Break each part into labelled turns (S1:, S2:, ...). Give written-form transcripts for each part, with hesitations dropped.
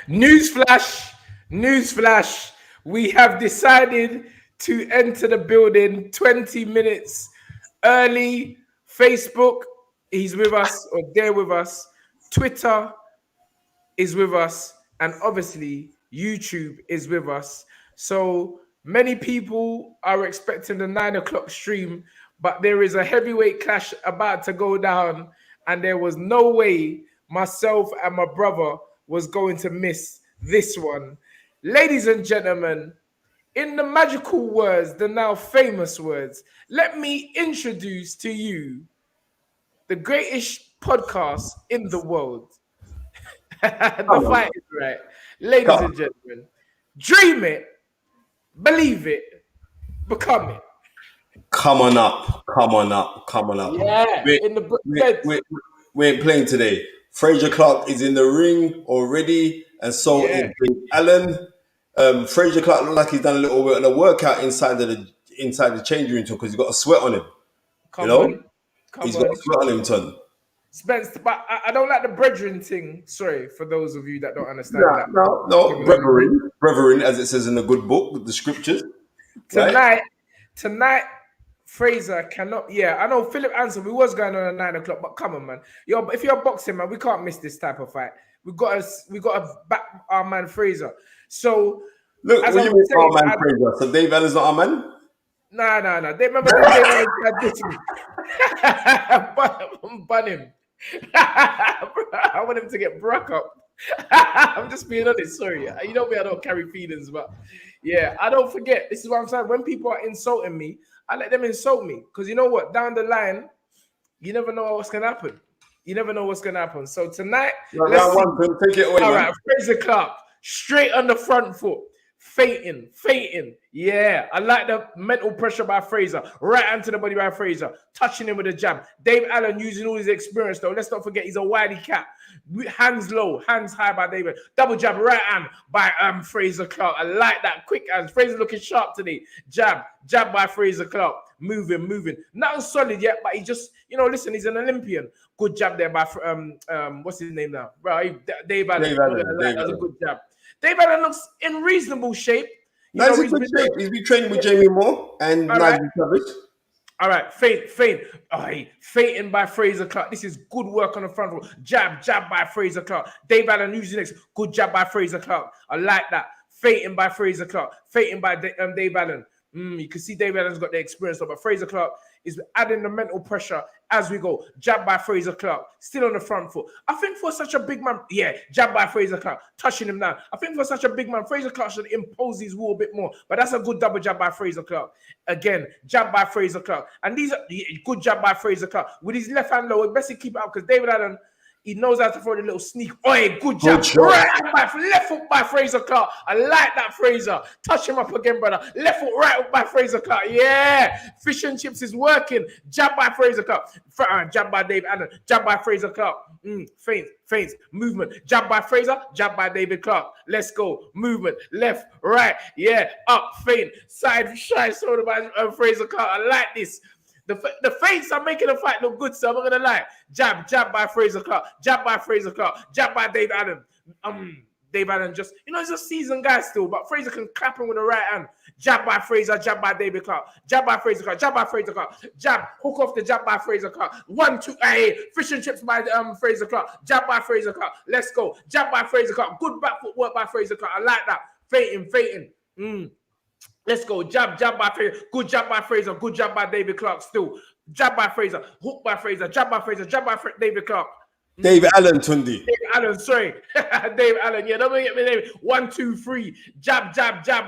S1: Newsflash, newsflash. We have decided to enter the building 20 minutes early. Facebook, he's with us, or they're with us. Twitter is with us. And obviously, YouTube is with us. So many people are expecting the 9 o'clock stream, but there is a heavyweight clash about to go down. And there was no way myself and my brother was going to miss this one. Ladies and gentlemen, in the magical words, the now famous words, let me introduce to you the greatest podcast in the world. The fight is right. Ladies and gentlemen, dream it, believe it, become it.
S2: Come on up.
S1: Yeah,
S2: We ain't playing today. Fraser Clark is in the ring already, and so is Dave Allen. Fraser Clark looks like he's done a little bit of a workout inside the change room because he's got a sweat on him. He's got a sweat on him, ton.
S1: Spence, but I don't like the brethren thing. Sorry for those of you that don't understand that.
S2: No, brethren, as it says in the good book, the scriptures.
S1: Tonight, Fraser cannot. Yeah, I know Philip answered. We was going on at 9 o'clock, but come on, man. If you're boxing, man, we can't miss this type of fight. We got to back our man Fraser. So
S2: look, what you mean our man Fraser? So Dave Allen's not our man?
S1: No. Remember Dave Allen tried this me. Bun him. I want him to get broke up. I'm just being honest. Sorry, you know me. I don't carry feelings, but yeah, I don't forget. This is what I'm saying. When people are insulting me, I let them insult me because you know what? Down the line, you never know what's gonna happen. So tonight,
S2: take it away.
S1: All right, Fraser Clark, straight on the front foot. Fainting. Yeah, I like the mental pressure by Fraser. Right hand to the body by Fraser. Touching him with a jab. Dave Allen using all his experience, though. Let's not forget he's a wily cat. Hands low, hands high by David. Double jab, right hand by Fraser Clark. I like that. Quick hands. Fraser looking sharp today. Jab by Fraser Clark. Moving. Not solid yet, but he just, listen, he's an Olympian. Good jab there by, what's his name now? Right, Dave Allen. That's a good jab. Dave Allen looks in reasonable shape.
S2: He's in good shape. He's been training with Jamie Moore and Nigel Savage.
S1: All right, feint. Feinting by Fraser Clark. This is good work on the front row. Jab by Fraser Clark. Dave Allen using this. Good jab by Fraser Clark. I like that. Feinting by Fraser Clark. Feinting by Dave Allen. You can see Dave Allen's got the experience, but Fraser Clark is adding the mental pressure as we go. Jab by Fraser Clark, still on the front foot. I think for such a big man, jab by Fraser Clark, touching him down. I think for such a big man, Fraser Clark should impose his will a bit more, but that's a good double jab by Fraser Clark. Again, jab by Fraser Clark. And these are good jab by Fraser Clark. With his left hand low, best to keep it out because David Allen, he knows how to throw the little sneak. Good jab. Left foot by Fraser Clark. I like that, Fraser. Touch him up again, brother. Left foot right up by Fraser Clark. Yeah. Fish and chips is working. Jab by Fraser Clark. Jab by Dave Allen. Jab by Fraser Clark. Feints. Movement. Jab by Fraser. Jab by David Clark. Let's go. Movement. Left, right. Yeah. Up. Feint. Side. Shoulder by Fraser Clark. I like this. The feints are making the fight look good, so I'm not gonna lie. Jab by Fraser Clark. Jab by Fraser Clark. Jab by Dave Allen. Dave Allen just, he's a seasoned guy still, but Fraser can clap him with the right hand. Jab by Fraser, jab by David Clark. Jab by Fraser Clark. Jab by Fraser Clark. Jab, hook off the jab by Fraser Clark. 1, 2, fish and chips by Fraser Clark. Jab by Fraser Clark. Let's go. Jab by Fraser Clark. Good back foot work by Fraser Clark. I like that. Feinting. Let's go. Jab by Fraser. Good jab by Fraser. Good jab by David Clark still. Jab by Fraser. Hook by Fraser. Jab by Fraser. Jab by David Clark.
S2: David Allen, Tundi.
S1: David Allen, sorry. David Allen, don't get me name. 1, 2, 3. Jab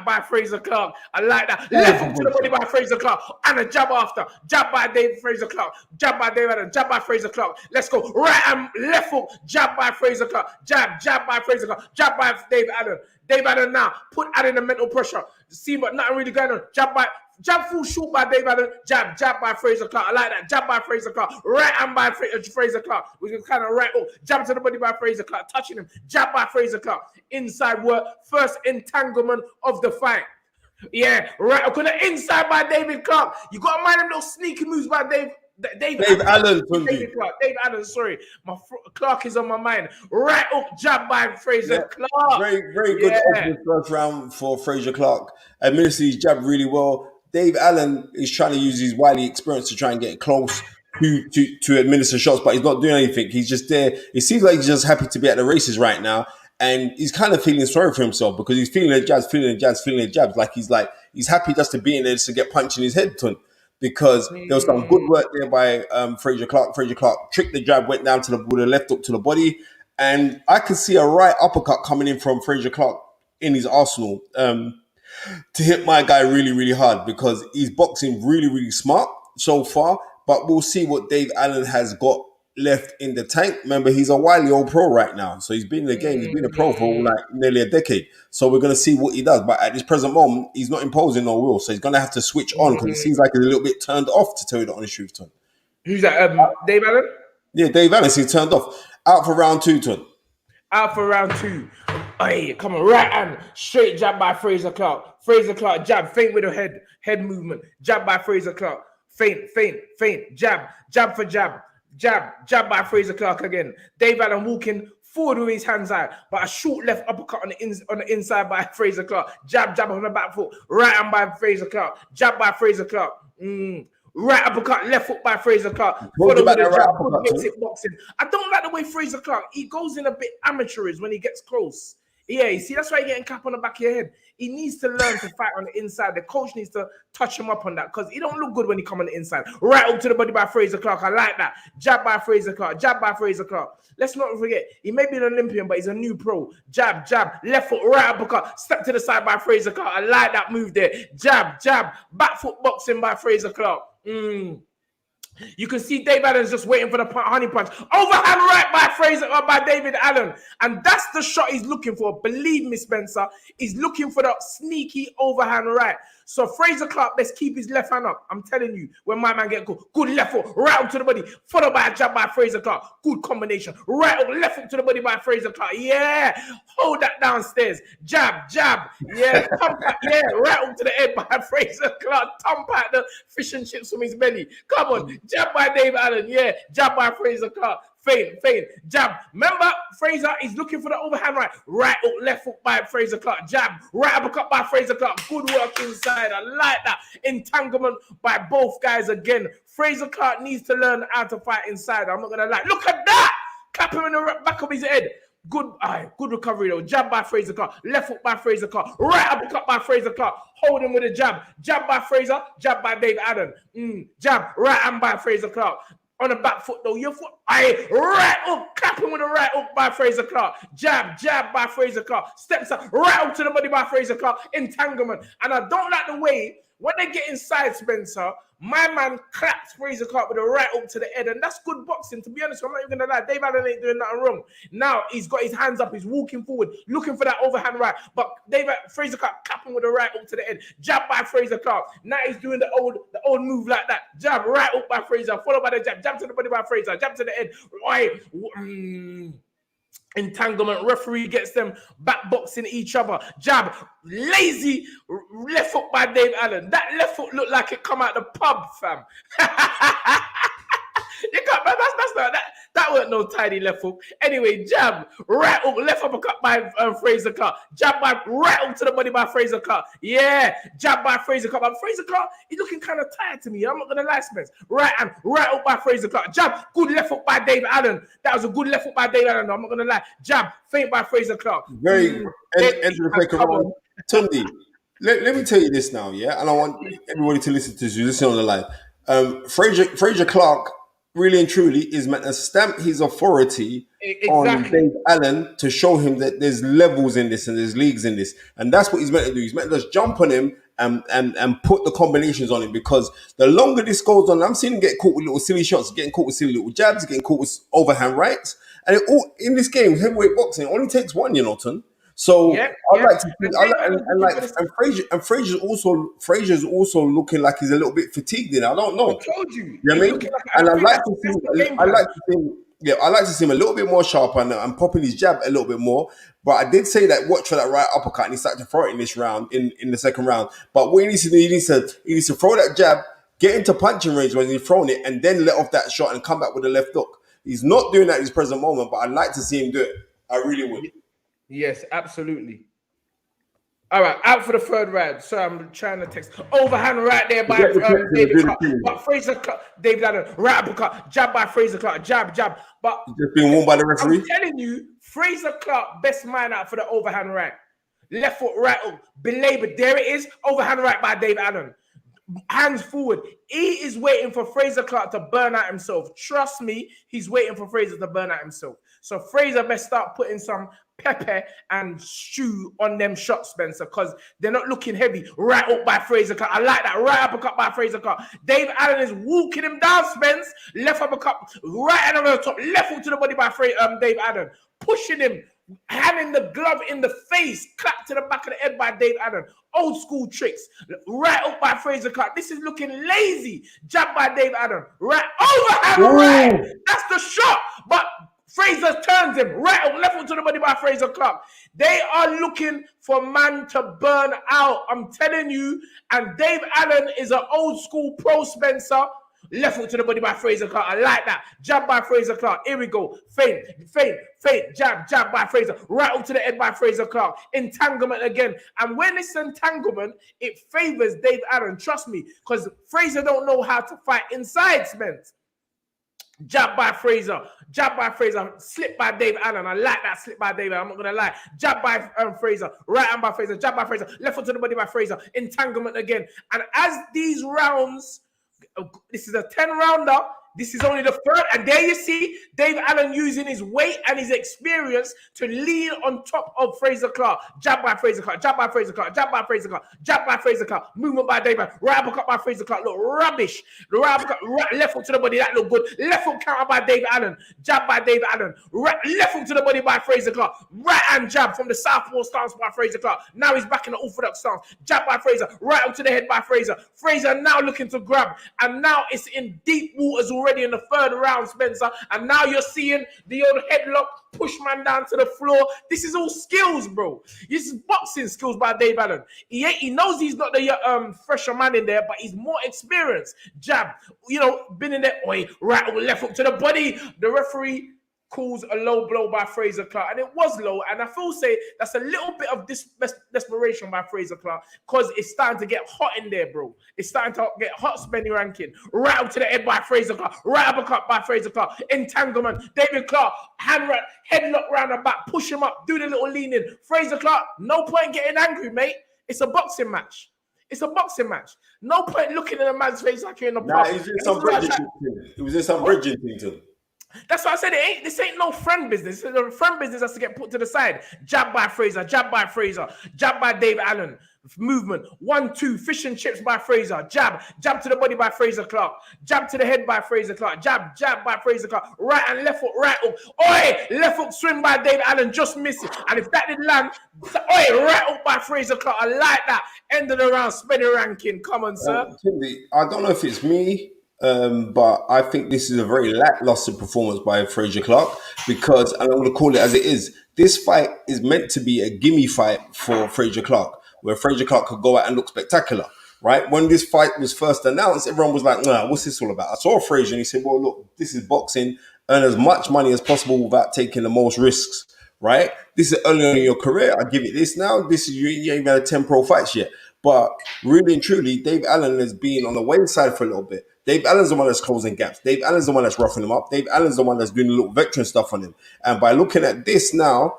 S1: by Fraser Clark. I like that. Left hook to the body by Fraser Clark. And a jab after. Jab by Fraser Clark. Jab by David Allen. Jab by Fraser Clark. Let's go. Right and left hook. Jab by Fraser Clark. Jab by Fraser Clark. Jab by David Allen. David Allen now. Adding the mental pressure. See, but nothing really going on. Jab full shoot by Dave Allen. Jab by Fraser Clark. I like that. Jab by Fraser Clark. Right hand by Fraser Clark. We can kind of right up. Jab to the body by Fraser Clark. Touching him. Jab by Fraser Clark. Inside work. First entanglement of the fight. Yeah, right. Okay, the inside by David Clark. You got to mind them little sneaky moves by Dave
S2: Allen,
S1: Dave Allen, sorry. Clark is on my mind. Right hook, jab by Fraser Clark.
S2: Very good opening first round for Fraser Clark. Administered his jab really well. Dave Allen is trying to use his wily experience to try and get close to administer shots, but he's not doing anything. He's just there. It seems like he's just happy to be at the races right now. And he's kind of feeling sorry for himself because he's feeling the jabs. He's happy just to be in there just to get punched in his head, because there was some good work there by Fraser Clark. Fraser Clark tricked the jab, went down with a left hook to the body. And I could see a right uppercut coming in from Fraser Clark in his arsenal to hit my guy really, really hard, because he's boxing really, really smart so far. But we'll see what Dave Allen has got left in the tank. Remember, he's a wily old pro right now. So he's been in the game. He's been a pro for like nearly a decade. So we're going to see what he does. But at this present moment, he's not imposing no will. So he's going to have to switch on, because it seems like he's a little bit turned off, to tell you the honest truth, Ton.
S1: Who's that? Dave Allen?
S2: Yeah, Dave Allen seems turned off. Out for round 2, Ton.
S1: Out for round 2. Hey, come on, right hand, straight jab by Fraser Clark. Fraser Clark, jab, feint with a head movement. Jab by Fraser Clark. Feint, jab for jab. Jab by Fraser Clark again. Dave Allen walking forward with his hands out, but a short left uppercut on the inside by Fraser Clark. Jab on the back foot. Right hand by Fraser Clark. Jab by Fraser Clark. Right uppercut, left foot by Fraser Clark. Follow with a jab, makes it boxing. I don't like the way Fraser Clark, he goes in a bit amateurish when he gets close. Yeah, you see, that's why you're getting cap on the back of your head. He needs to learn to fight on the inside. The coach needs to touch him up on that, because he don't look good when he come on the inside. Right up to the body by Fraser Clark. I like that. Jab by Fraser Clark. Let's not forget, he may be an Olympian, but he's a new pro. Jab, left foot, right uppercut. Step to the side by Fraser Clark. I like that move there. Jab, back foot boxing by Fraser Clark. You can see Dave Allen's just waiting for the honey punch. Overhand right by David Allen. And that's the shot he's looking for. Believe me, Spencer. He's looking for that sneaky overhand right. So Fraser Clark, let's keep his left hand up. I'm telling you, when my man get good left hook, right up to the body, followed by a jab by Fraser Clark. Good combination. Right hook, left hook to the body by Fraser Clark. Yeah. Hold that downstairs. Jab. Yeah. Thump out. Yeah. Right hook to the head by Fraser Clark. Thump out the fish and chips from his belly. Come on. Jab by Dave Allen. Yeah. Jab by Fraser Clark. Feint, jab. Remember, Fraser is looking for the overhand right. Right hook, left hook by Fraser Clark. Jab, right uppercut by Fraser Clark. Good work inside. I like that. Entanglement by both guys again. Fraser Clark needs to learn how to fight inside. I'm not going to lie. Look at that. Clap him in the back of his head. Good recovery though. Jab by Fraser Clark. Left hook by Fraser Clark. Right uppercut by Fraser Clark. Hold him with a jab. Jab by Fraser. Jab by Dave Allen. Jab. Right hand by Fraser Clark. On the back foot though, your foot, right hook, clapping with a right hook by Fraser Clark. Jab by Fraser Clark. Steps up, right hook to the body by Fraser Clark. Entanglement. And I don't like the way, when they get inside, Spencer, my man claps Fraser Clark with a right hook to the head. And that's good boxing, to be honest. I'm not even going to lie. Dave Allen ain't doing nothing wrong. Now, he's got his hands up. He's walking forward, looking for that overhand right. But Fraser Clark clapping with a right hook to the head. Jab by Fraser Clark. Now he's doing the old move like that. Jab, right hook by Fraser. Followed by the jab. Jab to the body by Fraser. Jab to the head. Entanglement. Referee gets them back boxing each other. Jab, lazy left hook by Dave Allen. That left hook looked like it come out the pub, fam. You can't, that's not that wasn't no tiny left hook. Anyway, jab, right hook, left uppercut by Fraser Clark. Jab by right hook to the body by Fraser Clark. Yeah, jab by Fraser Clark. But Fraser Clark, he's looking kind of tired to me. I'm not gonna lie, Spence. Right hand, right hook by Fraser Clark. Jab, good left hook by Dave Allen. That was a good left hook by Dave Allen. I'm not gonna lie. Jab, feint by Fraser Clark.
S2: Very Tundi, let me tell you this now, yeah, and I want everybody to listen to this. You listen on the line. Fraser Clark really and truly is meant to stamp his authority on Dave Allen to show him that there's levels in this and there's leagues in this. And that's what he's meant to do. He's meant to just jump on him and put the combinations on him, because the longer this goes on, I'm seeing him get caught with little silly shots, getting caught with silly little jabs, getting caught with overhand rights. And it all, in this game, heavyweight boxing, it only takes one, you know, Ton. So I'd like to see, and Fraser's also looking like he's a little bit fatigued in it. I don't know.
S1: I told you.
S2: You know what I mean? And I'd like to see him a little bit more sharp and popping his jab a little bit more. But I did say that watch for that right uppercut, and he started to throw it in this round, in the second round. But what he needs to do, he needs to throw that jab Get into punching range when he's thrown it and then let off that shot and come back with a left hook. He's not doing that at his present moment, but I'd like to see him do it. I really would.
S1: Yes, absolutely. All right, out for the third round. So I'm trying to text. Overhand right there by David Clark. But Fraser Clark, David Allen, right uppercut, jab by Fraser Clark, jab. But
S2: he's just being warned by the referee.
S1: I'm telling you, Fraser Clark, best man out for the overhand right. Left foot right up, belabored. There it is. Overhand right by David Allen. Hands forward. He is waiting for Fraser Clark to burn out himself. Trust me, he's waiting for Fraser to burn out himself. So Fraser best start putting some pepper and stew on them shots, Spencer, because they're not looking heavy. Right up by Fraser Clark. I like that. Right uppercut by Fraser Clark. Dave Allen is walking him down, Spence. Left uppercut. Right over the top. Left hook to the body by Dave Allen. Pushing him. Having the glove in the face, clap to the back of the head by Dave Allen. Old school tricks. Right up by Fraser Clark. This is looking lazy. Jab by Dave Allen. Right overhand right. That's the shot. But Fraser turns him. Right up, left to the body by Fraser Clark. They are looking for man to burn out. I'm telling you. And Dave Allen is an old school pro, Spencer. Left hook to the body by Fraser Clark. I like that. Jab by Fraser Clark. Here we go. Feint. Jab by Fraser. Right up to the head by Fraser Clark. Entanglement again. And when it's entanglement, it favors Dave Allen. Trust me. Because Fraser don't know how to fight inside, Spence. Jab by Fraser. Slip by Dave Allen. I like that slip by Dave Allen. I'm not going to lie. Jab by Fraser. Right hand by Fraser. Jab by Fraser. Left foot to the body by Fraser. Entanglement again. And as these rounds... This is a 10-rounder. This is only the third. And there you see Dave Allen using his weight and his experience to lean on top of Fraser Clark. Jab by Fraser Clark. Jab by Fraser Clark. Jab by Fraser Clark. Jab by Fraser Clark. Movement by Dave Allen. Right uppercut by Fraser Clark. Look rubbish. The right uppercut. Right, left hook to the body. That look good. Left hook counter by Dave Allen. Jab by Dave Allen. Right, left hook to the body by Fraser Clark. Right hand jab from the southpaw stance by Fraser Clark. Now he's back in the orthodox stance. Jab by Fraser. Right up to the head by Fraser. Fraser now looking to grab. And now it's in deep waters already in the third round, Spencer. And now you're seeing the old headlock, push man down to the floor. This is all skills, bro. This is boxing skills by Dave Allen. He knows he's not the fresher man in there, but he's more experienced. Jab, been in there. Oi, right or left hook to the body. The referee calls a low blow by Fraser Clark, and it was low. And I feel that's a little bit of desperation by Fraser Clark because it's starting to get hot in there, bro. It's starting to get hot, Spenny Rankin. Right up to the head by Fraser Clark. Right uppercut by Fraser Clark. Entanglement. David Clark. Headlock round the back. Push him up. Do the little lean in. Fraser Clark. No point getting angry, mate. It's a boxing match. No point looking in a man's face like you're in the park.
S2: He was in some bridging thing too.
S1: That's why I said this ain't no friend business. The friend business has to get put to the side. Jab by Fraser. Jab by Dave Allen. Movement. 1-2. Fish and chips by Fraser. Jab to the body by Fraser Clark. Jab to the head by Fraser Clark. Jab by Fraser Clark. Right and left hook. Right hook. Oi! Left hook swing by Dave Allen. Just miss it. And if that didn't land, right hook by Fraser Clark. I like that. End of the round. Spenny Rankin. Come on, sir.
S2: I don't know if it's me. But I think this is a very lackluster performance by Fraser Clark because, and I'm going to call it as it is, this fight is meant to be a gimme fight for Fraser Clark, where Fraser Clark could go out and look spectacular, right? When this fight was first announced, everyone was like, nah, what's this all about? I saw Fraser and he said, well, look, this is boxing, earn as much money as possible without taking the most risks, right? This is early on in your career. I give it this now. This is, you ain't even had 10 pro fights yet. But really and truly, Dave Allen has been on the wayside for a little bit. Dave Allen's the one that's closing gaps. Dave Allen's the one that's roughing him up. Dave Allen's the one that's doing a little veteran stuff on him. And by looking at this now,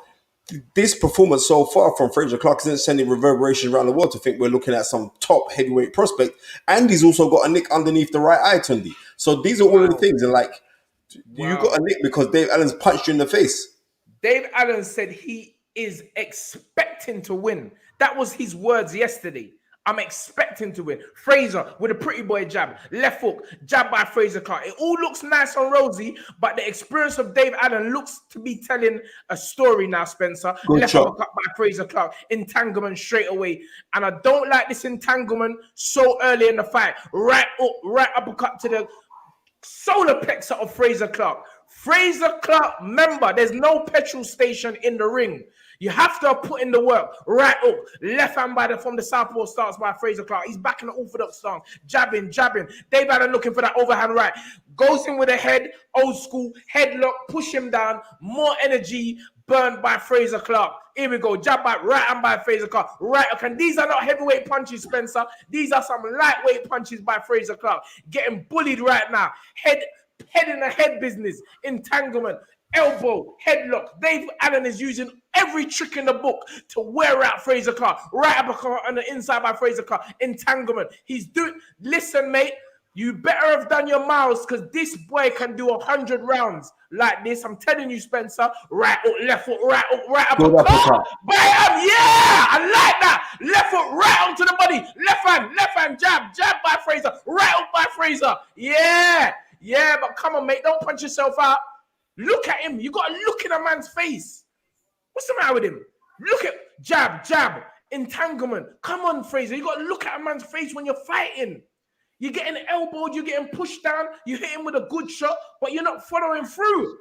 S2: this performance so far from Fraser Clark isn't sending reverberations around the world to think we're looking at some top heavyweight prospect. And he's also got a nick underneath the right eye, Tundi. So these are all of the things. And you got a nick because Dave Allen's punched you in the face.
S1: Dave Allen said he is expecting to win. That was his words yesterday. I'm expecting to win. Fraser with a pretty boy jab. Left hook, jab by Fraser Clark. It all looks nice and rosy, but the experience of Dave Allen looks to be telling a story now, Spencer. Left hook by Fraser Clark. Entanglement straight away. And I don't like this entanglement so early in the fight. Right uppercut to the solar plexus of Fraser Clark. Fraser Clark, remember, there's no petrol station in the ring. You have to put in the work. Right hook, left hand from the southpaw starts by Fraser Clark. He's back in the orthodox stance, jabbing. Dave Allen looking for that overhand right. Goes in with a head, old school, headlock, push him down, more energy, burned by Fraser Clark. Here we go, jab by right hand by Fraser Clark. Right hook, and these are not heavyweight punches, Spencer. These are some lightweight punches by Fraser Clark. Getting bullied right now. Head in the head business, entanglement, elbow, headlock. Dave Allen is using every trick in the book to wear out Fraser Clark. Right uppercut on the inside by Fraser Clark. Entanglement. He's doing. Listen, mate. You better have done your miles because this boy can do 100 rounds like this. I'm telling you, Spencer. Right hook, left foot, right hook, right uppercut. Bam! Yeah, I like that. Left foot, right onto the body. Left hand, jab by Fraser. Right hook by Fraser. Yeah, but come on, mate. Don't punch yourself out. Look at him. You got to look in a man's face. What's the matter with him? Look at jab, entanglement. Come on, Fraser. You got to look at a man's face when you're fighting. You're getting elbowed. You're getting pushed down. You hit him with a good shot, but you're not following through.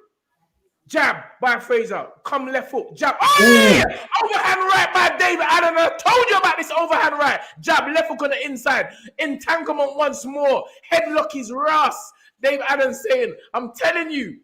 S1: Jab by Fraser. Come left foot. Jab. Oh, yeah! Overhand right by David Allen. I told you about this overhand right. Jab left hook on the inside. Entanglement once more. Headlock is Ross. Dave Allen saying, I'm telling you,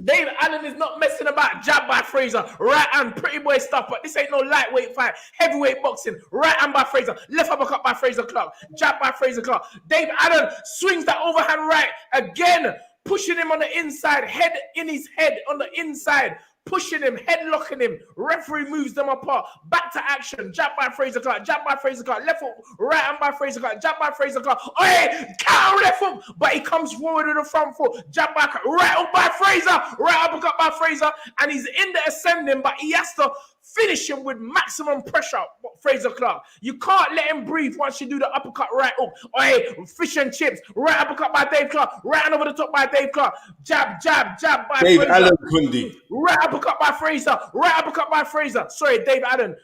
S1: Dave Allen is not messing about. Jab by Fraser. Right hand, pretty boy stuff. But this ain't no lightweight fight. Heavyweight boxing. Right hand by Fraser. Left uppercut by Fraser Clark. Jab by Fraser Clark. Dave Allen swings that overhand right again. Pushing him on the inside. Head in his head on the inside. Pushing him, headlocking him. Referee moves them apart. Back to action. Jab by Fraser Clark. Jab by Fraser Clark. Left foot. Right hand by Fraser Clark. Jab by Fraser Clark. Oh, hey, counter left foot. But he comes forward with the front foot. Jab by right up by Fraser. Right uppercut by Fraser. And he's in the ascending, but he has to finish him with maximum pressure. Fraser Clark. You can't let him breathe once you do the uppercut right hook. Oh, hey, fish and chips. Right uppercut by Dave Clark. Right hand over the top by Dave Clark. Jab by
S2: Dave
S1: Fraser.
S2: Allen Kundi.
S1: Right uppercut by Fraser. Right uppercut by Fraser. Sorry, Dave Allen.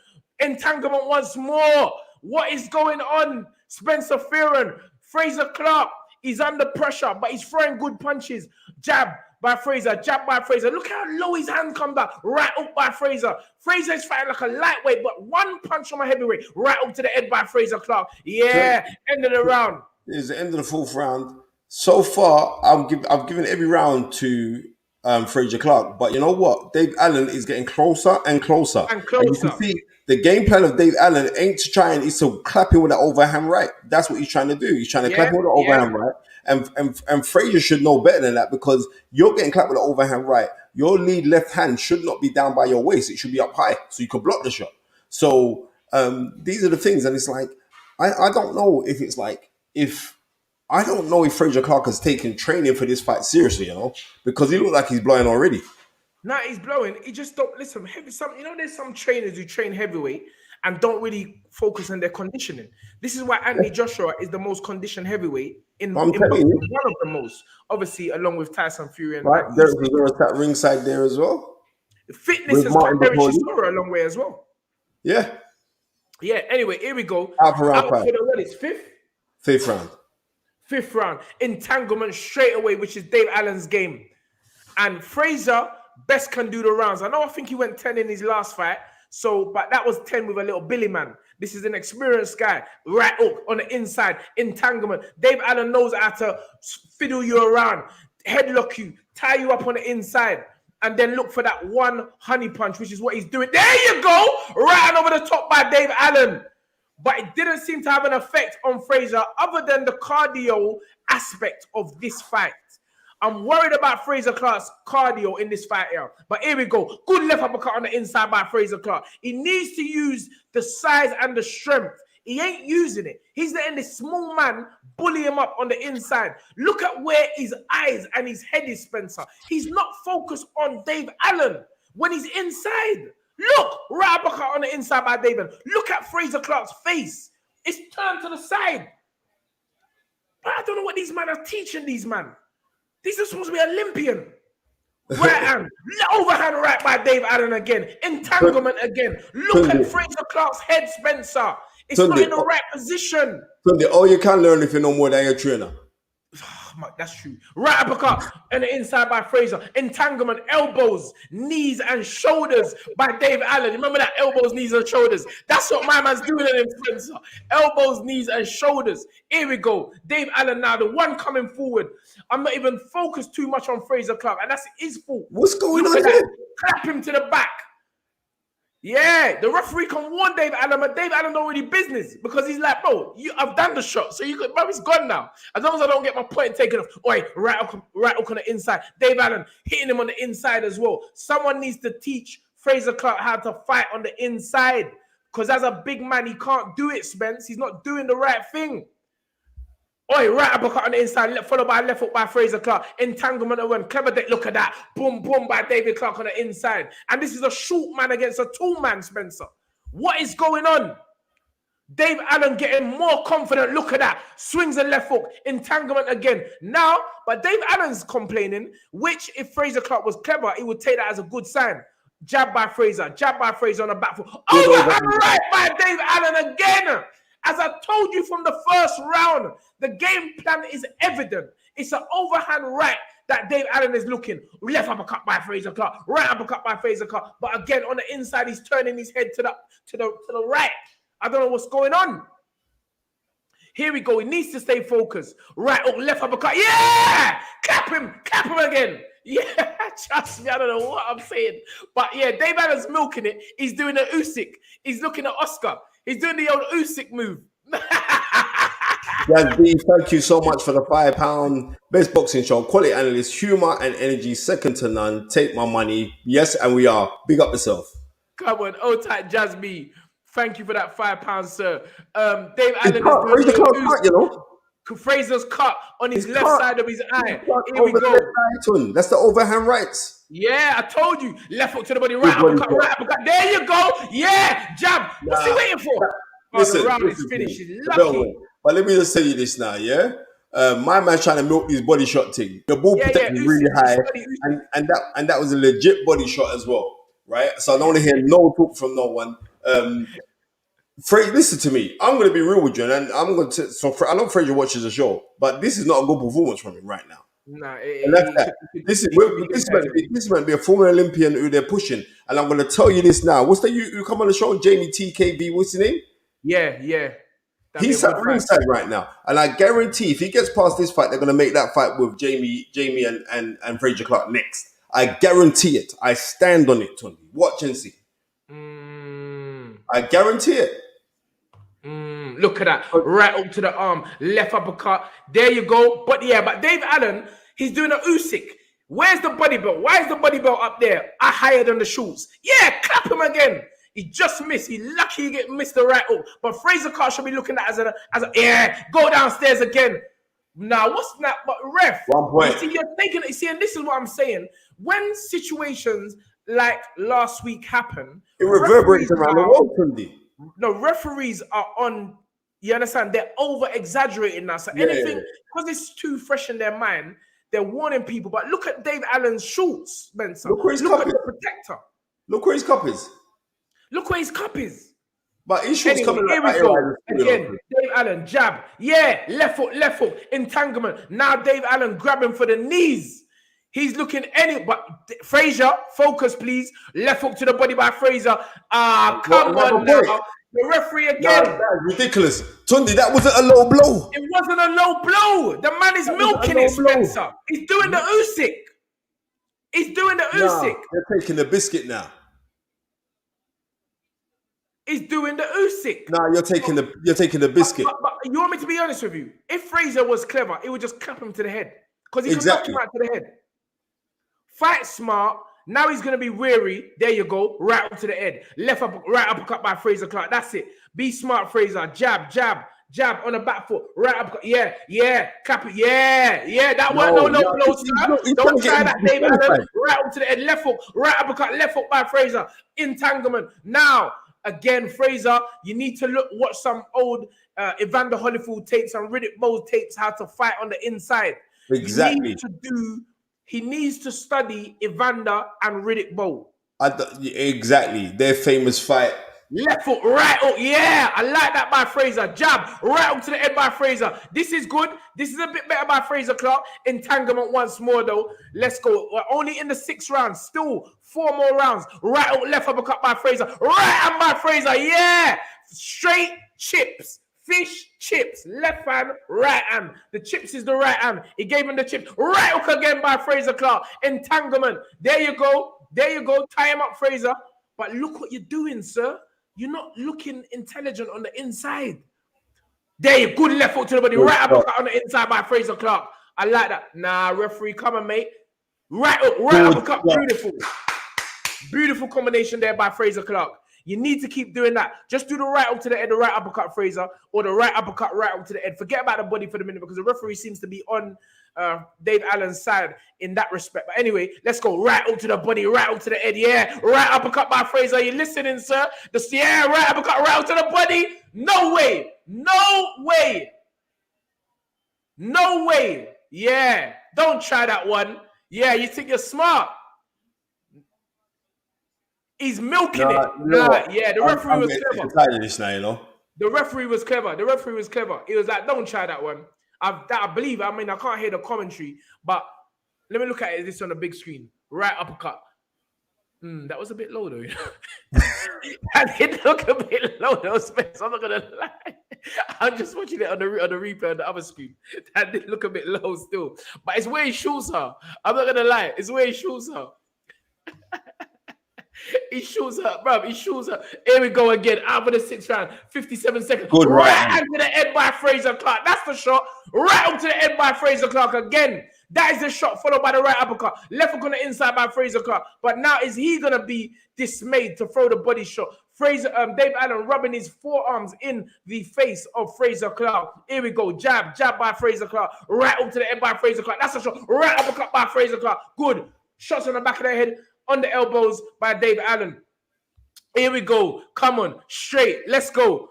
S1: Entanglement once more. What is going on? Spencer Fearon. Fraser Clark. He's under pressure, but he's throwing good punches. Jab by Fraser. Jab by Fraser. Look how low his hand come back. Right up by Fraser. Fraser is fighting like a lightweight, but one punch from a heavyweight. Right up to the head by Fraser Clark. Yeah, end of the round.
S2: It's the end of the fourth round. So far, I've given every round to Fraser Clark, but you know what? Dave Allen is getting closer and closer. And you can see the game plan of Dave Allen ain't to try and is to clap him with the overhand right. That's what he's trying to do. He's trying to clap him with the overhand right. And Fraser should know better than that because you're getting clapped with the overhand right. Your lead left hand should not be down by your waist. It should be up high so you can block the shot. So these are the things, and it's like I don't know if it's like I don't know if Fraser Clark has taken training for this fight seriously, you know, because he looked like he's blowing already.
S1: Nah, he's blowing. He just don't listen. There's some trainers who train heavyweight and don't really focus on their conditioning. This is why Anthony Joshua is the most conditioned heavyweight in one of the most, obviously, along with Tyson Fury. And
S2: right, there's that ringside there as well.
S1: Fitness has got Derek Chisora a long way as well.
S2: Yeah.
S1: Anyway, here we go.
S2: Out for
S1: the what is fifth?
S2: Fifth
S1: round. Entanglement straight away, which is Dave Allen's game. And Fraser best can do the rounds. I think he went 10 in his last fight. But that was 10 with a little Billy man. This is an experienced guy. Right hook on the inside. Entanglement. Dave Allen knows how to fiddle you around, headlock you, tie you up on the inside, and then look for that one honey punch, which is what he's doing. There you go. Right hand over the top by Dave Allen. But it didn't seem to have an effect on Fraser other than the cardio aspect of this fight. I'm worried about Fraser Clark's cardio in this fight here. But here we go. Good left uppercut on the inside by Fraser Clark. He needs to use the size and the strength. He ain't using it. He's letting this small man bully him up on the inside. Look at where his eyes and his head is, Spencer. He's not focused on Dave Allen when he's inside. Look, right uppercut on the inside by Dave Allen. Look at Fraser Clark's face. It's turned to the side. But I don't know what these men are teaching these men. These are supposed to be Olympian. Right hand, overhand right by Dave Allen again. Entanglement again. Look at Fraser Clark's head, Spencer. It's not in the right position.
S2: All you can learn if you know more than your trainer.
S1: That's true. Right uppercut and the inside by Fraser. Entanglement, elbows, knees, and shoulders by Dave Allen. Remember that elbows, knees, and shoulders? That's what my man's doing in Spencer. Elbows, knees, and shoulders. Here we go. Dave Allen now, the one coming forward. I'm not even focused too much on Fraser Clark, and that's his fault.
S2: What's going on here?
S1: Clap him to the back. Yeah, the referee can warn Dave Allen, but Dave Allen don't really business because he's like, bro, I've done the shot, so you could, bro, it's gone now. As long as I don't get my point taken off. Oi, right hook on the inside. Dave Allen hitting him on the inside as well. Someone needs to teach Fraser Clark how to fight on the inside because as a big man, he can't do it, Spence. He's not doing the right thing. Oi, right uppercut on the inside, followed by a left hook by Fraser Clark. Entanglement and run. Clever deck, look at that. Boom, boom by David Clark on the inside. And this is a short man against a tall man, Spencer. What is going on? Dave Allen getting more confident. Look at that. Swings a left hook. Entanglement again. Now, but Dave Allen's complaining, which if Fraser Clark was clever, he would take that as a good sign. Jab by Fraser. Jab by Fraser on the back foot. Overhand right by Dave Allen again. As I told you from the first round, the game plan is evident. It's an overhand right that Dave Allen is looking. Left uppercut by Fraser Clark, right uppercut by Fraser Clark. But again, on the inside, he's turning his head to the right. I don't know what's going on. Here we go. He needs to stay focused. Right hook, left uppercut. Yeah! Clap him again. Yeah, trust me, I don't know what I'm saying. But yeah, Dave Allen's milking it. He's doing an Usyk. He's looking at Oscar. He's doing the old Usyk move.
S2: Yazdi, thank you so much for the £5. Best boxing show, quality analyst, humor and energy, second to none. Take my money. Yes, and we are. Big up yourself.
S1: Come on, old tight Jasmine. Thank you for that £5, sir. Dave Allen
S2: is doing cut, you know.
S1: Fraser's cut on his left side of his eye. Here we go.
S2: That's the overhand rights.
S1: Yeah, I told you. Left hook to the body, right uppercut. There you go. Yeah, jab. What's he waiting for?
S2: Listen,
S1: the round is finished. He's lucky.
S2: But let me just tell you this now, yeah? My man's trying to milk this body shot thing. The ball protection is really high, and that was a legit body shot as well, right? So I don't want to hear no talk from no one. Listen to me. I'm going to be real with you, and I'm going to. So I know Fraser watches the show, but this is not a good performance from him right now.
S1: Nah,
S2: this might be a former Olympian who they're pushing, and I'm going to tell you this now. What's the you come on the show, Jamie TKB? What's his name?
S1: Yeah.
S2: He's at ringside right now, and I guarantee if he gets past this fight, they're going to make that fight with Jamie and Fraser Clark next. I guarantee it. I stand on it, Tony. Watch and see. I guarantee it.
S1: Look at that. Right up to the arm. Left uppercut. There you go. But Dave Allen, he's doing an Usyk. Where's the body belt? Why is the body belt up there? I higher than the shorts. Yeah, clap him again. He just missed. He's lucky he missed the right hook. But Fraser Clark should be looking at it as a go downstairs again. Now, what's that? But ref,
S2: 1 point.
S1: You see, you're taking it. See, and this is what I'm saying. When situations like last week happen,
S2: it reverberates around the world, Tunde.
S1: No, referees are on, you understand, they're over-exaggerating now. So anything, because it's too fresh in their mind, they're warning people. But look at Dave Allen's shorts, Spencer.
S2: Look at
S1: the protector.
S2: Look where his cup is.
S1: Look where his cup is.
S2: But his shorts coming
S1: here we go. Again, Dave Allen, jab. Yeah, left hook, entanglement. Now Dave Allen grabbing for the knees. He's looking but Fraser, focus please. Left hook to the body by Fraser. Come on now. The referee again.
S2: That's ridiculous. Tunde, that wasn't a low blow.
S1: It wasn't a low blow. The man is milking it, Spencer. He's doing the Usyk.
S2: They're taking the biscuit now.
S1: He's doing the Usyk.
S2: Nah, you're taking the biscuit.
S1: But you want me to be honest with you? If Fraser was clever, he would just clap him to the head. Because he could knock him out to the head. Fight smart. Now he's going to be weary. There you go. Right up to the head. Right uppercut by Fraser Clark. That's it. Be smart, Fraser. Jab on the back foot. Right uppercut. Yeah. Clap it. Yeah. That wasn't no blows. Don't try that, Dave Allen. Right up to the head. Left hook. Right uppercut. Left hook by Fraser. Entanglement. Now, again, Fraser, you need to watch some old Evander Holyfield tapes and Riddick Bowe tapes how to fight on the inside.
S2: Exactly.
S1: He needs to study Evander and Riddick Bowe.
S2: Exactly. Their famous fight
S1: Left foot, right hook. Yeah, I like that by Fraser. Jab, right hook to the head by Fraser. This is good. This is a bit better by Fraser Clark. Entanglement once more, though. Let's go. We're only in the 6th round. Still 4 more rounds. Right hook, left uppercut by Fraser. Right hand by Fraser. Yeah. Straight chips. Fish chips. Left hand, right hand. The chips is the right hand. He gave him the chips. Right hook again by Fraser Clark. Entanglement. There you go. There you go. Tie him up, Fraser. But look what you're doing, sir. You're not looking intelligent on the inside. There you go. Good left foot to the body. Right uppercut on the inside by Fraser Clark. I like that. Nah, referee, come on, mate. Right up, right uppercut. Beautiful. Beautiful combination there by Fraser Clark. You need to keep doing that. Just do the right up to the head, the right uppercut, Fraser, or the right uppercut, right up to the head. Forget about the body for the minute because the referee seems to be on Dave Allen's side in that respect. But anyway, let's go right up to the body, right up to the head. Yeah, right uppercut by Fraser. Are you listening, sir? Yeah, right uppercut, right up to the body. No way. No way. No way. Yeah, don't try that one. Yeah, you think you're smart. He's milking it. Yeah, the referee was clever.
S2: This now, you know?
S1: The referee was clever. The referee was clever. He was like, don't try that one. I believe, I mean, I can't hear the commentary, but let me look at this on the big screen. Right uppercut. That was a bit low, though. You know? That did look a bit low, though, Spence. I'm not going to lie. I'm just watching it on the replay on the other screen. That did look a bit low still. But it's where he shoots her. I'm not going to lie. It's where he shoots her. He shoots her, bro. He shoots her. Here we go again. Out for the 6th round. 57 seconds.
S2: Good
S1: right hand to the head by Fraser Clark. That's the shot. Right up to the head by Fraser Clark again. That is the shot followed by the right uppercut. Left hook on the inside by Fraser Clark. But now is he going to be dismayed to throw the body shot? Dave Allen rubbing his forearms in the face of Fraser Clark. Here we go. Jab by Fraser Clark. Right up to the head by Fraser Clark. That's the shot. Right uppercut by Fraser Clark. Good. Shots on the back of the head. On the elbows by Dave Allen. Here we go. Come on. Straight. Let's go.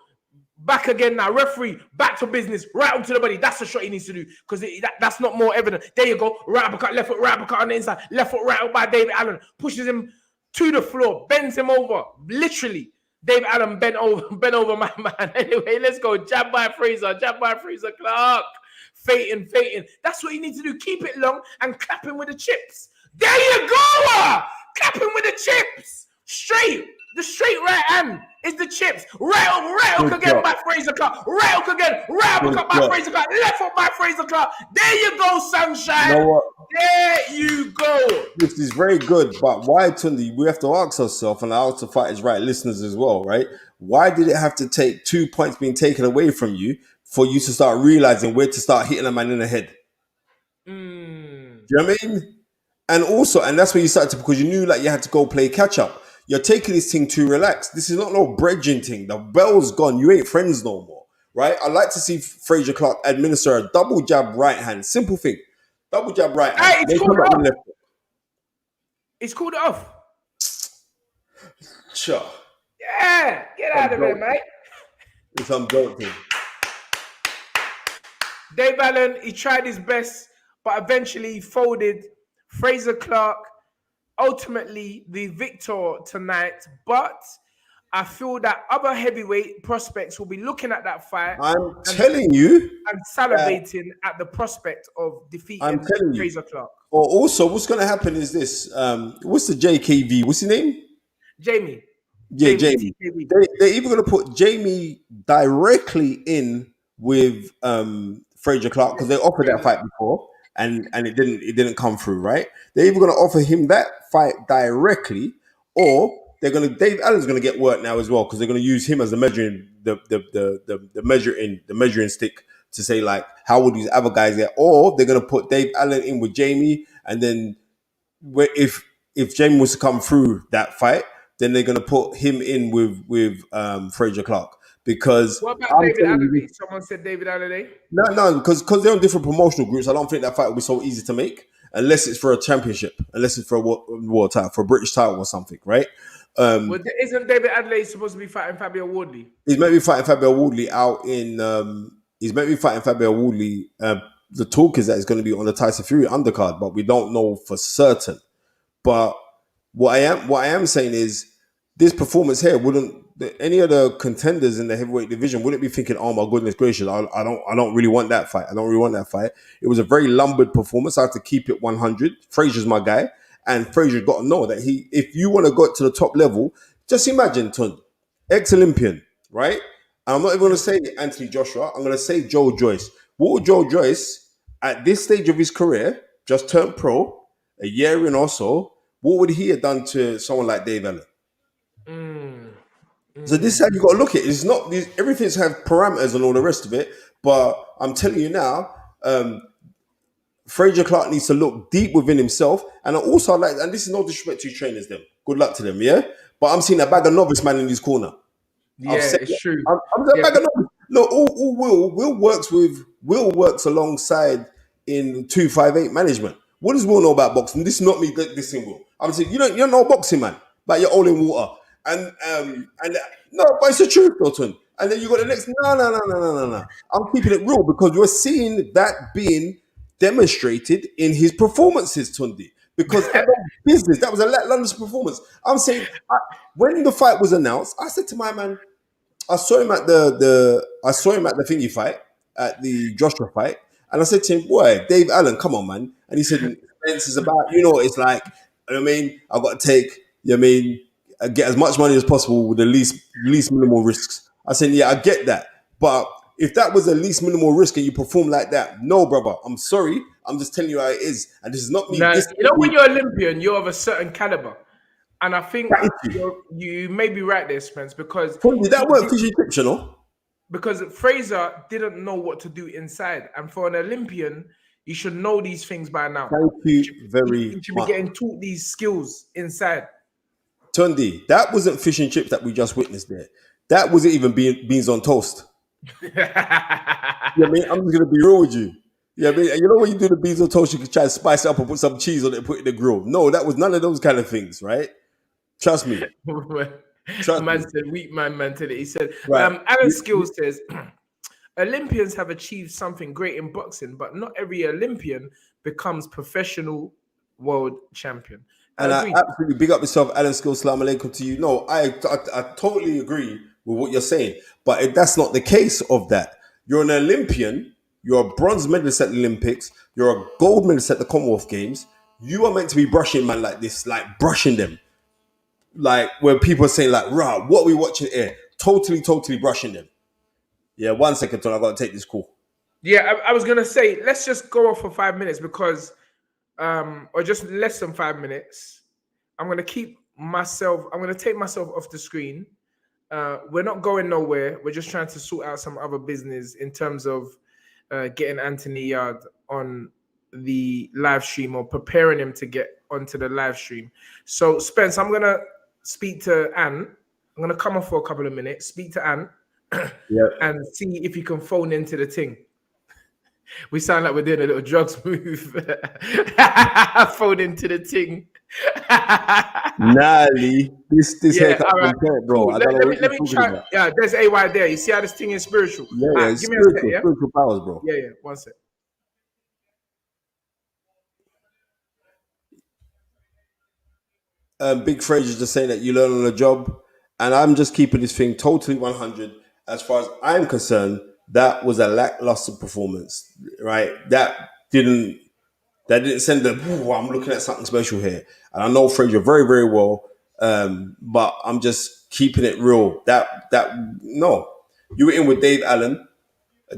S1: Back again now. Referee. Back to business. Right up to the body. That's the shot he needs to do. Because that's not more evident. There you go. Right uppercut. Left foot. Right uppercut on the inside. Left foot. Right up by Dave Allen. Pushes him to the floor. Bends him over. Literally. Dave Allen bent over my man. Anyway, let's go. Jab by Fraser. Jab by Fraser Clark. Fainting. That's what you need to do. Keep it long and clap him with the chips. There you go. Clap him with the chips. Straight. The straight right hand is the chips. Right hook again by Fraser Clark. Right hook again. Right uppercut by Fraser Clark. Left hook by Fraser Clark. There you go, sunshine.
S2: You know what?
S1: There you go.
S2: This is very good, but why, Tundi? We have to ask ourselves, and I also Fight is Right listeners as well, right? Why did it have to take 2 points being taken away from you for you to start realizing where to start hitting a man in the head? Do you know what I mean? And also, and that's when you started to, because you knew like you had to go play catch up. You're taking this thing too relaxed. This is not no bridging thing. The bell's gone. You ain't friends no more, right? I'd like to see Fraser Clark administer a double jab right hand. Simple thing. Double jab right hand.
S1: Hey, it's called it off.
S2: Sure.
S1: Yeah, get out of there, mate.
S2: It's undaunting.
S1: Dave Allen, he tried his best, but eventually he folded. Fraser Clark, ultimately the victor tonight, but I feel that other heavyweight prospects will be looking at that fight.
S2: I'm telling you.
S1: And salivating at the prospect of defeating Fraser Clark.
S2: Or also, what's going to happen is this. What's the JKV? What's his name?
S1: Jamie.
S2: Yeah, Jamie. They're even going to put Jamie directly in with Fraser Clark because they offered that fight before. And it didn't come through, right? They're either going to offer him that fight directly, or Dave Allen's going to get work now as well because they're going to use him as the measuring measuring stick to say like how would these other guys get, or they're going to put Dave Allen in with Jamie, and then if Jamie was to come through that fight, then they're going to put him in with Fraser Clark. Because
S1: what about David Allen? Someone said David Allen.
S2: No, because they're on different promotional groups. I don't think that fight will be so easy to make unless it's for a championship, unless it's for a world title, for a British title or something, right?
S1: Well, isn't David Adelaide supposed to be fighting Fabio Wardley?
S2: He's meant to be fighting Fabio Wardley out in. He's meant to be fighting Fabio Wardley. The talk is that it's going to be on the Tyson Fury undercard, but we don't know for certain. But what I am saying is this performance here wouldn't any of the contenders in the heavyweight division wouldn't be thinking, "Oh my goodness gracious, I don't really want that fight. I don't really want that fight." It was a very lumbered performance. I have to keep it 100. Frazier's my guy, and Frazier's got to know that if you want to go to the top level, just imagine, Ton, ex-Olympian, right? And I'm not even going to say Anthony Joshua. I'm going to say Joe Joyce. What would Joe Joyce, at this stage of his career, just turned pro, a year in or so, what would he have done to someone like Dave Allen? So this is how you got to look at it. It's not these. Everything's have parameters and all the rest of it. But I'm telling you now, Frazier Clark needs to look deep within himself. And I also like, and this is no disrespect to his trainers, them. Good luck to them, yeah. But I'm seeing a bag of novice man in his corner.
S1: Yeah, it's true.
S2: I'm a bag of novice. Look, all Will works alongside in 258 management. What does Will know about boxing? This is not me dissing Will. I'm saying you don't know boxing, man. But you're all in water. And no, but it's the truth, Dalton. And then you got the next. No. I'm keeping it real because you're seeing that being demonstrated in his performances, Tundi. Because I know business, that was a lackluster performance. I'm saying when the fight was announced, I said to my man, I saw him at the thingy fight, at the Joshua fight, and I said to him, "Boy, Dave Allen, come on, man." And he said, "Spence is about, it's like, you know what I mean, I've got to take, you know what I mean, get as much money as possible with the least minimal risks." I said, "Yeah, I get that, but if that was the least minimal risk and you perform like that, no, brother, I'm sorry, I'm just telling you how it is, and this is not me."
S1: Now, when you're Olympian, you're of a certain caliber, and I think
S2: Thank you.
S1: you may be right there, Spence, because
S2: That weren't fishing tips, you know.
S1: because Fraser didn't know what to do inside, and for an Olympian, you should know these things by now.
S2: Thank you very
S1: You should
S2: much.
S1: be getting taught these skills inside.
S2: Tundi, that wasn't fish and chips that we just witnessed there. That wasn't even beans on toast. Yeah, I mean, I'm just gonna be real with you. Yeah, I mean, you know when you do the beans on toast, you can try to spice it up and put some cheese on it and put it in the grill. No, that was none of those kind of things, right? Trust me.
S1: Man said weak man mentality. He said,
S2: Right.
S1: Alan Skills says, Olympians have achieved something great in boxing, but not every Olympian becomes professional world champion.
S2: And I absolutely big up yourself, Alan Skills. Salam alaikum to you. No, I totally agree with what you're saying, but that's not the case of that. You're an Olympian. You're a bronze medalist at the Olympics. You're a gold medalist at the Commonwealth Games. You are meant to be brushing man like this, like brushing them. Like when people are saying like, "Rah, what are we watching here?" Totally brushing them. Yeah, 1 second, Ton. I got to take this call.
S1: Yeah, I was gonna say let's just go off for 5 minutes because, or just less than 5 minutes. I'm gonna take myself off the screen. We're not going nowhere. We're just trying to sort out some other business in terms of getting Anthony Yarde on the live stream or preparing him to get onto the live stream. So, Spence, I'm gonna speak to Anne. I'm gonna come off for a couple of minutes, speak to Anne, and see if you can phone into the thing. We sound like we're doing a little drugs move. Phone into the thing.
S2: Nah, Lee. This haircut,
S1: all right,
S2: bro.
S1: cool. Let me try. About. Yeah, there's AY there. You see how this thing is spiritual?
S2: Yeah,
S1: give me a second, yeah?
S2: Spiritual powers, bro.
S1: Yeah, 1 sec.
S2: Big Fraser just saying that you learn on the job, and I'm just keeping this thing totally 100. As far as I'm concerned, that was a lackluster performance, right? That didn't send the. I'm looking at something special here, and I know Fraser very, very well. But I'm just keeping it real. No, you were in with Dave Allen.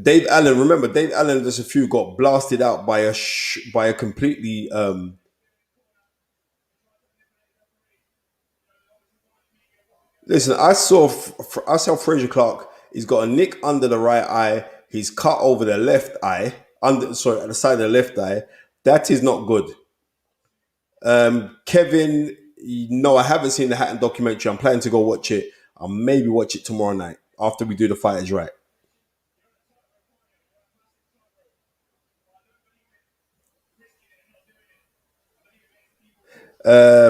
S2: Dave Allen, remember Dave Allen? Just a few got blasted out by a completely. Listen, I saw Frazier Clark. He's got a nick under the right eye. He's cut over the left eye. At the side of the left eye. That is not good. Kevin, no, I haven't seen the Hatton documentary. I'm planning to go watch it. I'll maybe watch it tomorrow night after we do the Fight Is Right.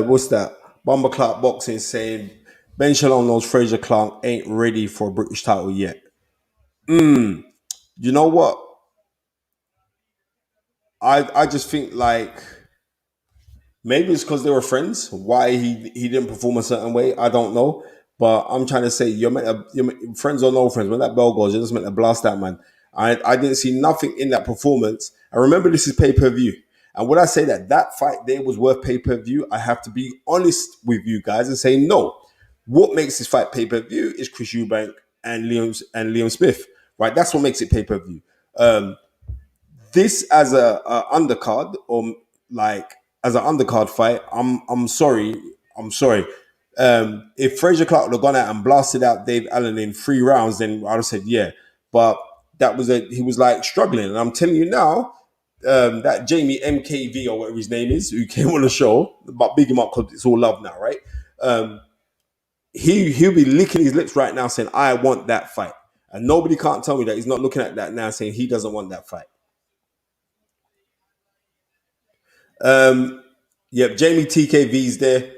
S2: What's that? Bomber Clark Boxing saying Ben Shalom knows Frazier Clark ain't ready for a British title yet. You know what? I just think like maybe it's because they were friends. Why he didn't perform a certain way, I don't know. But I'm trying to say friends or no friends. When that bell goes, you're just meant to blast that man. I didn't see nothing in that performance. I remember this is pay per view, and when I say that fight there was worth pay per view, I have to be honest with you guys and say no. What makes this fight pay per view is Chris Eubank and Liam Smith, right? That's what makes it pay per view. This as a undercard or like as an undercard fight, I'm sorry, I'm sorry. If Fraser Clark would have gone out and blasted out Dave Allen in 3 rounds, then I'd have said yeah. But he was like struggling, and I'm telling you now, that Jamie MKV or whatever his name is, who came on the show, but big him up because it's all love now, right? He'll be licking his lips right now saying, I want that fight. And nobody can't tell me that he's not looking at that now saying he doesn't want that fight. Yep, Jamie TKV's there.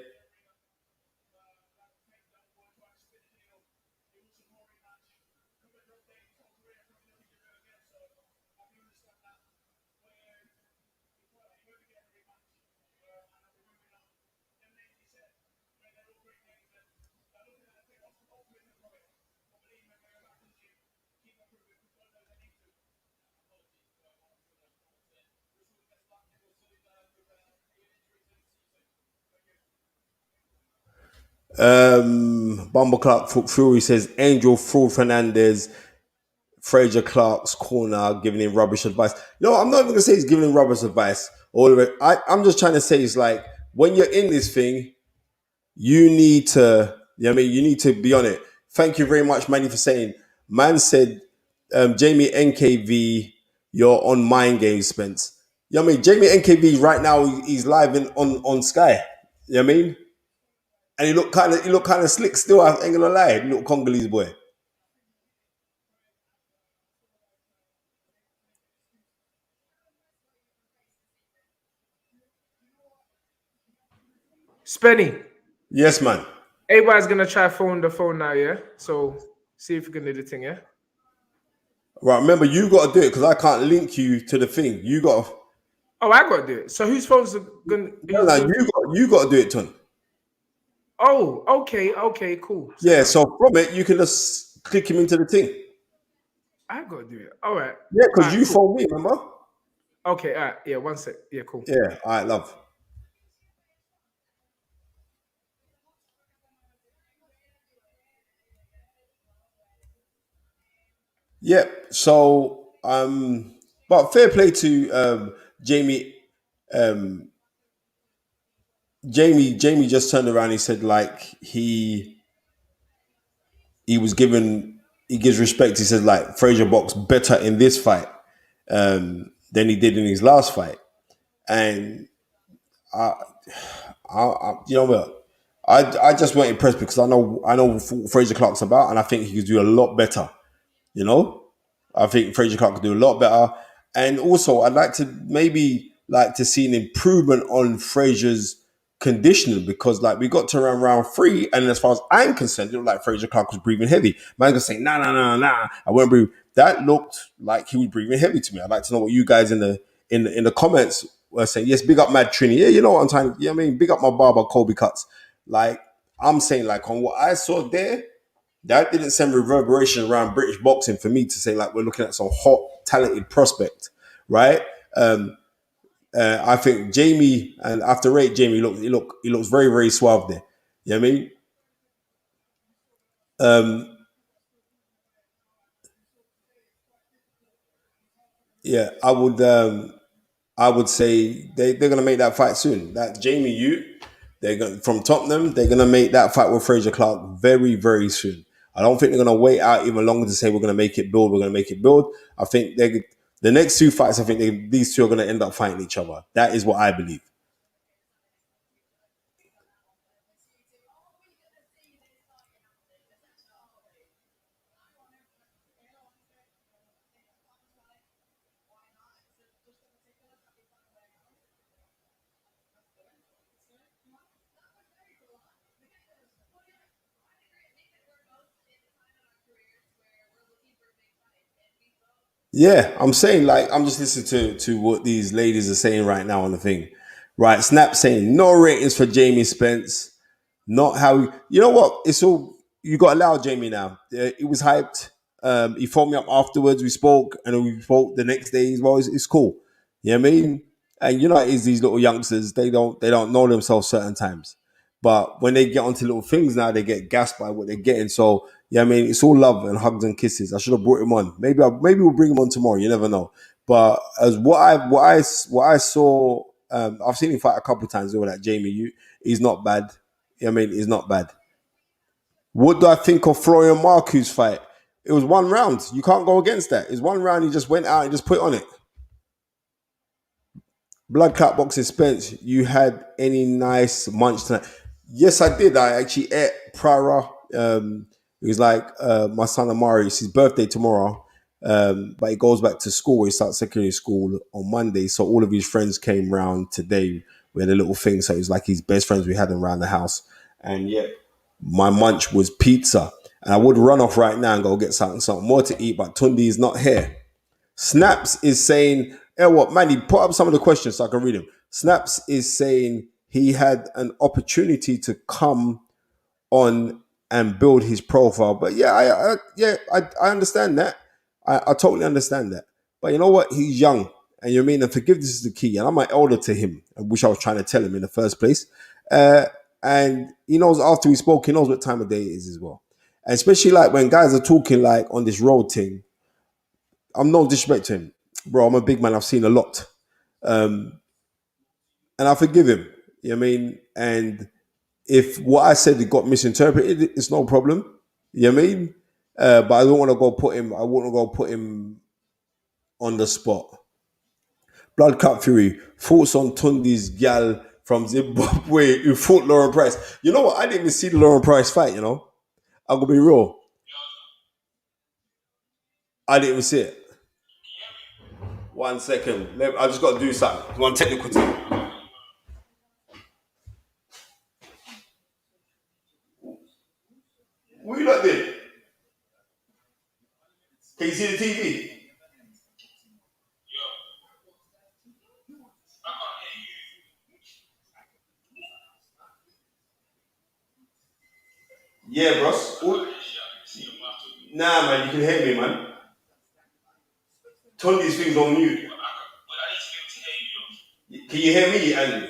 S2: Bumble Clark Fury says Angel Fraud Fernandez, Fraser Clark's corner, giving him rubbish advice. No, I'm not even gonna say he's giving him rubbish advice. All of it. I'm just trying to say it's like when you're in this thing, you need to. I mean, you need to be on it. Thank you very much, Manny, for saying. Man said, Jamie NKV, you're on mind games, Spence. You know what I mean? Jamie NKV right now, he's live on Sky. You know what I mean? And he looked kind of slick still. I ain't gonna lie, little Congolese boy.
S1: Spenny.
S2: Yes, man.
S1: Everybody's gonna try phone the phone now, yeah? So see if you can do the thing, yeah?
S2: Right, remember you got to do it because I can't link you to the thing. You got to.
S1: Oh, I gotta do it. So whose phone's gonna
S2: No, you got to do it, Ton.
S1: Oh, okay, cool.
S2: Yeah, so from it you can just click him into the thing.
S1: I gotta do it. All right.
S2: Yeah, because you
S1: cool.
S2: phoned me, remember?
S1: Okay, all right. Yeah, one sec. Yeah, cool.
S2: Yeah, all right, love. Yep. So, but fair play to Jamie. Jamie just turned around. He said like he was given he gives respect. He said like Fraser boxed better in this fight than he did in his last fight, and you know what? I just weren't impressed because I know what Fraser Clark's about, and I think he could do a lot better. You know, I think Fraser Clark could do a lot better, and also I'd like to maybe like to see an improvement on Fraser's conditioning because like we got to around round 3, and as far as I'm concerned, it looked like Fraser Clark was breathing heavy. Man gonna say nah, I won't breathe. That looked like he was breathing heavy to me. I'd like to know what you guys in the comments were saying. Yes, big up Mad Trini. Yeah, you know what I'm trying. Yeah, I mean, big up my barber Colby Cuts. Like I'm saying, like on what I saw there, that didn't send reverberation around British boxing for me to say like we're looking at some hot, talented prospect, right? I think Jamie and after rate Jamie he looks very very suave there. You know what I mean? Yeah, I would say they're gonna make that fight soon. That Jamie they're going from Tottenham, they're gonna make that fight with Fraser Clark very, very soon. I don't think they're gonna wait out even longer to say we're gonna make it build, we're gonna make it build. I think the next 2 fights, I think these two are gonna end up fighting each other. That is what I believe. Yeah, I'm saying like I'm just listening to what these ladies are saying right now on the thing. Right, Snap saying no ratings for Jamie Spence. Not how you know what? It's all. you got to allow Jamie now. He was hyped. He phoned me up afterwards. We spoke, and then we spoke the next day as well. It's cool. You know what I mean? And you know, it is these little youngsters. They don't know themselves certain times, but when they get onto little things now, they get gassed by what they're getting. So yeah, I mean, it's all love and hugs and kisses. I should have brought him on. Maybe we'll bring him on tomorrow. You never know. But as what I saw, I've seen him fight a couple of times. All that Jamie, he's not bad. I mean, he's not bad. What do I think of Florian Marcus fight? It was 1 round. You can't go against that. It's 1 round. He just went out and just put on it. Blood clot boxing Spence. You had any nice munch tonight? Yes, I did. I actually ate Prara. It was like my son Amari. It's his birthday tomorrow. But he goes back to school. He starts secondary school on Monday. So all of his friends came round today. We had a little thing. So it was like his best friends we had around the house. And yeah, my munch was pizza. And I would run off right now and go get something more to eat. But Tundi is not here. Snaps is saying, what, Manny, put up some of the questions so I can read them. Snaps is saying he had an opportunity to come on and build his profile. But yeah, I understand that. I totally understand that. But you know what? He's young. And you mean, and forgiveness is the key. And I'm an elder to him, which I was trying to tell him in the first place. And he knows after we spoke, he knows what time of day it is as well. And especially like when guys are talking like on this road thing, I'm no disrespect to him. Bro, I'm a big man. I've seen a lot. And I forgive him. You know what I mean? And if what I said got misinterpreted, it's no problem. You know what I mean? But I don't want to go put him, I wouldn't go put him on the spot. Blood Cup Fury. Thoughts on Tundi's gal from Zimbabwe who fought Lauren Price. You know what? I didn't even see the Lauren Price fight, you know? I'm going to be real. I didn't even see it. 1 second. I just got to do something. One technical thing. What you lot did? Can you see the TV? Yeah, bros. Nah, man, you can hear me, man. Turn these things on mute. Can you hear me, Andy?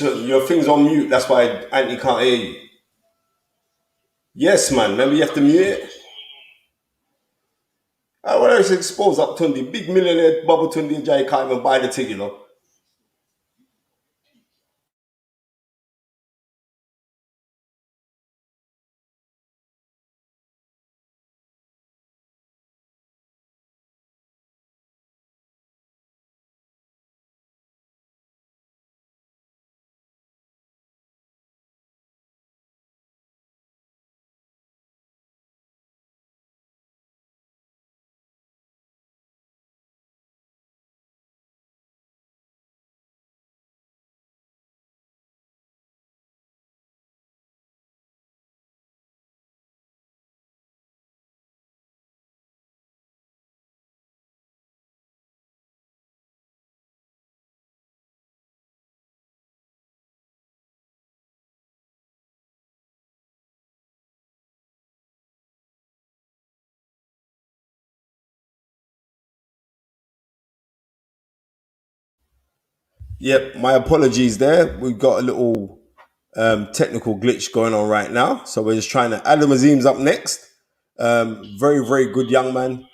S2: Your thing's on mute. That's why Andy can't hear you. Yes, man. Remember, you have to mute it. What else exposed up Tundi? Big millionaire Bubble Tundi Jai can't even buy the ticket, you know. Yep, my apologies there. We've got a little technical glitch going on right now. So we're just trying to. Adam Azim's up next. Very, very good young man.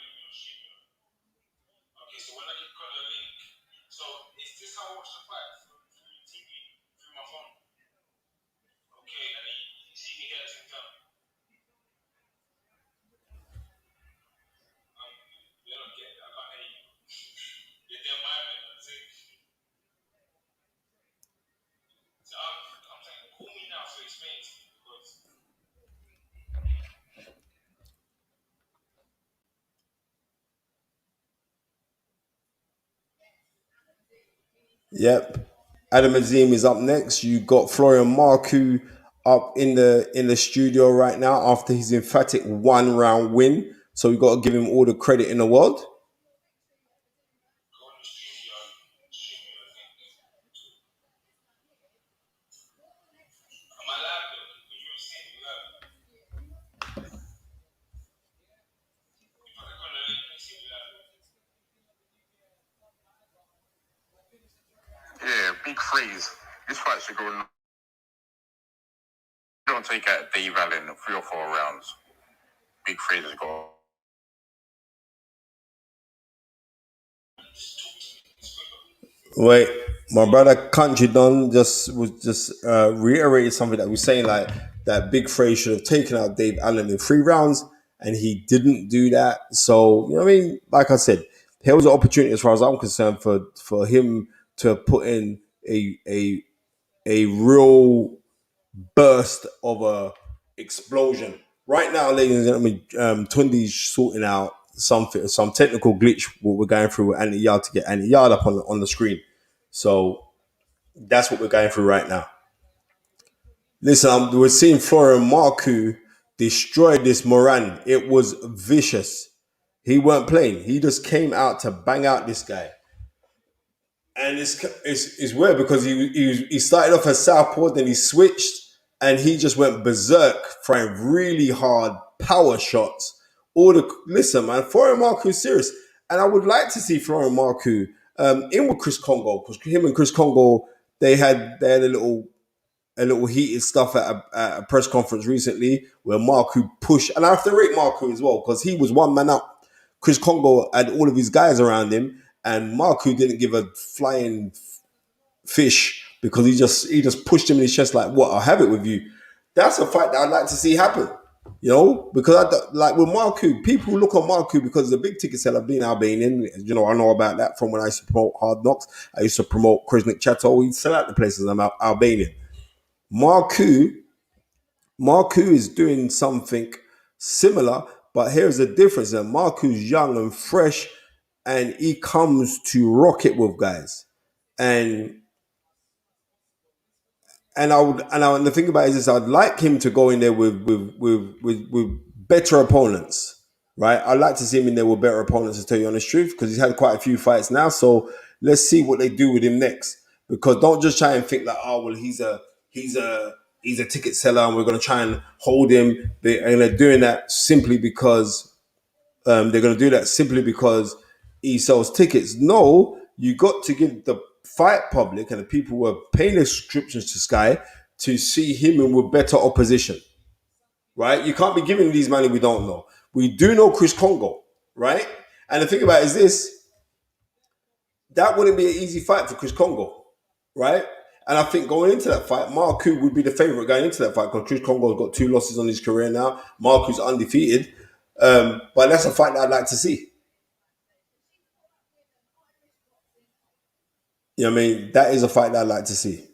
S2: Yep. Adam Azim is up next. You got Florian Marku up in the studio right now after his emphatic 1 round win. So we got to give him all the credit in the world.
S3: Yeah, big freeze. This fight should go. Don't take out Dave Allen 3 or 4 rounds. Big freeze has got.
S2: Wait, my brother Country Don just reiterated something that we're saying, like that Big Frey should have taken out Dave Allen in 3 rounds, and he didn't do that. So you know what I mean? Like I said, here was an opportunity, as far as I'm concerned, for him to put in a real burst of a explosion. Right now, ladies and gentlemen, Tundi's sorting out some technical glitch what we're going through with Andy Yard to get Andy Yard up on the screen. So that's what we're going through right now. Listen, we're seeing Florian Marku destroy this Moran. It was vicious. He weren't playing. He just came out to bang out this guy. And it's weird because he started off as southpaw, then he switched, and he just went berserk, throwing really hard power shots. Listen, man, Florian Marku is serious, and I would like to see Florian Marku in with Chris Congo, because him and Chris Congo they had a little heated stuff at a press conference recently where Marku pushed, and I have to rate Marku as well because he was one man up. Chris Congo had all of his guys around him, and Marku didn't give a flying fish because he just pushed him in his chest like, "What? I'll have it with you." That's a fight that I'd like to see happen. You know, because like with Marku, people look on Marku because the big ticket seller being Albanian. You know, I know about that from when I used to promote Hard Knocks. I used to promote Krasnik Chateau. He'd sell out the places. I'm Albanian. Marku is doing something similar, but here's the difference. That Marku's young and fresh, and he comes to rock it with guys. And and the thing about it is this: I'd like him to go in there with better opponents, right? I'd like to see him in there with better opponents, to tell you the honest truth, because he's had quite a few fights now. So let's see what they do with him next. Because don't just try and think like, oh well, he's a he's a ticket seller, and we're going to try and hold him. And they're doing that simply because they're going to do that simply because he sells tickets. No, you got to give the fight public and the people who are paying their subscriptions to Sky to see him in with better opposition, right? You can't be giving these money we don't know. We do know Chris Congo, right? And the thing about it is this: that wouldn't be an easy fight for Chris Congo, right? And I think going into that fight, Marku would be the favorite going into that fight because Chris Congo's got 2 losses on his career now. Marku's undefeated. But that's a fight that I'd like to see. You know what I mean? That is a fight that I'd like to see.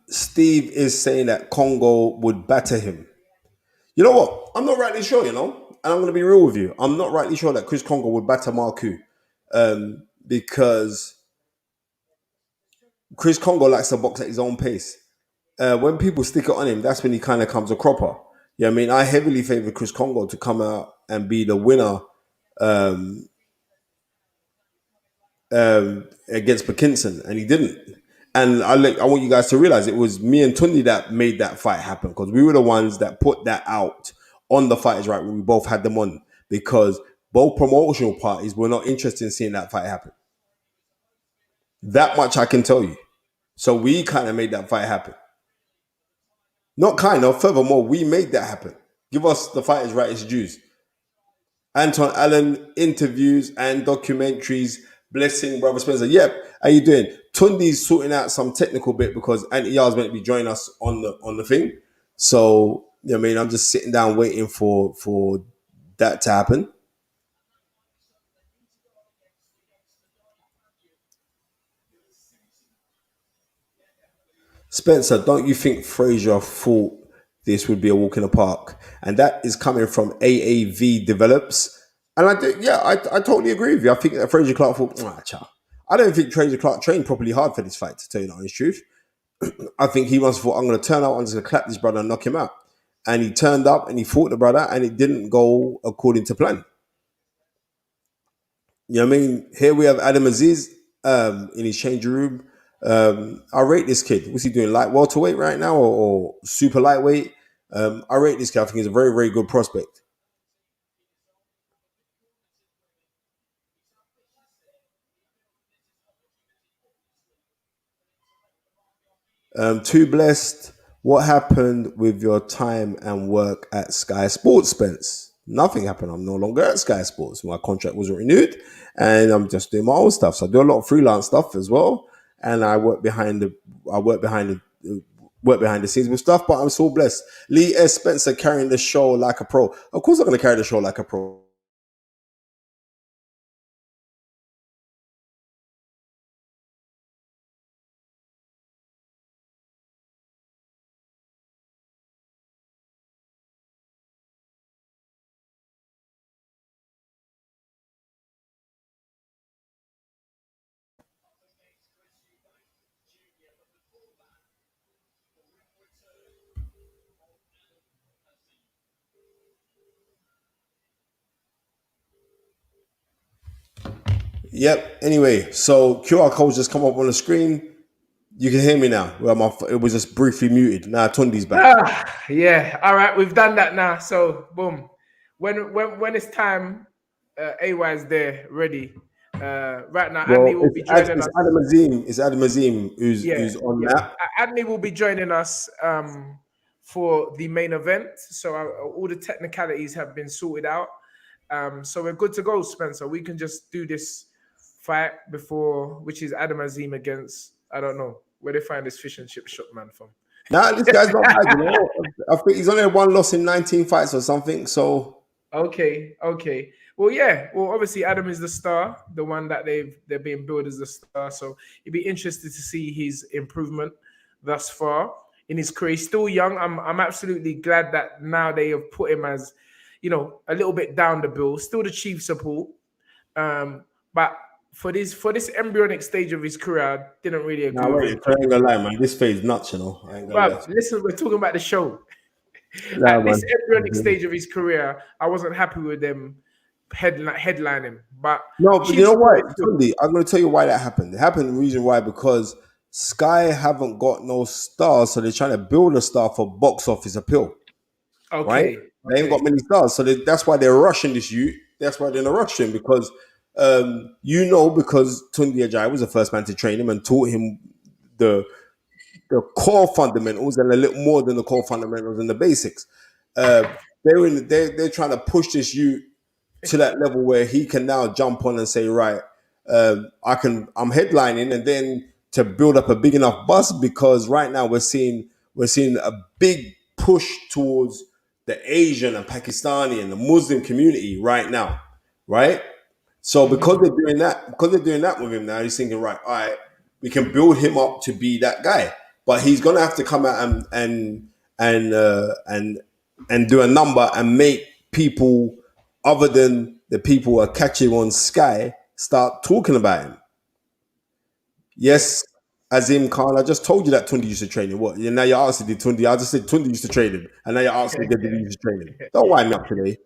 S2: Steve is saying that Congo would batter him. You know what? I'm not rightly sure, you know? And I'm going to be real with you. I'm not rightly sure that Chris Congo would batter Marku because Chris Congo likes to box at his own pace. When people stick it on him, that's when he kind of comes a cropper. Yeah, I mean, I heavily favor Chris Congo to come out and be the winner against Parkinson, and he didn't. And I want you guys to realize it was me and Tundi that made that fight happen because we were the ones that put that out on the Fighters Right when we both had them on because both promotional parties were not interested in seeing that fight happen. That much I can tell you. So we kind of made that fight happen. Not kind of, furthermore, we made that happen. Give us the Fighters Right its dues. Anton Allen interviews and documentaries. Blessing, brother Spencer. Yep. How you doing? Tundi's sorting out some technical bit because Anthony Yar's meant to be joining us on the thing. So you know what I mean, I'm just sitting down waiting for that to happen. Spencer, don't you think Fraser thought this would be a walk in the park? And that is coming from AAV Develops. And I totally agree with you. I think that Fraser Clark thought, cha. I don't think Fraser Clark trained properly hard for this fight, to tell you the honest truth. I think he once thought, I'm going to turn out, I'm just going to clap this brother and knock him out. And he turned up and he fought the brother, and it didn't go according to plan. You know what I mean? Here we have Adam Aziz in his changing room. I rate this kid. What's he doing? Light welterweight right now or super lightweight? I rate this kid. I think he's a very, very good prospect. Too blessed. What happened with your time and work at Sky Sports, Spence? Nothing happened. I'm no longer at Sky Sports. My contract wasn't renewed, and I'm just doing my own stuff. So I do a lot of freelance stuff as well, and I work behind the scenes with stuff. But I'm so blessed. Lee S. Spencer carrying the show like a pro. Of course, I'm going to carry the show like a pro. Yep. Anyway, so QR codes just come up on the screen. You can hear me now. Well, it was just briefly muted. Now Tundi's back.
S1: Yeah. All right, we've done that now. So boom. When it's time, AY is there, ready. Right now,
S2: Well,
S1: Anthony will be joining us.
S2: It's Adam Azim who's on that.
S1: Anthony will be joining us for the main event. So all the technicalities have been sorted out. So we're good to go, Spencer. We can just do this fight before, which is Adam Azim against, I don't know, where they find this fish and chip shop man from.
S2: Nah, this guy's not bad, you know. I think he's only had one loss in 19 fights or something. So
S1: Okay. Well, yeah. Well, obviously Adam is the star, the one that they're being billed as the star. So it'd be interested to see his improvement thus far in his career. He's still young. I'm absolutely glad that now they have put him as, you know, a little bit down the bill. Still the chief support. But for this embryonic stage of his career, I didn't really agree with it.
S2: I ain't gonna lie, man. This phase nuts, you know. I ain't gonna lie.
S1: Listen, we're talking about the show.
S2: Nah,
S1: At this
S2: man.
S1: embryonic stage of his career, I wasn't happy with them headlining. But
S2: No, but you know what, Tundi, I'm gonna tell you why that happened. It happened the reason why because Sky haven't got no stars, so they're trying to build a star for box office appeal. Right? They ain't got many stars, so that's why they're rushing this youth. That's why they're in a rush him because because Tunde Ajayi was the first man to train him and taught him the core fundamentals and a little more than the core fundamentals and the basics. They're trying to push this youth to that level where he can now jump on and say, right, I'm headlining, and then to build up a big enough buzz, because right now we're seeing a big push towards the Asian and Pakistani and the Muslim community right now, right? So because they're doing that with him now, he's thinking, right, all right, we can build him up to be that guy, but he's gonna have to come out and do a number and make people other than the people who are catching on Sky start talking about him. Yes, Azim Khan, I just told you that Tundi used to train him. What? Now you're asking, did Tundi? I just said Tundi used to train him. And now you're asking, did he used to train him? Don't wind me up today.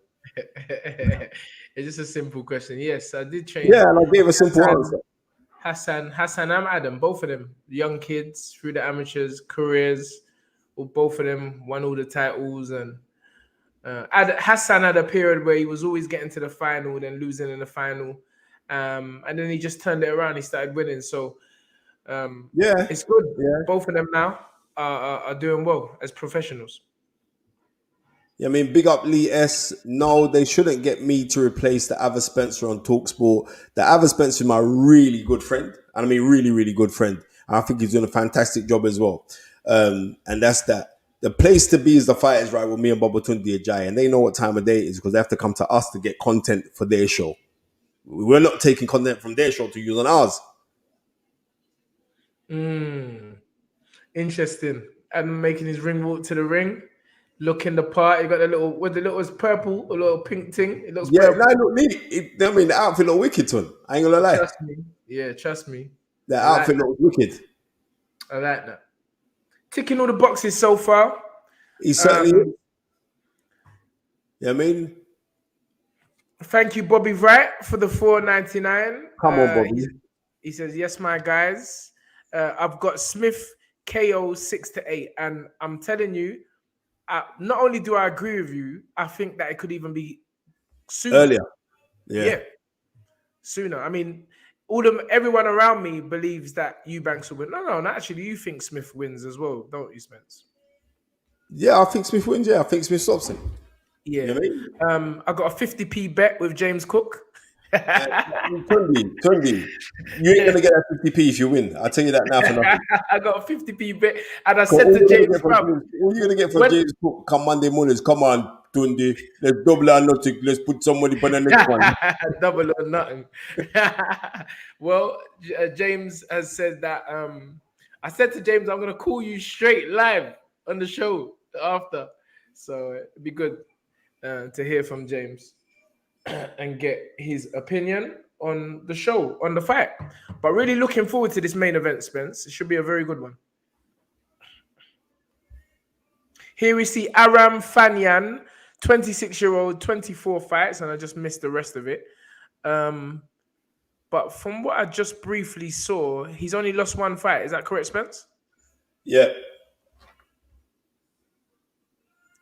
S1: It's just a simple question. Yes, I did train.
S2: Yeah, and I gave a simple answer.
S1: Hassan and Adam, both of them, young kids through the amateurs, careers, both of them won all the titles. And Hassan had a period where he was always getting to the final, then losing in the final. And then he just turned it around. He started winning. So it's good. Yeah. Both of them now are doing well as professionals.
S2: Yeah, I mean, big up Lee S. No, they shouldn't get me to replace the Ava Spencer on TalkSport. The Ava Spencer is my really good friend. And I mean, really, really good friend. And I think he's doing a fantastic job as well. And that's that. The place to be is the Fighters Right with me and Babatunde Ajayi. And they know what time of day it is because they have to come to us to get content for their show. We're not taking content from their show to use on ours.
S1: Interesting. And making his ring walk to the ring, looking the part. He got the little, with the little, it's purple, a little pink thing. It looks
S2: Yeah,
S1: purple.
S2: no, look, I mean, the outfit look wicked, son. I ain't gonna lie.
S1: Trust me. Yeah, trust me.
S2: The
S1: I like
S2: outfit
S1: that.
S2: looks wicked.
S1: I like that. Ticking all the boxes so far.
S2: He certainly is. Yeah, I mean,
S1: Thank you, Bobby Wright, for the $4.99.
S2: come on, Bobby.
S1: He says, yes, my guys. I've got Smith KO 6-8. And I'm telling you, not only do I agree with you, I think that it could even be sooner.
S2: Earlier. Yeah.
S1: Sooner. I mean, everyone around me believes that Eubanks will win. No, actually, you think Smith wins as well, don't you, Spence?
S2: Yeah, I think Smith wins. Yeah, I think Smith stops him.
S1: Yeah.
S2: You know what I mean?
S1: I got a 50p bet with James Cook.
S2: Tundi, you ain't gonna get that 50p if you win. I'll tell you that now for nothing.
S1: I got a 50p bet, and I said to James,
S2: all you're gonna get from James Cook come Monday morning is, come on, Tundi, let's double or nothing. Let's put somebody on the next one.
S1: Double or nothing. Well, James has said that. I said to James, I'm gonna call you straight live on the show after, so it'd be good to hear from James and get his opinion on the show, on the fight. But really looking forward to this main event, Spence. It should be a very good one. Here we see Aram Fanyan, 26-year-old, 24 fights, and I just missed the rest of it. But from what I just briefly saw, he's only lost one fight. Is that correct, Spence?
S2: Yeah.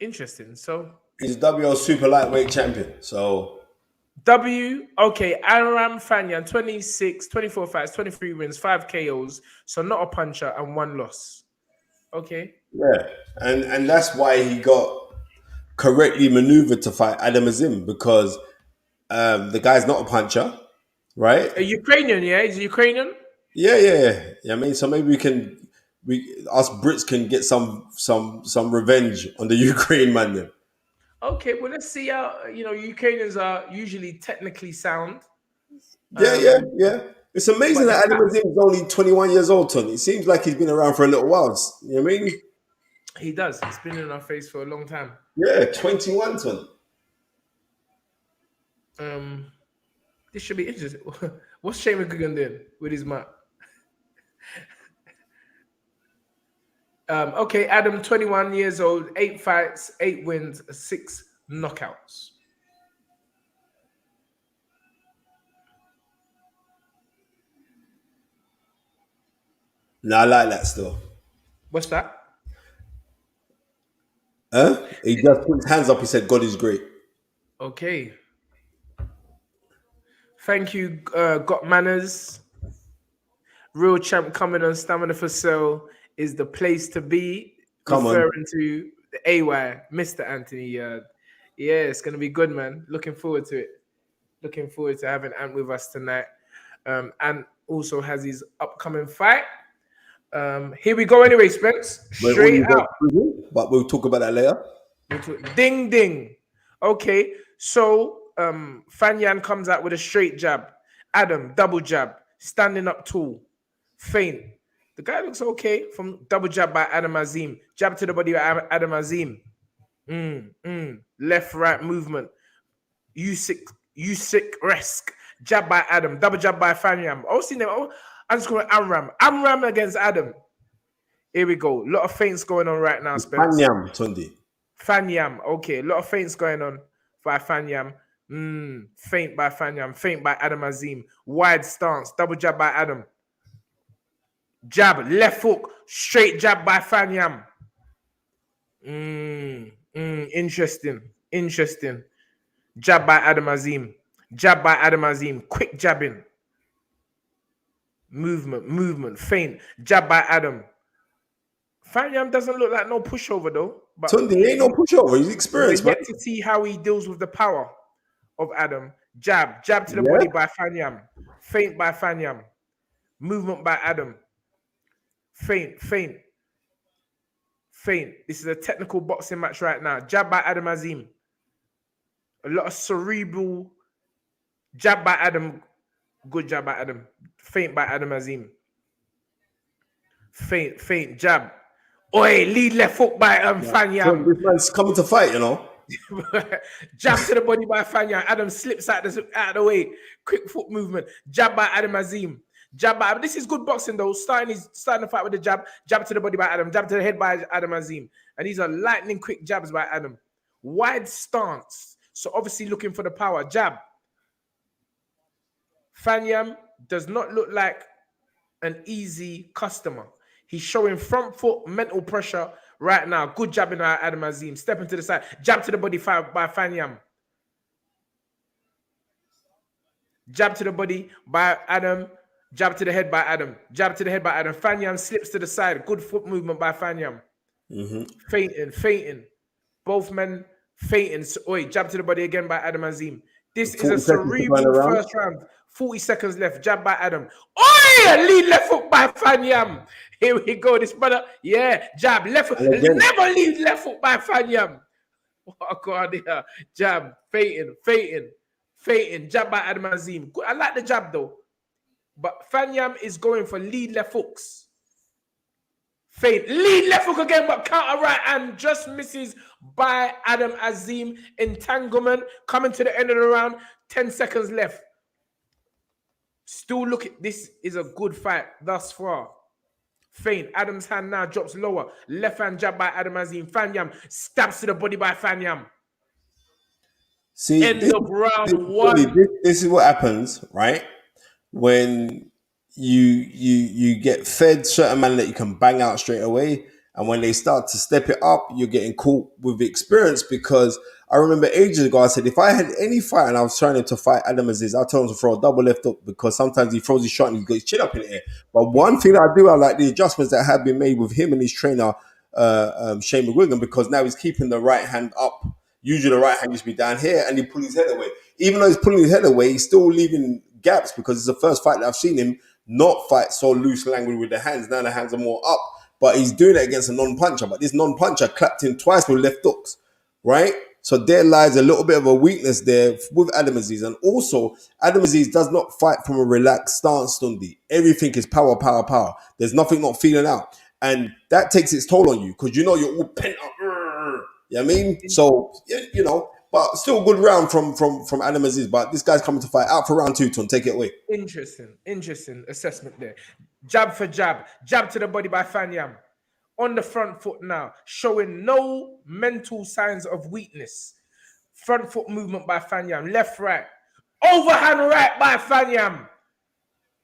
S1: Interesting. So
S2: he's WO super lightweight champion. So
S1: Aram Fanyan, 24 fights, 23 wins, 5 KOs. So not a puncher and 1 loss. Okay.
S2: Yeah. And that's why he got correctly maneuvered to fight Adam Azim, because the guy's not a puncher, right?
S1: A Ukrainian, yeah? He's a Ukrainian?
S2: Yeah. I mean, so maybe us Brits can get some revenge on the Ukraine man then.
S1: Okay, well, let's see how, Ukrainians are usually technically sound.
S2: Yeah. It's amazing that Adam Azim is only 21 years old, Tony. It seems like he's been around for a little while. You know what I mean?
S1: He does. He's been in our face for a long time.
S2: Yeah, 21, Tony.
S1: This should be interesting. What's Shane McGugan doing with his mat? Adam, 21 years old, 8 fights, 8 wins, 6 knockouts.
S2: No, I like that still.
S1: What's that?
S2: He just put his hands up. He said, God is great.
S1: Okay. Thank you, Got Manners. Real champ coming on Stamina for Sale is the place to be. Referring to the AY, Mr. Anthony Yarde. Yeah, it's going to be good, man. Looking forward to it. Looking forward to having Ant with us tonight. And also has his upcoming fight. Here we go anyway, Spence. Straight out.
S2: But we'll talk about that later.
S1: Ding, ding. Okay, so Fanyan comes out with a straight jab. Adam, double jab. Standing up tall. Feint. The guy looks okay from double jab by Adam Azim. Jab to the body by Adam Azim. Left, right movement. Usyk-esque. Jab by Adam. Double jab by Fanyan. I'm just going Amram. Amram against Adam. Here we go. A lot of feints going on right now, Spence.
S2: Fanyam, Tundi.
S1: Fanyam. Okay, a lot of feints going on by Fanyam. Feint by Fanyam. Feint by Adam Azim. Wide stance. Double jab by Adam. Jab. Left hook. Straight jab by Fanyam. Interesting. Jab by Adam Azim. Jab by Adam Azim. Quick jabbing. Movement. Feint. Jab by Adam. Fanyam doesn't look like no pushover though. But
S2: Tundi ain't no pushover. He's experienced.
S1: We get to see how he deals with the power of Adam. Jab to the body by Fanyan. Feint by Fanyan. Movement by Adam. Feint. This is a technical boxing match right now. Jab by Adam Azim. A lot of cerebral. Jab by Adam. Good jab by Adam. Feint by Adam Azim. Feint. Jab. Oi, lead left hook by Fanyan.
S2: This man's coming to fight, you know.
S1: Jab to the body by Fanyan. Adam slips out of the way. Quick foot movement. Jab by Adam Azim. Jab by Adam. This is good boxing though. Starting the fight with the jab. Jab to the body by Adam. Jab to the head by Adam Azim. And these are lightning quick jabs by Adam. Wide stance. So obviously looking for the power. Jab. Fanyan does not look like an easy customer. He's showing front foot mental pressure right now. Good jabbing by Adam Azim. Stepping to the side. Jab to the body by Fanyan. Jab to the body by Adam. Jab to the head by Adam. Jab to the head by Adam. Fanyan slips to the side. Good foot movement by Fanyan. Feinting. Both men feinting. Oi, jab to the body again by Adam Azim. This is a cerebral first round. 40 seconds left. Jab by Adam. Oi! Lead left hook by Fanyan. Here we go. This brother. Yeah. Jab. Left hook. Never lead left hook by Fanyan. Oh, God. Yeah. Jab. Feinting. Jab by Adam Azim. I like the jab though. But Fanyan is going for lead left hooks. Feint. Lead left hook again, but counter right hand just misses by Adam Azim. Entanglement. Coming to the end of the round. 10 seconds left. Still looking. This is a good fight thus far. Feint. Adam's hand now drops lower. Left hand jab by Adam Azim. Fanyan stabs to the body by Fanyan.
S2: See,
S1: end of round one.
S2: This is what happens, right? When you get fed certain man that you can bang out straight away, and when they start to step it up, you're getting caught with experience. Because I remember ages ago, I said if I had any fight and I was trying to fight Adam Aziz, I told him to throw a double left hook, because sometimes he throws his shot and he got his chin up in the air. But one thing I do, I like the adjustments that have been made with him and his trainer, Shane McGuigan, because now he's keeping the right hand up. Usually the right hand used to be down here, and he pulled his head away. Even though he's pulling his head away, he's still leaving gaps, because it's the first fight that I've seen him not fight so loose language with the hands. Now the hands are more up, but he's doing it against a non-puncher. But this non-puncher clapped him twice with left hooks, right? So there lies a little bit of a weakness there with Adam Aziz. And also, Adam Aziz does not fight from a relaxed stance, Stundi. Everything is power, power, power. There's nothing not feeling out. And that takes its toll on you, because you know you're all pent up. You know what I mean? So, you know, but still a good round from Adam Aziz. But this guy's coming to fight. Out for round 2, Ton. Take it away.
S1: Interesting assessment there. Jab for jab. Jab to the body by Fanyan. On the front foot now. Showing no mental signs of weakness. Front foot movement by Fanyan. Left, right. Overhand right by Fanyan.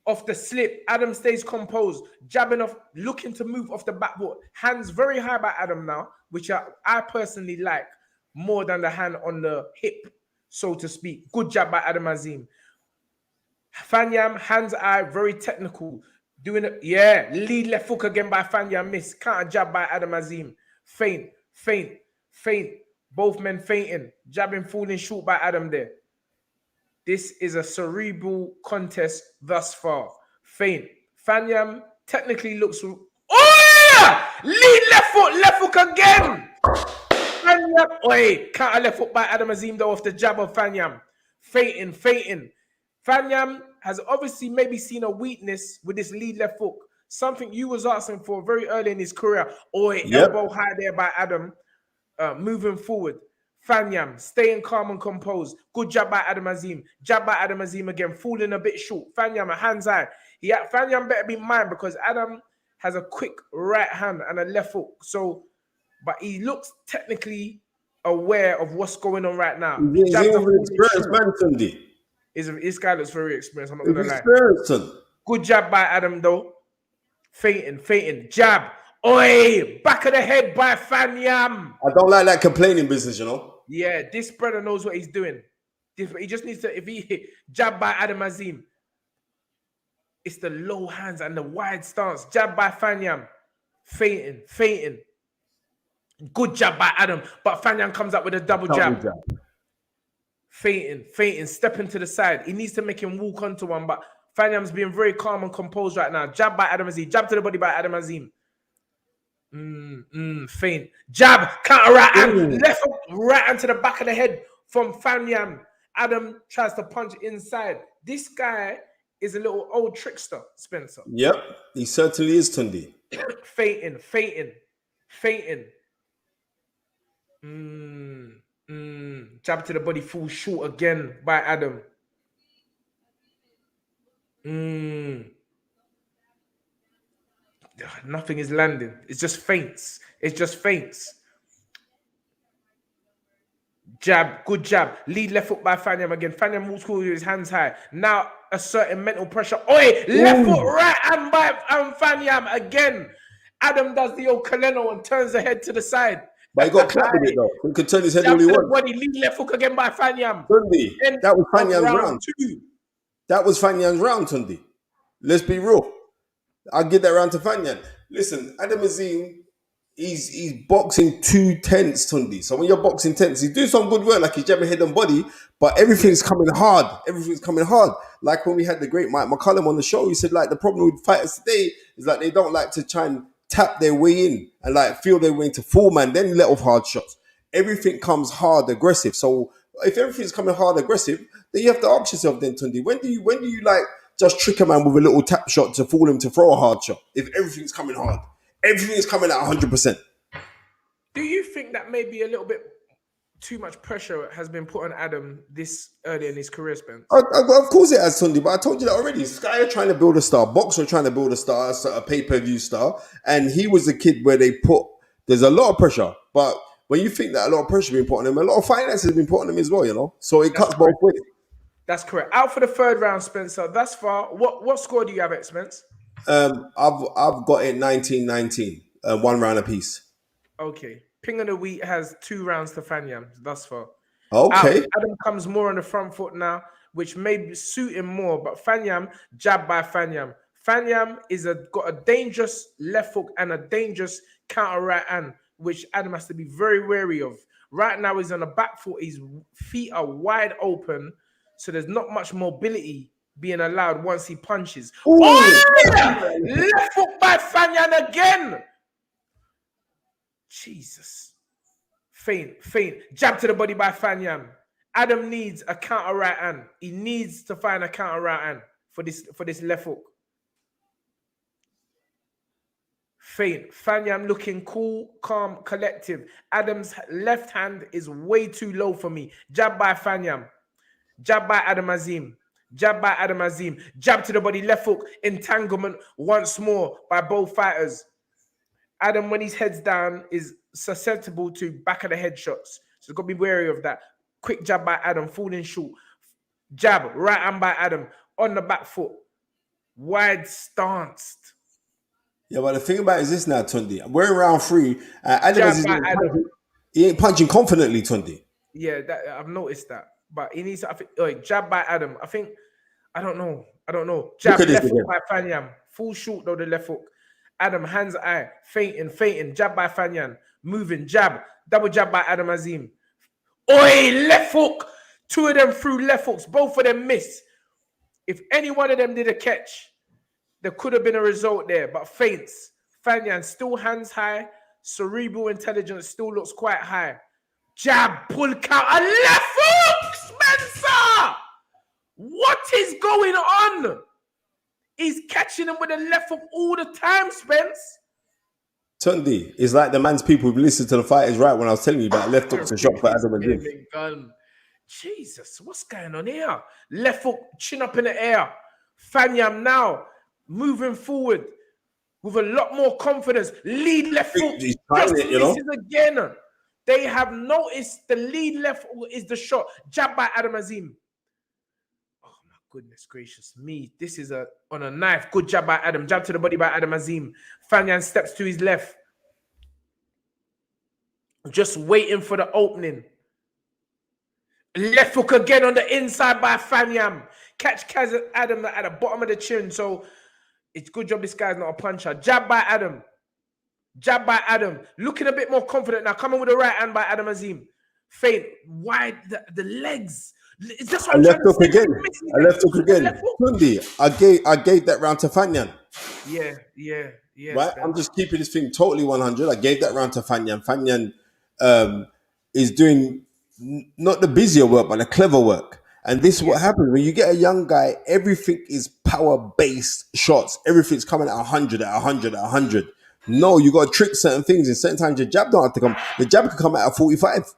S1: Off the slip. Adam stays composed. Jabbing off. Looking to move off the back foot. Hands very high by Adam now, which I personally like more than the hand on the hip, so to speak. Good jab by Adam Azim. Fanyan, hands eye, very technical. Doing it, yeah. Lead left hook again by Fanyan, miss. Counter jab by Adam Azim. Feint. Both men feinting. Jabbing, falling short by Adam there. This is a cerebral contest thus far. Feint. Fanyan technically looks... Oh, yeah! Lead left hook again! Fanyan. Oi, counter left hook by Adam Azim though off the jab of Fanyan. Feinting. Fanyan has obviously maybe seen a weakness with this lead left hook. Something you was asking for very early in his career. Oi, elbow high there by Adam. Moving forward. Fanyan, staying calm and composed. Good jab by Adam Azim. Jab by Adam Azim again. Falling a bit short. Fanyan, hands high. Fanyan better be mine, because Adam has a quick right hand and a left hook. So, but he looks technically aware of what's going on right now.
S2: He's an experienced man, Sunday.
S1: This guy looks very experienced. I'm not going to lie. Good jab by Adam, though. Feinting. Jab. Oi! Back of the head by Fanyan.
S2: I don't like that complaining business, you know.
S1: Yeah, this brother knows what he's doing. He just needs to, if he jab by Adam Azim, it's the low hands and the wide stance. Jab by Fanyan. Feinting. Good jab by Adam, but Fanyan comes up with a double jab. Feinting, stepping to the side. He needs to make him walk onto one, but Fanyan's being very calm and composed right now. Jab by Adam Azim. Jab to the body by Adam Azim. Feint. Jab, counter right hand. Left hook, right hand to the back of the head from Fanyan. Adam tries to punch inside. This guy is a little old trickster, Spencer.
S2: Yep, he certainly is, Tundi.
S1: Feinting. Feinting. Jab to the body, falls short again by Adam. Nothing is landing. It's just feints. It's just feints. Jab, good jab. Lead left foot by Fanyan again. Fanyan moves cool with his hands high. Now a certain mental pressure. Oi, left foot right hand by Fanyan again. Adam does the old Kaleno and turns the head to the side.
S2: But he got clapped with it though. He could turn his head all he wants.
S1: Body, lead left hook again by Fanyan.
S2: Tundi, that was Fanyan's round. That was Fanyan's round, Tundi. Let's be real. I'll give that round to Fanyan. Listen, Adam Azim, he's boxing 2 tenths, Tundi. So when you're boxing tenths, he's doing some good work, like he's jabbing head and body, but everything's coming hard. Everything's coming hard. Like when we had the great Mike McCullum on the show, he said like the problem with fighters today is like they don't like to try and tap their way in and like feel their way into full man, then let off hard shots. Everything comes hard, aggressive. So if everything's coming hard, aggressive, then you have to ask yourself then, Tundi, when do you like just trick a man with a little tap shot to fool him to throw a hard shot? If everything's coming hard, everything's coming at 100%.
S1: Do you think that maybe a little bit too much pressure has been put on Adam this early in his career, Spence?
S2: Of course it has, Tundi, but I told you that already. Sky are trying to build a star. Boxer are trying to build a star, a pay-per-view star. And he was the kid where there's a lot of pressure. But when you think that a lot of pressure has been put on him, a lot of finance has been put on him as well, you know? So it cuts both ways.
S1: That's correct. Out for the third round, Spencer. Thus far, what score do you have at Spence?
S2: I've got it 19-19, 1 round apiece.
S1: Okay. Ping of the Wheat has 2 rounds to Fanyan thus far.
S2: Okay.
S1: Adam comes more on the front foot now, which may suit him more. But Fanyan, jab by Fanyan. Fanyan got a dangerous left hook and a dangerous counter right hand, which Adam has to be very wary of. Right now, he's on the back foot. His feet are wide open, so there's not much mobility being allowed once he punches. Oh, left hook by Fanyan again. Jesus. Feint. Jab to the body by Fanyan. Adam needs a counter right hand. He needs to find a counter right hand for this left hook. Feint. Fanyan looking cool, calm, collective. Adam's left hand is way too low for me. Jab by Fanyan. Jab by Adam Azim. Jab by Adam Azim. Jab to the body, left hook. Entanglement once more by both fighters. Adam, when his head's down, is susceptible to back of the head shots. So you've got to be wary of that. Quick jab by Adam, falling short. Jab, right hand by Adam, on the back foot. Wide stanced.
S2: Yeah, but the thing about it is this now, Tundi. We're in round 3. Adam. He ain't punching confidently, Tundi.
S1: Yeah, I've noticed that. But he needs to, jab by Adam. I don't know. Jab left hook by Fanyan. Full short though, the left hook. Adam, hands eye, feinting, jab by Fanyan, moving, jab, double jab by Adam Azim. Oi, left hook. 2 of them threw left hooks, both of them missed. If any one of them did a catch, there could have been a result there, but feints. Fanyan still hands high, cerebral intelligence still looks quite high. Jab, pull count, a left hook, Spencer! What is going on? He's catching him with a left hook all the time, Spence.
S2: Tundi, it's like the man's people who listened to the fighters right when I was telling you about left hooks and shot for Adam Azim.
S1: Jesus, what's going on here? Left hook, chin up in the air. Fanyan now moving forward with a lot more confidence. Lead left hook.
S2: He's trying it, you know.
S1: Again. They have noticed the lead left hook is the shot. Jab by Adam Azim. Goodness gracious me. This is on a knife. Good jab by Adam. Jab to the body by Adam Azim. Fanyan steps to his left. Just waiting for the opening. Left hook again on the inside by Fanyan. Catch Adam at the bottom of the chin. So it's good job this guy's not a puncher. Jab by Adam. Looking a bit more confident now. Coming with the right hand by Adam Azim. Feint. Wide the legs. That's what
S2: I left hook again. Tundi, I gave that round to Fanyan.
S1: Yeah.
S2: Right? I'm just keeping this thing totally 100. I gave that round to Fanyan. Fanyan is doing not the busier work, but the clever work. And this is what happens when you get a young guy. Everything is power-based shots. Everything's coming at 100. No, you got to trick certain things, and certain times your jab don't have to come. The jab can come out at 45.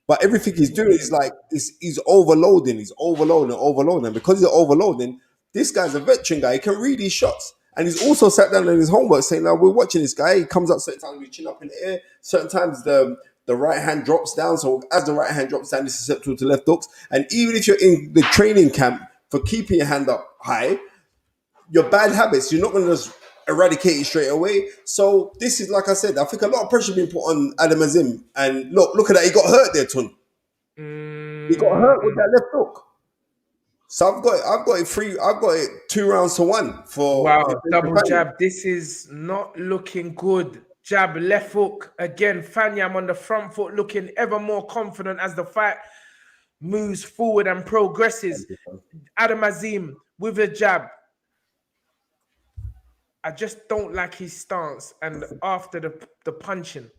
S2: But everything he's doing is like he's overloading, and because he's overloading, this guy's a veteran guy. He can read his shots, and he's also sat down in his homework saying, "Now we're watching this guy. He comes up certain times, we chin up in the air. Certain times the right hand drops down. So as the right hand drops down, it's susceptible to left hooks. And even if you're in the training camp for keeping your hand up high, your bad habits, you're not going to just eradicate it straight away. So this is, like I said, I think a lot of pressure being put on Adam Azim. And look at that. He got hurt there, Tun. He got hurt with that left hook. So I've got it 2 rounds to 1 for
S1: wow, double jab. This is not looking good. Jab, left hook again. Fanyan on the front foot, looking ever more confident as the fight moves forward and progresses. Adam Azim with a jab. I just don't like his stance and after the punching.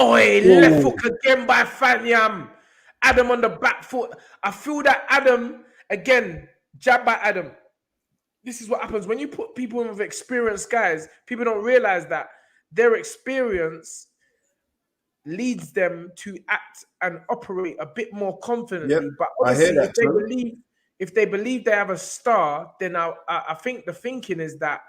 S1: Oi, left hook again by Fanyan. Adam on the back foot. I feel that Adam, again, jab by Adam. This is what happens when you put people in with experienced guys. People don't realize that their experience leads them to act and operate a bit more confidently.
S2: Yep,
S1: but obviously, if they believe they have a star, then I think the thinking is that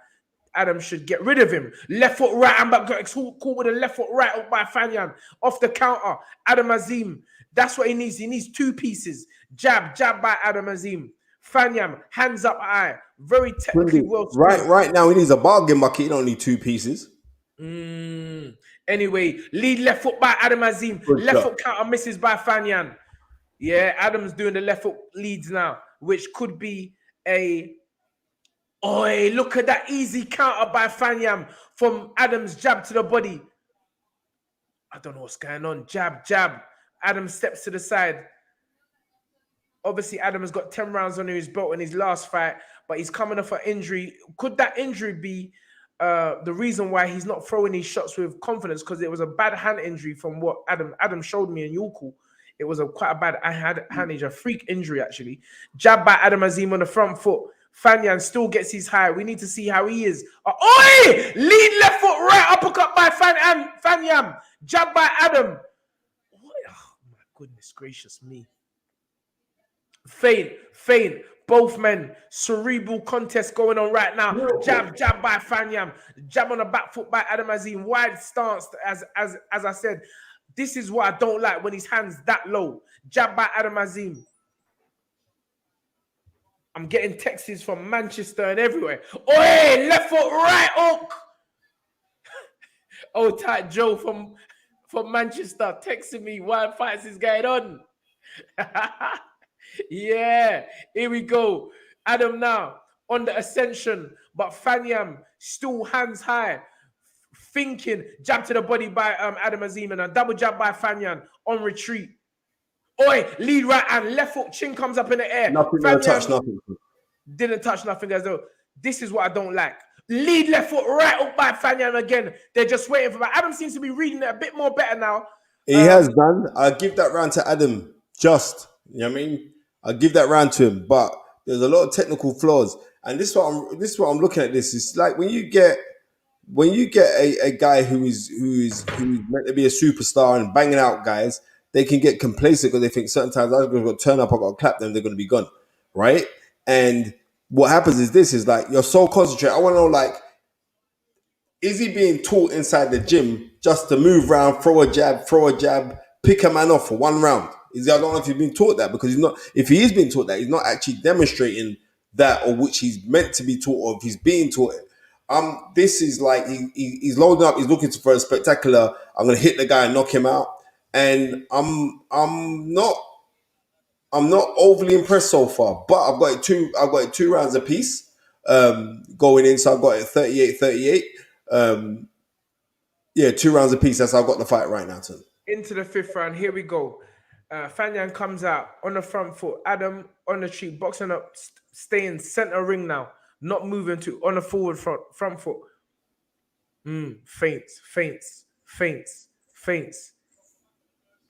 S1: Adam should get rid of him. Left foot right, and back got caught with a left foot right up by Fanyan. Off the counter, Adam Azim. That's what he needs. He needs 2 pieces. Jab by Adam Azim. Fanyan, hands up high. Very technically well.
S2: Right now, he needs a bargain bucket. He don't need 2 pieces.
S1: Anyway, lead left foot by Adam Azim. Left foot counter misses by Fanyan. Yeah, Adam's doing the left foot leads now, which could be a... Oi, look at that easy counter by Fanyan from Adam's jab to the body. I don't know what's going on. Jab. Adam steps to the side. Obviously, Adam has got 10 rounds under his belt in his last fight, but he's coming off an injury. Could that injury be the reason why he's not throwing these shots with confidence? Because it was a bad hand injury from what Adam showed me in Yorku. It was quite a bad hand injury, a freak injury, actually. Jab by Adam Azim on the front foot. Fanyan still gets his high. We need to see how he is. Oi! Lead left foot right, uppercut by Fanyan. Jab by Adam. Oh, my goodness gracious me. Feint. Both men. Cerebral contest going on right now. Jab by Fanyan. Jab on the back foot by Adam Azim. Wide stance, as I said. This is what I don't like when his hands that low. Jab by Adam Azim. I'm getting texts from Manchester and everywhere. Oi, left foot right hook. Oh, tight Joe from Manchester texting me while fights is going on. Yeah, here we go. Adam now on the ascension, but Fanyan still hands high, thinking. Jab to the body by Adam Azim and a double jab by Fanyan on retreat. Oi, lead right and left foot, chin comes up in the air.
S2: Nothing, nothing.
S1: Didn't touch nothing as though. This is what I don't like. Lead left foot right up by Fanyan again. They're just waiting for that. Adam seems to be reading it a bit more better now.
S2: He has done. I give that round to Adam. You know what I mean? I give that round to him, but there's a lot of technical flaws. And this is what I'm looking at. This is like when you get a guy who is meant to be a superstar and banging out guys, they can get complacent because they think certain times I'm going to turn up, I've got to clap them, they're going to be gone, right? And what happens is this is like you're so concentrated. I want to know, like, is he being taught inside the gym just to move around, throw a jab, pick a man off for 1 round? I don't know if he's been taught that, because he's not. If he is being taught that, he's not actually demonstrating that, or which he's meant to be taught, or if he's being taught it. This is like he's loading up. He's looking for a spectacular. I'm going to hit the guy and knock him out. And I'm not overly impressed so far, but I've got it 2 rounds apiece going in, so I've got it 38-38. 2 rounds apiece. That's how I've got the fight right now. Too.
S1: Into the 5th round. Here we go. Fanyan comes out on the front foot. Adam on the cheek, boxing up, staying center ring now, not moving to on the forward front foot. Feints.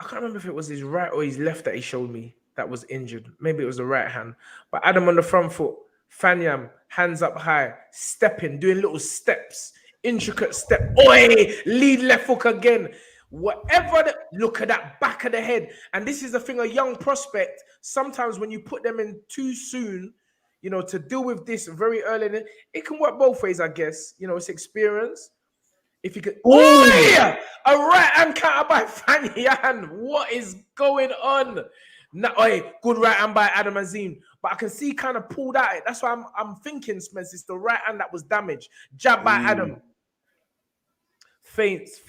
S1: I can't remember if it was his right or his left that he showed me that was injured. Maybe it was the right hand. But Adam on the front foot. Fanyan, hands up high, stepping, doing little steps, intricate step. Oi, lead left hook again. Whatever, look at that back of the head. And this is the thing, a young prospect, sometimes when you put them in too soon, to deal with this very early, it can work both ways, I guess. It's experience. If you could, a right hand counter by Fanyan. What is going on? No, good right hand by Adam Azim, but I can see kind of pulled out. That's why I'm thinking, Spence, it's the right hand that was damaged. Jab by Adam. Feints.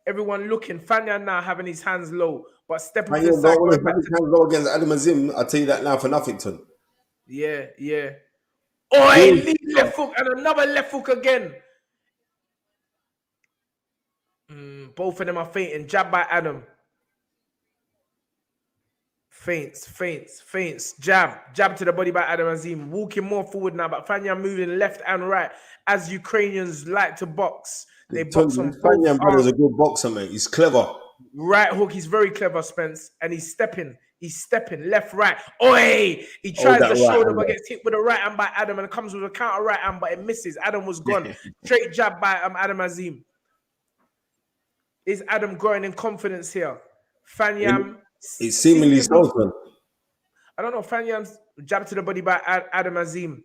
S1: Everyone looking. Fanyan now having his hands low, but stepping to the side.
S2: Don't have his hands low against Adam Azim. I'll tell you that now for Nothington.
S1: Yeah. Lead left hook and another left hook again. Both of them are fainting. Jab by Adam. Feints. Jab to the body by Adam Azim. Walking more forward now, but Fanyan moving left and right as Ukrainians like to box. They box on both
S2: Fanyan brother's a good boxer, mate. He's clever.
S1: Right hook. He's very clever, Spence, and he's stepping left, right. Oi! He tries the shoulder, but gets hit with a right hand by Adam, and comes with a counter right hand, but it misses. Adam was gone. Straight jab by Adam Azim. Is Adam growing in confidence here? Fanyan.
S2: It's seemingly so.
S1: I don't know. Fanyan's jab to the body by Adam Azim.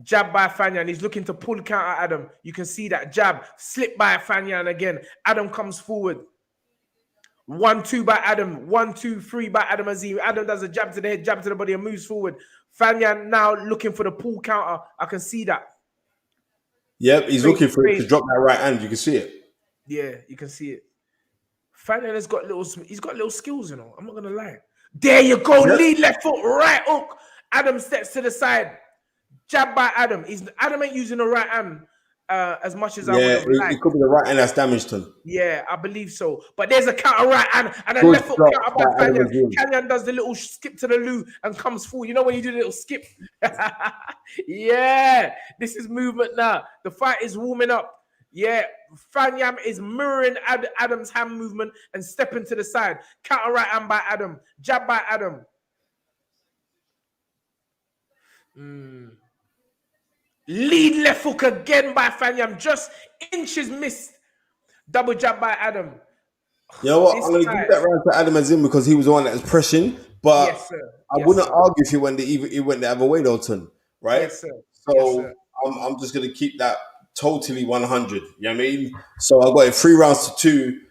S1: Jab by Fanyan. He's looking to pull counter Adam. You can see that jab. Slip by Fanyan again. Adam comes forward. 1-2 by Adam. 1-2-3 by Adam Azim. Adam does a jab to the head, jab to the body, and moves forward. Fanyan now looking for the pull counter. I can see that.
S2: Yep, he's looking for it to drop that right hand. You can see it.
S1: Yeah, you can see it. Fanyan has got little skills, I'm not gonna lie. There you go, lead left foot, right hook. Adam steps to the side. Jab by Adam. Adam ain't using the right hand as much as I would have liked.
S2: It could be the right hand that's damaged him.
S1: Yeah, I believe so. But there's a counter right hand and a left foot counter by Fanyan. Fanyan does the little skip to the loo and comes forward. You know when you do the little skip? Yeah, this is movement now. The fight is warming up. Yeah, Fanyan is mirroring Adam's hand movement and stepping to the side. Counter right hand by Adam. Jab by Adam. Lead left hook again by Fanyan. Just inches missed. Double jab by Adam.
S2: You know what? I'm going to give that round to Adam Azim because he was the one that was pressing. But
S1: yes, sir.
S2: I wouldn't argue if he went the other way, though, right?
S1: Yes, sir.
S2: So
S1: yes, sir.
S2: I'm just going to keep that totally 100. You know what I mean? So I got it 3 rounds to 2.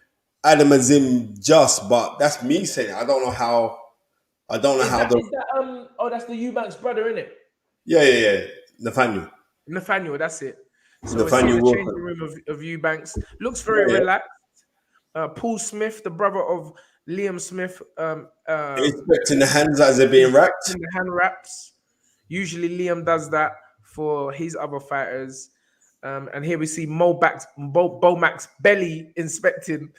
S2: Adam Azim just, but that's me saying it. I don't know how.
S1: Is that that's the Eubank's brother, isn't it?
S2: Yeah. Nathaniel,
S1: that's it. So
S2: Nathaniel
S1: it's in the changing room of Eubanks. Looks very relaxed. Paul Smith, the brother of Liam Smith,
S2: expecting the hands as they're being wrapped.
S1: The hand wraps. Usually Liam does that for his other fighters. And here we see Bomax belly inspecting.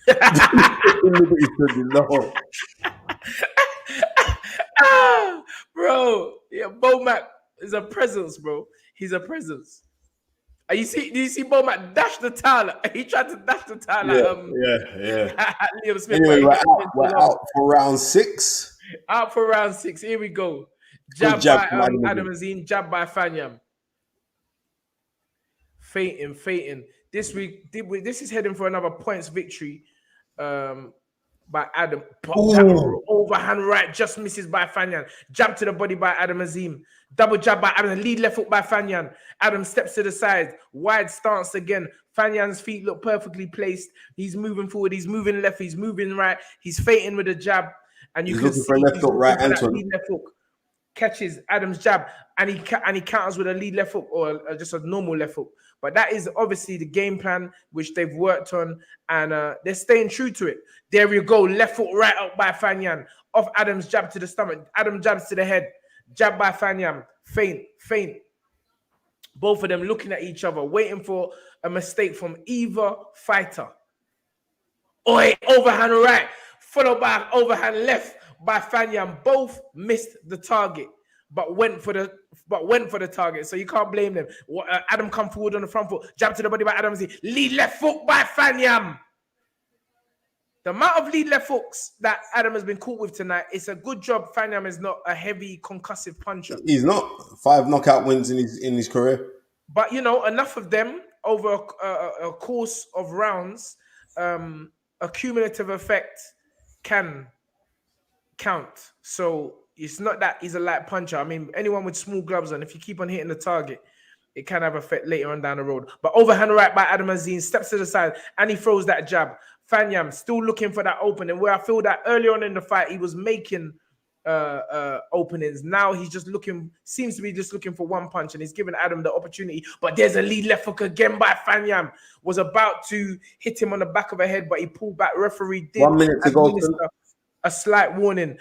S1: Bro, yeah, Bomac is a presence, bro. He's a presence. Do you see Bomac dash the towel? He tried to dash the towel. Liam Smith.
S2: Anyway, we're out for round 6.
S1: Out for round 6. Here we go. Jab by Adam Azim. Jab by Fanyan. Fainting. This is heading for another points victory by Adam. Overhand right just misses by Fanyan. Jab to the body by Adam Azim. Double jab by Adam. Lead left hook by Fanyan. Adam steps to the side. Wide stance again. Fanyan's feet look perfectly placed. He's moving forward. He's moving left. He's moving right. He's fainting with a jab. And you can see
S2: for left hook, right hand.
S1: Lead left hook. Catches Adam's jab and he counters with a lead left hook or just a normal left hook. But that is obviously the game plan which they've worked on, and they're staying true to it. There we go, left foot right up by Fanyan, off Adam's jab to the stomach. Adam jabs to the head, jab by Fanyan, feint. Both of them looking at each other, waiting for a mistake from either fighter. Overhand right, followed by overhand left by Fanyan. Both missed the target, but went for the target. So you can't blame them. Adam come forward on the front foot, jab to the body by Adam. Lead left foot by Fanyan. The amount of lead left hooks that Adam has been caught with tonight, it's a good job Fanyan is not a heavy concussive puncher.
S2: He's not 5 knockout wins in his career.
S1: But, you know, enough of them over a course of rounds, a cumulative effect can count. So it's not that he's a light puncher. I mean, anyone with small gloves on, if you keep on hitting the target, it can have effect later on down the road. But overhand right by Adam Azim, steps to the side, and he throws that jab. Fanyan still looking for that opening, where I feel that early on in the fight, he was making openings. Now he's just seems to be just looking for one punch, and he's giving Adam the opportunity. But there's a lead left hook again by Fanyan. Was about to hit him on the back of the head, but he pulled back. Referee did
S2: 1 minute to go.
S1: a slight warning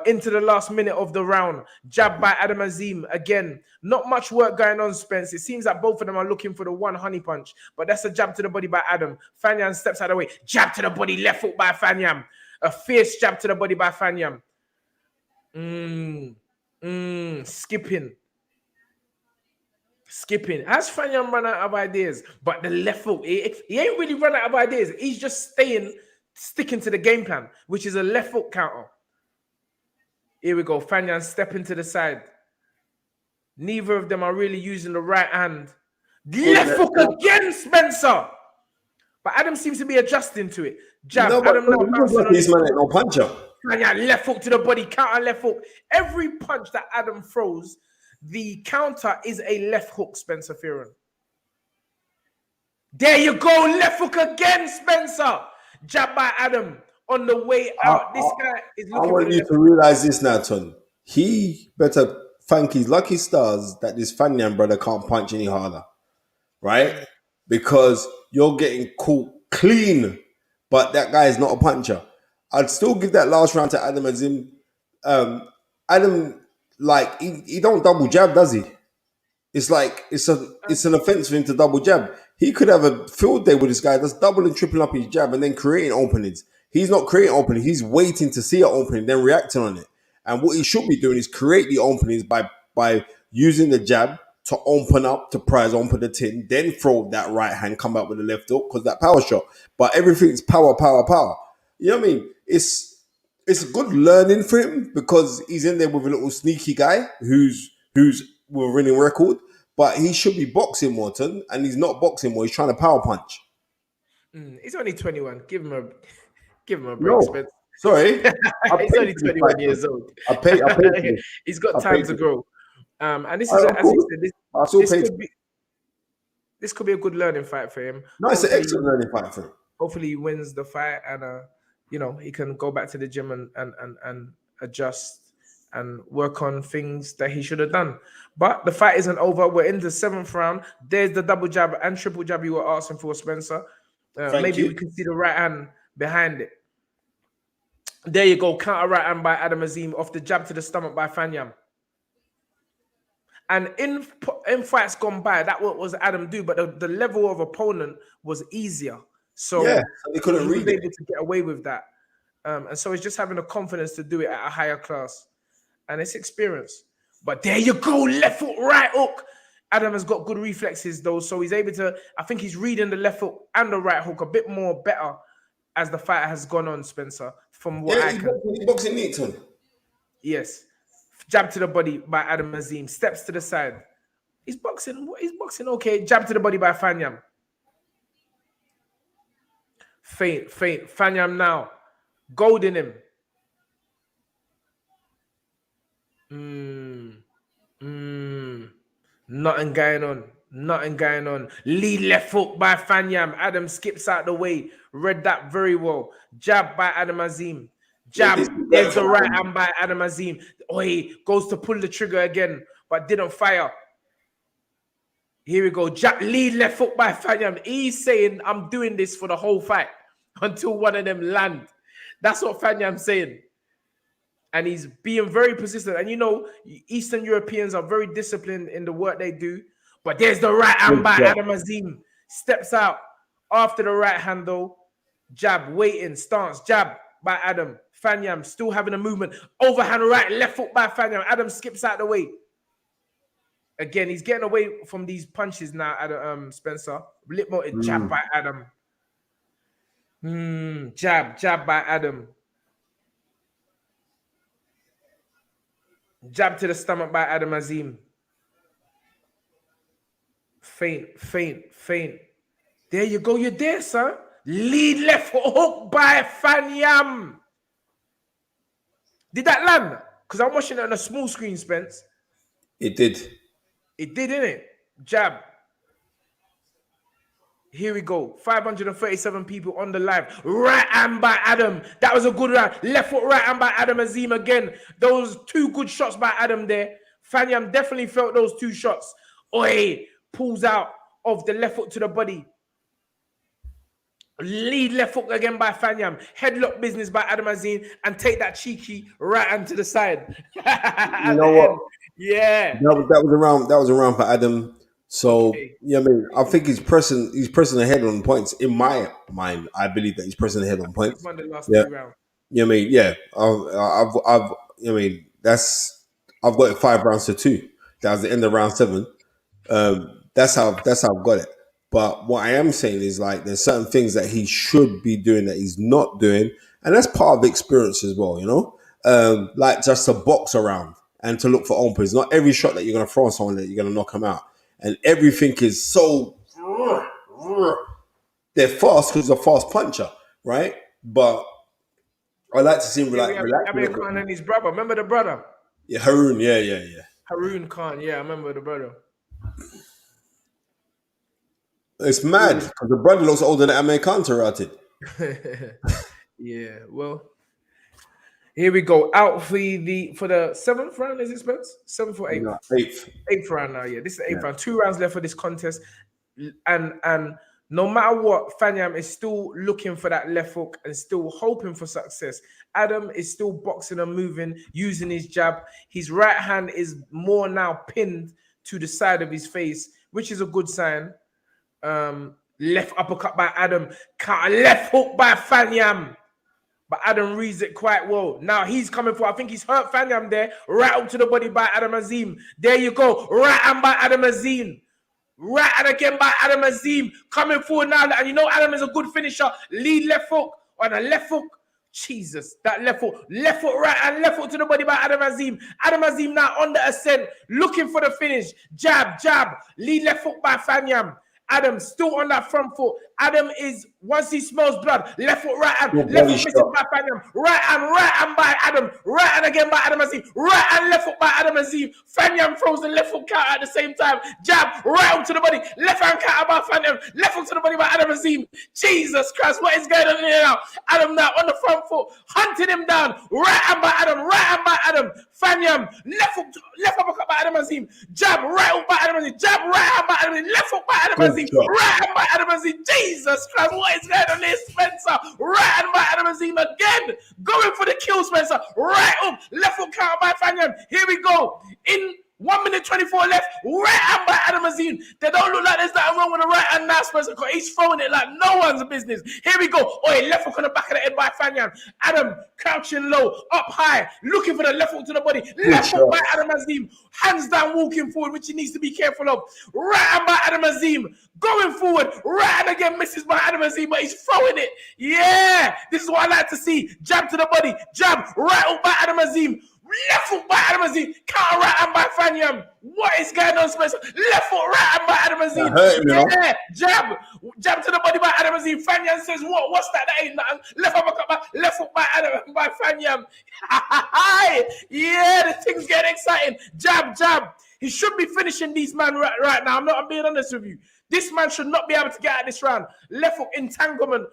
S1: into the last minute of the round. Jab by Adam Azim. Again, not much work going on, Spence. It seems that both of them are looking for the one honey punch, but that's a jab to the body by Adam. Fanyan steps out of the way. Jab to the body, left hook by Fanyan. A fierce jab to the body by Fanyan. Skipping. Has Fanyan run out of ideas? But the left hook, he ain't really run out of ideas. He's just sticking to the game plan, which is a left foot counter. Here we go. Fanyan stepping to the side. Neither of them are really using the right hand. Left hook again, Spencer. But Adam seems to be adjusting to it. Jab.
S2: No,
S1: Adam now bouncing on
S2: this man ain't no puncher.
S1: Fanyan left hook to the body, counter left hook. Every punch that Adam throws, the counter is a left hook, Spencer Fearon. There you go. Left hook again, Spencer. Jab by Adam on the way out. This guy is looking.
S2: I want you to realize this now, Ton. He better thank his lucky stars that this Fanyan brother can't punch any harder, right? Because you're getting caught clean, but that guy is not a puncher. I'd still give that last round to Adam Azim. Adam, like he don't double jab, does he? It's like it's an offense for him to double jab. He could have a field day with this guy that's double and triple up his jab and then creating openings. He's not creating openings. He's waiting to see an opening, then reacting on it. And what he should be doing is create the openings by using the jab to open up, to prize open the tin, then throw that right hand, come out with the left hook, because that power shot. But everything's power, power, power. You know what I mean? It's good learning for him because he's in there with a little sneaky guy who's with a winning record. But he should be boxing more, Ton, and he's not boxing more. He's trying to power punch.
S1: He's only 21. Give him a break,
S2: No,
S1: Spence.
S2: sorry.
S1: He's only 21 years old.
S2: I paid
S1: He's got time to grow. And this is, as you said, this could be a good learning fight for him.
S2: No, it's an excellent learning fight for him.
S1: Hopefully he wins the fight and he can go back to the gym and adjust and work on things that he should have done. But the fight isn't over. We're in the 7th round. There's the double jab and triple jab you were asking for, Spencer. Maybe we can see the right hand behind it. There you go. Counter right hand by Adam Azim off the jab to the stomach by Fanyan. And in fights gone by, that what was Adam do, but the level of opponent was easier. So
S2: they couldn't
S1: he was able to get away with that. And so he's just having the confidence to do it at a higher class. And it's experience. But there you go, left foot, right hook. Adam has got good reflexes though, so he's able to, I think he's reading the left hook and the right hook a bit more better as the fight has gone on, Spencer, from what I can.
S2: He's boxing neat, Ton.
S1: Yes. Jab to the body by Adam Azim. Steps to the side. He's boxing okay. Jab to the body by Fanyan. Feint. Fanyan now. Gold in him. Nothing going on. Lead left hook by Fanyan. Adam skips out the way. Read that very well. Jab by Adam Azim. Jab. There's the right hand by Adam Azim. He goes to pull the trigger again, but didn't fire. Here we go. Jab, lead left hook by Fanyan. He's saying, I'm doing this for the whole fight until one of them land. That's what Fanyan's saying. And he's being very persistent. And Eastern Europeans are very disciplined in the work they do. But there's the right hand by Adam Azim. Steps out after the right hand though. Jab, waiting, stance, jab by Adam. Fanyan still having a movement. Overhand right, left foot by Fanyan. Adam skips out the way. Again, he's getting away from these punches now, Spencer. Jab by Adam. Jab by Adam. Jab to the stomach by Adam Azim. Feint. There you go. You're there, son. Lead left hook by Fanyan. Did that land? Because I'm watching it on a small screen, Spence.
S2: It did.
S1: It did, innit? Jab. Here we go. 537 people on the live. Right hand by Adam. That was a good round. Left foot right hand by Adam Azim again. Those two good shots by Adam there. Fanyan definitely felt those two shots. Oi, pulls out of the left foot to the body. Lead left hook again by Fanyan. Headlock business by Adam Azim. And take that cheeky right hand to the side.
S2: You know what?
S1: End. Yeah.
S2: That was around for Adam. So yeah, I mean, I think he's pressing ahead on points. In my mind, I believe that he's pressing ahead on points.
S1: Won the last
S2: yeah.
S1: 3 rounds.
S2: Yeah, I mean, yeah. I've got it 5 rounds to 2. That was the end of round 7. That's how I've got it. But what I am saying is, like, there's certain things that he should be doing that he's not doing, and that's part of the experience as well, you know. Like just to box around and to look for openings. Not every shot that you're gonna throw on someone that you're gonna knock them out. And everything is so they're fast because he's a fast puncher, right? But I like to see him relax.
S1: Amir Khan and his brother. Remember the brother?
S2: Yeah, Haroon. Yeah.
S1: Haroon Khan. Yeah, I remember the brother.
S2: It's mad because the brother looks older than Amir Khan to
S1: Yeah, well, here we go. Out for the 7th round, is it, Spence? 7th or 8th?
S2: No, 8th.
S1: 8th round now, yeah. This is the 8th round. 2 rounds left for this contest. And no matter what, Fanyan is still looking for that left hook and still hoping for success. Adam is still boxing and moving, using his jab. His right hand is more now pinned to the side of his face, which is a good sign. Left uppercut by Adam. Left hook by Fanyan. But Adam reads it quite well. Now he's coming for, I think he's hurt Fanyan there. Right up to the body by Adam Azim. There you go. Right hand by Adam Azim. Right hand again by Adam Azim. Coming forward now. And you know Adam is a good finisher. Lead left hook on a left hook. Jesus, that left foot right and left foot to the body by Adam Azim. Adam Azim now on the ascent, looking for the finish. Jab, lead left foot by Fanyan. Adam still on that front foot. Adam is, once he smells blood, left foot, right hand, left foot missing by Fanyan. Right hand by Adam. Right hand again by Adam Azim. Right hand, left foot by Adam Azim. Fanyan throws the left foot counter at the same time. Jab, right up to the body. Left hand counter by Fanyan. Left foot to the body by Adam Azim. Jesus Christ, what is going on here now? Adam now on the front foot, hunting him down. Right hand by Adam. Fanyan, left uppercut by Adam Azim. Jab, right hook by Adam Azim. Jab, right hand by Adam Azim. Left hook by Adam Azim. Right hand by Adam Azim. Jesus Christ, what is going on here, Spencer? Right hand by Adam Azim again. Going for the kill, Spencer. Right hook, left hook counter by Fanyan. Here we go. In 1 minute 24 left. Right hand by Adam Azim. They don't look like there's nothing wrong with the right hand now, Spencer, because he's throwing it like no one's business. Here we go. Left hook on the back of the head by Fanyan. Adam crouching low, up high, looking for the left hook to the body. Left hook by Adam Azim. Hands down, walking forward, which he needs to be careful of. Right hand by Adam Azim. Going forward. Right hand again misses by Adam Azim, but he's throwing it. Yeah. This is what I like to see. Jab to the body. Jab. Right hook by Adam Azim. Left foot by Adam Azim. Counter right hand by Fanyan. What is going on, Spencer? Left foot right hand by Adam Azim. Yeah. Jab to the body by Adam Azim. Fanyan says, what's that? That ain't nothing. Left uppercut by left foot by Adam by Fanyan. Yeah, the thing's getting exciting. Jab. He should be finishing these man right now. I'm being honest with you. This man should not be able to get out of this round. Left hook entanglement.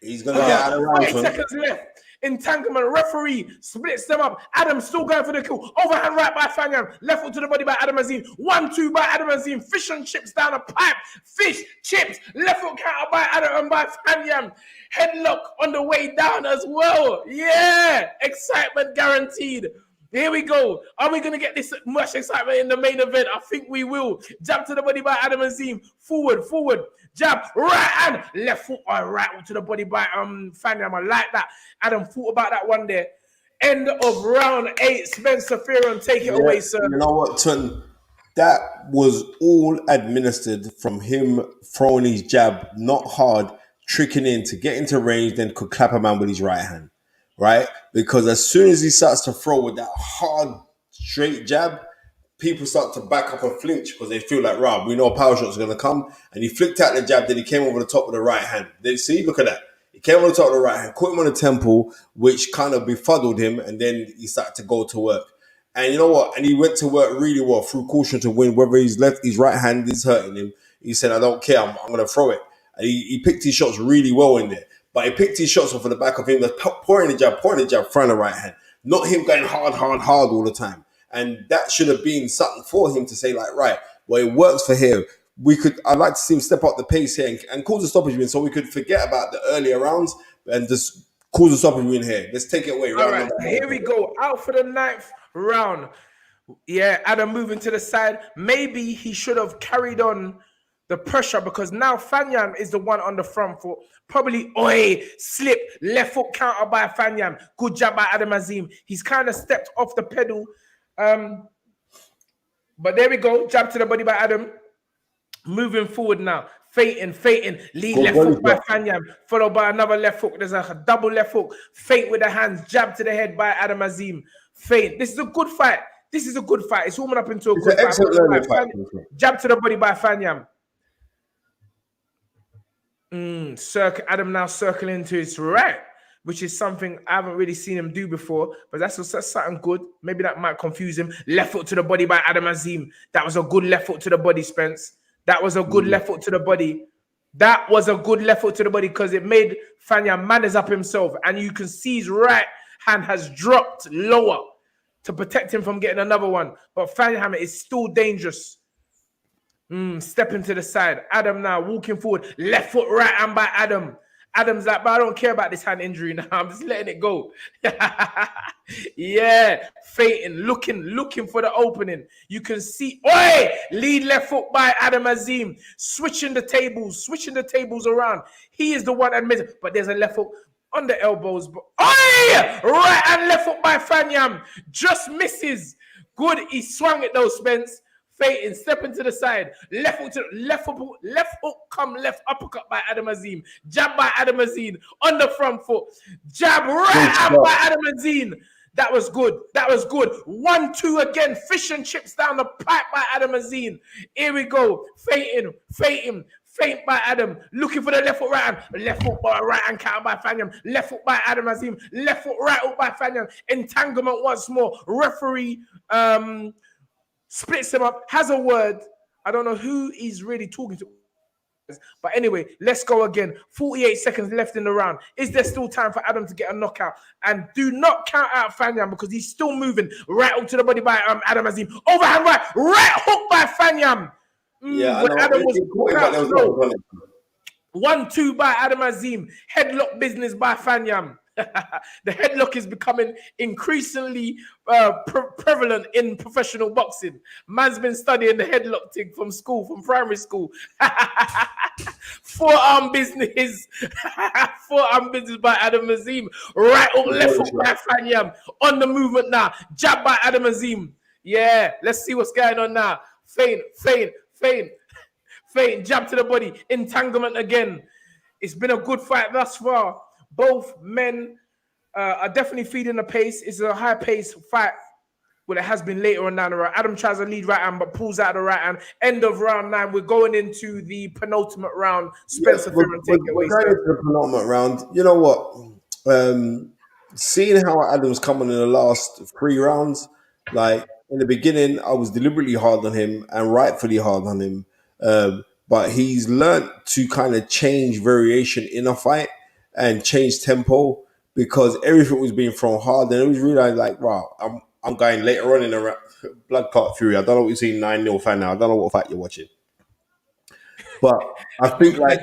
S2: He's gonna get out of the round.
S1: 8 seconds left. Entanglement, referee splits them up. Adam still going for the kill. Overhand right by Fanyan. Left foot to the body by Adam Azim. 1-2 by Adam Azim. Fish and chips down a pipe. Fish, chips. Left foot counter by Adam and by Fanyan. Headlock on the way down as well. Yeah. Excitement guaranteed. Here we go. Are we going to get this much excitement in the main event? I think we will. Jab to the body by Adam Azim. Forward. Jab, right hand. Left foot or right to the body by Fanyan. I like that. Adam thought about that one there. End of round 8. Spencer Fearon, take it away, sir.
S2: You know what, Tun? That was all administered from him throwing his jab, not hard, tricking in to get into range, then could clap a man with his right hand, right? Because as soon as he starts to throw with that hard, straight jab, people start to back up and flinch because they feel like, Rob, we know a power shot's going to come. And he flicked out the jab, then he came over the top of the right hand. See, look at that. He came over the top of the right hand, caught him on the temple, which kind of befuddled him, and then he started to go to work. And you know what? And he went to work really well through caution to win, whether his right hand is hurting him. He said, I don't care, I'm going to throw it. And he picked his shots really well in there. But he picked his shots off of the back of him, pouring the jab, front of right hand. Not him going hard all the time. And that should have been something for him to say, like, right, well, it works for him. I'd like to see him step up the pace here and cause a stoppage win so we could forget about the earlier rounds and just cause a stoppage win here. Let's take it away.
S1: All right, here we go. Out for the 9th round. Yeah, Adam moving to the side. Maybe he should have carried on the pressure because now Fanyan is the one on the front foot. Probably, slip, left foot counter by Fanyan. Good jab by Adam Azim. He's kind of stepped off the pedal. But there we go. Jab to the body by Adam. Moving forward now. Feinting. Lead left hook by Fanyan. Followed by another left hook. There's a double left hook. Feint with the hands. Jab to the head by Adam Azim. Feint. This is a good fight. It's warming up into a good fight. Jab to the body by Fanyan. Adam now circling to his right, which is something I haven't really seen him do before, but that's something good. Maybe that might confuse him. Left foot to the body by Adam Azim. That was a good left foot to the body, Spence. That was a good left foot to the body. That was a good left foot to the body because it made Fanyan manners up himself, and you can see his right hand has dropped lower to protect him from getting another one. But Fanyan is still dangerous. Stepping to the side. Adam now walking forward. Left foot, right hand by Adam. Adam's like, but I don't care about this hand injury now. I'm just letting it go. Yeah. Feinting, looking for the opening. You can see, lead left foot by Adam Azim. Switching the tables around. He is the one admitted, but there's a left hook on the elbows. Right hand left foot by Fanyan. Just misses. Good. He swung it though, Spence. Feinting, stepping to the side, left hook, come left uppercut by Adam Azim, jab by Adam Azim on the front foot, jab right hand by Adam Azim. That was good. 1-2 again, fish and chips down the pipe by Adam Azim. Here we go, feint by Adam, looking for the left foot, right hand, left foot by right hand counter by Fanyan, left foot by Adam Azim, left foot right hook by Fanyan, entanglement once more, referee, splits him up, has a word. I don't know who he's really talking to. But anyway, let's go again. 48 seconds left in the round. Is there still time for Adam to get a knockout? And do not count out Fanyan because he's still moving. Right hook to the body by Adam Azim. Overhand right hook by Fanyan. Adam was 1-2 by Adam Azim. Headlock business by Fanyan. The headlock is becoming increasingly prevalent in professional boxing. Man's been studying the headlock thing from primary school. Forearm business. Forearm business by Adam Azim. Right hook, left hook by Fanyan. On the movement now. Jab by Adam Azim. Yeah, let's see what's going on now. Feint. Jab to the body. Entanglement again. It's been a good fight thus far. Both men are definitely feeding the pace. It's a high-paced fight. Well, it has been later on down the road. Adam tries to lead right hand, but pulls out the right hand. End of round 9. We're going into the penultimate round. Spencer, take it away.
S2: We're going into the penultimate round. You know what? Seeing how Adam's coming in the last 3 rounds, like in the beginning, I was deliberately hard on him and rightfully hard on him. But he's learned to kind of change variation in a fight and change tempo because everything was being thrown hard. And it was realized like, wow, I'm going later on in the Blood Clot Fury. I don't know what you're seeing 9-0 fan now. I don't know what fight you're watching. But I think like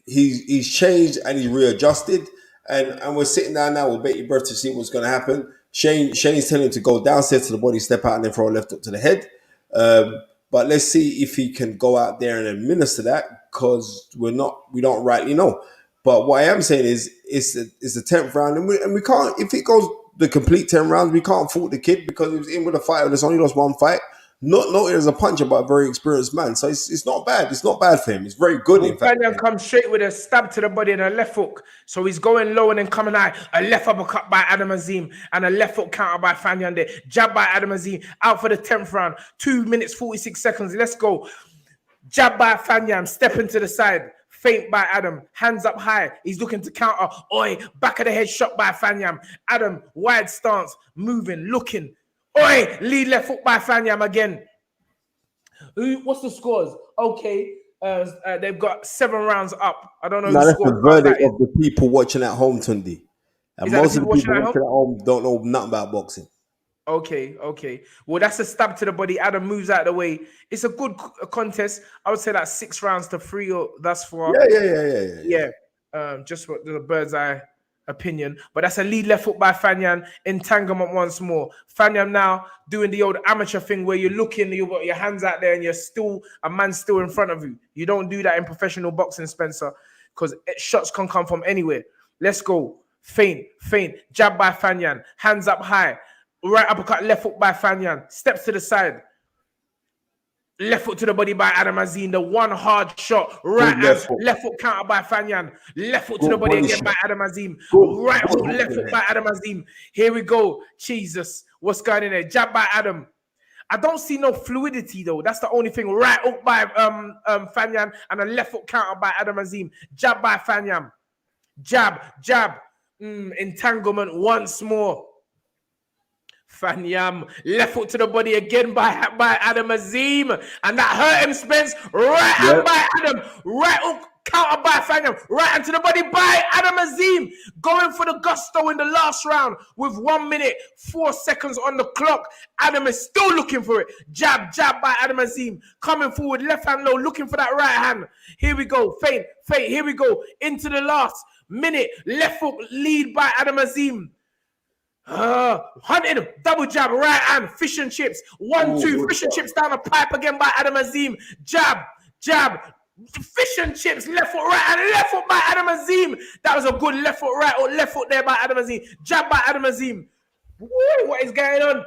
S2: he's changed and he's readjusted. And we're sitting down now with bated breath to see what's going to happen. Shane's telling him to go downstairs to the body, step out, and then throw a left hook to the head. But let's see if he can go out there and administer that because we don't rightly know. But what I am saying is it's the 10th round, and we can't, if it goes the complete 10 rounds, we can't fault the kid because he was in with a fighter that's only lost 1 fight. not noted as a puncher, but a very experienced man. So it's not bad. It's not bad for him. It's very good, in fact.
S1: Fanyan comes straight with a stab to the body and a left hook. So he's going low and then coming high. A left uppercut by Adam Azim and a left hook counter by Fanyan there. Jab by Adam Azim. Out for the 10th round. 2 minutes, 46 seconds. Let's go. Jab by Fanyan. Step into the side. Feint by Adam. Hands up high. He's looking to counter. Oi. Back of the head shot by Fanyan. Adam. Wide stance. Moving. Looking. Oi. Lead left hook by Fanyan again. What's the scores? Okay. They've got 7 rounds up. I don't know.
S2: No, that's the verdict of the people watching at home, Tundi. And most of the people watching at home don't know nothing about boxing.
S1: Okay. Well, that's a stab to the body. Adam moves out of the way. It's a good contest. I would say like 6 rounds to 3 or thus far. Yeah. Just for the bird's eye opinion. But that's a lead left hook by Fanyan. Entanglement once more. Fanyan now doing the old amateur thing where you're looking, you've got your hands out there and you're still, a man still in front of you. You don't do that in professional boxing, Spencer, because shots can come from anywhere. Let's go. Feint. Jab by Fanyan. Hands up high. Right uppercut, left hook by Fanyan. Steps to the side. Left foot to the body by Adam Azim. The one hard shot. Right hand, left foot counter by Fanyan. Left foot to the body again by Adam Azim. Right hook, left foot by Adam Azim. Here we go. Jesus. What's going in there? Jab by Adam. I don't see no fluidity though. That's the only thing. Right hook by Fanyan and a left foot counter by Adam Azim. Jab by Fanyan. Jab. Entanglement once more. Fanyan, left foot to the body again by Adam Azim. And that hurt him, Spence. Right hand by Adam. Right hook, counter by Fanyan. Right hand to the body by Adam Azim. Going for the gusto in the last round with 1 minute, 4 seconds on the clock. Adam is still looking for it. Jab by Adam Azim. Coming forward, left hand low, looking for that right hand. Here we go. Feint. Here we go. Into the last minute. Left hook, lead by Adam Azim. Hunting him, double jab, right hand, fish and chips, 1-2, fish and chips down the pipe again by Adam Azim, jab, fish and chips, left foot, right hand, left foot by Adam Azim. That was a good left foot, right or left foot there by Adam Azim, jab by Adam Azim. What is going on?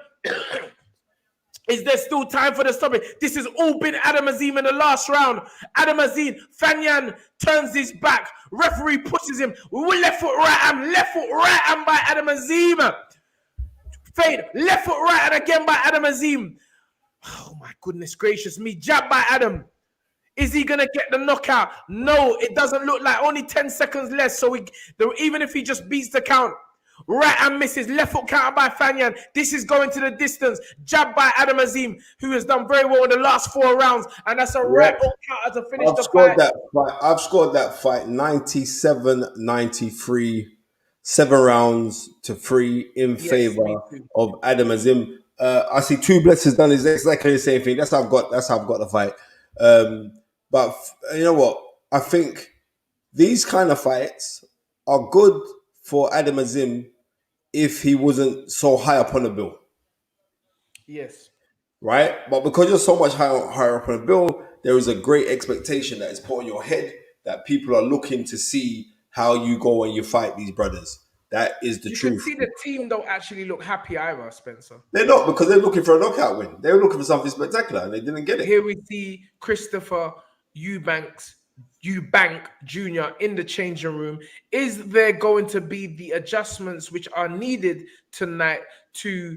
S1: Is there still time for the stoppage? This has all been Adam Azim in the last round. Adam Azim, Fanyan turns his back. Referee pushes him. Left foot, right hand by Adam Azim. Fade, left foot, right hand again by Adam Azim. Oh my goodness gracious me. Jab by Adam. Is he going to get the knockout? No, it doesn't look like. Only 10 seconds less. So even if he just beats the count. Right hand misses, left foot counter by Fanyan. This is going to the distance. Jab by Adam Azim, who has done very well in the last 4 rounds. And that's a right hook counter to finish the fight.
S2: I've scored that fight 97-93, 7 rounds to 3 in favor of Adam Azim. I see Two Blessings done exactly the same thing. That's how I've got the fight. But you know what? I think these kind of fights are good for Adam Azim if he wasn't so high up on the bill.
S1: Yes.
S2: Right? But because you're so much higher up on the bill, there is a great expectation that is put on your head that people are looking to see how you go when you fight these brothers. That is the truth.
S1: You can see the team don't actually look happy either, Spencer.
S2: They're not, because they're looking for a knockout win. They were looking for something spectacular and they didn't get it.
S1: Here we see Christopher Eubank Jr. in the changing room. Is there going to be the adjustments which are needed tonight to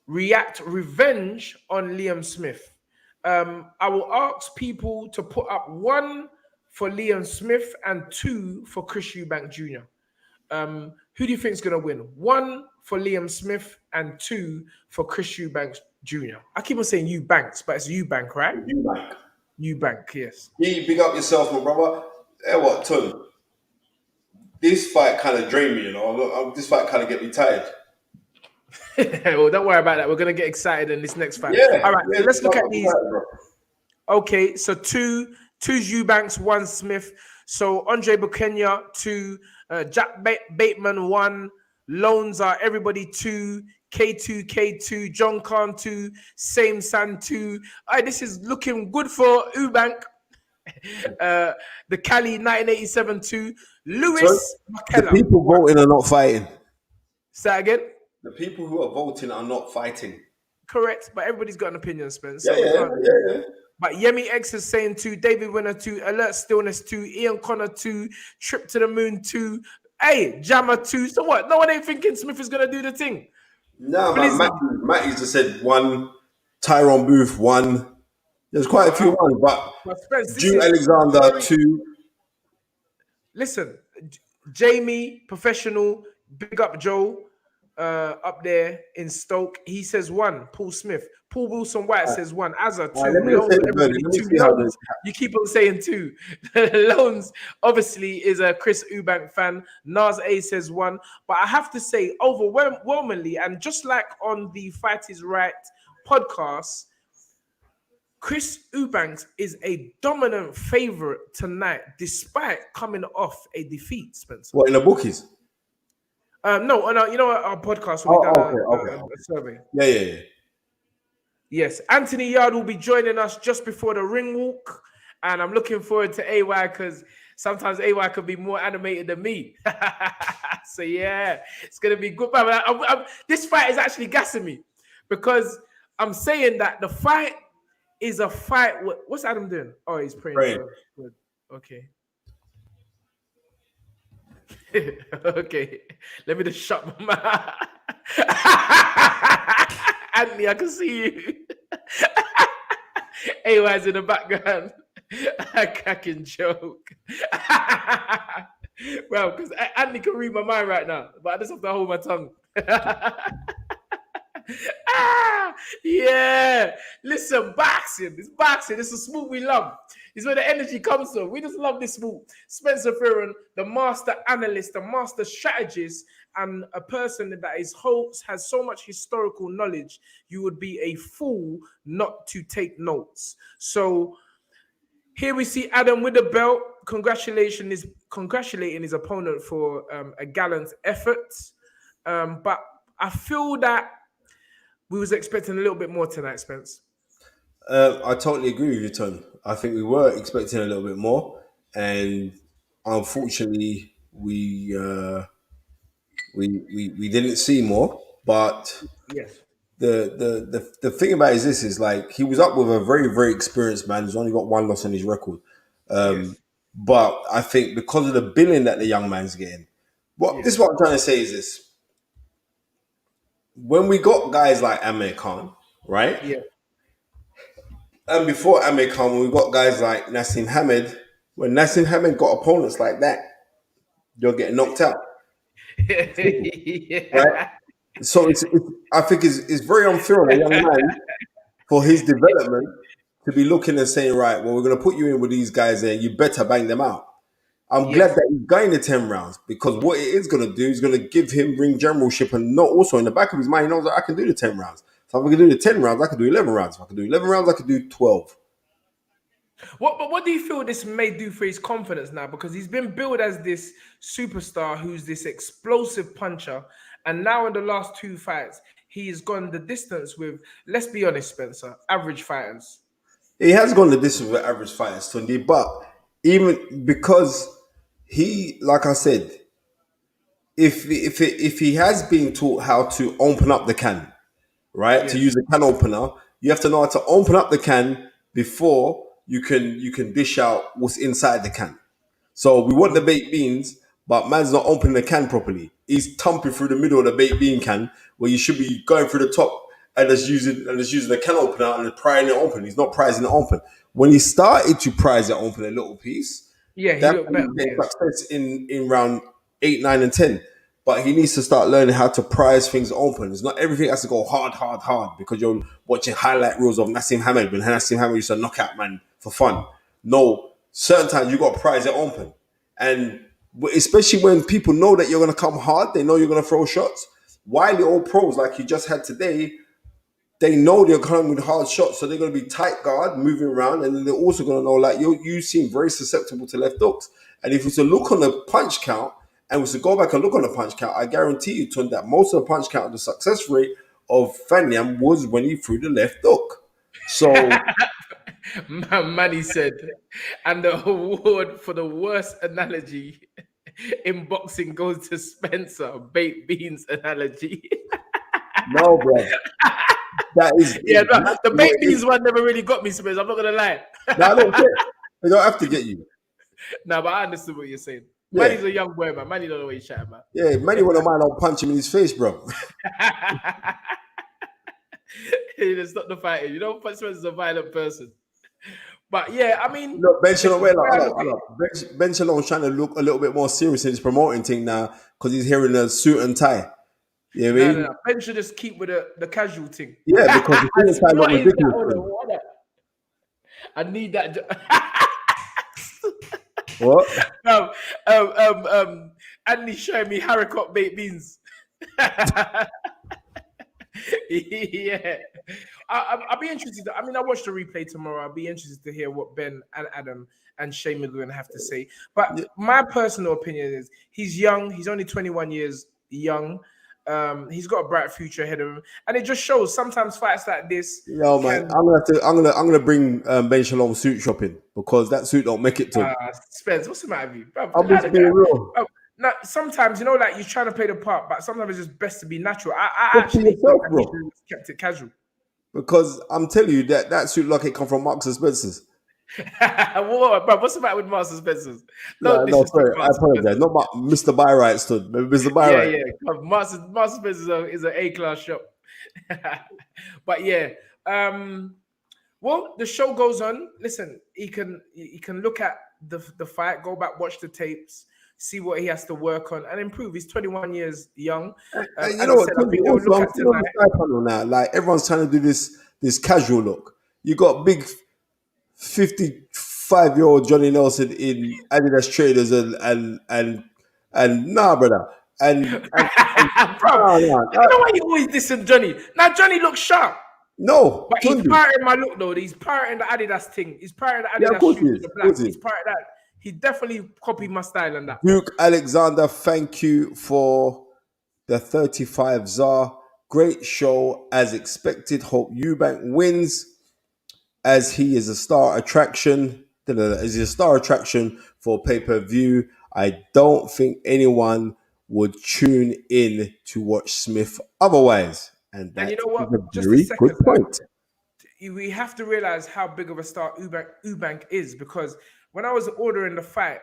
S1: revenge on Liam Smith? I will ask people to put up 1 for Liam Smith and 2 for Chris Eubank Jr. Who do you think is going to win? 1 for Liam Smith and 2 for Chris Eubank Jr. I keep on saying Eubanks, but it's Eubank, right? Eubank, yes. Yeah,
S2: big up yourself, my brother. Hey, what, Tun? This fight kind of drained me, you know. This fight kind of get me tired.
S1: Well, don't worry about that. We're going to get excited in this next fight.
S2: Yeah.
S1: All right, so let's look at these. Okay, so 2 Eubanks, 1 Smith. So Andre Bukenya, 2. Jack Bateman, 1. Loans are everybody 2. K2, John Khan 2, Same San 2. This is looking good for Eubank. The Cali 1987 2. Lewis McKenna.
S2: The people voting are not fighting.
S1: Say that again?
S2: The people who are voting are not fighting.
S1: correct, but everybody's got an opinion, Spence.
S2: Yeah,
S1: So we
S2: yeah,
S1: can't.
S2: yeah.
S1: But Yemi X is saying 2, David Winner 2, Alert Stillness 2, Ian Connor 2, Trip to the Moon 2, hey, Jammer 2. So what? No one ain't thinking Smith is going to do the thing.
S2: No, man,
S1: Blizzy.
S2: Matty's just said 1, Tyrone Booth 1. There's quite a few ones,
S1: But Spence, this
S2: Drew
S1: is
S2: Alexander
S1: very...
S2: 2.
S1: Listen, Jamie, professional, big up Joe, up there in Stoke. He says 1, Paul Smith. Paul Wilson White says 1. Azza 2.
S2: Let me
S1: Loans,
S2: say
S1: everybody
S2: let me
S1: 2.
S2: see how
S1: Loans. You keep on saying 2. Loans, obviously, is a Chris Eubank fan. Nas A says 1. But I have to say, overwhelmingly, and just like on the Fight is Right podcast, Chris Eubanks is a dominant favorite tonight, despite coming off a defeat, Spencer.
S2: What, in the bookies?
S1: No, on our, you know, our podcast where we done
S2: okay.
S1: a survey.
S2: Yeah.
S1: Yes, Anthony Yarde will be joining us just before the ring walk, and I'm looking forward to AY because sometimes AY could be more animated than me. So yeah, it's gonna be good. But this fight is actually gassing me because I'm saying that the fight is a fight. What's Adam doing? Oh, he's praying. Good. Okay. Okay. Let me just shut my mouth. Anthony, I can see you. AY's in the background. A cracking joke. Well, because Anthony can read my mind right now, but I just have to hold my tongue. Yeah. Listen, boxing. It's boxing. It's a sport we love. It's where the energy comes from. We just love this sport. Spencer Fearon, the master analyst, the master strategist, and a person that has so much historical knowledge, you would be a fool not to take notes. So here we see Adam with the belt, congratulating his opponent for a gallant effort. But I feel that we was expecting a little bit more tonight, Spence.
S2: I totally agree with you, Ton. I think we were expecting a little bit more, and unfortunately, we didn't see more. But
S1: yes,
S2: the thing about it is like he was up with a very, very experienced man who's only got 1 loss on his record.
S1: yes.
S2: But I think because of the billing that the young man's getting, this is what I'm trying to say is this. When we got guys like Amir Khan, right?
S1: Yeah.
S2: And before Amir Khan, we got guys like Nassim Hamed. When Nassim Hamed got opponents like that, they'll get knocked out.
S1: Yeah.
S2: Right? So I think it's very unfair on a young man for his development to be looking and saying, right, well, we're going to put you in with these guys there. You better bang them out. I'm glad that he's going to 10 rounds because what it is going to do is going to give him ring generalship and not also in the back of his mind, he knows that I can do the 10 rounds. So if I can do the 10 rounds, I can do 11 rounds. If I can do 11 rounds, I can do 12.
S1: What do you feel this may do for his confidence now? Because he's been billed as this superstar who's this explosive puncher. And now in the last 2 fights, he's gone the distance with, let's be honest, Spencer, average fighters.
S2: He has gone the distance with average fighters, Tundi, but even because he, like I said, if he has been taught how to open up the can, right, to use a can opener, you have to know how to open up the can before you can dish out what's inside the can. So we want the baked beans, but man's not opening the can properly. He's thumping through the middle of the baked bean can where you should be going through the top and just using the can opener and prying it open. He's not prizing it open. When he started to prize it open a little piece,
S1: he looked better.
S2: Success in round 8, 9, and 10. But he needs to start learning how to prize things open. It's not everything has to go hard because you're watching highlight reels of Nassim Hamed when Nassim Hamed used to knock out man for fun. No, certain times you got to prize it open. And especially when people know that you're going to come hard, they know you're going to throw shots. While the old pros like you just had today, they know they're coming with hard shots, so they're going to be tight guard, moving around, and then they're also going to know like you seem very susceptible to left hooks. And if it's a look on the punch count, and was to go back and look on the punch count, I guarantee you, Ton, that most of the punch count, the success rate of Fanyan was when he threw the left hook. So,
S1: Manny said, and the award for the worst analogy in boxing goes to Spencer, baked beans analogy.
S2: no, bro. That is
S1: Yeah, no,
S2: exactly
S1: the
S2: what
S1: baked
S2: it is.
S1: beans one never really got me, Spurs. I'm not gonna lie.
S2: No, I don't care. They don't have to get you.
S1: No, but I understood what you're saying.
S2: Yeah,
S1: Manny's a young boy, man. Manny don't know what he's chatting about.
S2: yeah. Many want to mind, I'll punch him in his face, bro.
S1: It's not the fighting. You know, Spurs is a violent person. But yeah, I mean,
S2: Look, Ben
S1: listen,
S2: Shalom,
S1: the
S2: wait,
S1: way I look
S2: hold
S1: at it,
S2: on. Ben Shalom's trying to look a little bit more serious in his promoting thing now because he's hearing a suit and tie. You know what I
S1: no,
S2: mean?
S1: Ben should just keep with the casual thing.
S2: Yeah, because the suit and tie look
S1: What is that?
S2: ridiculous.
S1: Hold
S2: For
S1: on,
S2: him.
S1: what that? I need that.
S2: What?
S1: Andy showing me haricot baked beans. Yeah, I'll be interested. I mean, I watched the replay tomorrow. I'll be interested to hear what Ben and Adam and Shane are going to have to say. But
S2: Yeah.
S1: my personal opinion is he's young. He's only 21 years young. He's got a bright future ahead of him, and it just shows sometimes fights like this.
S2: Yo, man, I'm gonna bring Ben Shalom suit shopping because that suit don't make it to.
S1: Spence, what's the matter with you? Bruv,
S2: I'm
S1: like
S2: just
S1: the
S2: being
S1: guy-
S2: real.
S1: bruv, no, sometimes you know, like you're trying to play the part, but sometimes it's just best to be natural. I
S2: Just be
S1: actually think
S2: yourself,
S1: that he
S2: bro.
S1: should have kept it casual.
S2: Because I'm telling you that suit like it come from Marks and Spencer's.
S1: What's the matter with Master Spencer's?
S2: No,
S1: Don't
S2: no,
S1: disrespect
S2: sorry, I
S1: Master
S2: apologize.
S1: Spencer's.
S2: Not Mr. Byright stood, but Mr.
S1: Yeah,
S2: Byright.
S1: yeah. Master Spencer's is an A-class shop. But yeah, well, the show goes on. Listen, he can look at the fight, go back, watch the tapes, see what he has to work on, and improve. He's 21 years young.
S2: And you
S1: As
S2: know
S1: I
S2: what?
S1: said, I think they'll
S2: Also,
S1: look
S2: I'm
S1: at
S2: still on the
S1: tonight.
S2: side panel now. Like everyone's trying to do this casual look. You got big 55-year-old Johnny Nelson in Adidas traders and nah, brother. And
S1: Bro,
S2: nah,
S1: I
S2: nah,
S1: don't know why you always dissing Johnny. Now Johnny looks sharp.
S2: no,
S1: But he's
S2: Tundu.
S1: parroting my look though. He's parroting the Adidas thing. He's parroting the
S2: Yeah, of
S1: Adidas
S2: course he
S1: shoes
S2: is.
S1: with the
S2: Of
S1: black.
S2: course he
S1: He's
S2: is.
S1: parroting that. He definitely copied my style on that.
S2: Duke Alexander, thank you for the 35 ZAR. Great show as expected. Hope Eubank wins as he is a star attraction. Is a star attraction for pay-per-view. I don't think anyone would tune in to watch Smith otherwise. And
S1: And you
S2: that
S1: know
S2: is
S1: what?
S2: a
S1: Just a
S2: very
S1: second.
S2: good point.
S1: We have to realize how big of a star Eubank is, because when I was ordering the fight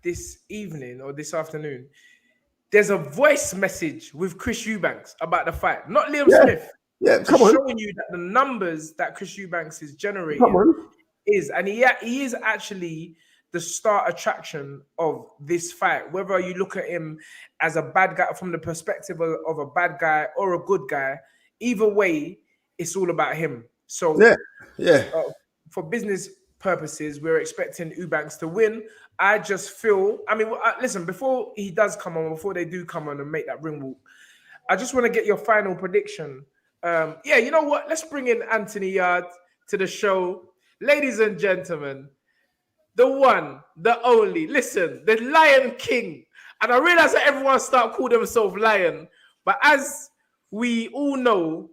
S1: this evening or this afternoon, there's a voice message with Chris Eubanks about the fight, not Liam
S2: Yeah,
S1: Smith.
S2: yeah,
S1: Just
S2: come on.
S1: showing you that the numbers that Chris Eubanks is
S2: Come
S1: generating
S2: on.
S1: is, and he is actually the star attraction of this fight. Whether you look at him as a bad guy from the perspective of a bad guy or a good guy, either way, it's all about him. So
S2: Yeah.
S1: for business purposes, we're expecting Eubanks to win. I just feel, I mean, listen, before he does come on, before they do come on and make that ring walk, I just want to get your final prediction. Yeah, you know what? Let's bring in Anthony Yarde to the show. Ladies and gentlemen, the one, the only, listen, the Lion King. And I realize that everyone start calling themselves Lion, but as we all know,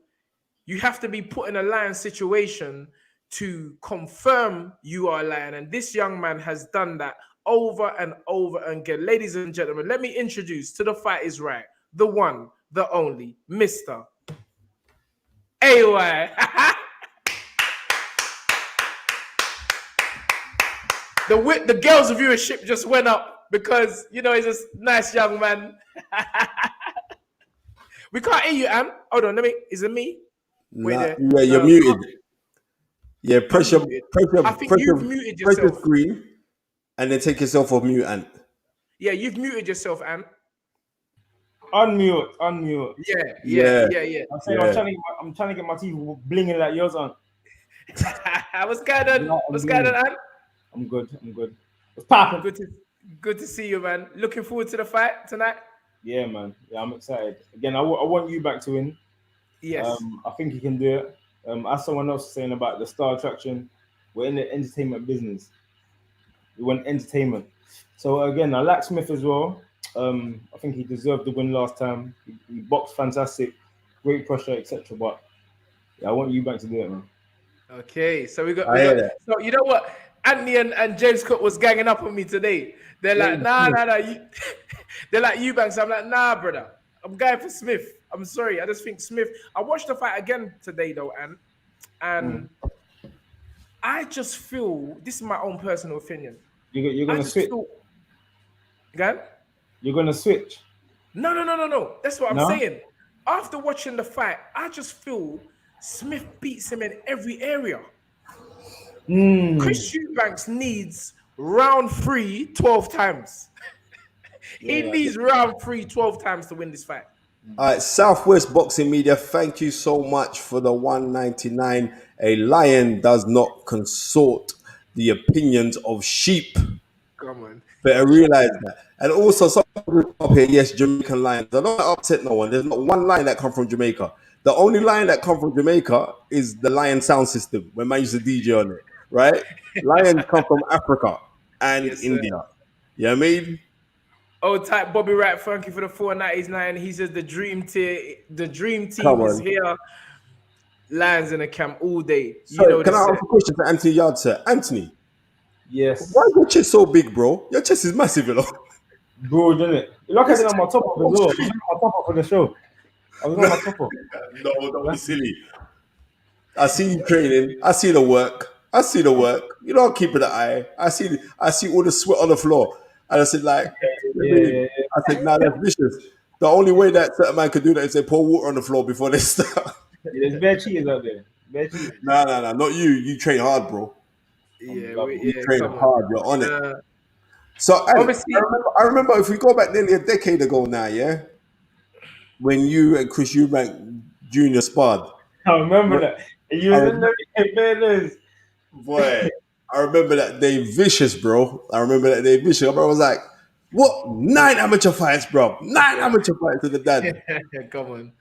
S1: you have to be put in a lion situation to confirm you are a lion. And this young man has done that over and over again. Ladies and gentlemen, let me introduce to The Fight Is Right, the one, the only, Mr. AY. The girls' viewership just went up because, you know, he's a nice young man. We can't hear you, Am. Hold on, is it me?
S2: Yeah, you're muted. Yeah, pressure
S1: I think you've muted yourself.
S2: screen and then take yourself off mute, and
S1: Yeah, you've muted yourself, Am.
S4: Unmute.
S1: Yeah.
S4: I'm saying I'm trying to get my teeth blinging like yours on.
S1: What's going on?
S4: No,
S1: What's going on, Am?
S4: I'm good. What's popping?
S1: Good to see you, man. Looking forward to the fight tonight.
S4: Yeah, man. Yeah, I'm excited. Again, I want you back to win.
S1: Yes.
S4: I think he can do it. As someone else was saying about the star attraction, we're in the entertainment business. We want entertainment. So again, I like Smith as well. I think he deserved the win last time. He boxed fantastic, great pressure, etc. But yeah, I want you back to do it, man.
S1: Okay, so we got
S2: that.
S1: so you know what? Anthony and James Cook was ganging up on me today. They're like, nah. They're like Eubanks. I'm like, nah, brother. I'm going for Smith. I'm sorry. I just think Smith. I watched the fight again today, though, and I just feel this is my own personal opinion.
S4: You're
S1: I
S4: gonna
S1: just
S4: switch.
S1: feel. Again?
S4: You're gonna switch.
S1: No. That's what I'm
S4: No?
S1: saying. After watching the fight, I just feel Smith beats him in every area. Chris Eubanks needs round 3 12 times. He needs round 3 12 times to win this fight.
S2: All right, Southwest Boxing Media, thank you so much for the 199. A lion does not consort the opinions of sheep.
S1: Come on.
S2: Better realize that. And also, some people up here, yes, Jamaican lions. I don't upset no one. There's not one lion that come from Jamaica. The only lion that come from Jamaica is the lion sound system when man used to DJ on it, right? Lions come from Africa and
S1: Yes, sir.
S2: India. You know what I mean?
S1: Old type Bobby Wright, thank you for the 499. He says the dream team
S2: Come
S1: is
S2: on.
S1: here. Lions in the camp all day.
S2: So,
S1: You know
S2: can
S1: this.
S2: I ask a question to Anthony Yarde, sir? Anthony,
S4: Yes.
S2: why is your chest so big, bro? Your chest is massive, you know.
S4: Bro, didn't it? Look at it on my top up as well. I'm on my top up for the show. I was on my top up.
S2: No, don't be silly. I see you training. I see the work. You don't keep it an eye. I see all the sweat on the floor. And I said, like,
S4: Yeah.
S2: I said, nah, that's vicious. The only way that certain man could do that is they pour water on the floor before they start.
S4: There's bad cheaters out there. Bad cheaters.
S2: Nah, not you. You train hard, bro. You train hard. You're on it. So
S1: Obviously-
S2: I remember if we go back nearly a decade ago now, yeah, when you and Chris Eubank Jr. sparred.
S4: I remember that. And you was in the
S2: Boy, I remember that day vicious, bro. I was like, what? 9 amateur fights, bro. 9 amateur fights to the dad.
S1: Come on.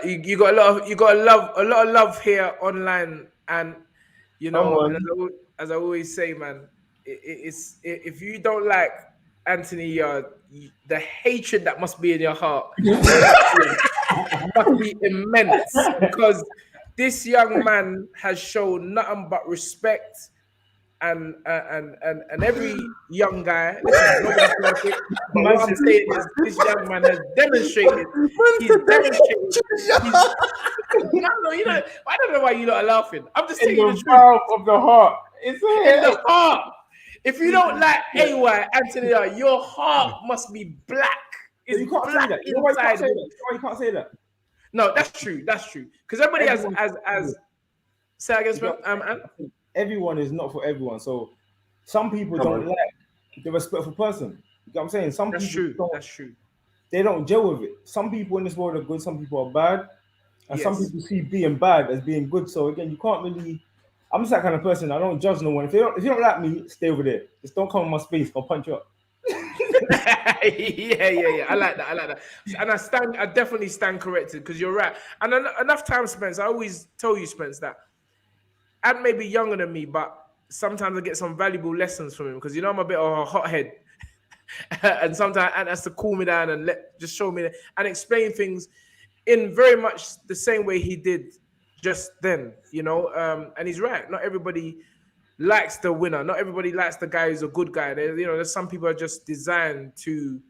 S1: You got a lot of love here online, and you know, and as I always say, man, it's if you don't like Anthony Yarde, the hatred that must be in your heart must be immense, because this young man has shown nothing but respect. And every young guy, listen, nobody's perfect, but what I'm saying is this young man has demonstrated. No, you know, I don't know why you're not laughing. I'm just saying the truth.
S4: Of the heart. It's
S1: In the heart. If you don't like AY, Anthony, your heart must be black. It's
S4: you can't say
S1: black
S4: that. You know why
S1: inside.
S4: you can't say that?
S1: No, that's true. Because everybody has say again,
S4: everyone is not for everyone. So some people don't like the respectful person. You know what I'm saying? Some people
S1: That's true.
S4: They don't gel with it. Some people in this world are good, some people are bad. And some people see being bad as being good. So again, you can't really. I'm just that kind of person. I don't judge no one. If you don't like me, stay over there. Just don't come in my space. I'll punch you up.
S1: Yeah. I like that. And I definitely stand corrected, because you're right. And enough time, Spence. I always tell you, Spence, that Ant may be younger than me, but sometimes I get some valuable lessons from him, because you know I'm a bit of a hothead. And sometimes Ant has to cool me down and just show me and explain things in very much the same way he did just then, you know. And he's right. Not everybody likes the winner. Not everybody likes the guy who's a good guy. There's some people are just designed to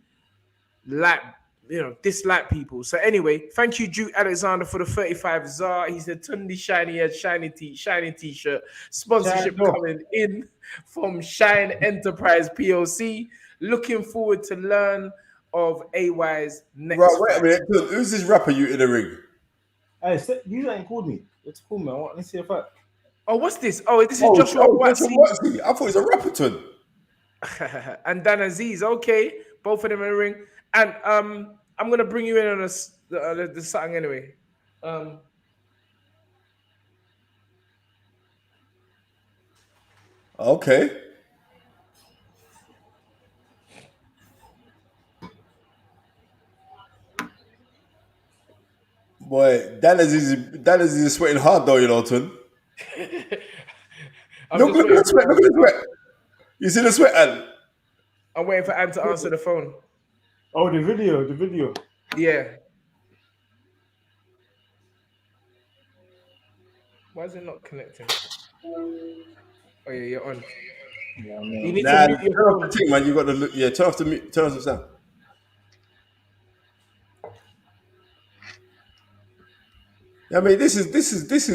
S1: dislike people. So anyway, thank you, Duke Alexander, for the 35 ZAR. He said, Tundi shiny head, shiny t-shirt. Sponsorship coming in from Shine Enterprise PLC. Looking forward to learn of AY's next
S2: Right, wait a
S1: fight.
S2: minute. Who's this rapper you in the ring?
S4: Hey, you ain't called me. It's cool, man. Let's see if I.
S1: Oh, what's this? Oh, this is Joshua Watson.
S2: I thought he was a rapper twin.
S1: And Dan Aziz. Okay, both of them in the ring. And I'm gonna bring you in on the something anyway.
S2: Okay. Boy, that is sweating hard though, you know, twin. Look at the sweat. You see the sweat, Ant?
S1: I'm waiting for Ant to answer the phone.
S4: Oh, the video.
S1: Yeah. Why is it not connecting? Oh yeah, you're on.
S4: Yeah,
S1: you need
S2: Nah,
S1: to mute your
S2: turn off
S1: phone.
S2: the thing, man. You got to look. Yeah, turn off the sound. I mean, this is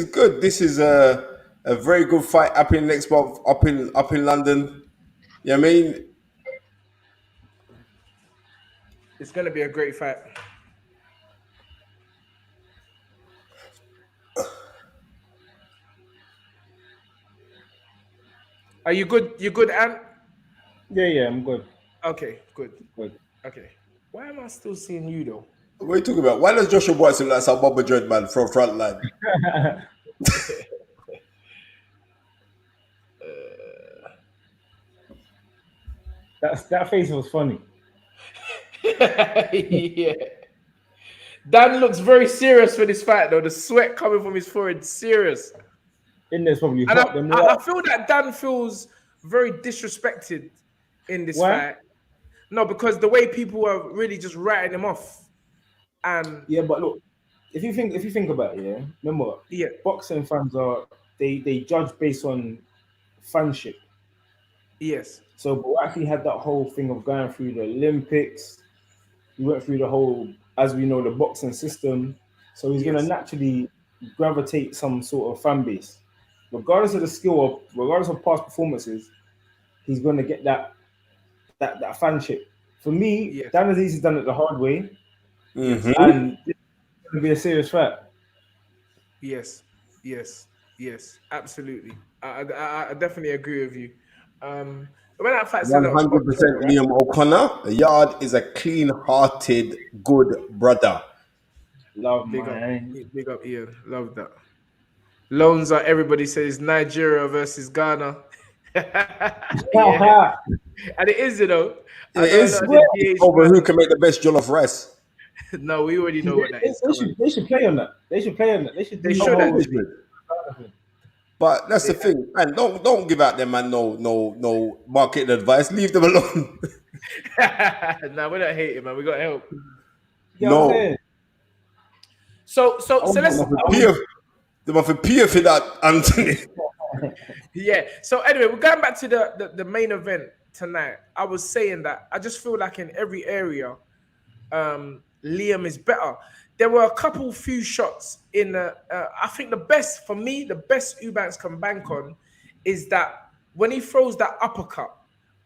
S2: good. This is a very good fight up in next month, up in London. Yeah, I mean,
S1: It's gonna be a great fight. Are you good? You good, Ant?
S4: Yeah, I'm good.
S1: Okay, good.
S4: Good.
S1: Okay. Why am I still seeing you though?
S2: what are you talking about? Why does Joshua Boy seem like some Boba Dread man from front line?
S4: That face was funny.
S1: Yeah. Dan looks very serious for this fight though. The sweat coming from his forehead, serious.
S4: In there's probably
S1: And
S4: hot them.
S1: I feel that Dan feels very disrespected in this
S4: Why?
S1: fight. No, because the way people are really just writing him off. And
S4: Yeah, but look, if you think about it, yeah, remember,
S1: yeah,
S4: boxing fans are they judge based on fanship.
S1: yes,
S4: So Boaki had that whole thing of going through the Olympics. He went through the whole, as we know, the boxing system. So he's going to
S1: Yes.
S4: naturally gravitate some sort of fan base, regardless of the skill or regardless of past performances. He's going to get that fanship. For me,
S1: Yes.
S4: Dan Aziz has done it the hard way,
S2: Mhm.
S4: and it's going to be a serious fight.
S1: yes, absolutely. I definitely agree with you. When that fight's a lot of
S2: 100% Liam O'Connor. Yard is a clean-hearted, good brother.
S4: Love
S1: big up,
S4: man.
S1: big up, Ian. Love that. Loans are everybody says Nigeria versus Ghana. Yeah. And it is, you know.
S2: It is over who can make the best jollof rice.
S1: No, we already know what that is.
S4: They should play on that. They should play on that. They should.
S1: They should actually.
S2: But that's the thing, man. Don't give out them man no marketing advice. Leave them alone.
S1: No, we don't hate it, man. We got help.
S2: No.
S1: So let's.
S2: They must appear for that, Anthony.
S1: Yeah. So anyway, we're going back to the main event tonight. I was saying that I just feel like in every area, Liam is better. There were a few shots in I think the best Eubanks can bank on is that when he throws that uppercut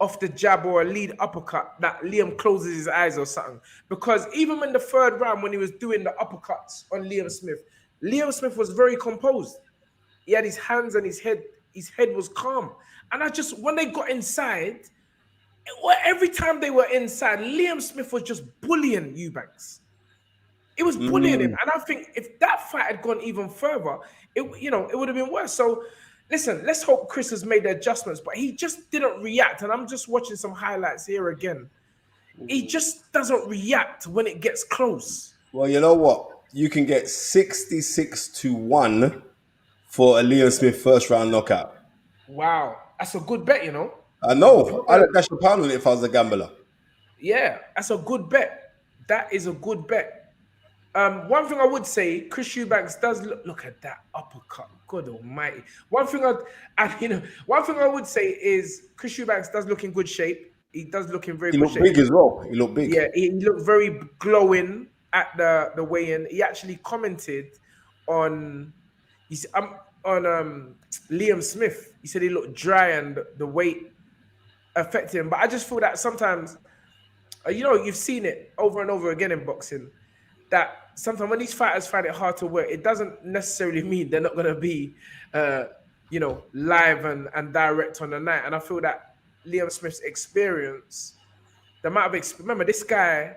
S1: off the jab or a lead uppercut, that Liam closes his eyes or something. Because even in the third round, when he was doing the uppercuts on Liam Smith was very composed. He had his hands and his head was calm. And when they got inside, every time they were inside, Liam Smith was just bullying Eubanks. It was bullying him. And I think if that fight had gone even further, it would have been worse. So listen, let's hope Chris has made the adjustments, but he just didn't react. And I'm just watching some highlights here again. He just doesn't react when it gets close.
S2: Well, you know what? You can get 66-1 for a Liam Smith first round knockout.
S1: Wow. That's a good bet, you know.
S2: I know. I'd dash a pound on it if I was a gambler.
S1: Yeah, that's a good bet. That is a good bet. One thing I would say, Chris Eubanks does look at that uppercut. God almighty. One thing I would say is Chris Eubanks does look in good shape. He does look in very good shape.
S2: He looked big as well. He looked big.
S1: Yeah, he looked very glowing at the weigh-in. He actually commented on Liam Smith. He said he looked dry and the weight affected him. But I just feel that sometimes, you've seen it over and over again in boxing, that sometimes when these fighters find it hard to work, it doesn't necessarily mean they're not going to be, live and direct on the night. And I feel that Liam Smith's experience, the amount of remember, this guy,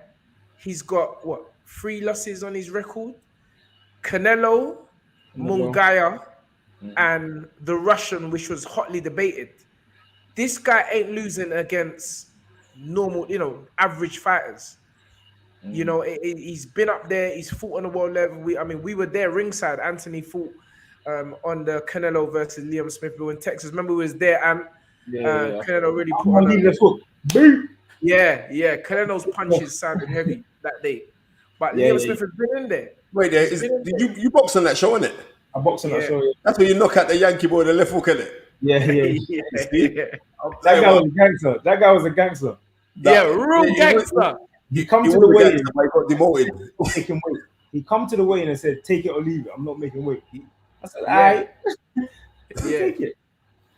S1: he's got 3 losses on his record: Canelo, Mungaya, and the Russian, which was hotly debated. This guy ain't losing against normal, average fighters. He's been up there. He's fought on the world level. We were there ringside. Anthony fought on the Canelo versus Liam Smith in Texas. Remember, we was there, and Canelo really put on. Yeah. Canelo's punches sounded heavy that day, but Liam Smith has been in there.
S2: Wait, you box on that show, innit?
S4: I box on that show. Yeah.
S2: That's where you knock out the Yankee boy with the left hook, innit?
S4: Yeah. That guy was a gangster.
S1: Real gangster.
S4: He come to the weigh-in.
S2: He got demoted.
S4: Taking weight. He come to the weigh-in and said, "Take it or leave it. I'm not making weight." I said,
S1: Yeah.
S4: "All right,
S1: Yeah.
S4: take it."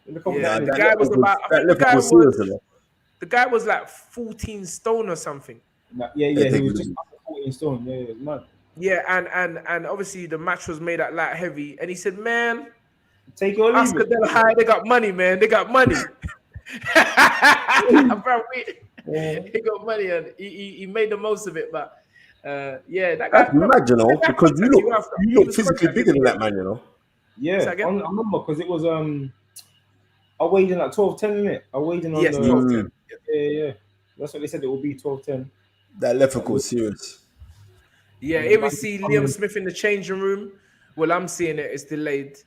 S1: Yeah,
S2: Nah,
S1: the guy was about. I think the guy was like 14 stone or something.
S4: Yeah, he was just under 14 stone. Yeah, it was mad.
S1: Yeah, and obviously the match was made at light heavy, and he said, "Man,
S4: Take it or leave
S1: Oscar
S4: it."
S1: De La Hoya, they got money, man. They got money." Bro, he got money, and he made the most of it. But yeah, that guy.
S2: That's mad, you know, because you
S1: He
S2: look
S1: was
S2: physically
S1: contracted,
S2: bigger than
S1: yeah.
S2: that man, you know.
S4: Yeah, I remember because it was I weighed in at 12:10, innit? I weighed in on
S1: Yes,
S4: the
S1: 12-10.
S4: yeah. That's what they said it will be 12:10.
S2: That left hook was serious.
S1: Yeah, here we see Liam Smith in the changing room. Well, I'm seeing it. It's delayed.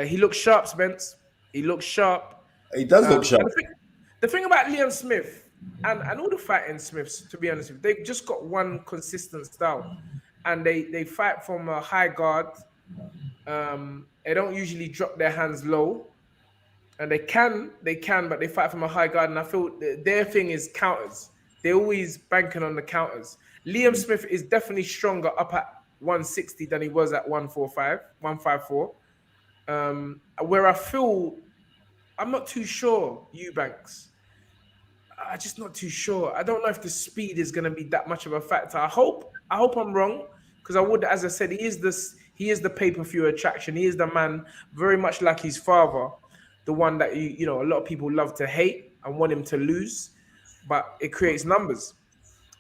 S1: He looks sharp, Spence. He looks sharp.
S2: He does look sharp.
S1: The thing about Liam Smith and all the fighting Smiths, to be honest with you, they've just got one consistent style, and they fight from a high guard. They don't usually drop their hands low, and they can, but they fight from a high guard. And I feel their thing is counters. They're always banking on the counters. Liam Smith is definitely stronger up at 160 than he was at 154. Where I feel I'm not too sure, Eubanks. I'm just not too sure. I don't know if the speed is going to be that much of a factor. I hope I'm wrong, because I would, as I said, he is the pay-per-view attraction. He is the man, very much like his father, the one that you know a lot of people love to hate and want him to lose, but it creates numbers.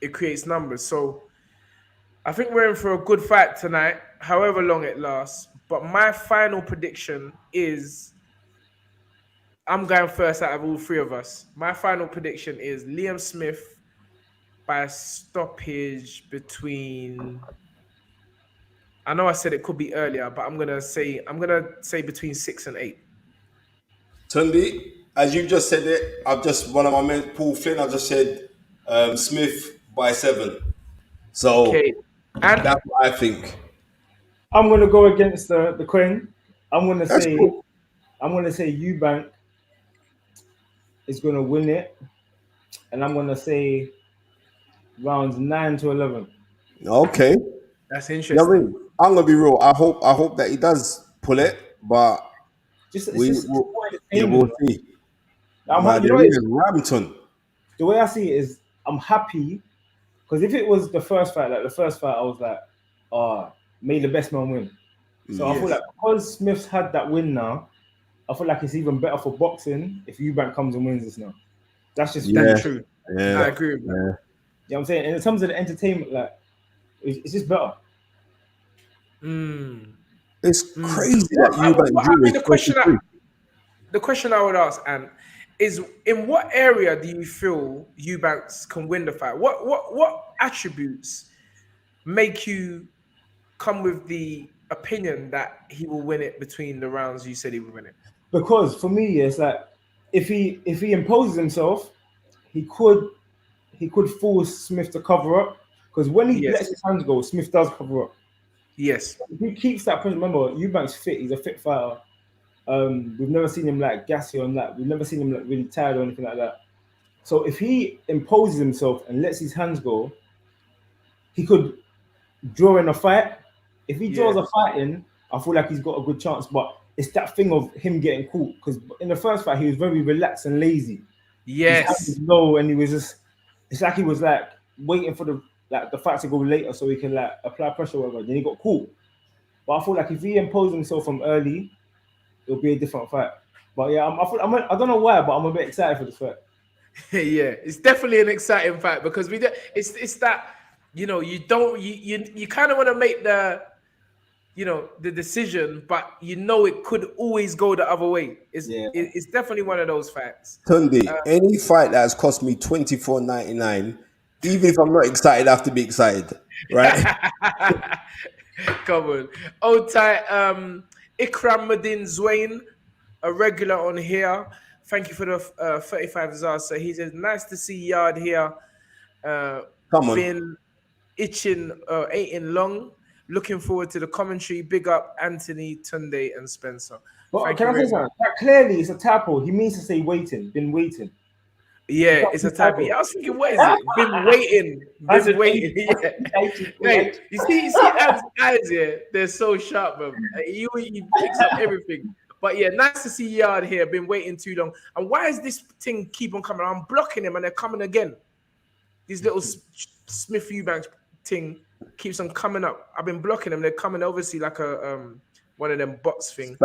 S1: It creates numbers. So I think we're in for a good fight tonight, however long it lasts. But my final prediction is, I'm going first out of all three of us. My final prediction is Liam Smith by stoppage between. I know I said it could be earlier, but I'm gonna say between 6 and 8.
S2: Tundi, as you just said it, one of my men, Paul Flynn, I just said Smith by 7. So
S1: Okay, and
S2: that's what I think.
S4: I'm gonna go against the Queen. I'm gonna
S2: That's
S4: say
S2: cool.
S4: Eubank is gonna win it, and I'm gonna say rounds 9 to 11.
S2: Okay.
S1: that's
S2: You
S1: interesting.
S2: know what I mean? I'm gonna be real. I hope that he does pull it, but we'll see. Man,
S4: You know, it's,
S2: Rampton.
S4: the way I see it is, I'm happy because if it was the first fight, I was like, may the best man win. So I feel like because Smith's had that win now, I feel like it's even better for boxing if Eubank comes and wins this now. That's just
S1: That's true.
S2: Yeah.
S1: I agree with that.
S2: Yeah.
S4: You know what I'm saying? And in terms of the entertainment, like it's just better.
S2: It's crazy that Eubank
S1: the question I would ask, Anne, is in what area do you feel Eubanks can win the fight? What attributes make you come with the opinion that he will win it between the rounds you said he would win it?
S4: Because for me, it's like if he imposes himself, he could force Smith to cover up. Because when he lets his hands go, Smith does cover up.
S1: Yes.
S4: If he keeps that pressure, remember, Eubank's fit. He's a fit fighter. We've never seen him like gassy on that. We've never seen him like really tired or anything like that. So if he imposes himself and lets his hands go, he could draw in a fight. If he draws a fight in, I feel like he's got a good chance. But it's that thing of him getting caught. Because in the first fight, he was very relaxed and lazy.
S1: Yes.
S4: His hand was low, and he was just. It's like he was like waiting for the fight to go later so he can like apply pressure or whatever. Then he got caught. But I feel like if he imposed himself from early, it'll be a different fight. But yeah, I don't know why, but I'm a bit excited for this fight.
S1: Yeah, it's definitely an exciting fight because it's that, you know, you kind of want to make the decision, but you know it could always go the other way. It's definitely one of those fights.
S2: Tundi, any fight that has cost me $24.99, even if I'm not excited, I have to be excited, right?
S1: Come on. Old tight, Ikram Madin Zwain, a regular on here. Thank you for the 35 Zars. So he says, nice to see Yarde here.
S2: Come on.
S1: Been itching, eating long. Looking forward to the commentary. Big up Anthony, Tunde, and Spencer.
S4: But can I say something? That clearly is a typo. He means to say waiting. Been waiting.
S1: Yeah, it's a typo. I was thinking, what is it? Been waiting. Been waiting. Yeah. Hey, you see Ab's eyes here? They're so sharp, man. He picks up everything. But yeah, nice to see Yarde here. Been waiting too long. And why is this thing keep on coming? I'm blocking him and they're coming again. This little Smith Eubank thing keeps on coming up. I've been blocking them. They're coming obviously like a one of them bots thing.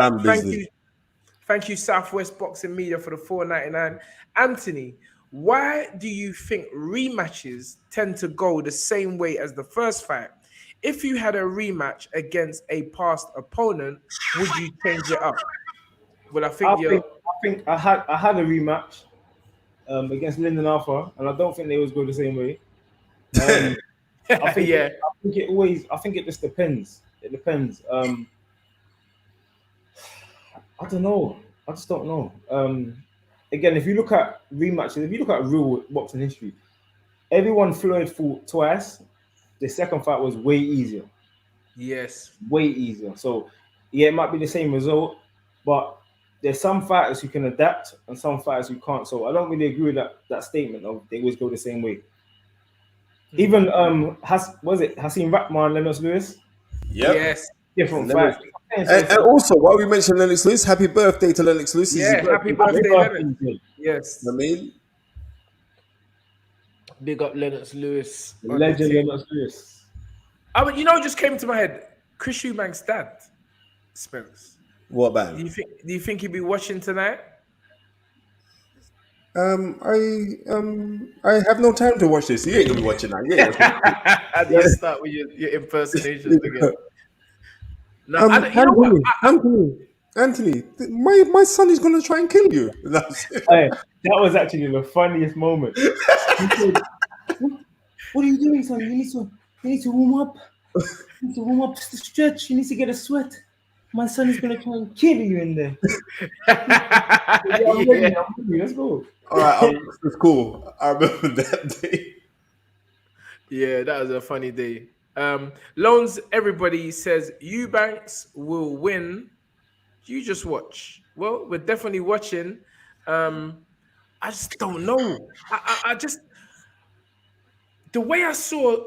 S1: Thank you, Southwest Boxing Media for the $4.99. Anthony, why do you think rematches tend to go the same way as the first fight? If you had a rematch against a past opponent, would you change it up? Well, I think
S4: I had a rematch against Lyndon Arthur, and I don't think they always go the same way. I think it just depends. It depends. I don't know. I just don't know. Again, if you look at rematches, if you look at real boxing history, everyone Floyd fought twice. The second fight was way easier.
S1: Yes.
S4: Way easier. So, yeah, it might be the same result, but there's some fighters who can adapt and some fighters who can't. So I don't really agree with that statement of they always go the same way. Even Hasim Rahman and Lennox Lewis?
S2: Yep.
S1: Yes.
S4: Different fights.
S2: And also, while we mentioned Lennox Lewis, happy birthday to Lennox Lewis.
S1: Yeah, happy birthday, Lennox. Yes.
S2: I mean,
S1: big up Lennox Lewis.
S4: Legend Lennox Lewis.
S1: But you know what just came to my head? Chris Eubank's dad, Spence.
S2: What about him?
S1: Do you think he'll be watching tonight?
S2: I have no time to watch this. You ain't gonna be watching that.
S1: Yeah. You start with your impersonations again. No,
S2: Anthony, my son is gonna try and kill you.
S4: Hey, that was actually the funniest moment. He said, what are you doing, son? You need to warm up. You need to warm up to stretch. You need to get a sweat. My son is gonna try and kill you in there. I'm ready. Let's go.
S2: All right, it's cool. I remember that day.
S1: Yeah, that was a funny day. Loans, everybody says Eubanks will win. You just watch. Well, we're definitely watching. I just don't know. I just the way I saw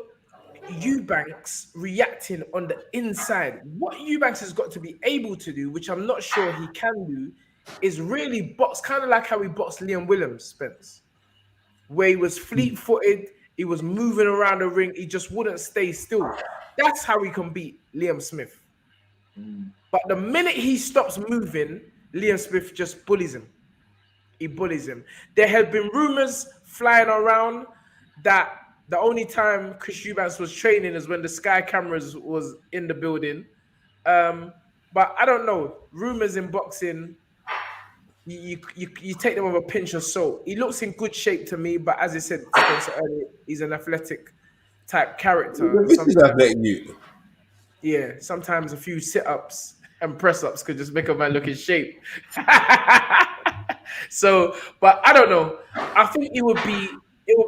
S1: Eubanks reacting on the inside, what Eubanks has got to be able to do, which I'm not sure he can do, is really box, kind of like how he boxed Liam Williams, Spence, where he was fleet-footed, he was moving around the ring, he just wouldn't stay still. That's how he can beat Liam Smith. But the minute he stops moving, Liam Smith just bullies him. He bullies him. There have been rumors flying around that the only time Chris Eubanks was training is when the Sky cameras was in the building. But I don't know. Rumors in boxing, you take them with a pinch of salt. He looks in good shape to me, but as I said earlier, he's an athletic type character. Yeah, sometimes a few sit-ups and press-ups could just make a man look in shape. So, but I don't know. I think it would be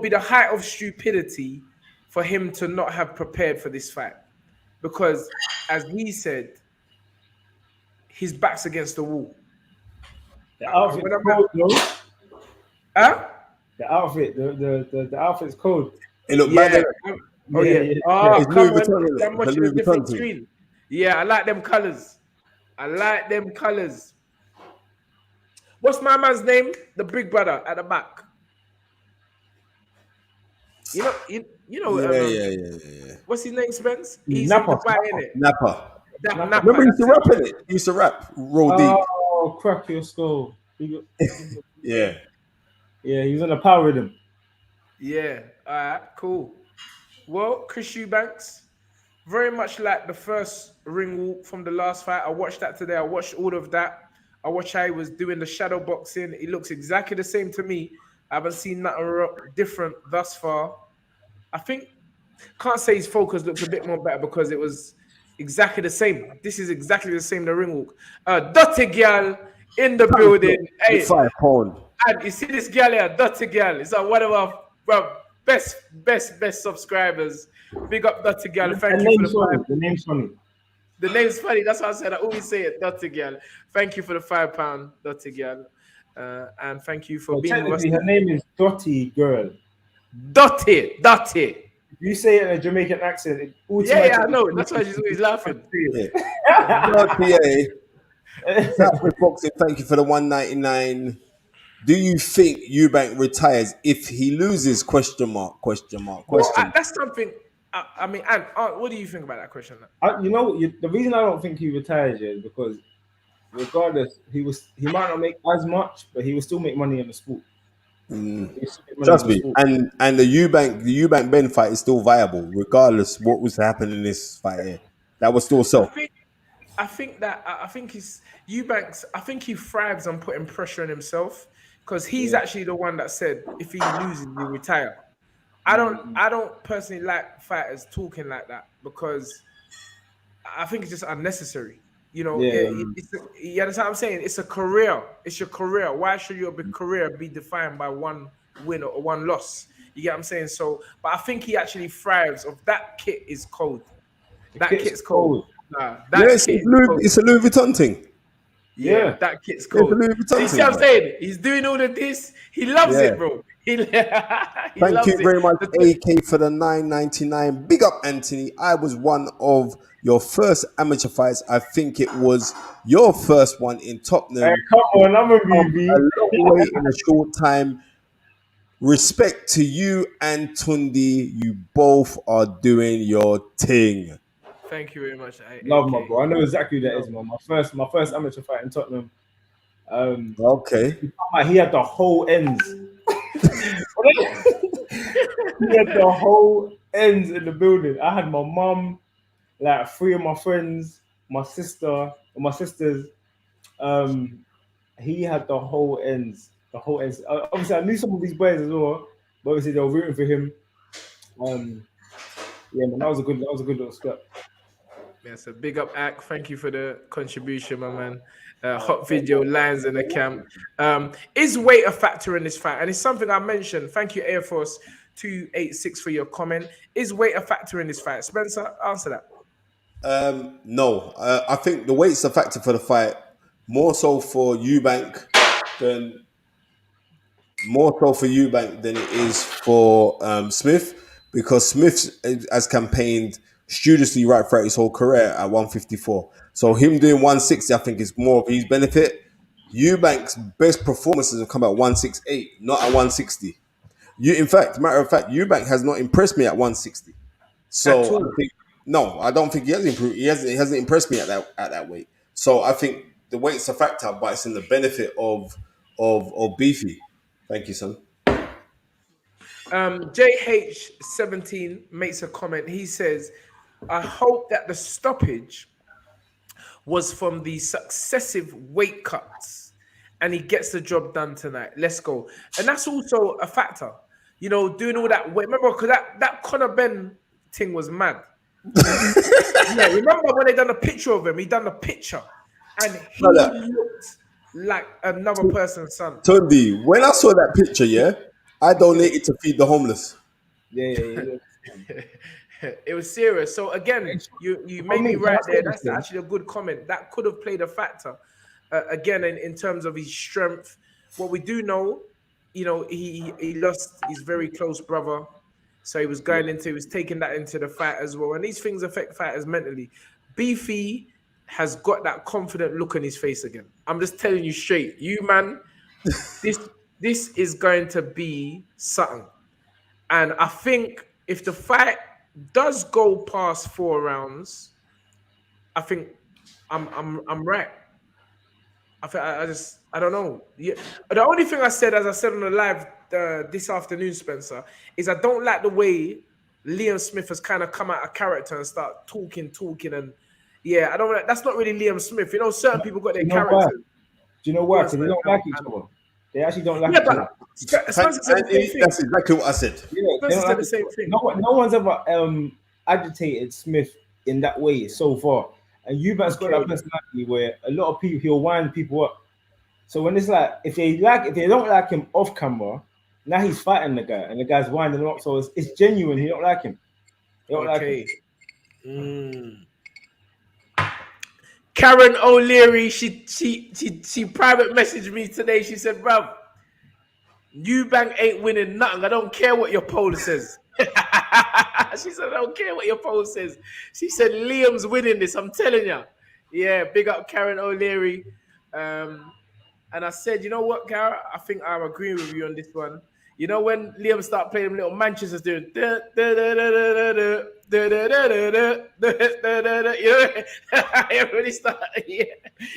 S1: the height of stupidity for him to not have prepared for this fight. Because, as he said, his back's against the wall.
S4: The outfit's cold, no?
S1: Huh?
S4: The outfit, the outfit's cold.
S2: It looked bad.
S1: Oh, yeah. Oh, come on. I'm watching a different screen. Yeah, I like them colors. What's my man's name? The big brother at the back. You know.
S2: Yeah.
S1: What's his name, Spence? He's
S4: Napa.
S1: in Dubai, innit?
S2: Napa.
S1: Napa.
S2: Remember he used to rap in it? He used to rap roll deep.
S4: Oh, crack your skull.
S2: Yeah.
S4: Yeah, he was on a power rhythm.
S1: Yeah. All right, cool. Well, Chris Eubanks, very much like the first ring walk from the last fight. I watched that today. I watched all of that. I watched how he was doing the shadow boxing. He looks exactly the same to me. I haven't seen nothing different thus far. I think, can't say his focus looks a bit more better because it was exactly the same. This is exactly the same, the ring walk. Dirty girl in the building. Hey,
S2: 5 pound.
S1: And you see this girl here, Dirty girl. It's one of our best subscribers. Big up Dirty girl. Thank you for the 5.
S4: The name's funny.
S1: The name's funny. That's why I said I always say it, Dirty girl. Thank you for the £5, Dirty girl. And thank you for being with us.
S4: Technically, her name is Dotty Girl.
S1: Dotty.
S4: If you say it in a Jamaican accent, it
S1: Yeah, I know. That's why she's always laughing.
S2: Southwest Boxing, thank you for the 199. Do you think Eubank retires if he loses? Question mark.
S1: Well, that's something. I mean, and what do you think about that question?
S4: The reason I don't think he retires is because, regardless, he might not make as much, but he will still make money in the sport.
S2: Trust me, and the Eubank Ben fight is still viable, regardless what was happening in this fight here. That was still so.
S1: I think he's Eubanks. I think he thrives on putting pressure on himself because he's actually the one that said if he loses, he retire. I don't personally like fighters talking like that because I think it's just unnecessary. You know, you understand what I'm saying? It's a career. It's your career. Why should your career be defined by one win or one loss? You get what I'm saying? So, but I think he actually thrives. Of that kit is cold. That kit's cold.
S2: It's a Louis Vuitton thing.
S1: Yeah, that kit's cold. You see what I'm saying? He's doing all of this. He loves it, bro.
S2: Thank you very much, AK, for the 9.99. Big up, Anthony. I was one of your first amateur fights. I think it was your first one in Tottenham.
S4: Hey, come on, I'm a BB.
S2: A long way in a short time. Respect to you and Tundi. You both are doing your thing.
S1: Thank you very much.
S4: Love my bro. I know exactly who that is, man. My first amateur fight in Tottenham.
S2: Okay.
S4: He had the whole ends. He had the whole ends in the building. I had my mum, like 3 of my friends, my sister, and my sisters. He had the whole ends. Obviously, I knew some of these boys as well, but obviously they were rooting for him. Yeah, man, that was a good little scrap.
S1: Yes, a big up, Ak. Thank you for the contribution, my man. Hot video lines in the camp. Is weight a factor in this fight? And it's something I mentioned. Thank you, Air Force 286, for your comment. Is weight a factor in this fight? Spencer, answer that.
S2: No. I think the weight's a factor for the fight. More so for Eubank than it is for Smith, because Smith has campaigned studiously right throughout his whole career at 154. So him doing 160, I think, is more of his benefit. Eubank's best performances have come at 168, not at 160. Matter of fact, Eubank has not impressed me at 160. So I don't think he has improved. He hasn't impressed me at that weight. So I think the weight's a factor, but it's in the benefit of Beefy. Thank you, son.
S1: JH17 makes a comment. He says, I hope that the stoppage was from the successive weight cuts and he gets the job done tonight. Let's go. And that's also a factor. You know, doing all that weight. Remember, because that Conor Ben thing was mad. Yeah, remember when they done a picture of him? He done the picture and he looked like another person's son.
S2: Tundi, when I saw that picture, I donated to feed the homeless.
S4: Yeah.
S1: It was serious. So again, you made me right there. That's actually a good comment. That could have played a factor. Again, in terms of his strength. What we do know, you know, he lost his very close brother. So he was taking that into the fight as well. And these things affect fighters mentally. Beefy has got that confident look on his face again. I'm just telling you straight. You, man, this is going to be something. And I think if the fight does go past 4 rounds, I think I'm right. I don't know. Yeah. The only thing I said, as I said on the live this afternoon, Spencer, is I don't like the way Liam Smith has kind of come out of character and start talking, and I don't. That's not really Liam Smith. You know, certain people got their character.
S4: Do you know why? Because they don't like each other. They actually don't like each other.
S2: That's exactly what I said.
S1: They said the same thing.
S4: No one's ever agitated Smith in that way so far. And Eubank's got that personality where a lot of people, he'll wind people up. So when it's like, if they don't like him off camera, now he's fighting the guy and the guy's winding him up. So it's genuine. He don't like him. He don't like him.
S1: Karen O'Leary, she private messaged me today. She said, "Bruv, Eubank ain't winning nothing. I don't care what your poll says." She said, "I don't care what your poll says." She said, "Liam's winning this. I'm telling you." Yeah, big up Karen O'Leary. And I said, you know what, Garrett? I think I'm agreeing with you on this one. You know when Liam started playing them little Manchester's doing, you know, everybody started, yeah.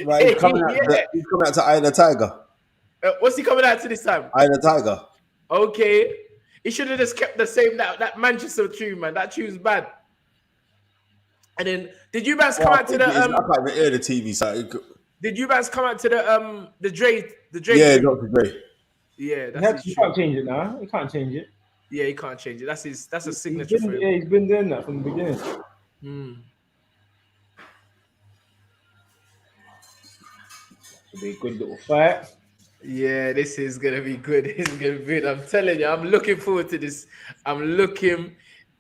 S2: Right, he's coming out to Eye the Tiger.
S1: What's he coming out to this time?
S2: Eye the Tiger.
S1: Okay, he should have just kept the same that Manchester tune, man. That tune's bad. And then did you guys come out to the
S2: I can't even hear the TV side.
S1: Did you guys come out to the Dre?
S2: Yeah,
S1: tune?
S2: Dr. Dre.
S1: Yeah, that's
S4: you can't change it now. You can't change it.
S1: Yeah, he can't change it. That's a signature for him.
S4: Yeah, he's been doing that from the beginning. Should be a good little fight.
S1: Yeah, this is gonna be good. This is gonna be good. I'm telling you, I'm looking forward to this. I'm looking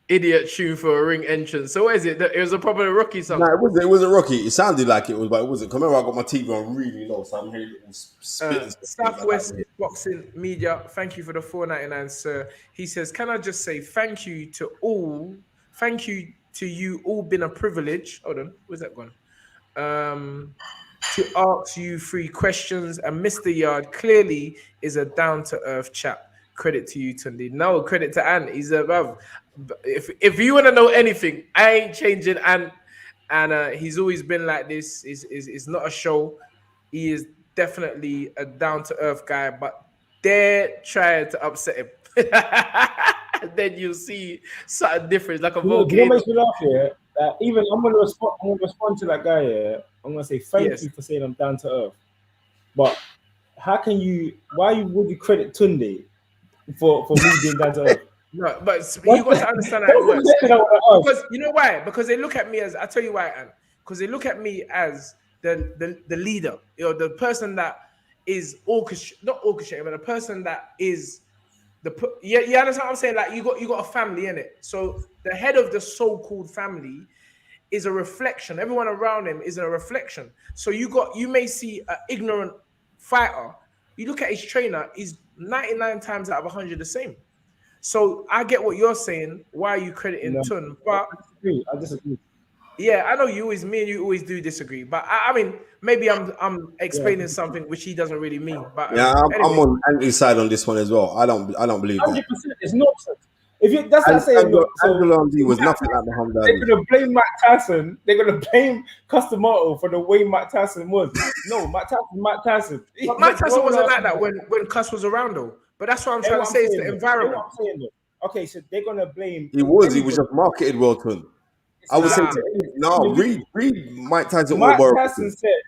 S1: idiot tune for a ring entrance. So what is it? It was a proper Rocky song.
S2: No, it wasn't Rocky. It sounded like it was, but it wasn't. Remember, I got my TV on really low, so I'm hearing little spitting.
S1: Southwest Boxing Media, thank you for the $4.99, sir. He says, "Can I just say thank you to all? Thank you to you all. Been a privilege." Hold on, where's that gone? To ask you 3 questions, and Mr. Yarde clearly is a down-to-earth chap. Credit to you, Tundi. No, credit to Ant. He's above. If you want to know anything, I ain't changing Ant. And he's always been like this. Is not a show. He is definitely a down-to-earth guy, but they're trying to upset him. Then you'll see something different, like a volcano.
S4: What makes me laugh here? Even I'm gonna respond to that guy here. I'm gonna say thank you for saying I'm down to earth. But how can you? Would you credit Tunde for me being down to earth?
S1: No, but you got to understand how it works. Because you know why? Because they look at me as, I tell you why, Anne. Because they look at me as the leader, you know, the person that is not orchestrating, but the person that is you understand what I'm saying? Like you got a family in it. So the head of the so-called family is a reflection. Everyone around him is a reflection. So you may see an ignorant fighter. You look at his trainer, he's 99 times out of 100 the same. So I get what you're saying. Why are you crediting Tun? But
S4: I disagree.
S1: Yeah, I know me and you always do disagree. But I mean, maybe I'm explaining something which he doesn't really mean. But
S2: I'm on Andy's side on this one as well. I don't believe
S4: 100%.
S2: that.
S4: It's nonsense. If you that's not saying
S2: Angelo was nothing like Muhammad Ali.
S4: They're gonna blame Mike Tyson. They're gonna blame Customato for the way Mike Tyson was. No, Mike Tyson.
S1: But Mike Tyson wasn't like that when Cuss was around though. But that's what I'm trying to say is the environment.
S4: Okay, so they're gonna blame.
S2: He was just marketed well to him. I would say read Mike Tyson.
S4: Mike Tyson said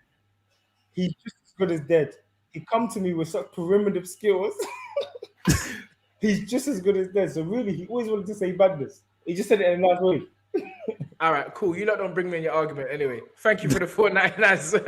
S4: he's just as good as dead. He come to me with such primitive skills. He's just as good as dead. So really, he always wanted to say badness. He just said it in a nice way.
S1: All right, cool. You lot don't bring me in your argument anyway. Thank you for the 499s.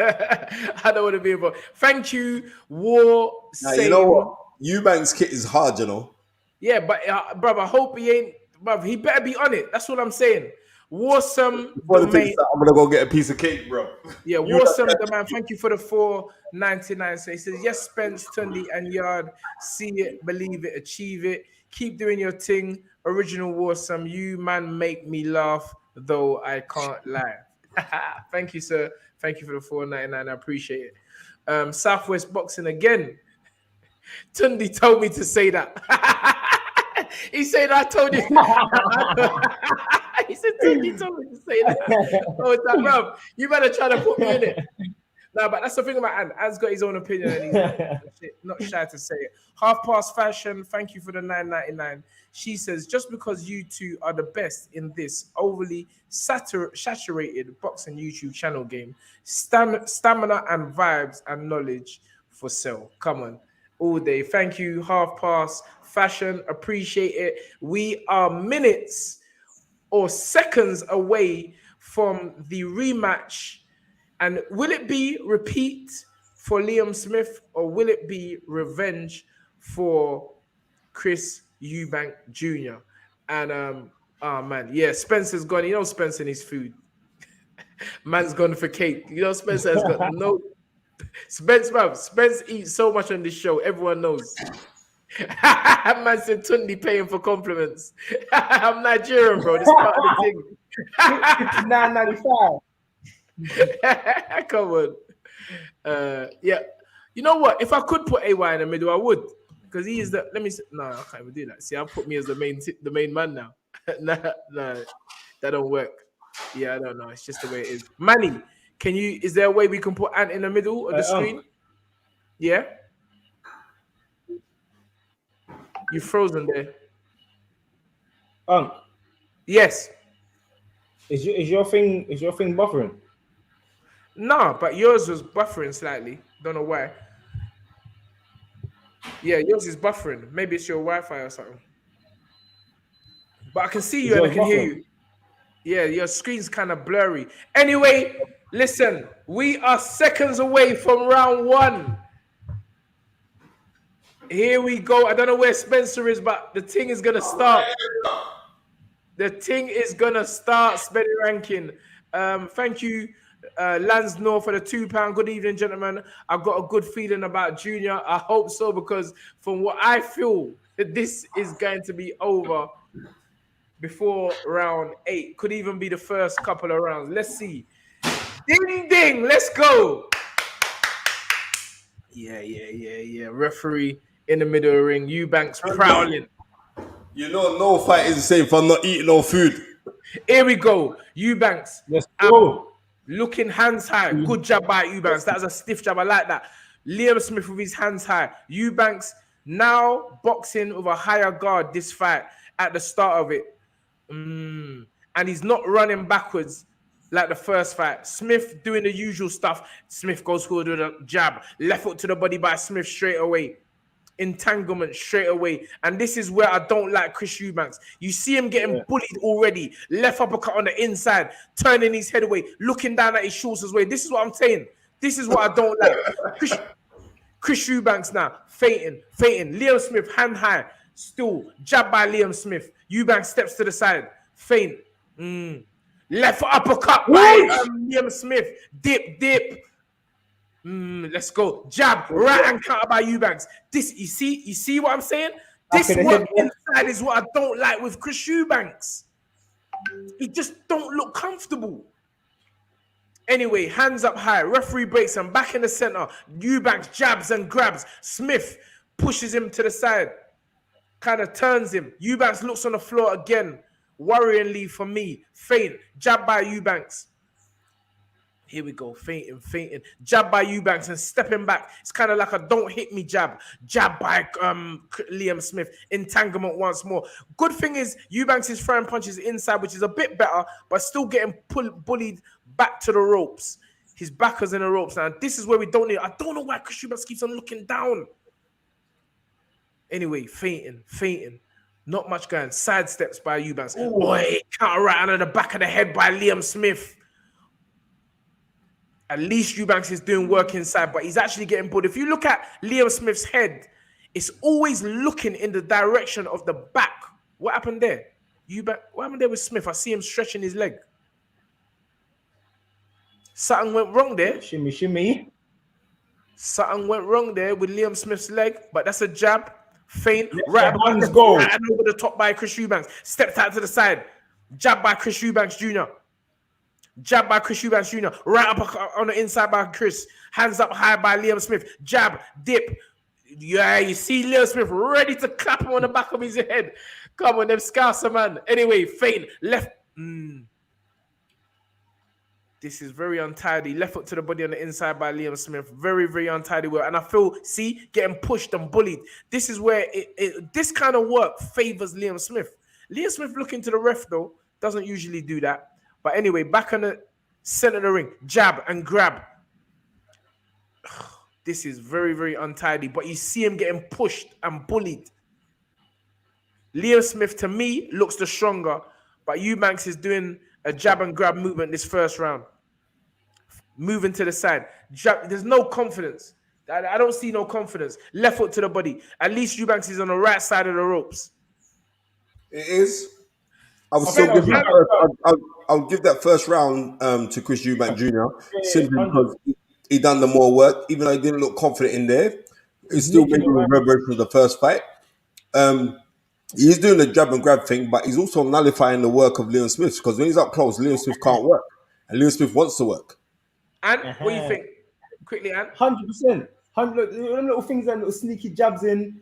S1: I don't want to be involved. Thank you, War.
S2: You know what? Eubank's kit is hard, you know.
S1: Yeah, but brother, I hope he ain't. Brother, he better be on it. That's what I'm saying. Warsome,
S2: I'm gonna go get a piece of cake, bro.
S1: Yeah, Warsome, the man. Thank you for the 499. So he says, yes, Spence, Tundi, and Yarde. See it, believe it, achieve it. Keep doing your thing. Original Warsome. You man make me laugh, though I can't lie. Thank you, sir. Thank you for the 499. I appreciate it. Southwest Boxing again. Tundi told me to say that. He said, I told you. He said, Tundi told me to say that. Oh, it's like, bro, you better try to put me in it. No, but that's the thing about Ant. Ant's got his own opinion and he's not shy to say it. Half Past Fashion, thank you for the 9.99. She says, just because you two are the best in this overly saturated boxing YouTube channel game, stamina and vibes and knowledge for sale. Come on. All day. Thank you, Half Past Fashion. Appreciate it. We are minutes or seconds away from the rematch. And will it be repeat for Liam Smith or will it be revenge for Chris Eubank Jr.? And oh man, yeah, Spencer's gone. You know Spencer and his food. Man's gone for cake. You know, Spence has got no. Spence, man, Spence eats so much on this show. Everyone knows. Man said Tundi paying for compliments. I'm Nigerian, bro. This part of the thing.
S4: 59.95.
S1: Come on. Yeah. You know what? If I could put AY in the middle, I would. Because he is the. Let me. No, I can't even do that. See, I'll put me as the main man now. No, that don't work. Yeah, I don't know. It's just the way it is. Manny, is there a way we can put Ant in the middle of the screen? Yeah? You frozen there. Yes.
S4: Is your thing buffering?
S1: No, but yours was buffering slightly. Don't know why. Yeah, yours is buffering. Maybe it's your Wi-Fi or something. But I can see you and I can hear you. Yeah, your screen's kind of blurry. Anyway, listen, we are seconds away from round 1. Here we go. I don't know where Spencer is, but the thing is going to start. The thing is going to start, Spenny Ranking. Thank you, Lansnor, for the £2. Good evening, gentlemen. I've got a good feeling about Junior. I hope so, because from what I feel, this is going to be over before round 8. Could even be the first couple of rounds. Let's see. Ding, ding. Let's go. Yeah. Referee in the middle of the ring. Eubank's prowling.
S2: You know, no fight is the same if I'm not eating no food.
S1: Here we go. Eubanks.
S4: Let's go.
S1: Looking hands high. Good jab by Eubanks. That was a stiff jab. I like that. Liam Smith with his hands high. Eubanks now boxing with a higher guard this fight at the start of it. And he's not running backwards like the first fight. Smith doing the usual stuff. Smith goes forward with a jab. Left hook to the body by Smith straight away. Entanglement straight away. And this is where I don't like Chris Eubanks. You see him getting bullied already. Left uppercut on the inside. Turning his head away. Looking down at his shoulders away. This is what I'm saying. This is what I don't like. Chris Eubanks now. Feinting. Liam Smith hand high. Still. Jab by Liam Smith. Eubanks steps to the side. Feint. Left uppercut by Liam Smith. Dip. Let's go. Jab. Right hand counter by Eubanks. This, you see what I'm saying? This work inside is what I don't like with Chris Eubanks. He just don't look comfortable. Anyway, hands up high. Referee breaks him back in the center. Eubanks jabs and grabs. Smith pushes him to the side. Kind of turns him. Eubanks looks on the floor again. Worryingly for me. Feint. Jab by Eubanks. Here we go. Feinting. Jab by Eubanks and stepping back. It's kind of like a don't hit me jab. Jab by Liam Smith. Entanglement once more. Good thing is Eubanks is throwing punches inside, which is a bit better, but still getting bullied back to the ropes. His backers in the ropes now. This is where we don't need. I don't know why Chris Eubanks keeps on looking down. Anyway, feinting. Not much going. Side steps by Eubanks. Boy, counter right under the back of the head by Liam Smith. At least Eubanks is doing work inside, but he's actually getting pulled. If you look at Liam Smith's head, it's always looking in the direction of the back. What happened there? What happened there with Smith? I see him stretching his leg. Something went wrong there.
S4: Shimmy.
S1: Something went wrong there with Liam Smith's leg, but that's a jab. Feint.
S4: Right
S1: over the top by Chris Eubanks. Stepped out to the side. Jab by Chris Eubanks Jr. Jab by Chris Eubanks Jr. Right up on the inside by Chris. Hands up high by Liam Smith. Jab, dip. Yeah, you see Liam Smith ready to clap him on the back of his head. Come on, them Scouser, man. Anyway, feint. Left. This is very untidy. Left foot to the body on the inside by Liam Smith. Very, very untidy work. And I feel, getting pushed and bullied. This is where this kind of work favors Liam Smith. Liam Smith looking to the ref, though, doesn't usually do that. But anyway, back on the center of the ring. Jab and grab. This is very, very untidy. But you see him getting pushed and bullied. Liam Smith, to me, looks the stronger. But Eubanks is doing a jab and grab movement this first round. Moving to the side. Jab. There's no confidence. I don't see no confidence. Left foot to the body. At least Eubanks is on the right side of the ropes.
S2: It is. I'll
S4: I
S2: still
S4: think
S2: give
S4: that
S2: that
S4: was
S2: first. I'll give that first round to Chris Eubank Jr. simply
S4: 100.
S2: because he done the more work, even though he didn't look confident in there. It's
S4: He's
S2: still
S4: nicking
S2: maybe
S4: it, man.
S2: reverberation of the first fight. He's doing the jab and grab thing, but he's also nullifying the work of Leon Smith because when he's up close, Leon Smith can't work, and Leon Smith wants to work.
S1: And what do you think? Quickly, and
S4: 100%. 100. Them little things, and little sneaky jabs in,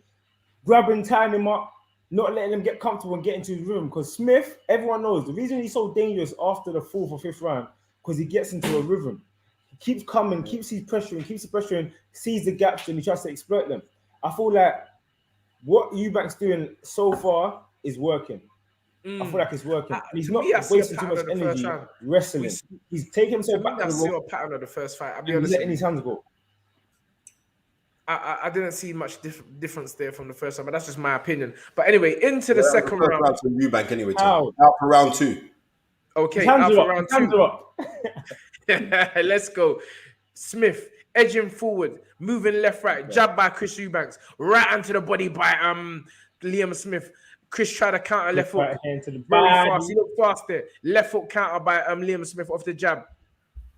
S4: grabbing, tying him up, not letting him get comfortable and get into his room. Because Smith, everyone knows the reason he's so dangerous after the fourth or fifth round, because he gets into a rhythm. He keeps coming, keeps his pressuring, sees the gaps, and he tries to exploit them. I feel like what Eubank's doing so far is working. I feel like it's working. And he's
S1: to
S4: not
S1: me, I see a
S4: wasting too
S1: pattern
S4: much
S1: of the first
S4: energy
S1: round.
S4: wrestling. He's taking
S1: To
S4: himself
S1: me,
S4: back to
S1: I
S4: the
S1: see
S4: rope
S1: a pattern of the first fight. I'll be
S4: and
S1: honest
S4: letting
S1: with
S4: his
S1: you.
S4: hands go.
S1: I didn't see much difference there from the first time, but that's just my opinion. But anyway, into the second
S2: First
S1: round.
S2: round from Eubank anyway.
S4: How?
S2: Out for round 2.
S1: Okay,
S4: His hands
S1: out
S4: are
S1: for
S4: up.
S1: round
S4: His hands
S1: 2.
S4: are up.
S1: Let's go. Smith edging forward, moving left, right, jab by Chris Eubanks, right onto the body by Liam Smith. Chris tried to counter left hook.
S4: Right hand to the
S1: Very
S4: body.
S1: fast. He looked fast there. Left hook counter by Liam Smith off the jab.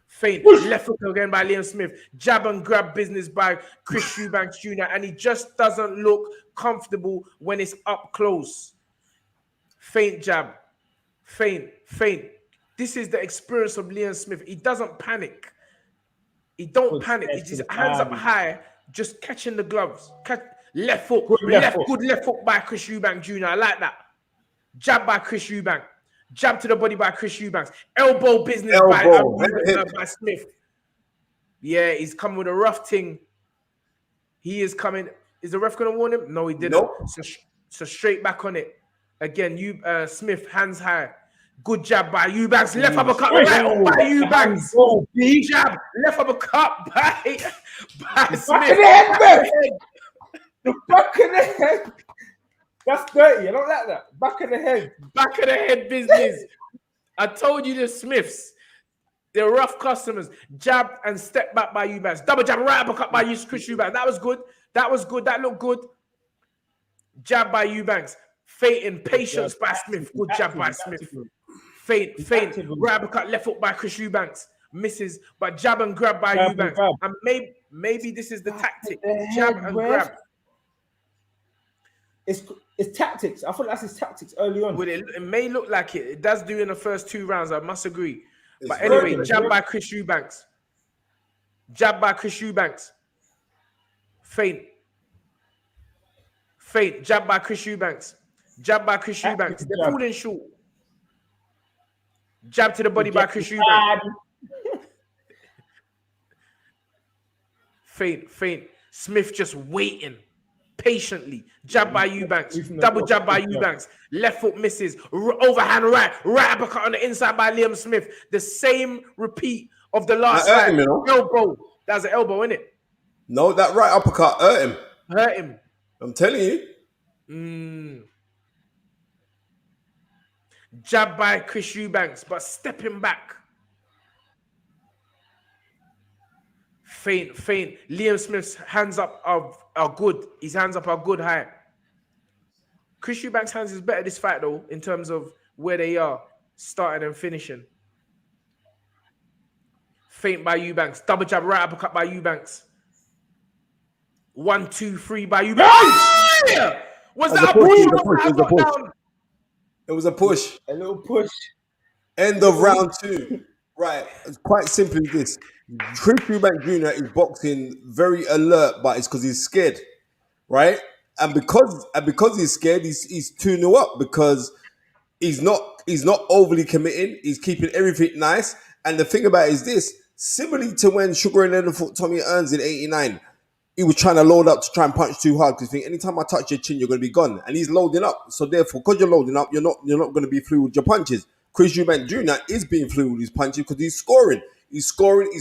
S1: Feint. Left hook again by Liam Smith. Jab and grab business by Chris Eubanks Jr. And he just doesn't look comfortable when it's up close. Feint jab. Feint. This is the experience of Liam Smith. He doesn't panic. He don't
S4: Good
S1: panic.
S4: step
S1: He's
S4: to
S1: just
S4: the
S1: hands up
S4: body.
S1: high, just catching the gloves. Left hook.
S4: Good left hook.
S1: Good left hook by Chris Eubank Jr. I like that. Jab by Chris Eubank. Jab to the body by Chris Eubanks. Elbow business by Smith. Yeah, he's coming with a rough thing. He is coming. Is the ref going to warn him? No, he didn't.
S2: Nope.
S1: So straight back on it. Again, Smith, hands high. Good jab by Eubanks. Left uppercut right hook by Eubanks. Jab. Left uppercut by Smith.
S4: The back of the head. That's dirty. I don't like that. Back of the head.
S1: Back of the head business. I told you the Smiths. They're rough customers. Jab and step back by Eubanks. Double jab, right uppercut by Chris Eubanks. That was good. That looked good. Jab by Eubanks. Feinting, patience by Smith. Good jab by Smith. Feint. Right uppercut, left hook by Chris Eubanks. Misses, but jab and grab by Eubanks. And maybe this is the tactic. Jab and grab.
S4: It's tactics. I thought that's his tactics early on.
S1: Well, it may look like it. It does do in the first 2 rounds. I must agree. But
S2: It's
S1: anyway,
S2: working.
S1: jab by Chris Eubanks. Jab by Chris Eubanks. Feint. Jab by Chris Eubanks. Jab by Chris Eubanks. They're falling short. Jab to the body by Chris Eubanks. Feint. Smith just waiting patiently. Jab by Eubanks. Double jab by Eubanks. Left foot misses. Overhand right. Right uppercut on the inside by Liam Smith. The same repeat of the last fight. Elbow. That was an elbow, innit?
S2: No, that right uppercut hurt him. I'm telling you.
S1: Jab by Chris Eubanks, but stepping back. Feint. Liam Smith's hands up are good. His hands up are good high. Chris Eubanks' hands is better this fight though, in terms of where they are, starting and finishing. Feint by Eubanks. Double jab, right uppercut by Eubanks. 1, 2, 3 by Eubanks. Yeah! Was that a push?
S2: It was a push.
S4: A little push.
S2: End of round 2. Right. It's quite simply this. Chris Eubank Jr. is boxing very alert, but it's because he's scared. Right? And because he's scared, he's 2-0 up because he's not overly committing. He's keeping everything nice. And the thing about it is this, similarly to when Sugar and Leatherfoot Tommy Earns in 89, he was trying to load up to try and punch too hard because he think anytime I touch your chin, you're going to be gone. And he's loading up. So therefore, because you're loading up, you're not going to be fluid with your punches. Chris Eubank Jr. is being fluid with his punches because he's scoring. He's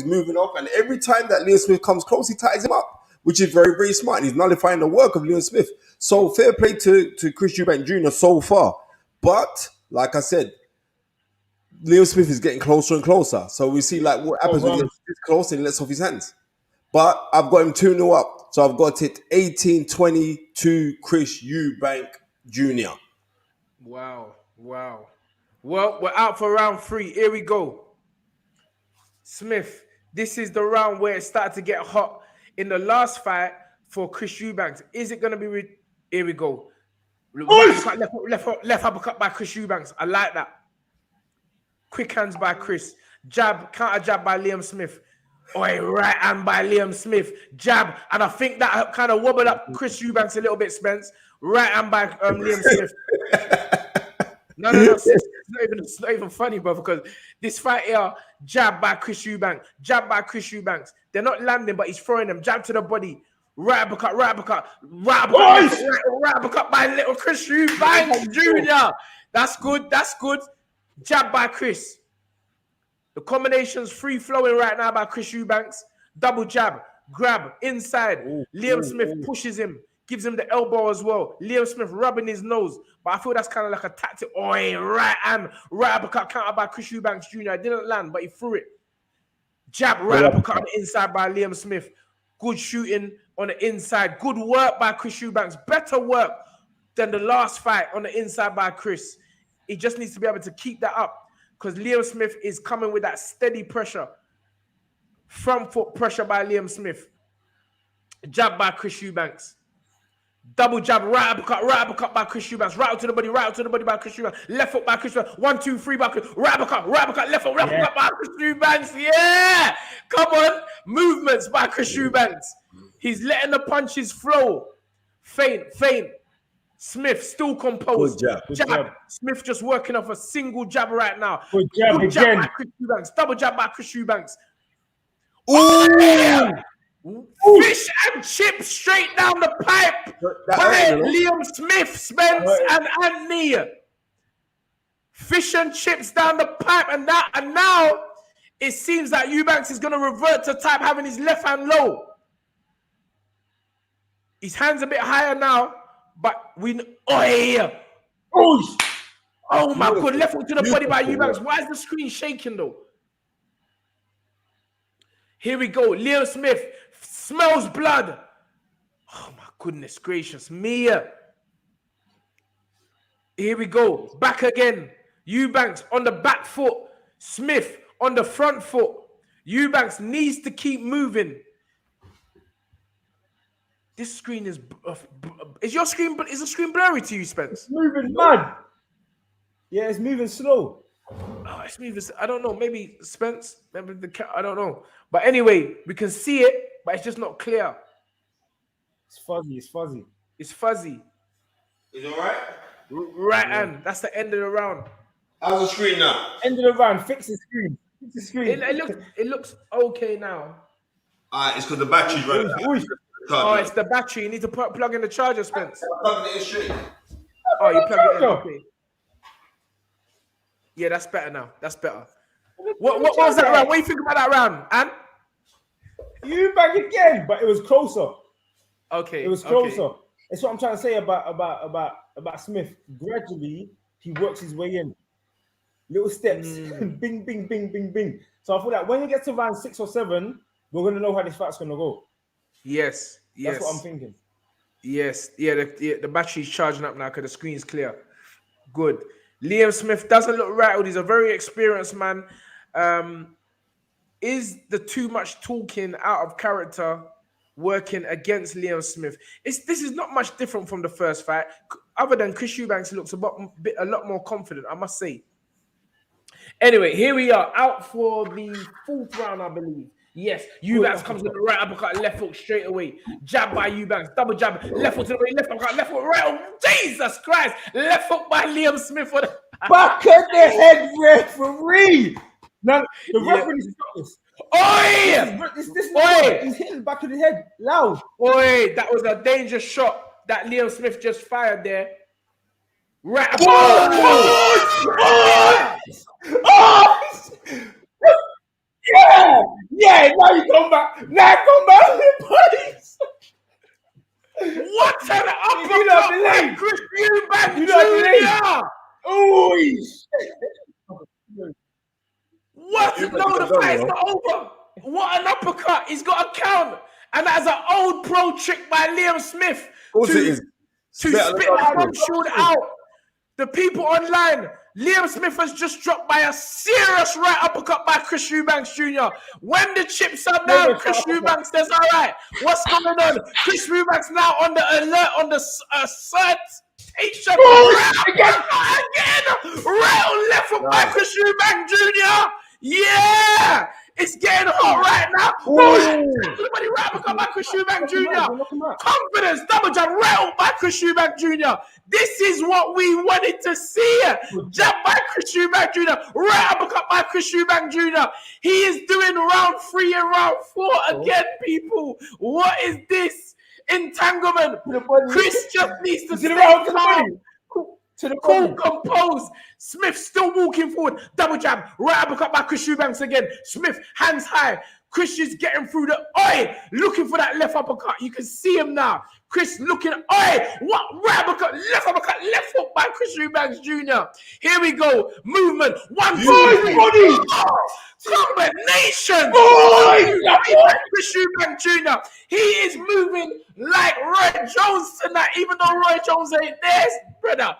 S2: moving up. And every time that Liam Smith comes close, he ties him up, which is very, very smart. And he's nullifying the work of Liam Smith. So fair play to Chris Eubank Jr. so far. But, like I said, Liam Smith is getting closer and closer. So we see like what happens when he gets this close and he lets off his hands. But I've got him 2-0 up. So I've got it 18-20 to Chris Eubank Jr.
S1: Wow. Well, we're out for round 3. Here we go. Smith, this is the round where it started to get hot. In the last fight for Chris Eubanks, is it going to be... Here we go. Left uppercut by Chris Eubanks. I like that. Quick hands by Chris. Jab, counter jab by Liam Smith. Right hand by Liam Smith. Jab. And I think that kind of wobbled up Chris Eubanks a little bit, Spence. Right hand by Liam Smith. No. It's not even funny, bro, because this fight here, jab by Chris Eubanks. Jab by Chris Eubanks. They're not landing, but he's throwing them. Jab to the body. Right uppercut by little Chris Eubanks Jr. That's good. Jab by Chris. The combination's free flowing right now by Chris Eubanks. Double jab, grab, inside. Liam Smith pushes him, gives him the elbow as well. Liam Smith rubbing his nose. But I feel that's kind of like a tactic. Right hand, right uppercut counter by Chris Eubanks Jr. It didn't land, but he threw it. Jab, right uppercut on the inside by Liam Smith. Good shooting on the inside. Good work by Chris Eubanks. Better work than the last fight on the inside by Chris. He just needs to be able to keep that up because Liam Smith is coming with that steady pressure. Front foot pressure by Liam Smith. Jab by Chris Eubanks. Double jab, right uppercut by Chris Eubanks. Right out to the body by Chris Eubanks. Left foot by Chris Eubanks. 1, 2, 3 by Chris. Right uppercut, left foot, uppercut by Chris Eubanks. Yeah! Come on. Movements by Chris Eubanks. He's letting the punches flow. Feint. Smith still composed.
S2: Good
S1: jab. Smith just working off a single jab right now.
S4: Good jab
S1: by Chris Eubanks. Double jab by Chris Eubanks. Fish and chips straight down the pipe by Liam Smith, Spence, and Anthony. Fish and chips down the pipe, and now it seems that Eubanks is going to revert to type having his left hand low. His hand's a bit higher now, but oh my God, left hook to the body by Eubanks. Why is the screen shaking though? Here we go. Liam Smith smells blood. Oh my goodness gracious. Mia. Here we go. Back again. Eubanks on the back foot. Smith on the front foot. Eubanks needs to keep moving. This screen is the screen blurry to you, Spence?
S4: It's moving mad. Yeah, it's moving slow.
S1: Oh, it's moving. I don't know. Maybe Spence. Maybe I don't know. But anyway, we can see it, but it's just not clear.
S4: It's fuzzy.
S1: It's fuzzy.
S2: Is it all right?
S1: Right hand. That's the end of the round.
S2: How's the screen now?
S4: End of the round. Fix the screen.
S1: It looks okay now.
S2: It's because the battery's running out.
S1: Oh, it's the battery. You need to plug in the charger, Spence.
S2: I'm plugging it in straight.
S1: Oh, you plug it in. Okay. Yeah, that's better now. That's better. What was that round? What do you think about that round, Ann?
S4: Eubank again, but it was closer.
S1: Okay.
S4: It was closer. Okay. That's what I'm trying to say about Smith. Gradually, he works his way in. Little steps. Bing, bing, bing, bing, bing. So I feel like when he gets to round 6 or 7, we're going to know how this fight's going to go.
S1: Yes.
S4: That's what I'm thinking.
S1: Yes. Yeah, the battery's charging up now because the screen's clear. Good. Liam Smith doesn't look rattled. He's a very experienced man. Is the too much talking out of character working against Liam Smith? This is not much different from the first fight, other than Chris Eubanks looks a lot more confident, I must say. Anyway, here we are, out for the 4th round, I believe. Yes, Eubanks comes with the right uppercut, left hook straight away. Jab by Eubanks, double jab, left hook to the way, left uppercut, left hook, right hook. Jesus Christ! Left hook by Liam Smith.
S4: Back at the head referee! Now, the referee's got this.
S1: Oi!
S4: He's hitting the back of the head loud.
S1: Oi! That was a dangerous shot that Liam Smith just fired there. Right.
S4: Yeah, now you come back. Please.
S1: What an uppercut by Chris Eubank Jr. Oh, what? No, the fight's not over. What an uppercut. He's got a count. And that's an old pro trick by Liam Smith to spit the front shield out. The people online Liam Smith has just dropped by a serious right uppercut by Chris Eubanks Jr. When the chips are down, Chris Eubanks says, all right, what's going on? Chris Eubanks now on the alert, on the citation. Again! Right on left foot by Chris Eubanks Jr. Yeah! It's getting hot right now. Everybody right uppercut by Chris Eubanks Jr. Confidence, double jab, right by Chris Eubanks Jr. This is what we wanted to see. Jab by Chris Eubanks Jr. Right uppercut by Chris Eubanks Jr. He is doing round 3 and round 4 again, people. What is this entanglement? Chris just needs to stay calm. Cool, composed. Smith still walking forward. Double jab. Right uppercut by Chris Eubanks again. Smith, hands high. Chris is getting through the looking for that left uppercut. You can see him now. Chris looking. What? Right uppercut, left hook by Chris Eubanks Jr. Here we go. Movement. 1, 2, 3. Combination. Chris Eubanks Jr. He is moving like Roy Jones tonight, even though Roy Jones ain't there, brother.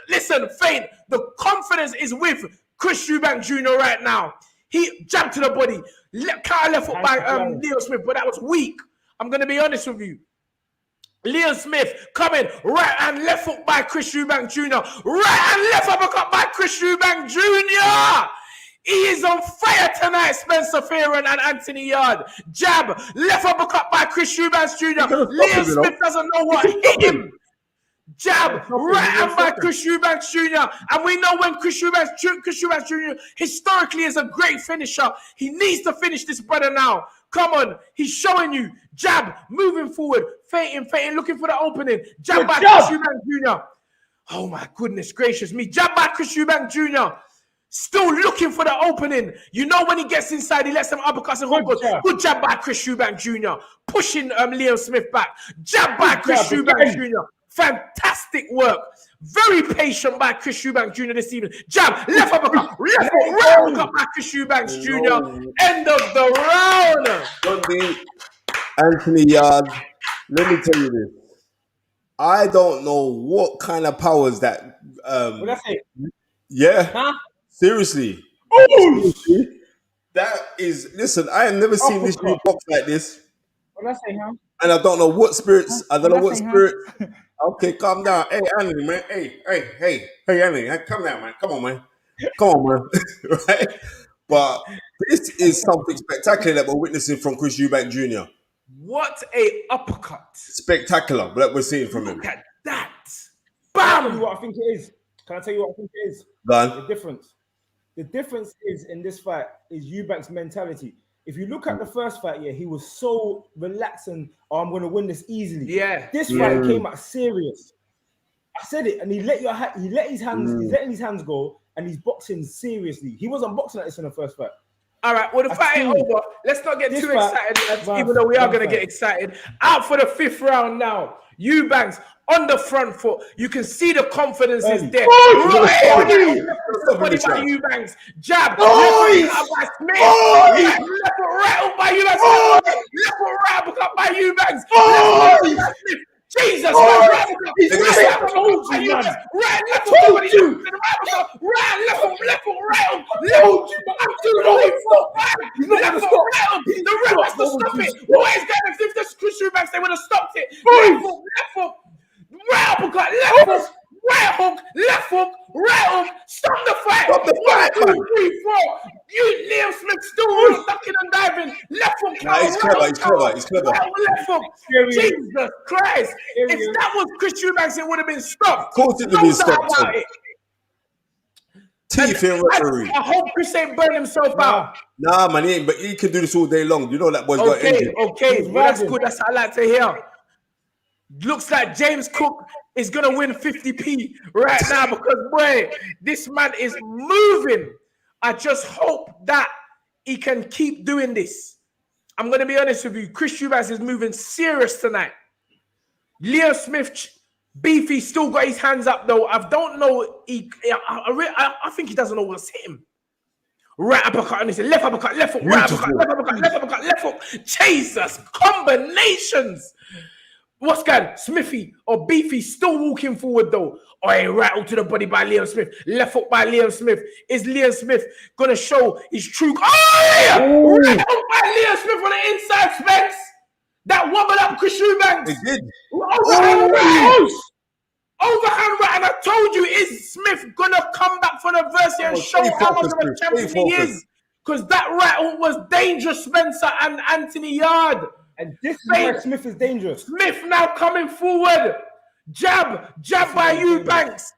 S1: Listen, Fane, the confidence is with Chris Eubanks Jr. right now. He jumped to the body, counter left hook by Liam Smith, but that was weak. I'm going to be honest with you. Liam Smith coming, right and left hook by Chris Eubanks Jr. Right and left uppercut by Chris Eubanks Jr. He is on fire tonight, Spencer Fearon and Anthony Yarde. Jab, left uppercut by Chris Eubanks Jr. Liam Smith doesn't know what hit him. Jab, right hand by Chris Eubanks Jr. And we know when Chris Eubanks Jr. historically is a great finisher. He needs to finish this brother now. Come on, he's showing you. Jab, moving forward, fainting, looking for the opening. Jab by Chris Eubanks Jr. Oh my goodness gracious me. Jab by Chris Eubanks Jr. Still looking for the opening. You know when he gets inside, he lets them uppercuts and hook. Good jab by Chris Eubanks Jr. Pushing Liam Smith back. Jab by Chris Eubanks Jr. Fantastic work. Very patient by Chris Eubanks Jr. this evening. Jab, left uppercut, right uppercut by Chris Eubanks Jr. End of the round.
S2: Sunday, Anthony Yarde, let me tell you this. I don't know what kind of powers that.
S4: What I say?
S2: Yeah.
S4: Huh?
S2: Seriously. That is. Listen, I have never seen this new box like this.
S4: What I say, huh?
S2: And I don't know what spirits. I don't know what spirit. Okay, calm down. Hey, Anthony, man. Hey, Anthony. Come down, man. Come on, man. Right? But this is something spectacular that we're witnessing from Chris Eubanks Jr.
S1: What a uppercut.
S2: Spectacular that we're seeing from him.
S1: Look at that.
S4: Can I tell
S1: Bam.
S4: you what I think it is? Can I tell you what I think it is?
S2: Done.
S4: The difference. The difference is in this fight is Eubanks' mentality. If you look at the first fight, he was so relaxed and I'm going to win this easily.
S1: Yeah.
S4: This fight came out serious. I said it, and he let his hands, he's letting his hands go, and he's boxing seriously. He wasn't boxing like this in the first fight.
S1: All right, well, the fight ain't over. Let's not get too excited, even though we are going to get excited. Out for the 5th round now. Eubanks on the front foot. You can see the confidence is there. Body by Eubanks. Jab. Left by Smith. Left right by Eubanks. Left right by Eubanks. Jesus Christ! Right, they would have stopped it. Right hook, stop the fight. 1, 2, 3, 4. You, Liam Smith, still ducking and diving. Left hook.
S2: He's clever.
S1: Left hook. Jesus Christ. If that was Chris Eubanks, it would have been stopped.
S2: Of course it would have been stopped. Referee.
S1: I hope Chris ain't burned himself out.
S2: Nah, man, he ain't, but he can do this all day long. You know that boy's got injured.
S1: Okay, well, that's good. That's what I like to hear. Looks like James Cook is going to win 50p right now because, boy, this man is moving. I just hope that he can keep doing this. I'm going to be honest with you. Chris Eubanks is moving serious tonight. Liam Smith, Beefy, still got his hands up, though. I don't know. I think he doesn't know what's hit him. Right uppercut, and he said left uppercut, left hook, right uppercut, left uppercut, left hook. Jesus, combinations. What's going? Smithy or Beefy still walking forward though. Oi, rattle to the body by Liam Smith. Left hook by Liam Smith. Is Liam Smith gonna show his true? Oh, rattle by Liam Smith on the inside, Spence. That wobble up Chris Eubank.
S2: It did.
S1: Overhand right. Overhand right. And I told you, is Smith gonna come back for the verse and show how much of a champion he is? Because that rattle was dangerous, Spencer and Anthony Yarde.
S4: And this is why Smith is dangerous.
S1: Smith now coming forward. Jab by Eubanks.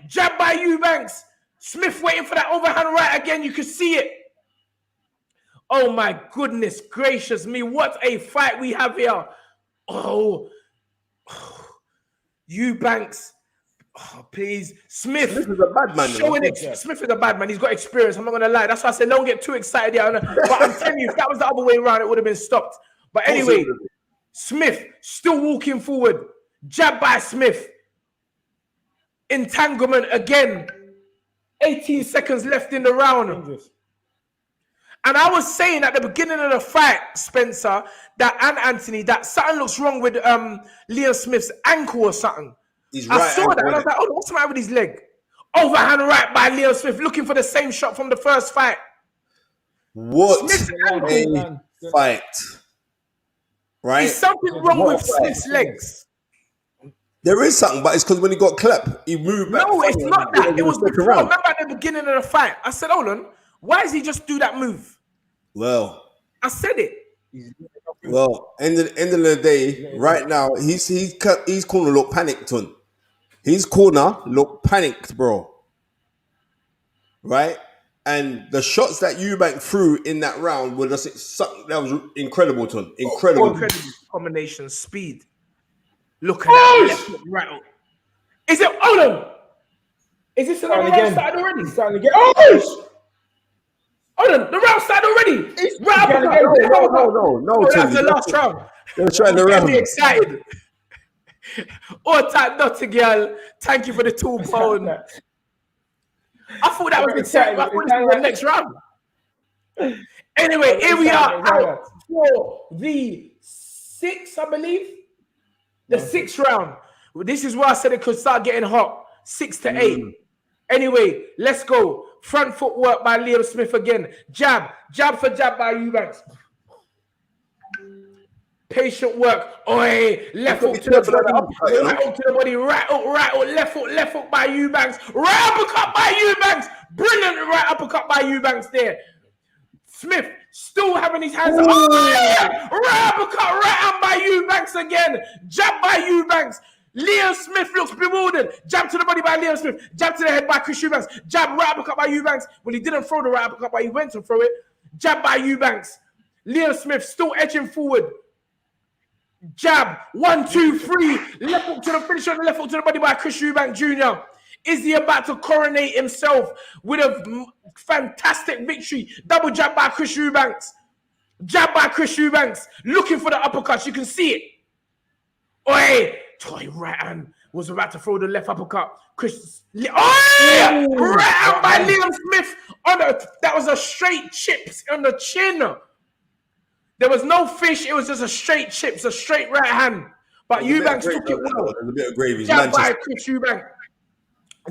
S1: Jab by Eubanks. Smith waiting for that overhand right again. You can see it. Oh my goodness gracious me. What a fight we have here. Oh Eubanks. Oh, please. Smith
S2: is a bad man.
S1: Smith is a bad man. He's got experience. I'm not going to lie. That's why I said don't get too excited here. But I'm telling you, if that was the other way around, it would have been stopped. But anyway, Smith still walking forward. Jab by Smith. Entanglement again. 18 seconds left in the round. Dangerous. And I was saying at the beginning of the fight, Spencer, and Anthony, that something looks wrong with Liam Smith's ankle or something. I saw that and I was like, oh, what's the matter with his leg? Overhand right by Liam Smith, looking for the same shot from the first fight.
S2: What a fight. Right?
S1: Is something wrong with Smith's legs?
S2: There is something, but it's because when he got clapped, he moved back.
S1: No, it's not that. It was before. Remember at the beginning of the fight, I said, hold on, why does he just do that move?
S2: Well,
S1: I said it.
S2: Well, end of the day, right now, his corner look panicked on. His corner looked panicked, bro. Right? And the shots that Eubank threw in that round were just something that was incredible, Ton. Incredible
S1: combination, speed. Look at that left rattle. Is it? Hold on. Is this another round started already?
S4: He's starting to get.
S1: Hold on, the round started already.
S2: No.
S1: That's the last round.
S2: They're trying to round.
S1: Get me excited. All time, Dr. Girl. Thank you for the 2 pound. I thought that was exciting. I thought this was the next round. Anyway, here we are out for the 6th, I believe. The 6th round. This is where I said it could start getting hot. 6 to 8. Anyway, let's go. Front foot work by Liam Smith again. Jab for jab by Eubanks. Patient work. Oi, left hook to the body. Right hook to the body. Right hook. Left hook by Eubanks. Right uppercut by Eubanks. Brilliant right uppercut by Eubanks there. Smith still having his hands up. Right uppercut, right hand by Eubanks again. Jab by Eubanks. Liam Smith looks bewildered. Jab to the body by Liam Smith. Jab to the head by Chris Eubanks. Jab right uppercut by Eubanks. Well, he didn't throw the right uppercut, but he went to throw it. Jab by Eubanks. Liam Smith still edging forward. Jab. 1, 2, 3. Left hook to the finish on the left hook to the body by Chris Eubank Jr. Is he about to coronate himself with a fantastic victory? Double jab by Chris Eubanks. Jab by Chris Eubanks. Looking for the uppercuts. You can see it. Oi! Toy right hand was about to throw the left uppercut. Right hand by Liam Smith. That was a straight chips on the chin. There was no fish. It was just a straight chips, a straight right hand. But Eubanks took it well.
S2: There's a bit of gravy.
S1: Jab by Chris Eubank.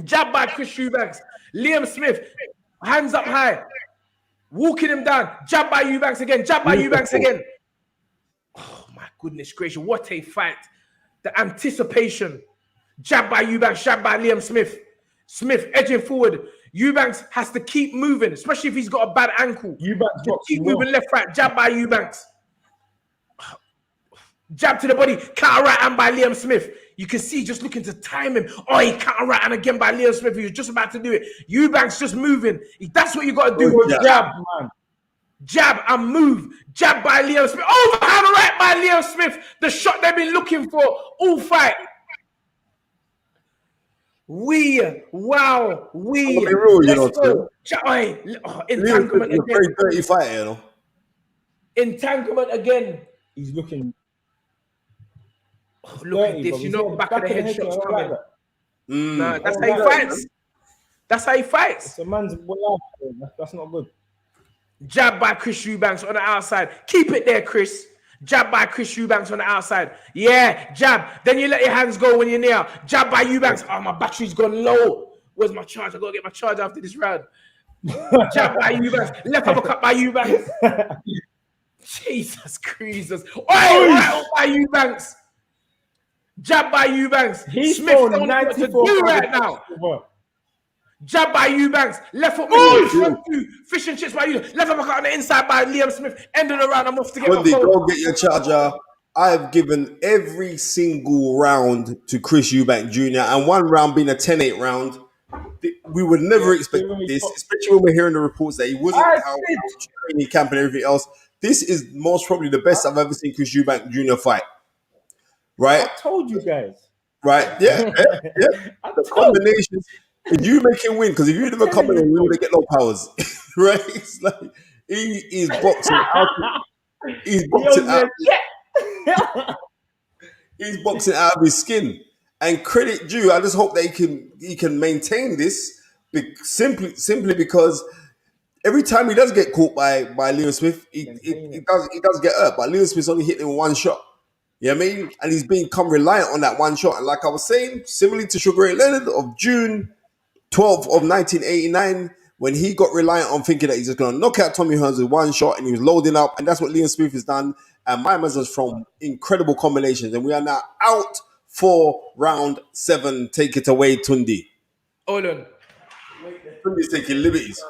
S1: Jab by Chris Eubanks. Liam Smith, hands up high. Walking him down. Jab by Eubanks again. Jab by Eubanks again. Oh my goodness gracious. What a fight. The anticipation. Jab by Eubanks. Jab by Liam Smith. Smith edging forward. Eubanks has to keep moving, especially if he's got a bad ankle.
S4: Eubanks
S1: keep moving left, right. Jab by Eubanks. Jab to the body. Counter right hand by Liam Smith. You can see just looking to time him. Oh, he counter right hand again by Liam Smith. He was just about to do it. Eubanks just moving. That's what you got to do. Jab, man. Jab and move. Jab by Liam Smith. Overhand right by Liam Smith. The shot they've been looking for all fight. Let's go. Entanglement again.
S2: Very dirty fight, you know.
S1: Entanglement again.
S4: He's looking.
S1: Look at this. You know, back of the head shots coming. Nah, that's how he fights. That's how he fights.
S4: It's a man's that's not good.
S1: Jab by Chris Eubanks on the outside. Keep it there, Chris. Jab by Chris Eubanks on the outside. Yeah, jab. Then you let your hands go when you're near. Jab by Eubanks. Oh, my battery's gone low. Where's my charge? I gotta get my charge after this round. Jab by Eubanks. Left uppercut by Eubanks. Jesus Christ. Oh, right up by Eubanks. Jab by Eubanks.
S4: He's
S1: Smith
S4: thrown
S1: don't know what to
S4: 94
S1: do right now. Jab by Eubanks. Left foot. Fish and chips by you. Left uppercut on the inside by Liam Smith. End of the round. I'm off to get my phone.
S2: Go get your charger. I've given every single round to Chris Eubank Jr. and one round being a 10-8 round. We would never expect this, especially when we're hearing the reports that he wasn't out training camp and everything else. This is most probably the best I've ever seen Chris Eubank Jr. fight. Right?
S4: I told you guys.
S2: Right? Yeah. The combinations. If you make him win, because if you never come in, you would get no powers. Right? It's like he is boxing out. He's boxing out. He's boxing out of his skin. And credit due, I just hope that he can maintain this simply because every time he does get caught by Liam Smith, he does get hurt. But Liam Smith's only hit him one shot. You know what I mean? And he's become reliant on that one shot. And like I was saying, similarly to Sugar Ray Leonard of June 12th of 1989, when he got reliant on thinking that he's just going to knock out Tommy Hearns with one shot and he was loading up. And that's what Liam Smith has done. And my was from incredible combinations. And we are now out for round 7. Take it away, Tundi.
S1: Hold on.
S2: Tundi's taking liberties.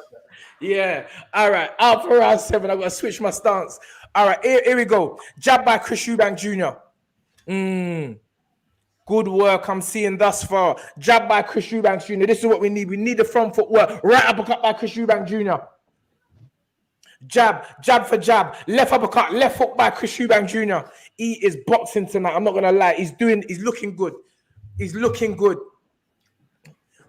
S1: Yeah. All right. Out for round 7. I've got to switch my stance. All right. Here we go. Jab by Chris Eubank Jr. Good work I'm seeing thus far. Jab by Chris Eubank Jr. This is what we need. We need the front foot work. Right uppercut by Chris Eubank Jr. Jab for jab. Left uppercut, left hook by Chris Eubank Jr. He is boxing tonight. I'm not going to lie. He's looking good. He's looking good.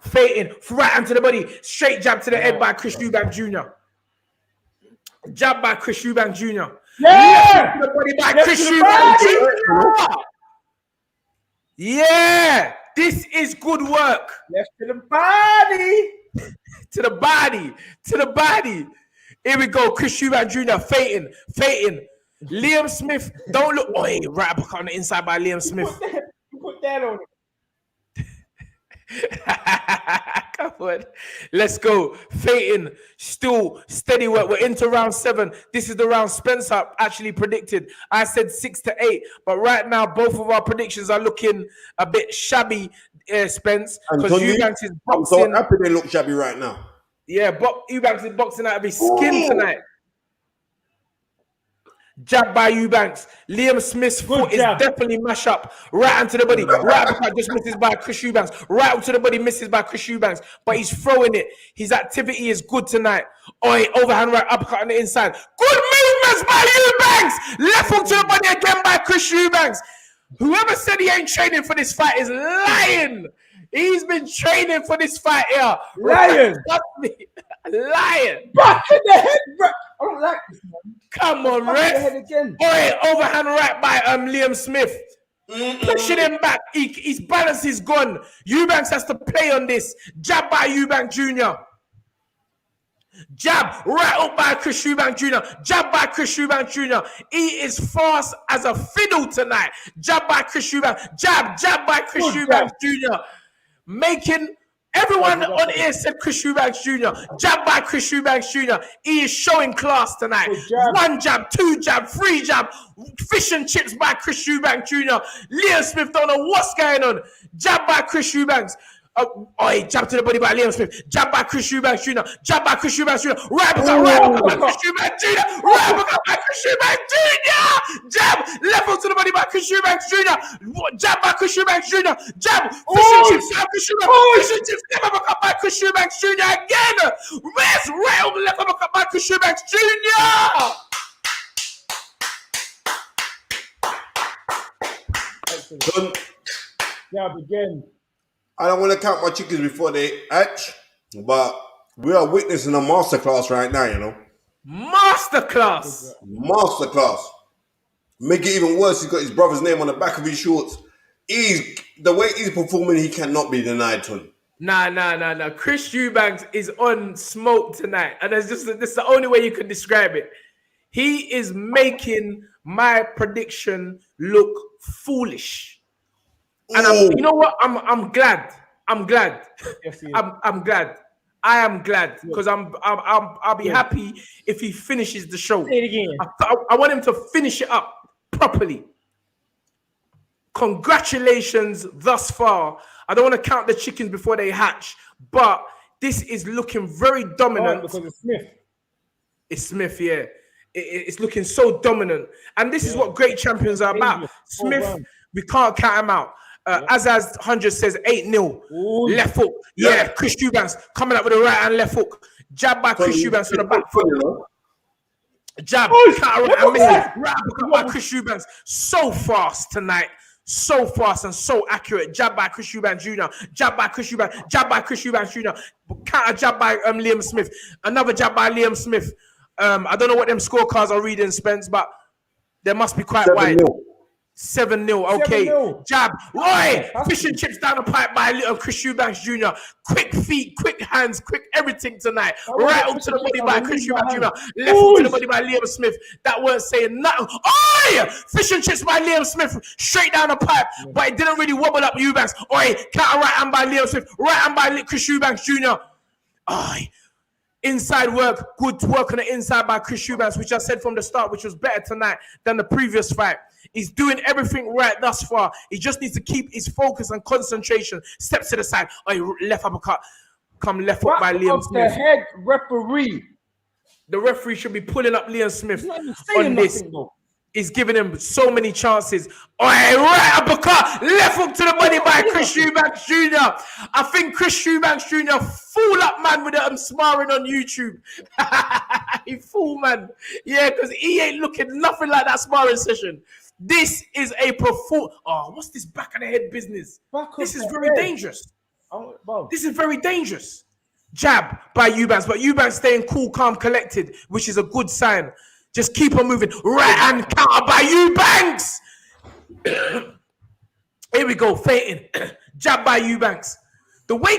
S1: Fading right onto the body. Straight jab to the head by Chris Eubank Jr. Jab by Chris Eubank Jr.
S4: Yeah!
S1: Left to the body by Chris Eubank Jr. Yeah, this is good work.
S4: Left to the body.
S1: To the body. To the body. Here we go. Chris Eubank Jr. Fating. Liam Smith, don't look. Oh, hey, right uppercut on the inside by Liam Smith.
S4: Put that on it.
S1: Come on. Let's go. Fating. Still steady work. We're into round 7. This is the round Spencer actually predicted. I said 6 to 8. But right now, both of our predictions are looking a bit shabby, Spence. Because Eubanks is boxing.
S2: I'm so happy they look shabby right now.
S1: Yeah, but Eubanks is boxing out of his skin tonight. Jab by Eubanks. Liam Smith's foot is definitely mash up. Right onto the body. Right uppercut just misses by Chris Eubanks. Right up to the body misses by Chris Eubanks. But he's throwing it. His activity is good tonight. Oi, overhand right uppercut on the inside. Good movements by Eubanks. Left hook to the body again by Chris Eubanks. Whoever said he ain't training for this fight is lying. He's been training for this fight here.
S4: Lion.
S1: Lying.
S4: Back in the head, bro. I don't like this, man.
S1: Come on, ref. Boy, overhand right by Liam Smith. Pushing him back. His balance is gone. Eubanks has to play on this. Jab by Eubank Jr. Jab right up by Chris Eubank Jr. Jab by Chris Eubank Jr. He is fast as a fiddle tonight. Jab by Chris Eubank. Jab by Chris Eubank Jr. Making everyone on here said Chris Eubank Jr. Jab by Chris Eubank Jr. He is showing class tonight. One jab, 2 jab, 3 jab. Fish and chips by Chris Eubank Jr. Liam Smith don't know what's going on. Jab by Chris Eubanks. Jab to the body by Liam Smith. Jab by Chris Eubank Jr. Jab by Chris Eubank Jr. Right by Chris Eubank Jr. Right by Chris Eubank Jr. Jab left hook to the body by Chris Eubank Jr. Jab by Chris Eubank Jr. Jab. Fish and chips by Chris Eubank. Fish and chips left uppercut by Chris Eubank Jr. Again. Where's right over left uppercut by Chris Eubank Jr.
S4: Jab again.
S2: I don't want to count my chickens before they hatch, but we are witnessing a masterclass right now, you know.
S1: Masterclass.
S2: Make it even worse, he's got his brother's name on the back of his shorts. The way he's performing, he cannot be denied, Tony.
S1: Nah. Chris Eubanks is on smoke tonithat's the only way you can describe it. He is making my prediction look foolish. And you know what? I'm glad.
S4: Yes, he is.
S1: I'm glad. I am glad because I'll be happy if he finishes the show.
S4: Say it again.
S1: I want him to finish it up properly. Congratulations thus far. I don't want to count the chickens before they hatch, but this is looking very dominant.
S4: Because it's Smith.
S1: It's Smith, yeah. It's looking so dominant. And this is what great champions are about. Smith, we can't count him out. Azaz 100 says 8-0. Left hook. Yeah, Chris Eubanks coming up with a right hand left hook. Jab by Chris Eubanks on the back foot. Jab, counter and misses. Right by Chris Eubanks. So fast tonight. So fast and so accurate. Jab by Chris Eubanks Jr. Jab by Chris Eubanks. Jab by Chris Eubanks Jr. Counter jab by Liam Smith. Another jab by Liam Smith. I don't know what them scorecards are reading, Spence, but they must be quite wide. 7-0. Okay. 7-0. Jab. Roy. Fish and chips down the pipe by little Chris Eubanks Jr. Quick feet, quick hands, quick everything tonight. Right up to the body by Chris Eubanks Jr. Left hook to the body by Liam Smith. That weren't saying nothing. Oi! Fish and chips by Liam Smith. Straight down the pipe. But it didn't really wobble up Eubanks. Oi! Counter right hand by Liam Smith. Right hand by Chris Eubanks Jr. Oi! Inside work. Good work on the inside by Chris Eubanks, which I said from the start, which was better tonight than the previous fight. He's doing everything right thus far. He just needs to keep his focus and concentration. Steps to the side. Oh, left uppercut. Come left hook by Liam Smith.
S4: The head referee.
S1: The referee should be pulling up Liam Smith on this. He's giving him so many chances. Oh, right uppercut. Left hook to the body by Chris Eubanks Jr. I think Chris Eubanks Jr. fool up, man, with him sparring on YouTube. He fool, man. Yeah, because he ain't looking nothing like that sparring session. This is a performance. Oh, what's this back of the head business? This is very dangerous. This is very dangerous. Jab by Eubanks, but Eubanks staying cool, calm, collected, which is a good sign. Just keep on moving. Right hand counter by Eubanks. Here we go, feinting. Jab by Eubanks. The way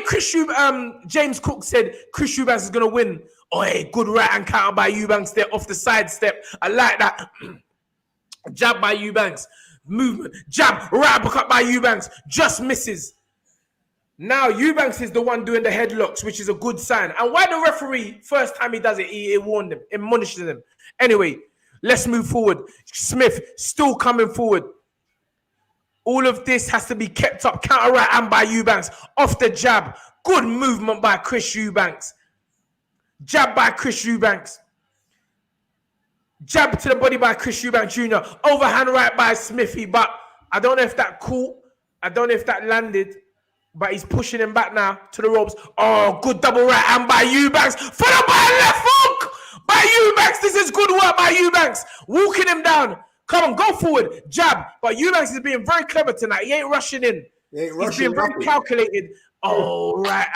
S1: James Cook said Chris Eubanks is going to win. Oh, hey, good right hand counter by Eubanks there off the side step. I like that. Jab by Eubanks. Movement. Jab. Right uppercut by Eubanks. Just misses. Now Eubanks is the one doing the headlocks, which is a good sign. And why the referee, first time he does it, he warned him, admonished them. Anyway, let's move forward. Smith still coming forward. All of this has to be kept up. Counter right hand by Eubanks. Off the jab. Good movement by Chris Eubanks. Jab by Chris Eubanks. Jab to the body by Chris Eubanks Jr. Overhand right by Smithy, but I don't know if that caught. I don't know if that landed, but he's pushing him back now to the ropes. Oh, good double right hand by Eubanks. Followed by a left hook by Eubanks. This is good work by Eubanks. Walking him down. Come on, go forward. Jab. But Eubanks is being very clever tonight. He ain't rushing in. He's being very calculated. Oh, right.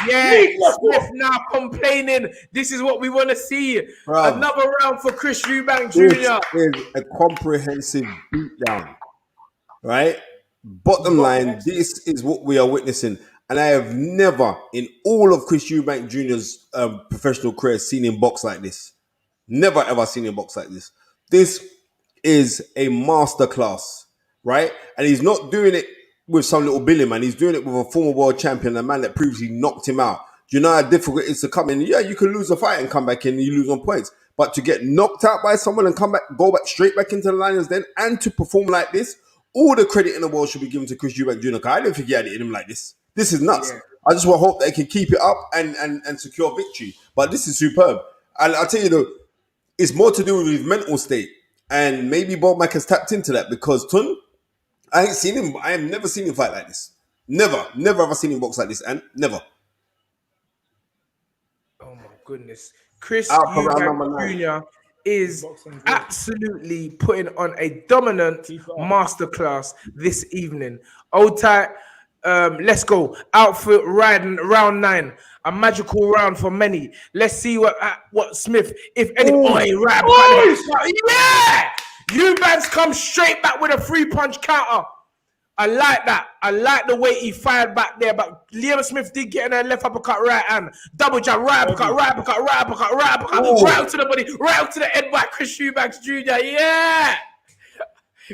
S1: Yeah, Smith now complaining. This is what we want to see. Bro, another round for Chris Eubank Jr.
S2: This is a comprehensive beatdown, right? Bottom line, this is what we are witnessing. And I have never, in all of Chris Eubank Jr.'s professional career, seen him box like this. Never, ever seen him box like this. This is a masterclass, right? And he's not doing it with some little Billy, man. He's doing it with a former world champion, a man that previously knocked him out. Do you know how difficult it is to come in? Yeah, you can lose a fight and come back in and you lose on points. But to get knocked out by someone and come back, go back straight back into the Lions then, and to perform like this, all the credit in the world should be given to Chris Eubank Jr. I don't think he had it in him like this. This is nuts. Yeah. I just want to hope they can keep it up and secure victory. But this is superb. And I'll tell you though, it's more to do with his mental state. And maybe Bob Mack has tapped into that because Tun, I ain't seen him. I have never seen him fight like this. Never ever seen him box like this, and never.
S1: Oh my goodness, Chris Eubank Jr. is absolutely putting on a dominant masterclass this evening. Old tight, let's go. Outfit riding round 9, a magical round for many. Let's see what Smith, if any. Yeah. Eubanks comes straight back with a 3-punch counter. I like that. I like the way he fired back there, but Liam Smith did get in a left uppercut, right hand. Double jab, right uppercut, right uppercut, right uppercut, right uppercut, right up to the body, right up to the head by Chris Eubanks Jr. Yeah!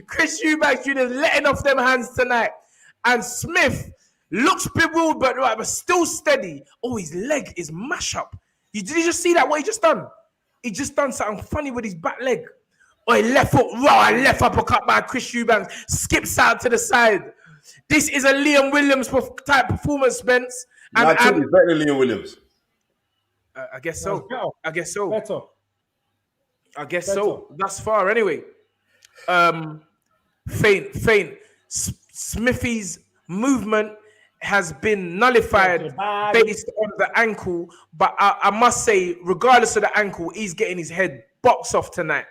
S1: Chris Eubanks Jr. is letting off them hands tonight. And Smith looks bewildered, but still steady. Oh, his leg is mash up. Did you just see that, what he just done? He just done something funny with his back leg. Oh, left foot, raw, left uppercut by Chris Eubanks. Skips out to the side. This is a Liam Williams type performance, Spence.
S2: And I think he's better than Liam Williams.
S1: I guess so. I guess so.
S4: Better.
S1: I guess so. Thus far, anyway. Faint. Smithy's movement has been nullified based on the ankle, but I must say, regardless of the ankle, he's getting his head boxed off tonight.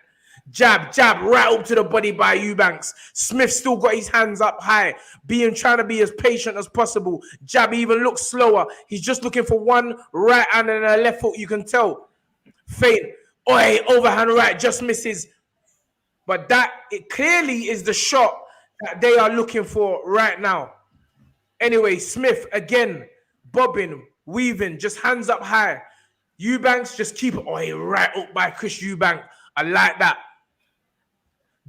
S1: Jab, right up to the body by Eubanks. Smith still got his hands up high, trying to be as patient as possible. Jab even looks slower. He's just looking for one right hand and a left foot, you can tell. Faint. Oi, overhand right, just misses. But it clearly is the shot that they are looking for right now. Anyway, Smith again, bobbing, weaving, just hands up high. Eubanks just keep it. Oi, right up by Chris Eubank. I like that.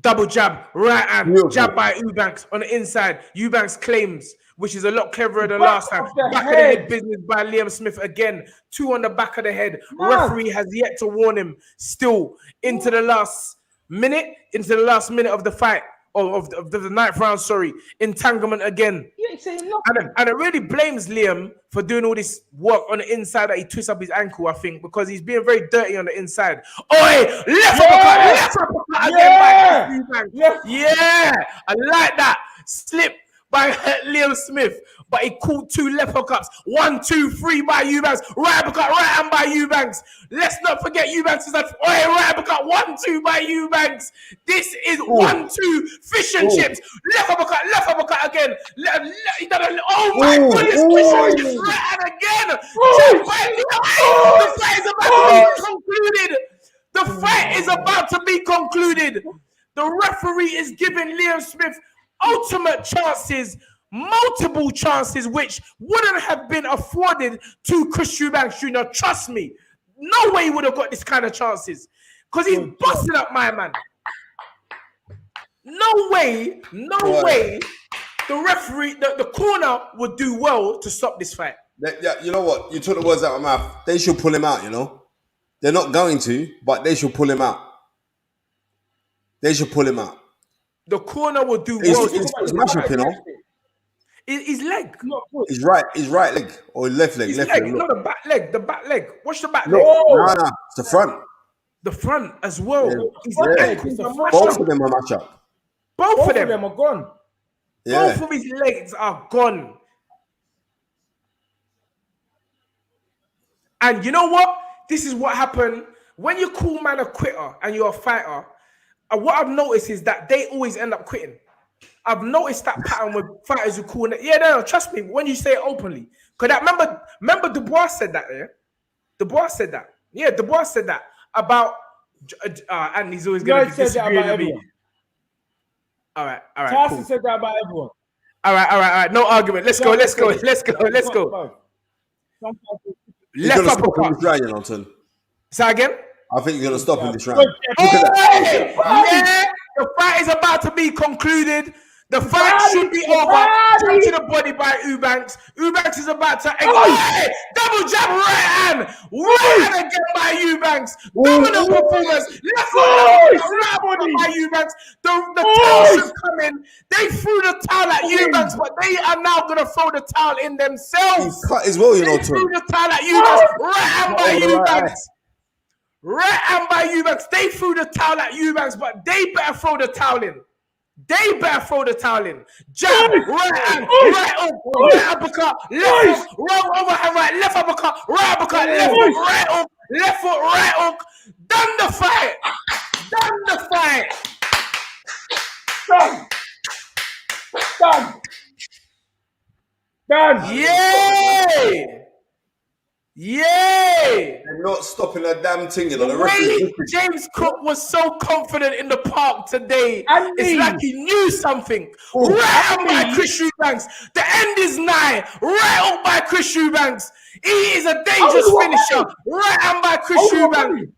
S1: Double jab, right hand, jab by Eubanks on the inside. Eubanks claims, which is a lot cleverer than last time. Back of the head business by Liam Smith again. 2 on the back of the head. Referee has yet to warn him. Still into the last minute of the fight. Of the 9th round, sorry. Entanglement again.
S4: You ain't saying nothing.
S1: And it really blames Liam for doing all this work on the inside that he twists up his ankle, I think, because he's being very dirty on the inside. Oi! Left uppercut again by Yeah! I like that. Slip by Liam Smith, but he caught 2 left hookups. 1, 2, 3 by Eubanks. Right uppercut, right hand by Eubanks. Let's not forget Eubanks is like, right uppercut, 1, 2 by Eubanks. This is 1, 2 fish and chips. Left uppercut again. Oh my goodness, fish and chips, right hand again. The fight is about to be concluded. The fight is about to be concluded. The referee is giving Liam Smith ultimate chances, multiple chances, which wouldn't have been afforded to Chris Eubanks Jr. Trust me. No way he would have got this kind of chances. Because he's busting up my man. No way the referee, the corner would do well to stop this fight.
S2: Yeah, you know what? You took the words out of my mouth. They should pull him out, you know? They're not going to, but they should pull him out. They should pull him out.
S1: The corner will do well.
S2: He's mashup, you know?
S1: His leg.
S2: His right leg or left leg.
S1: His
S2: left
S1: leg.
S2: leg.
S1: No, the back leg. The back leg. Watch the back leg.
S2: No, it's the front.
S1: The front as well.
S2: Yeah. Both of them are matchup.
S1: Both of them
S4: are gone.
S2: Yeah.
S1: Both of his legs are gone. And you know what? This is what happened when you call man a quitter and you're a fighter. What I've noticed is that they always end up quitting. I've noticed that pattern with fighters who call it. Yeah, no, trust me. When you say it openly, because remember, Dubois said that. Yeah, Dubois said that. Yeah, Dubois said that about. And he's always going to disagree with me. All right.
S4: Tyson said that about everyone.
S1: All right. No argument. Let's go. Left uppercut. Say again.
S2: I think you're going to stop in this round.
S1: Yeah, the fight is about to be concluded. The fight should be over. Jab to the body by Eubanks. Eubanks is about to double jab right hand. Right hand again by Eubanks. Dominant performance. Left body by Eubanks. The towels come in. They threw the towel at Eubanks, but they are now going to throw the towel in themselves.
S2: He's cut as well, you know.
S1: They threw the towel at Eubanks. Right hand by Eubanks. Right hand by Eubanks. They threw the towel at Eubanks, but they better throw the towel in. Jab, right hand, right uppercut, left hook, wrong overhand right, left uppercut, right uppercut, left hook, right hook, left foot, right hook. Done the fight. Done. Yay!
S2: They're not stopping a damn thing. You know,
S1: The
S2: the referee.
S1: way James Cook was so confident in the park today, it's like he knew something. Right on by Chris Eubanks. The end is nigh. Right on by Chris Eubanks. He is a dangerous finisher. Right on by Chris Eubanks.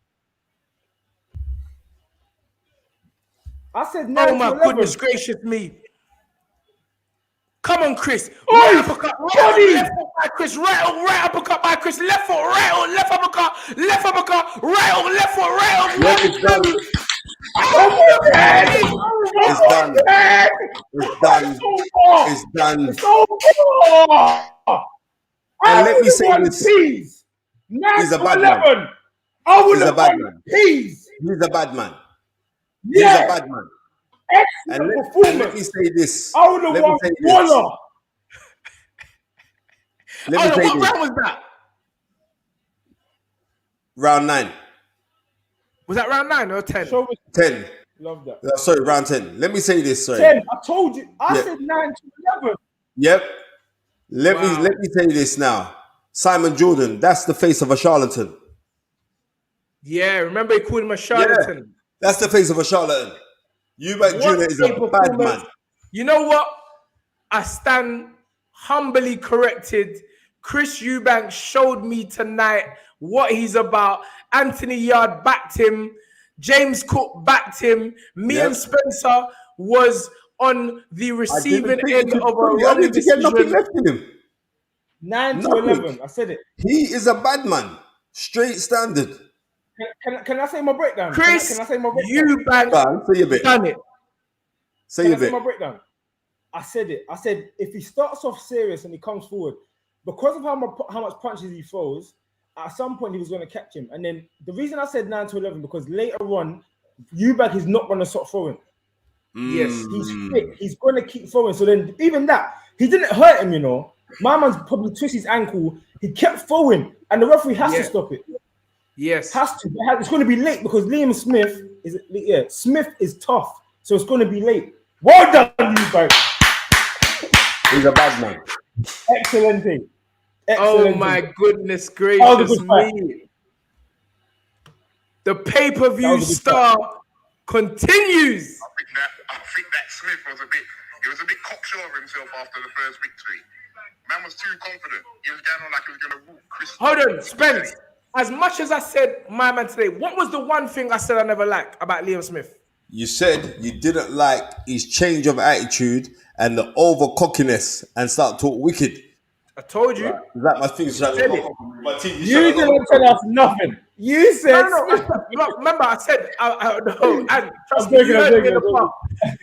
S4: I said 9
S1: Oh my
S4: to 11.
S1: goodness gracious me. Come on, Chris. Right uppercut. Left foot by Chris. Right uppercut by Chris. Left foot. Left uppercut. Left uppercut. Left foot.
S2: Yep, it's done. It's done. It's done. It's done.
S4: It's over.
S2: And let me say this.
S4: He's
S2: a bad man. He's a bad man. He's a bad man. He's a bad man. And let me say this.
S4: I would have won Waller.
S1: What round was that?
S2: Round 9.
S1: Was that round 9 or 10?
S2: 10.
S4: Love that.
S2: Sorry, round 10. Let me say this. Sorry.
S4: 10. I told you. I said 9 to 11.
S2: Yep. Let me say this now. Simon Jordan, that's the face of a charlatan.
S1: Yeah, remember he called him a charlatan.
S2: Yeah, that's the face of a charlatan. Eubank Jr. is a bad man.
S1: You know what? I stand humbly corrected. Chris Eubank showed me tonight what he's about. Anthony Yarde backed him. James Cook backed him. Me and Spencer was on the receiving end of a wrong decision.
S2: Nothing left in him.
S4: 9 to 11. I said it.
S2: He is a bad man. Straight standard.
S4: Can I say my breakdown?
S1: Chris,
S4: can I say my breakdown?
S1: Eubank
S2: say your bit.
S1: done it.
S2: Say your bit.
S4: My breakdown. I said it. I said if he starts off serious and he comes forward, because of how much punches he throws, at some point he was going to catch him. And then the reason I said 9 to 11 because later on, Eubank is not going to stop throwing.
S1: Yes,
S4: he's fit. He's going to keep throwing. So then, even that, he didn't hurt him. You know, my man's probably twisted his ankle. He kept throwing, and the referee has to stop it.
S1: Yes,
S4: has to. It's going to be late because Liam Smith is tough, so it's going to be late. Well done, Eubank.
S2: He's a bad man.
S4: Excellent thing.
S1: Oh my goodness gracious me! The pay-per-view star continues.
S3: I think that Smith was a bit cocksure of himself after the first victory. Man was too confident. He was going on like he was going to whoop Chris.
S1: Hold on, Spence. As much as I said my man today, what was the one thing I said I never liked about Liam Smith?
S2: You said you didn't like his change of attitude and the over cockiness and start talk wicked.
S1: I told you.
S2: Right. Is that my thing?
S4: You didn't tell us nothing. You said
S1: no. Remember, I said no. And trust me, you heard me in the park.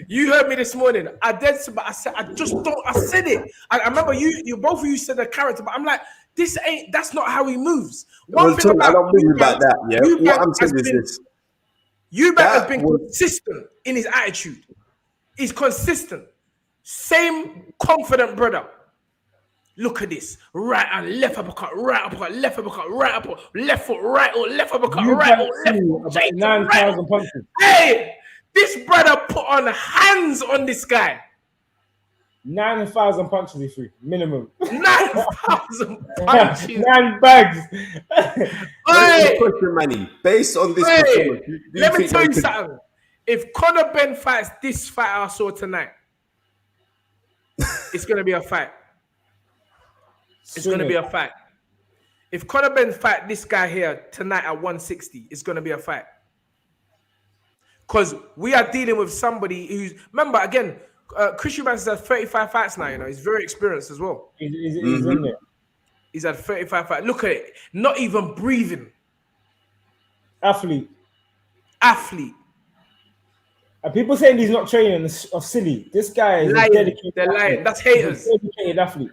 S1: You heard me this morning. I did, but I said I just don't. I said it. I remember you both of you said the character, but I'm like, that's not how he moves. One thing
S2: I don't mean about that. Yeah, what I'm saying is this.
S1: Eubank has been consistent in his attitude. He's consistent. Same confident brother. Look at this. Right and left uppercut, right uppercut, left uppercut, right uppercut, left foot, right or left uppercut, right or left foot.
S4: 9,000 punches.
S1: Hey, this brother put on hands on this guy.
S4: 9,000 punches he threw, minimum.
S1: 9,000 punches.
S4: 9 bags.
S1: Hey,
S2: question, Manny. Based on this performance,
S1: let me tell you something. If Conor Ben fights this fight I saw tonight, it's going to be a fight. It's going to be a fight. If Conor Ben fight this guy here tonight at 160, it's going to be a fight. Because we are dealing with somebody who's... Remember, again, Chris Eubank has 35 fights now, you know. He's very experienced as well.
S4: He's in there.
S1: He's had 35 fights. Look at it. Not even breathing.
S4: Athlete. And people saying he's not training are silly. This guy is a dedicated
S1: They're lying. That's haters.
S4: He's a dedicated athlete.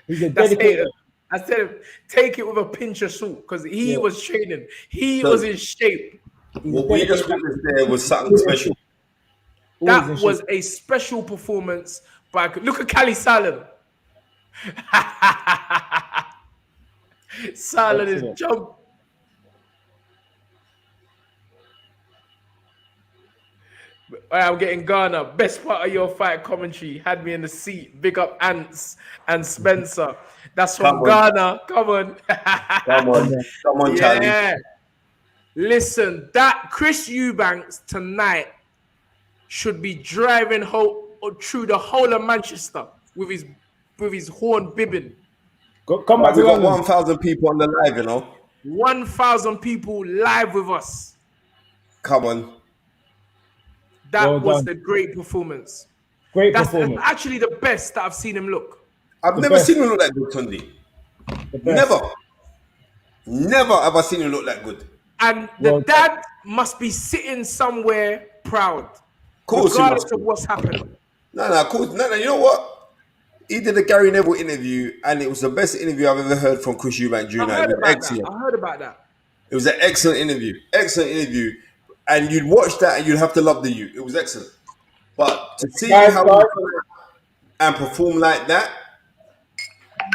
S4: He's a
S1: That's
S4: dedicated
S1: haters. I said take it with a pinch of salt because he was training. He was in shape.
S2: What we just witnessed there was something special.
S1: That was a special performance by... Look at Cali Salem. Salem is jump. I'm getting Ghana. Best part of your fight commentary had me in the seat. Big up Ants and Spencer. That's from
S2: Come on.
S1: Ghana. Come on.
S2: Come on, Charlie.
S1: Yeah. Listen, that Chris Eubanks tonight should be driving through the whole of Manchester with his horn bibbing.
S4: Come back
S2: We
S4: to
S2: got
S4: London.
S2: 1,000 people on the live, you know.
S1: 1,000 people live with us.
S2: Come on.
S1: That
S4: Well
S1: was
S4: done.
S1: the great performance.
S4: Great
S1: That's
S4: performance.
S1: actually the best that I've seen him look.
S2: I've
S4: The
S2: never
S4: best.
S2: seen him look that good, Tundi.
S4: The best.
S2: Never have I seen him look that good.
S1: And the
S4: Well
S1: dad must be sitting somewhere proud,
S2: Course he
S1: regardless
S2: must
S1: of
S2: be.
S1: what's happening.
S2: No, cool. No, you know what? He did a Gary Neville interview, and it was the best interview I've ever heard from Chris Eubank Jr.
S1: I heard
S2: It was
S1: about
S2: excellent.
S1: that. I heard about that.
S2: It was an excellent interview. And you'd watch that and you'd have to love the you. It was excellent. But to see
S4: Guys,
S2: how he and perform like that,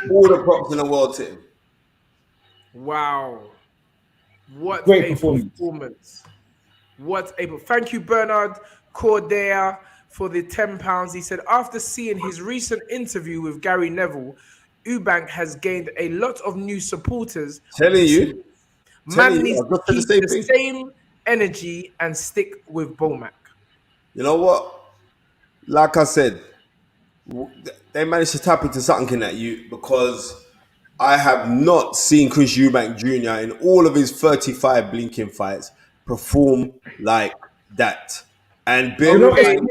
S2: all the props in the world to him.
S1: Wow. What
S4: Great
S1: a
S4: performance.
S1: Thank you, Bernard Cordea, for the £10. He said, after seeing his recent interview with Gary Neville, Eubank has gained a lot of new supporters.
S2: Telling you.
S1: Man needs
S2: I've got
S1: to
S2: to
S1: keep
S2: the same
S1: the
S2: thing.
S1: same energy and stick with Bomac.
S2: You know what? Like I said, they managed to tap into something at you because I have not seen Chris Eubank Jr. in all of his 35 blinking fights perform like that. And bear
S4: know,
S2: in mind,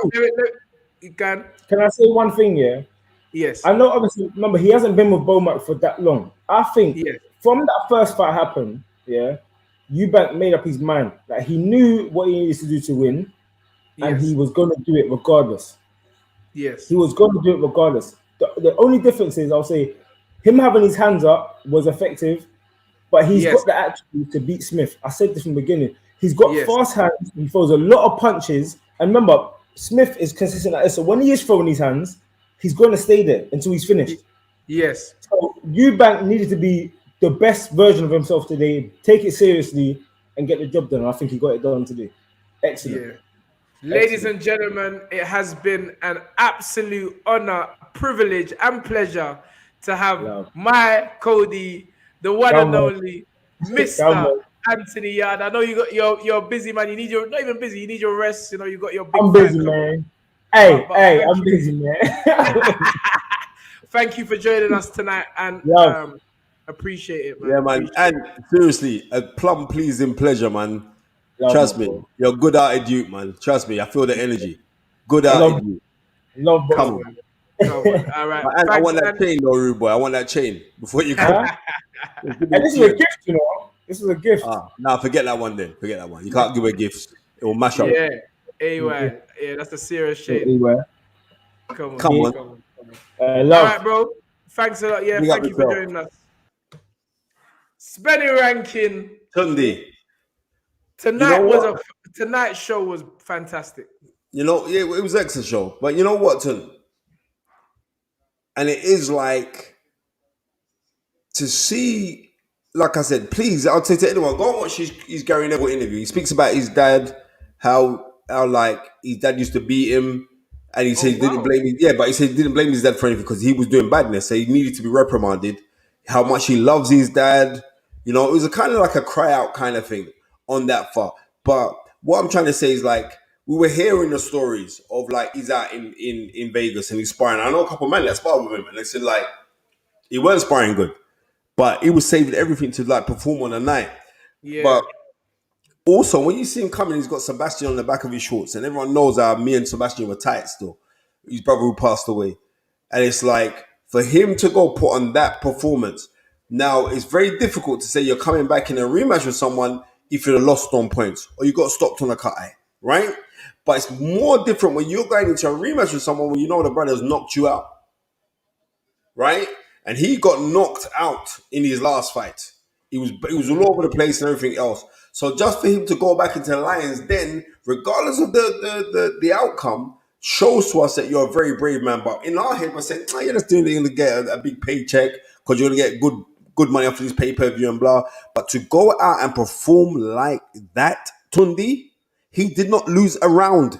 S1: You can.
S4: Can I say one thing? Yeah.
S1: Yes.
S4: I know, obviously, remember, he hasn't been with Bomac for that long. I think
S1: Yes.
S4: from that first fight happened, yeah, Eubank made up his mind that he knew what he needed to do to win, and he was going to do it regardless.
S1: Yes.
S4: He was going to do it regardless. The only difference is, I'll say, him having his hands up was effective, but he's got the attitude to beat Smith. I said this from the beginning. He's got fast hands. He throws a lot of punches. And remember, Smith is consistent at this. So when he is throwing his hands, he's going to stay there until he's finished.
S1: Yes.
S4: So Eubank needed to be the best version of himself today, take it seriously, and get the job done. I think he got it done today. Excellent.
S1: Yeah. Ladies and gentlemen, it has been an absolute honor, privilege, and pleasure to have my Cody, the one and only Mr. Anthony Yarde. I know you're busy, man. You need your not even busy. You need your rest. You know you got your big.
S4: I'm busy, man. Hey, I'm busy, man.
S2: Thank you for joining us tonight, and appreciate it, man.
S3: Yeah, man. And seriously, a plum pleasing pleasure, man. Trust me, you're a good-hearted dude, man. Trust me, I feel the energy. Good-hearted dude.
S4: Love,
S3: come on.
S1: All right.
S3: And I want that chain, though, rude boy. I want that chain before you come.
S4: And this is a gift, you know. This is a gift.
S3: Nah, forget that one then. Forget that one. You can't give a gift. It will mash up.
S1: Yeah. Anyway, that's a serious shit.
S4: Anyway.
S1: Come
S3: on.
S1: All right, bro. Thanks a lot. Yeah,
S3: Big
S1: thank you for joining us. Spenny ranking.
S3: Tundi.
S1: Tonight's show was fantastic.
S3: You know, yeah, it was an excellent show. But you know what, Tun? And it is like to see, like I said, please, I'll say to anyone, go and watch his Gary Neville interview. He speaks about his dad, how like his dad used to beat him, and he said he didn't blame his but he said he didn't blame his dad for anything because he was doing badness, so he needed to be reprimanded. How much he loves his dad, you know, it was a kind of like a cry out kind of thing on that far. But what I'm trying to say is like we were hearing the stories of like he's out in Vegas and he's sparring. I know a couple of men that sparred with him, and they said like he weren't sparring good, but he was saving everything to like perform on the night.
S1: Yeah.
S3: But also, when you see him coming, he's got Sebastian on the back of his shorts, and everyone knows how me and Sebastian were tight still. His brother who passed away. And it's like, for him to go put on that performance, now it's very difficult to say you're coming back in a rematch with someone if you're lost on points or you got stopped on a cut eye, right? But it's more different when you're going into a rematch with someone when you know the brother's knocked you out, right? And he got knocked out in his last fight. He was all over the place and everything else. So just for him to go back into the Lions den, regardless of the outcome, shows to us that you're a very brave man. But in our head, we're saying, you're just doing it to get a big paycheck because you're going to get good money off this pay-per-view and blah. But to go out and perform like that, Tundi, he did not lose a round.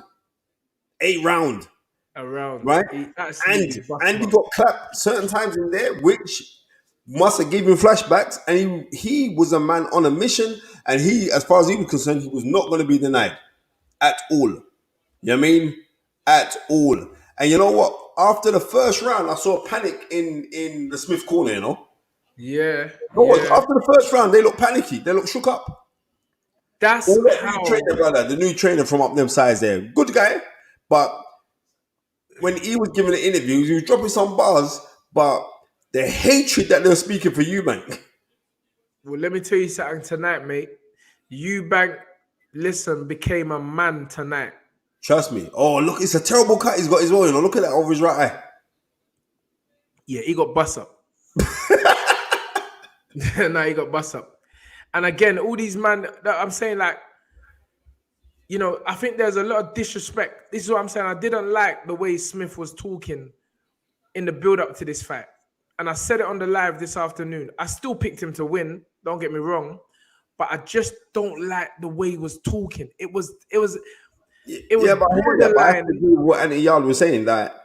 S3: 8 round,
S1: Around.
S3: right?
S1: He
S3: And
S1: absolutely bust him
S3: he
S1: up.
S3: got clapped certain times in there, which must have given him flashbacks. And he was a man on a mission, and he, as far as he was concerned, he was not going to be denied at all. You know what I mean? At all. And you know what? After the first round, I saw panic in the Smith corner, you know?
S1: Yeah.
S3: No,
S1: Yeah.
S3: after the first round, they looked panicky. They looked shook up.
S1: That's
S3: All that new
S1: how.
S3: trainer, brother, the new trainer from up them sides there, good guy. But when he was giving the interviews, he was dropping some bars, but the hatred that they were speaking for Eubank.
S1: Well, let me tell you something tonight, mate. Eubank, listen, became a man tonight.
S3: Trust me. Oh, look, it's a terrible cut he's got as well, you know. Look at that over his right eye.
S1: Yeah, he got bust up. Now he got bust up. And again, all these man, I'm saying, like, you know, I think there's a lot of disrespect. This is what I'm saying. I didn't like the way Smith was talking in the build-up to this fight. And I said it on the live this afternoon. I still picked him to win, don't get me wrong. But I just don't like the way he was talking. It was
S3: Yeah, but I hear that. But I have to
S1: borderline.
S3: agree with what Anthony Yarde was saying, that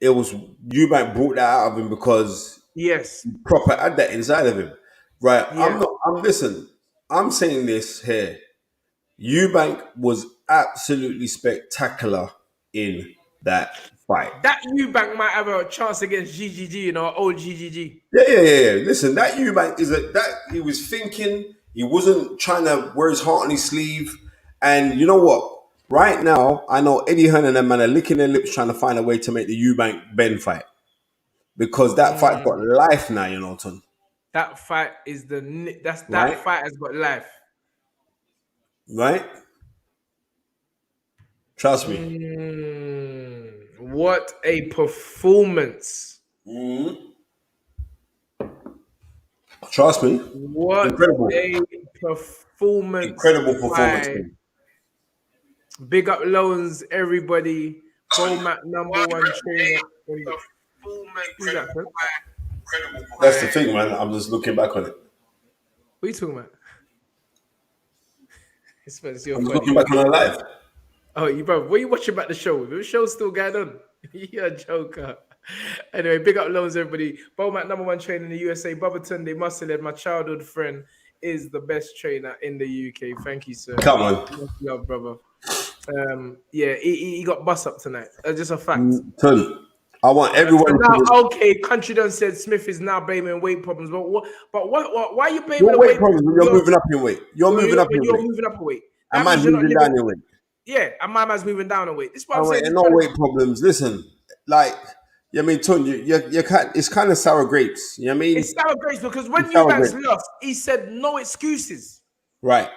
S3: it was Eubank brought that out of him because
S1: Yes.
S3: he proper had that inside of him. Right.
S1: Yeah.
S3: Listen, I'm saying this here. Eubank was absolutely spectacular in that fight.
S1: That Eubank might have a chance against GGG, you know, old GGG.
S3: Yeah. Listen, that Eubank he was thinking, he wasn't trying to wear his heart on his sleeve. And you know what? Right now, I know Eddie Hearn and them man are licking their lips trying to find a way to make the Eubank Ben fight. Because that fight got life now, you know, Ton.
S1: That fight is that
S3: Right?
S1: fight has got life.
S3: Right? Trust me.
S1: What a performance.
S3: Trust me.
S1: What
S3: Incredible.
S1: a performance.
S3: Incredible performance.
S1: by- Big up loans, everybody. Bomac #1 trainer. Who's that, man?
S3: That's the thing, man. I'm just looking back on it.
S1: What are you talking about? It's your
S3: I'm just
S1: funny.
S3: looking back on our life.
S1: Oh, you bro, what are you watching about the show? The show's still going on. You're a joker. Anyway, big up loans, everybody. Bomac #1 trainer in the USA. Baba Tunde Muscle, my childhood friend, is the best trainer in the UK. Thank you, sir.
S3: Come on.
S1: Much love, brother. Yeah, he got bust up tonight. That's just a fact.
S3: Tony, I want everyone
S1: So
S3: to
S1: now,
S3: just,
S1: okay, Country done said Smith is now blaming weight problems, but why are you blaming
S3: your
S1: the
S3: weight problems when you're moving up in weight. You're
S1: when
S3: moving up in
S1: you're
S3: weight.
S1: moving up a weight?
S3: A
S1: That
S3: man's
S1: means you're not
S3: moving
S1: living.
S3: down in weight.
S1: Yeah, and my man's moving down a weight. This is what I'm
S3: Oh,
S1: saying.
S3: wait, no weight problems. Listen, like, I mean, Tony, it's kind of sour grapes. You know what I mean?
S1: It's sour grapes because when
S3: It's sour
S1: Eubanks
S3: grapes.
S1: lost, he said no excuses.
S3: Right.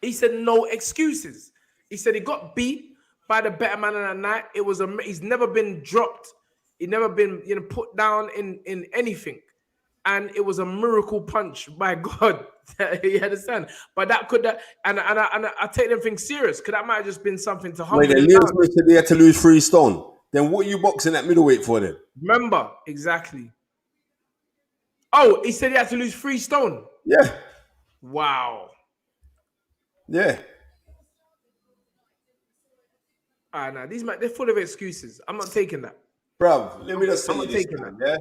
S1: He said no excuses. He said he got beat by the better man in the night. It was he's never been dropped. He never been put down in anything, and it was a miracle punch by God. You understand? But that could and I take them things serious because that might have just been something to humble
S3: Wait, then
S1: him
S3: Liam
S1: down.
S3: Smith said they had to lose 3 stone. Then what are you boxing at middleweight for then?
S1: Remember exactly. Oh, he said he had to lose 3 stone.
S3: Yeah.
S1: Wow.
S3: Yeah.
S1: Nah, these man, they're full of excuses. I'm not taking that.
S3: Bruv, let me just say
S1: I'm not
S3: this,
S1: taking
S3: man, yeah?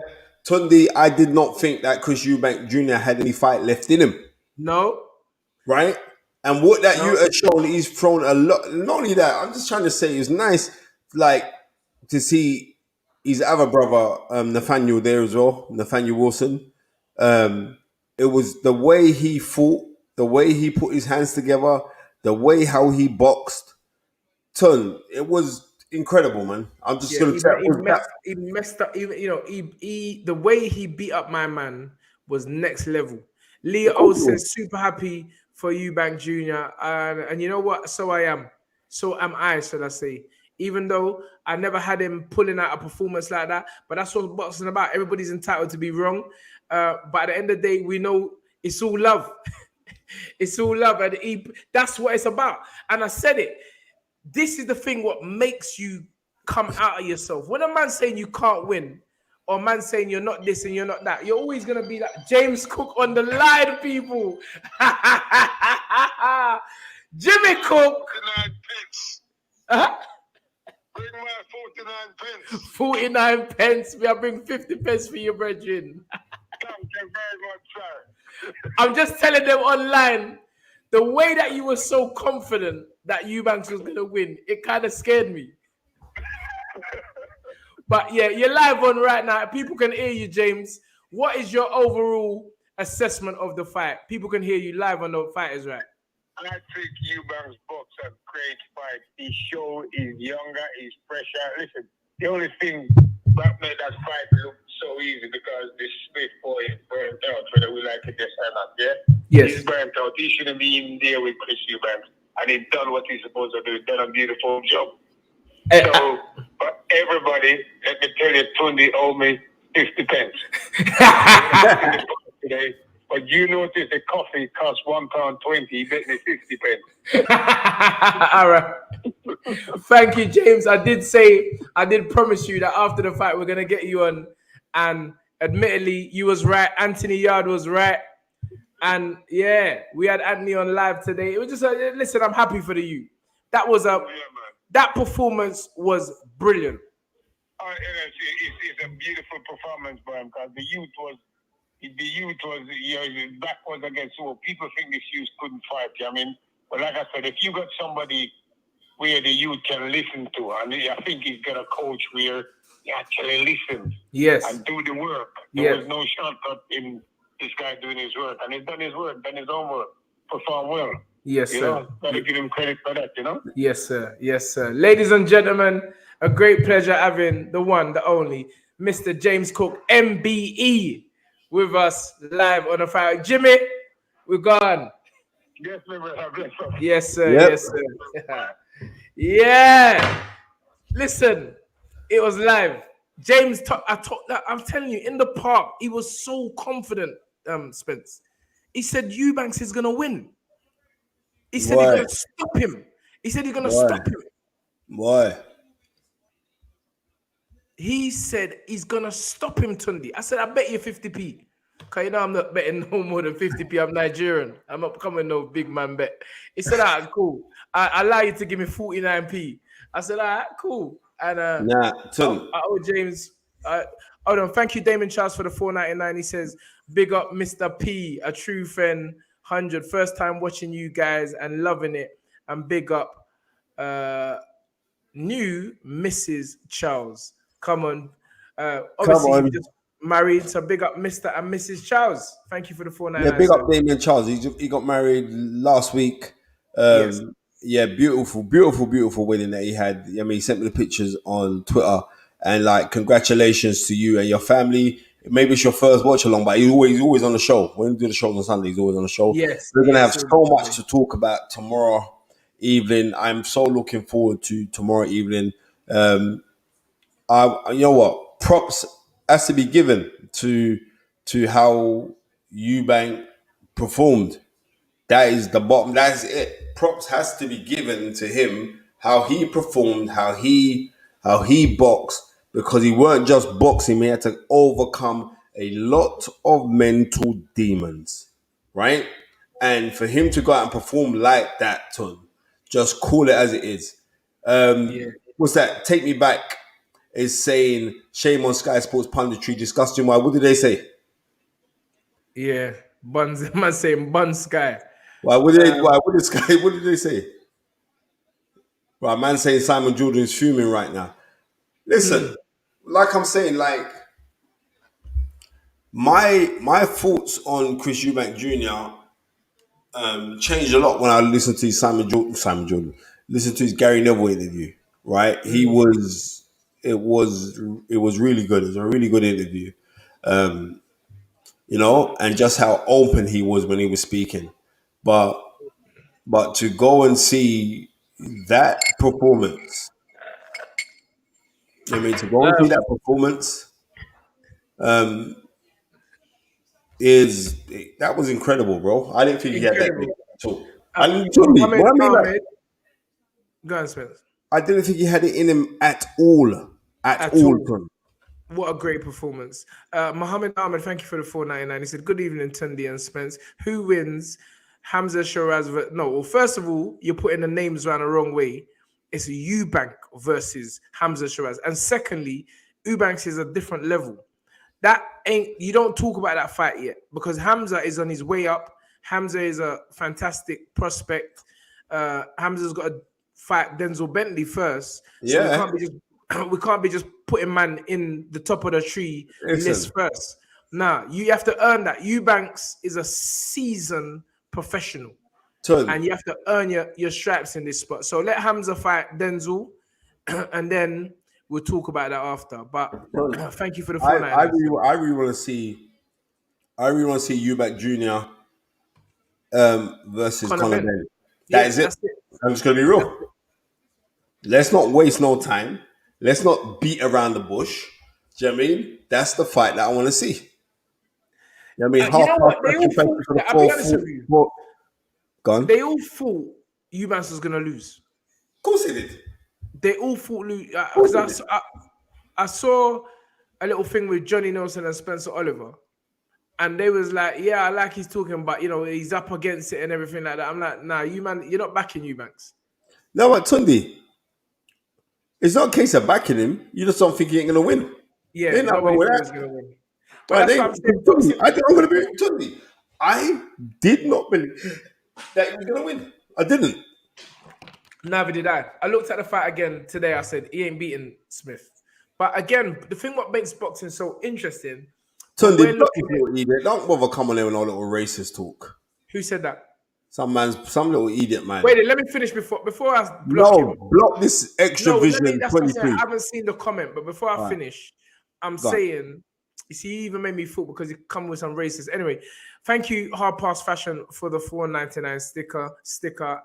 S3: Tunde, I did not think that Chris Eubank Jr. had any fight left in him.
S1: No.
S3: Right? And what that you had shown, he's thrown a lot. Not only that, I'm just trying to say it's nice, like, to see his other brother, Nathaniel, there as well, Nathaniel Wilson. It was the way he fought, the way he put his hands together, the way how he boxed. It was incredible, man. I'm just gonna tell
S1: he messed up. Even he the way he beat up my man was next level. Leo says super happy for Eubank Jr. And you know what? So I am. So am I, should I say? Even though I never had him pulling out a performance like that, but that's what boxing about. Everybody's entitled to be wrong. But at the end of the day, we know it's all love. It's all love, and that's what it's about. And I said it. This is the thing what makes you come out of yourself. When a man's saying you can't win, or a man saying you're not this and you're not that, you're always going to be like James Cook on the line, people. Jimmy Cook.
S5: Bring my 49 pence.
S1: 49 pence. We are bring 50 pence for you, brethren.
S5: Thank you very much, sir.
S1: I'm just telling them online, the way that you were so confident that Eubank was going to win, it kind of scared me. But yeah, you're live on right now. People can hear you, James. What is your overall assessment of the fight? People can hear you live on the Fighters Right.
S5: I think Eubank's box a great fight. His show is younger, he's fresher. Listen, the only thing that made that fight look so easy because the Smith boy is burnt out, whether we like it or not, yeah?
S1: Yes.
S5: He's burnt out. He shouldn't be in there with Chris Eubank. And he's done what he's supposed to do. He's done a beautiful job. So, but everybody, let me tell you, Tundi owed me 50 pence. Today. But you notice the coffee costs £1.20. He bet me 50 pence.
S1: All right. Thank you, James. I did promise you that after the fight, we're going to get you on. And admittedly, you was right. Anthony Yarde was right. And yeah, we had Anthony on live today. It was just, listen, I'm happy for the youth. That was that performance was brilliant.
S5: It's a beautiful performance by him because the youth was, backwards against all. People think this youth couldn't fight. I mean, but like I said, if you got somebody where the youth can listen to, and I think he's got a coach where he actually listens,
S1: yes,
S5: and do the work. There was no shortcut in this guy doing his work, and he's done his work, done his own work, performed well.
S1: Yes,
S5: you
S1: sir.
S5: know, gotta give him credit for that, you know?
S1: Yes, sir. Yes, sir. Ladies and gentlemen, a great pleasure having the one, the only, Mr. James Cook, MBE, with us live on the fight. Jimmy, we're gone.
S5: Yes, sir.
S1: Yes, sir.
S3: Yep.
S1: Yes, sir. Yeah. Listen, it was live. James, I'm telling you, in the park, he was so confident, Spence. He said Eubanks is going to win. He said he's going to stop him. He said he's going to stop him.
S3: Why?
S1: He said he's going to stop him, Tundi. I said, I bet you 50p. Because you know I'm not betting no more than 50p. I'm Nigerian. I'm not coming no big man bet. He said, all right, cool. I allow you to give me 49p. I said, all right, cool. And
S3: Tundi.
S1: James, hold on. Thank you, Damon Charles, for the $4.99. He says, big up Mr. P, a true friend, 100. First time watching you guys and loving it. And big up new Mrs. Charles. Come on. Obviously, you just married, so big up Mr. and Mrs. Charles. Thank you for the $4.99.
S3: Yeah, big up Damien Charles. He got married last week.
S1: Yes.
S3: Yeah, beautiful wedding that he had. I mean, he sent me the pictures on Twitter, and like, congratulations to you and your family. Maybe it's your first watch along, but he's always on the show. When we do the shows on Sunday, he's always on the show.
S1: Yes,
S3: we're gonna have so much to talk about tomorrow evening. I'm so looking forward to tomorrow evening. You know what? Props has to be given to how Eubank performed. That is the bottom. That's it. Props has to be given to him, how he performed, how he boxed, because he weren't just boxing. He had to overcome a lot of mental demons, right? And for him to go out and perform like that, Ton, just call it as it is. What's that? Take Me Back is saying, shame on Sky Sports punditry, disgusting. Why? What did they say?
S1: Yeah, Buns. Man saying Bun Sky.
S3: Why? What did Sky? What did they say? Right, man saying Simon Jordan's fuming right now. Listen, like I'm saying, like my thoughts on Chris Eubank Jr. Changed a lot when I listened to Simon Jordan. Listened to his Gary Neville interview. Right, it was really good. It was a really good interview. You know, and just how open he was when he was speaking. But to go and see that performance, I mean, to go and see that performance, that was incredible, bro. I didn't think he had that in him at all.
S1: Go on, Spence.
S3: I didn't think he had it in him at all. At all.
S1: What a great performance. Muhammad Ahmed, thank you for the $4.99. He said, good evening, Tundi and Spence. Who wins? Hamza Shiraz? No, well, first of all, you're putting the names around the wrong way. it's a Eubank versus Hamza Shiraz. And secondly, Eubank is a different level. That ain't, you don't talk about that fight yet because Hamza is on his way up. Hamza is a fantastic prospect. Hamza's got to fight Denzel Bentley first. So we can't be just putting man in the top of the tree list first. Nah, you have to earn that. Eubanks is a seasoned professional. And you have to earn your stripes in this spot. So let Hamza fight Denzel, and then we'll talk about that after. But thank you for the phone.
S3: I really want to see Eubank Jr. Versus Conor Benn. That is it. I'm just gonna be real. Let's not waste no time. Let's not beat around the bush. Do you know what I mean? That's the fight that I want to see. You know what I mean?
S1: You know what? They all thought, I'll be honest with you.
S3: Gone.
S1: They all thought Eubanks was gonna lose.
S3: Of course they did.
S1: They all thought lose. I saw a little thing with Johnny Nelson and Spencer Oliver, and they was like, "Yeah, I like he's talking, but you know he's up against it and everything like that." I'm like, "Nah, you man, you're not backing Eubanks."
S3: No, but Tundi, it's not a case of backing him. You just don't think he ain't gonna win.
S1: Yeah, nobody thinks he's gonna win.
S3: But that's what I'm saying. I think I'm gonna be Tundi. I did not believe that he was gonna win. I didn't.
S1: Neither did I. I looked at the fight again today. I said he ain't beating Smith. But again, the thing what makes boxing so interesting.
S3: Tundi, don't bother coming there with no little racist talk.
S1: Who said that?
S3: Some little idiot man.
S1: Wait, let me finish before I block him.
S3: Block this extra vision.
S1: That's 23. I haven't seen the comment, but before I finish, I'm saying, you see, he even made me thought because he come with some racist. Anyway, thank you, Hard Pass Fashion, for the $4.99 sticker.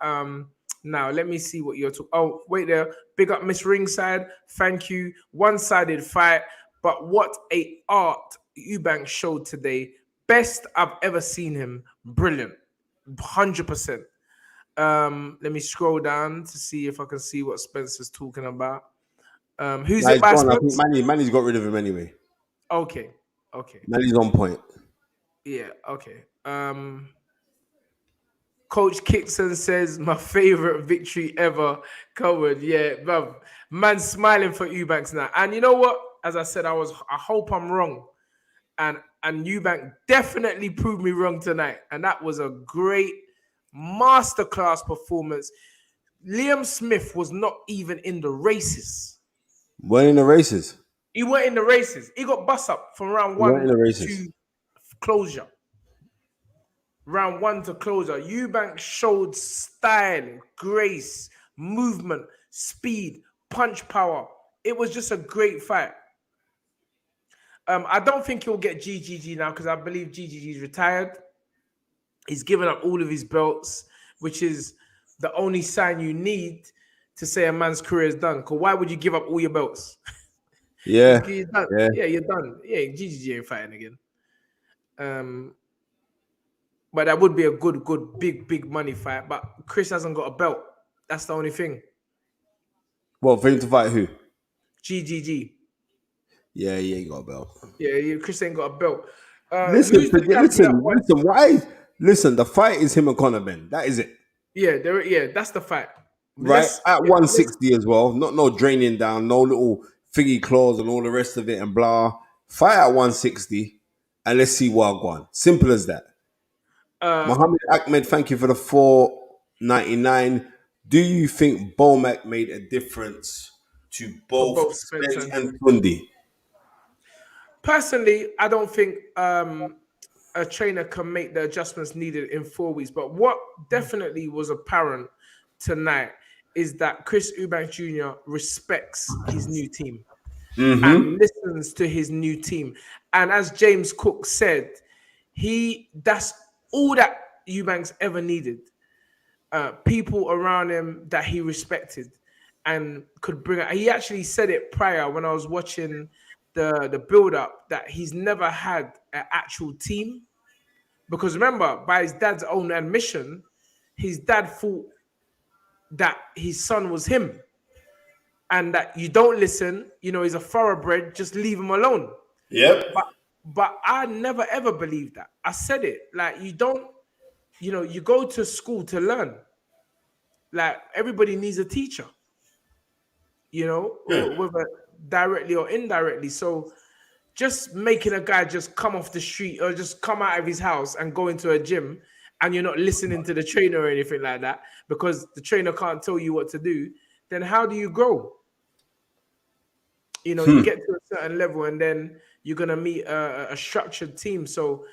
S1: Now let me see what you're talking. Oh, wait there. Big up Miss Ringside. Thank you. One-sided fight, but what a art Eubank showed today. Best I've ever seen him. Brilliant. 100%. Let me scroll down to see if I can see what Spencer's talking about. Who's it by Spence?
S3: Manny's got rid of him anyway.
S1: Okay.
S3: Manny's on point.
S1: Yeah, okay. Coach Kickson says, my favorite victory ever covered. Yeah, bruv. Man smiling for Eubanks now. And you know what? As I said, I hope I'm wrong. And Eubank definitely proved me wrong tonight. And that was a great masterclass performance. Liam Smith was not even in the races.
S3: Weren't in the races?
S1: He weren't in the races. He got bust up from round 1 to closure. Round 1 to closure. Eubank showed style, grace, movement, speed, punch power. It was just a great fight. I don't think he'll get GGG now because I believe GGG is retired. He's given up all of his belts, which is the only sign you need to say a man's career is done. Because why would you give up all your belts?
S3: Yeah.
S1: You're done. Yeah, you're done. Yeah, GGG ain't fighting again. But that would be a good, big money fight. But Chris hasn't got a belt. That's the only thing.
S3: Well, for him to fight who?
S1: GGG.
S3: Yeah, he ain't got a belt.
S1: Yeah, Chris ain't got a belt.
S3: Listen, why? Listen, the fight is him and Conor Benn. That is it.
S1: Yeah, that's the fight.
S3: Right? At 160 as well. Not no draining down, no little figgy claws and all the rest of it and blah. Fight at 160 and let's see what I go. Simple as that. Mohammed Ahmed, thank you for the $4.99. Do you think Bomac made a difference to both Spence and Tundi?
S1: Personally, I don't think a trainer can make the adjustments needed in 4 weeks. But what definitely was apparent tonight is that Chris Eubank Jr. respects his new team and listens to his new team. And as James Cook said, that's all that Eubanks ever needed. People around him that he respected and could bring it. He actually said it prior when I was watching the build-up that he's never had an actual team. Because remember, by his dad's own admission, his dad thought that his son was him. And that you don't listen, he's a thoroughbred, just leave him alone.
S3: Yep.
S1: But I never ever believed that. I said it. Like, you don't, you go to school to learn. Like, everybody needs a teacher. you know, or whether directly or indirectly. So just making a guy just come off the street or just come out of his house and go into a gym and you're not listening to the trainer or anything like that because the trainer can't tell you what to do, then how do you grow? You know, you get to a certain level and then you're going to meet a structured team. So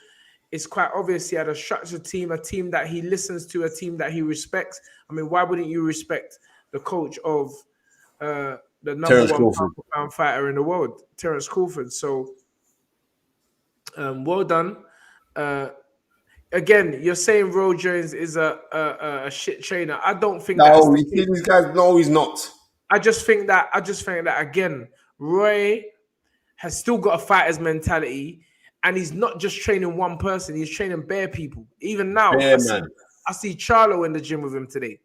S1: it's quite obvious he had a structured team, a team that he listens to, a team that he respects. I mean, why wouldn't you respect the coach of the number
S3: Terence
S1: one
S3: Crawford.
S1: pound-for-pound fighter in the world, Terence Crawford? So well done. Again, you're saying Roy Jones is a shit trainer. I don't think that's
S3: No,
S1: the
S3: you
S1: case.
S3: see these guys. No, he's not.
S1: I just think that again, Roy has still got a fighter's mentality, and he's not just training one person; he's training bare people. Even now,
S3: Yeah, man.
S1: I see Charlo in the gym with him today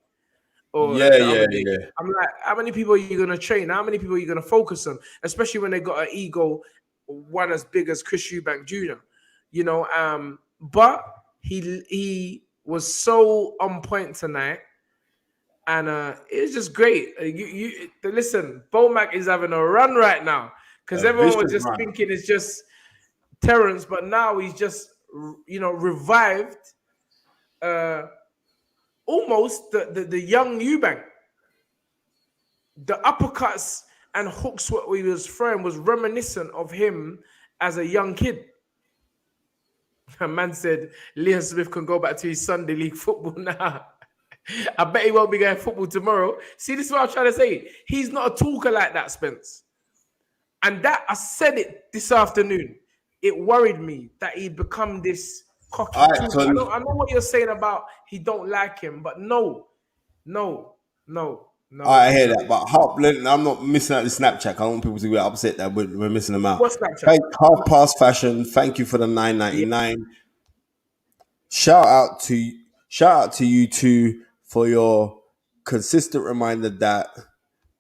S1: or
S3: Yeah,
S1: the other day.
S3: yeah.
S1: I'm like, how many people are you gonna train? How many people are you gonna focus on? Especially when they got an ego, one as big as Chris Eubank Jr. You know, but he was so on point tonight. And it was just great. Listen, Bomac is having a run right now because
S3: A
S1: everyone was
S3: vicious
S1: just
S3: run.
S1: thinking it's just Terrence, but now he's just revived almost the young Eubank. The uppercuts and hooks what he was throwing was reminiscent of him as a young kid. A man said Liam Smith can go back to his Sunday league football now. I bet he won't be going football tomorrow. See, this is what I'm trying to say. He's not a talker like that, Spence. And that I said it this afternoon. It worried me that he'd become this cocky
S3: All right,
S1: talker.
S3: so
S1: I know what you're saying about he don't like him, but no.
S3: I hear that, but I'm not missing out the Snapchat. I don't want people to get upset that we're missing them out.
S1: What's Snapchat?
S3: Hey, Half Past Fashion, thank you for the $9.99. Shout out to you two for your consistent reminder that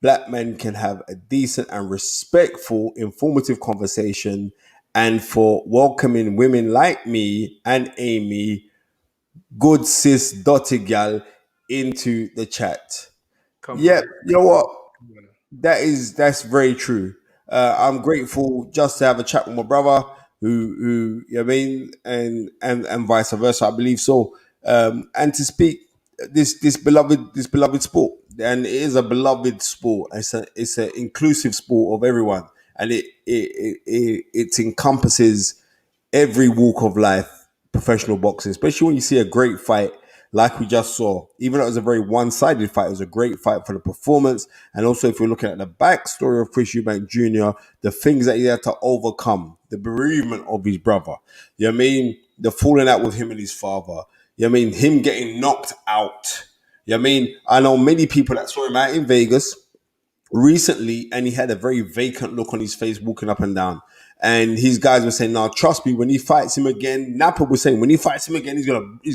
S3: black men can have a decent and respectful, informative conversation, and for welcoming women like me and Amy, good sis Dotty Gal, into the chat.
S1: Come
S3: Yep,
S1: on.
S3: you know what? That's very true. I'm grateful just to have a chat with my brother, who you know what I mean, and vice versa. I believe so. And to speak this beloved sport, and it is a beloved sport. It's an inclusive sport of everyone, and it encompasses every walk of life, professional boxing, especially when you see a great fight like we just saw. Even though it was a very one-sided fight, it was a great fight for the performance. And also, if you're looking at the backstory of Chris Eubank Jr., the things that he had to overcome, the bereavement of his brother, you know what I mean? The falling out with him and his father, you know what I mean? Him getting knocked out. You know what I mean? I know many people that saw him out in Vegas recently, and he had a very vacant look on his face walking up and down. And his guys were saying, "No, trust me, when he fights him again," Napa was saying, "When he fights him again, he's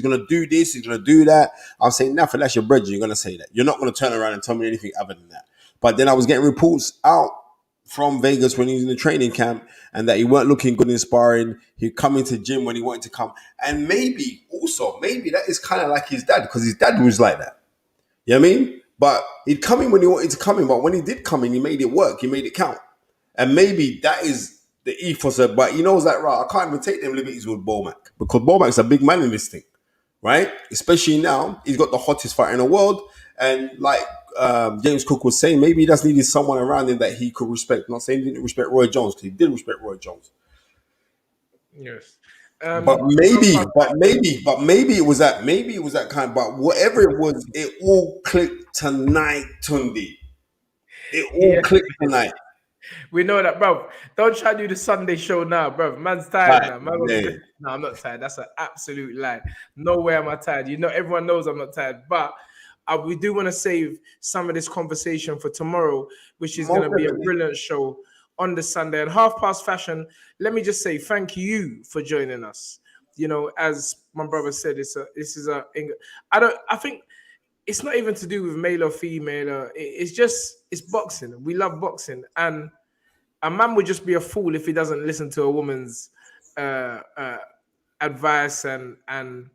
S3: gonna do this, he's gonna do that." I'm saying, "Napa, that's your brethren. You're gonna say that. You're not gonna turn around and tell me anything other than that." But then I was getting reports out from Vegas when he was in the training camp, and that he weren't looking good in sparring. He'd come into gym when he wanted to come, and maybe that is kind of like his dad, because his dad was like that. You know what I mean? But he'd come in when he wanted to come in, but when he did come in, he made it work. He made it count. And maybe that is the ethos of, but he knows that, right, I can't even take them liberties with Bomac, because Bomac's a big man in this thing, right? Especially now, he's got the hottest fighter in the world. And like James Cook was saying, maybe he just needed someone around him that he could respect. I'm not saying he didn't respect Roy Jones, because he did respect Roy Jones.
S1: Yes.
S3: But maybe it was that kind. But whatever it was, it all clicked tonight, Tundi. It all clicked tonight.
S1: We know that, bro. Don't try to do the Sunday show now, bro. Man's tired now. No, I'm not tired. That's an absolute lie. No way am I tired. You know, everyone knows I'm not tired. But we do want to save some of this conversation for tomorrow, which is going to be a brilliant show on the Sunday. And Half Past Fashion, let me just say thank you for joining us. You know, as my brother said, I think it's not even to do with male or female. It's boxing. We love boxing. And a man would just be a fool if he doesn't listen to a woman's advice and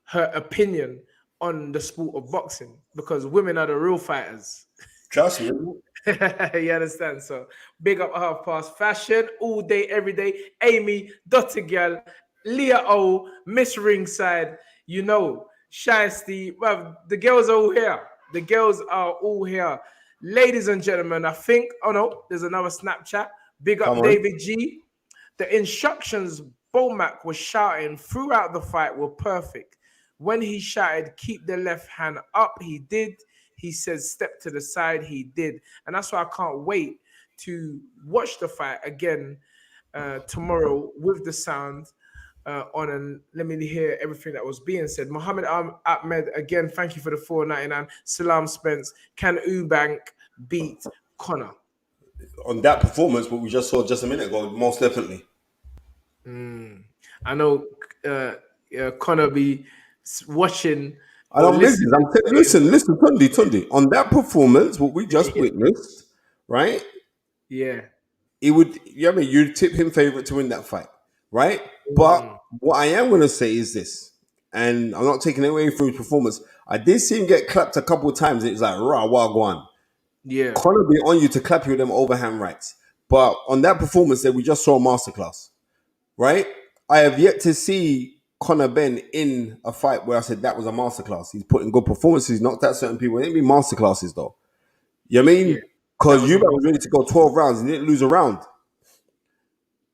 S1: her opinion on the sport of boxing, because women are the real fighters.
S3: Trust me.
S1: You understand? So big up Half Past Fashion all day, every day. Amy, Dotty Girl, Leah O, Miss Ringside, you know, Shiesty. Well, the girls are all here. The girls are all here. Ladies and gentlemen, I think, oh no, there's another Snapchat. Big
S3: Come
S1: up
S3: on.
S1: David G. The instructions Bomac was shouting throughout the fight were perfect. When he shouted, keep the left hand up, he did. He says, step to the side, he did. And that's why I can't wait to watch the fight again tomorrow with the sound on. And let me hear everything that was being said. Mohammed Ahmed, again, thank you for the $4.99. Salam Spence, can Eubank beat Connor?
S3: On that performance, what we just saw just a minute ago, most definitely.
S1: I know Connor be watching.
S3: I don't listen. Listen, Tundi. On that performance, what we just witnessed, right?
S1: Yeah.
S3: It would, I mean, you'd tip him favorite to win that fight, right? But what I am going to say is this, and I'm not taking away from his performance. I did see him get clapped a couple of times. It was like, rah, wagwan.
S1: Yeah.
S3: Connor be on you to clap you with them overhand rights. But on that performance that we just saw a masterclass, right? I have yet to see Conor Ben in a fight where I said that was a masterclass. He's putting good performances, he's knocked out certain people. It ain't been masterclasses though. You know what I mean? Because Eubank was ready to go 12 rounds. He didn't lose a round.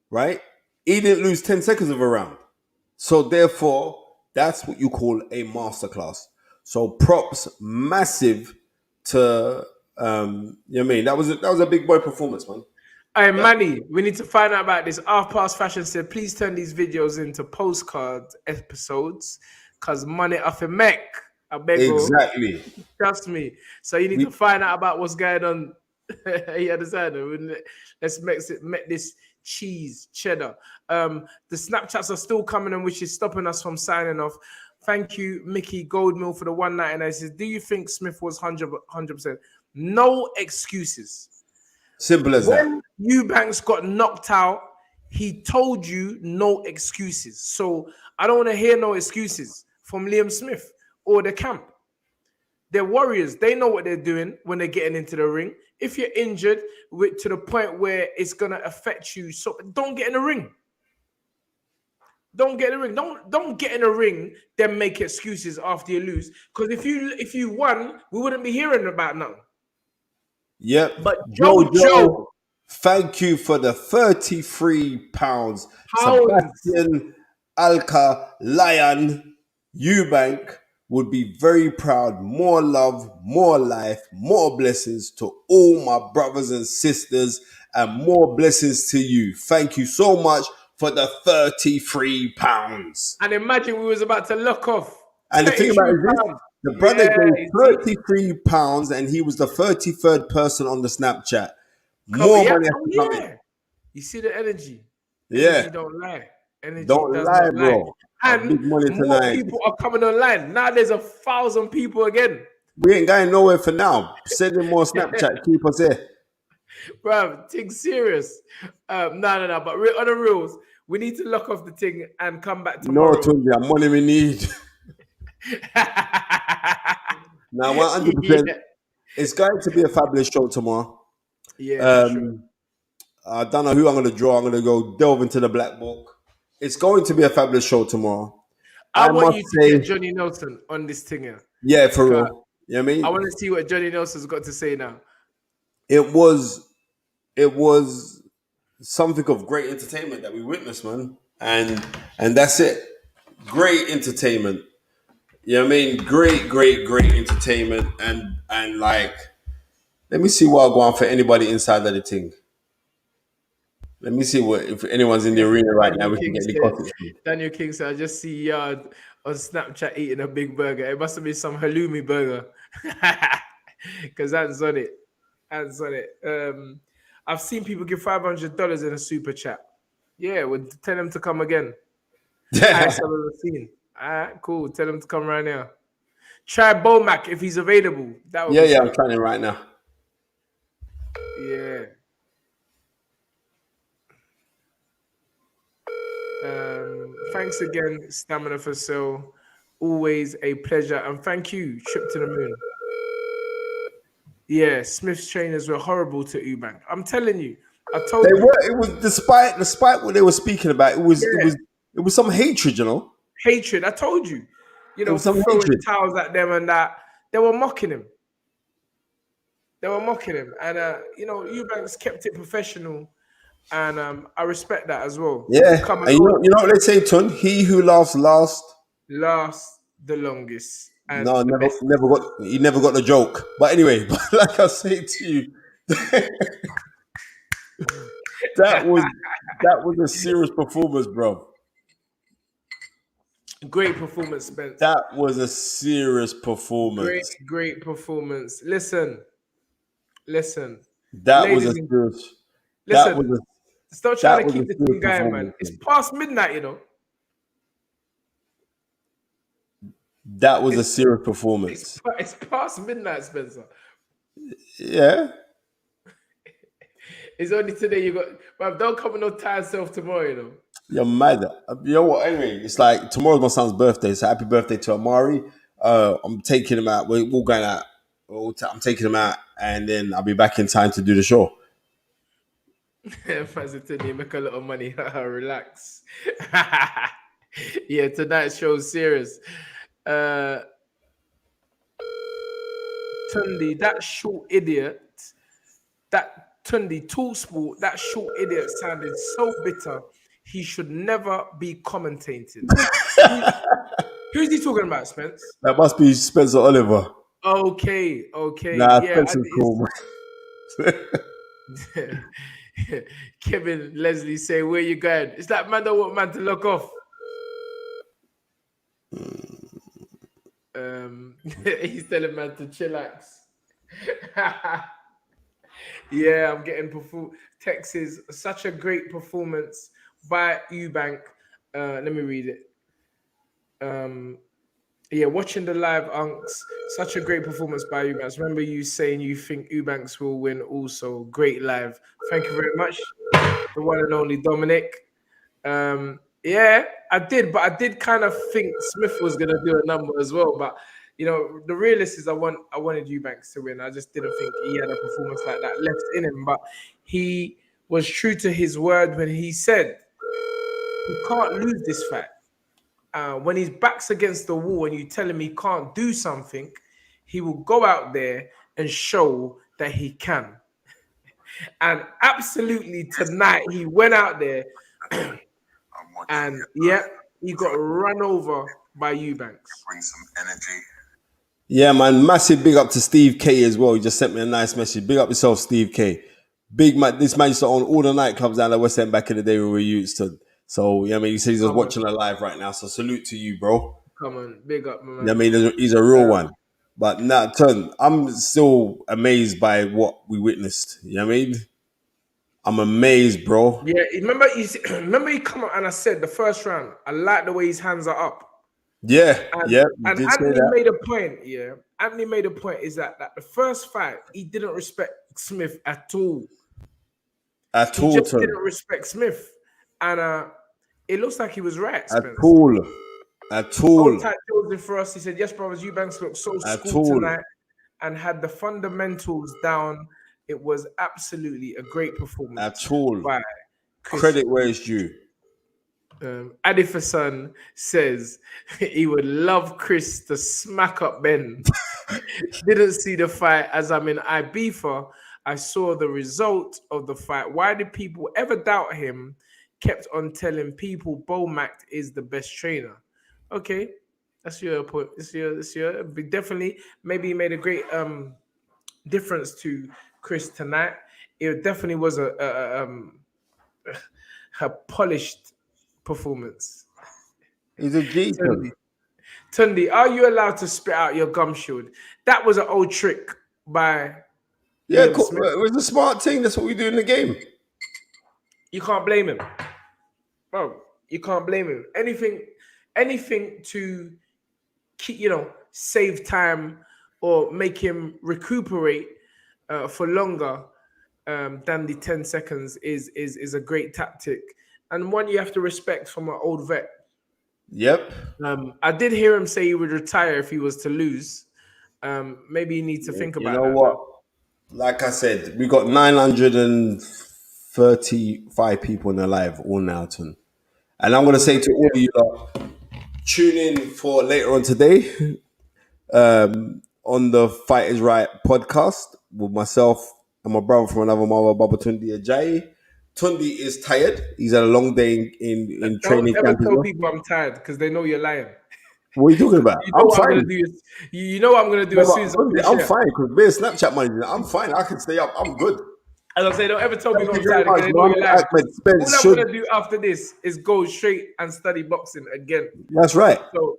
S3: Right? He didn't lose 10 seconds of a round. So therefore, that's what you call a masterclass. So props massive to you know what I mean? That was a big boy performance, man.
S1: Hey, Manny, we need to find out about this. Half Past Fashion said, please turn these videos into postcard episodes because money off a mech. I beg you.
S3: Exactly.
S1: Trust me. So you need to find out about what's going on. You understand? Let's make this cheese cheddar. The Snapchats are still coming in, which is stopping us from signing off. Thank you, Mickey Goldmill, for the 199. Says, do you think Smith was 100%? No excuses.
S3: Simple as
S1: when
S3: that.
S1: Eubanks got knocked out, he told you no excuses. So I don't want to hear no excuses from Liam Smith or the camp. They're warriors. They know what they're doing when they're getting into the ring. If you're injured to the point where it's going to affect you, so don't get in the ring. Don't get in the ring. Don't get in the ring, then make excuses after you lose. Because if you won, we wouldn't be hearing about nothing.
S3: Yep.
S1: But Joe,
S3: thank you for the £33. Sebastian Alka Lion Eubank would be very proud. More love, more life, more blessings to all my brothers and sisters, and more blessings to you. Thank you so much for the £33.
S1: And imagine we was about to lock off.
S3: And the thing about it is this, the brother gave £33 and he was the 33rd person on the Snapchat. More money has to come in.
S1: You see the energy.
S3: Energy
S1: don't lie. Energy
S3: don't
S1: does
S3: lie,
S1: not
S3: bro.
S1: lie. And
S3: big money
S1: more
S3: tonight.
S1: people are coming online. Now there's 1,000 people again.
S3: We ain't going nowhere for now. Send in more Snapchat. Keep us here.
S1: Bro, thing's serious. No. But on the rules, we need to lock off the thing and come back tomorrow.
S3: No, Tunde, money we need. Now, 100%. Yeah. It's going to be a fabulous show tomorrow.
S1: Yeah, sure.
S3: I don't know who I'm going to draw. I'm going to go delve into the black book. It's going to be a fabulous show tomorrow.
S1: I want you to get Johnny Nelson on this thing here.
S3: Yeah, for real. You know what I mean?
S1: I want to see what Johnny Nelson's got to say now.
S3: It was something of great entertainment that we witnessed, man. And that's it. Great entertainment. You know what I mean? Great entertainment. And like, let me see what I go on for anybody inside of the thing. Let me see if anyone's in the arena right now. We can get the content.
S1: Daniel King said, I just see Yarde on Snapchat eating a big burger. It must have been some halloumi burger. Because that's on it. I've seen people give $500 in a super chat. Yeah, we'll tell them to come again. Highest I've ever seen. All right, cool. Tell them to come right now. Try Bomac if he's available. That would
S3: I'm trying it right now.
S1: Yeah. Thanks again, Stamina for Sale. Always a pleasure. And thank you, Trip to the Moon. Yeah, Smith's trainers were horrible to Eubank. I'm telling you. I told
S3: They
S1: you.
S3: were. It was despite what they were speaking about. It was
S1: Yeah,
S3: some hatred. You know,
S1: hatred. I told you.
S3: it was some
S1: Throwing
S3: hatred.
S1: towels at them and that. They were mocking him. And Eubanks kept it professional, and I respect that as well.
S3: Yeah,
S1: Come
S3: and
S1: along,
S3: you know what they say, Ton? He who laughs last.
S1: last the longest and
S3: No,
S1: the best.
S3: he never got the joke. But anyway, like I say to you, that was a serious performance, bro.
S1: Great performance, Spence.
S3: That was a serious
S1: Great,
S3: performance.
S1: great performance. Listen.
S3: That was
S1: Ladies
S3: a
S1: and
S3: serious. That was
S1: listen,
S3: a
S1: stop trying to
S3: was
S1: keep
S3: a
S1: the
S3: serious
S1: thing going, man.
S3: performance.
S1: It's past midnight,
S3: That was a serious
S1: It's,
S3: performance.
S1: it's past midnight, Spencer.
S3: Yeah.
S1: It's only today you got. But don't come with no tired self tomorrow,
S3: You're mad. You know what? Anyway, it's like tomorrow's my son's birthday, so happy birthday to Amari. I'm taking him out. We're all going out. I'm taking him out, and then I'll be back in time to do the show.
S1: Today make a lot of money. Relax. Yeah, tonight's show's serious. Tundi, that short idiot, that Tundi Tool Sport, that short idiot sounded so bitter. He should never be commentated. Who's he talking about, Spence?
S3: That must be Spencer Oliver.
S1: Okay.
S3: Nah,
S1: Yeah,
S3: Spencer's cool.
S1: Kevin Leslie say, where you going? It's like man don't want man to lock off. He's telling man to chillax. Yeah, I'm getting Texas. Such a great performance by Eubank. Let me read it. Yeah, watching the live unks, such a great performance by Eubanks. Remember you saying you think Eubanks will win also. Great live. Thank you very much. The one and only Dominic. Yeah, I did, but I did kind of think Smith was gonna do a number as well. But the realist is I wanted Eubanks to win. I just didn't think he had a performance like that left in him. But he was true to his word when he said he can't lose this fight. When his back's against the wall and you tell him he can't do something, he will go out there and show that he can. And absolutely tonight, he went out there and he got run over by Eubanks.
S6: Bring some energy.
S3: Yeah, man. Massive big up to Steve K as well. He just sent me a nice message. Big up yourself, Steve K. Big man. This man used to own all the nightclubs down the West End back in the day when we used to. So, yeah, I mean, he says he's just watching it live right now. So, salute to you, bro.
S1: Come on, big up, man.
S3: Yeah, I mean, he's a real one. But nah, I'm still amazed by what we witnessed. You know what I mean? I'm amazed, bro.
S1: Yeah, remember he come out and I said the first round, I like the way his hands are up.
S3: Yeah,
S1: And Anthony made a point. Yeah, Anthony made a point is that the first fight he didn't respect Smith at all. He just didn't respect Smith, and it looks like he was right. Spence.
S3: At all.
S1: Old tight Joseph for us. He said, "Yes, brothers, Eubanks looked so schooled tonight and had the fundamentals down. It was absolutely a great performance."
S3: At all.
S1: By Chris.
S3: Credit where it's due.
S1: Adiferson says he would love Chris to smack up Ben. Didn't see the fight as I'm in Ibiza. I saw the result of the fight. Why did people ever doubt him? Kept on telling people Bomac is the best trainer. Okay, that's your point. It's your definitely. Maybe he made a great difference to Chris tonight. It definitely was a polished performance.
S3: He's a G.
S1: Tundi, are you allowed to spit out your gum shield? That was an old trick by
S3: cool. It was a smart thing. That's what we do in the game.
S1: You can't blame him. Bro, you can't blame him. Anything to keep, save time or make him recuperate for longer than the 10 seconds is a great tactic and one you have to respect from an old vet.
S3: Yep.
S1: I did hear him say he would retire if he was to lose. Maybe you need to think about that.
S3: You know what? Like I said, we got 935 people in the live all now, Ton. And I'm going to say to all of you, tune in for later on today on the Fight is Right podcast with myself and my brother from another mother, Baba Tundi Ajayi. Tundi is tired. He's had a long day in
S1: Don't
S3: training
S1: ever
S3: camp as
S1: tell
S3: well.
S1: people I'm tired because they know you're lying.
S3: What are you talking about?
S1: You know
S3: I'm
S1: what I'm
S3: fine.
S1: gonna do. You know what I'm gonna do as soon as I finish
S3: I'm
S1: here.
S3: fine because there's Snapchat money. I'm fine. I can stay up. I'm good.
S1: As I say, don't ever tell
S3: Thank
S1: people
S3: you
S1: I'm
S3: very
S1: tired
S3: much,
S1: because they know you're
S3: Mohammed
S1: lying.
S3: Ahmed Spence
S1: All I'm
S3: should.
S1: gonna do after this is go straight and study boxing again.
S3: That's right.
S1: So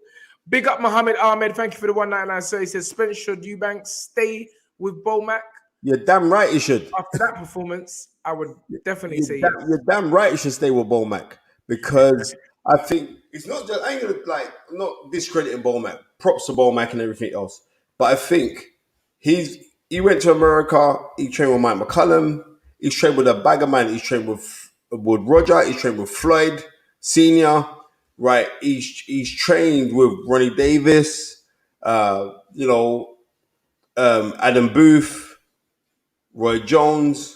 S1: big up Muhammad Ahmed. Thank you for the 199. So he says, Spence, should Eubank stay with Bomac?
S3: You're damn right you should.
S1: After that performance, I would definitely say
S3: You're,
S1: yes.
S3: you're damn right you should stay with Bomac because I think it's not just, I ain't gonna I'm not discrediting Bomac. Props to Bomac and everything else. But I think he went to America, he trained with Mike McCullum, he's trained with a bag of man, he's trained with Roger, he's trained with Floyd Senior, right? He's trained with Ronnie Davis, Adam Booth, Roy Jones.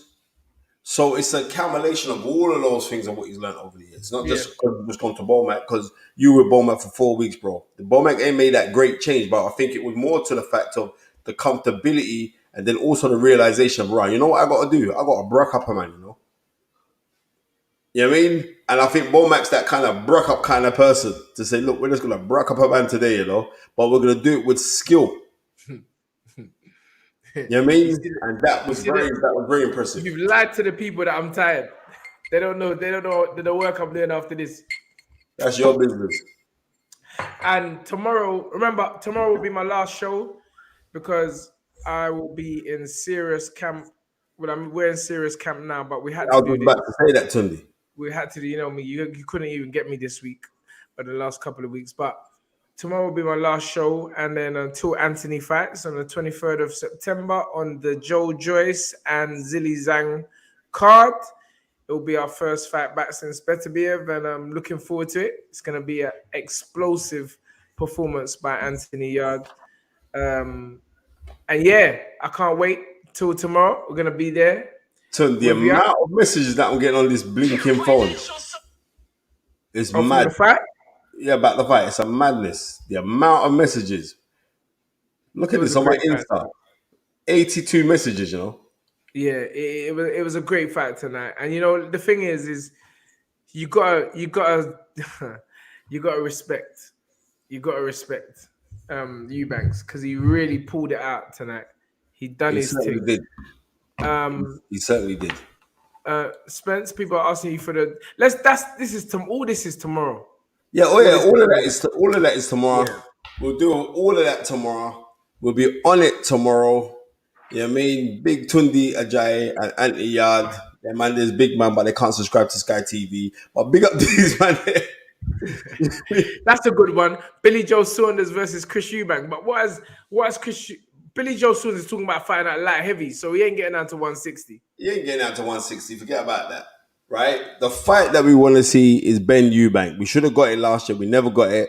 S3: So it's a accumulation of all of those things and what he's learned over the years. It's not just because he was gone to Bomac because you were Bomac for 4 weeks, bro. The Bomac ain't made that great change, but I think it was more to the fact of the comfortability and then also the realization of, right, you know what I got to do? I got to bruck up a man, you know? You know what I mean? And I think Bomac's that kind of bruck up kind of person to say, look, we're just going to bruck up a man today, you know? But we're going to do it with skill. You know what I mean? And that was very impressive.
S1: You've lied to the people that I'm tired. They don't know the work I'm doing after this.
S3: That's your business.
S1: And tomorrow will be my last show because I will be in serious camp. Well, we're in serious camp now, but we had
S3: I
S1: to do
S3: was
S1: this.
S3: about to say that, Tundi.
S1: We had to, you know me. You couldn't even get me this week, or the last couple of weeks. But tomorrow will be my last show, and then until Anthony fights on the 23rd of September on the Joe Joyce and Zilly Zhang card. It will be our first fight back since Beterbiev, and I'm looking forward to it. It's going to be an explosive performance by Anthony Yarde. And yeah, I can't wait till tomorrow. We're going to be there.
S3: So the amount of messages that I'm getting on this blinking phone is mad.
S1: The fight?
S3: Yeah, about the fight. It's a madness. The amount of messages. Look at this on my Insta. 82 messages, you know?
S1: Yeah, it was a great fight tonight. And you know, the thing is you gotta you gotta respect Eubanks because he really pulled it out tonight. He done his thing.
S3: Did. He certainly did.
S1: Spence, people are asking you for this is tomorrow.
S3: Yeah, all of that is tomorrow. Yeah. We'll do all of that tomorrow. We'll be on it tomorrow. You know what I mean? Big Tundi Ajayi and Anthony Yarde. Yeah, man, there's big man, but they can't subscribe to Sky TV. But big up these man.
S1: That's a good one. Billy Joe Saunders versus Chris Eubank. But what has Chris Billy Joe Saunders talking about fighting at light heavy, so he ain't getting down to 160.
S3: He ain't getting down to 160. Forget about that. Right? The fight that we want to see is Ben Eubank. We should have got it last year. We never got it.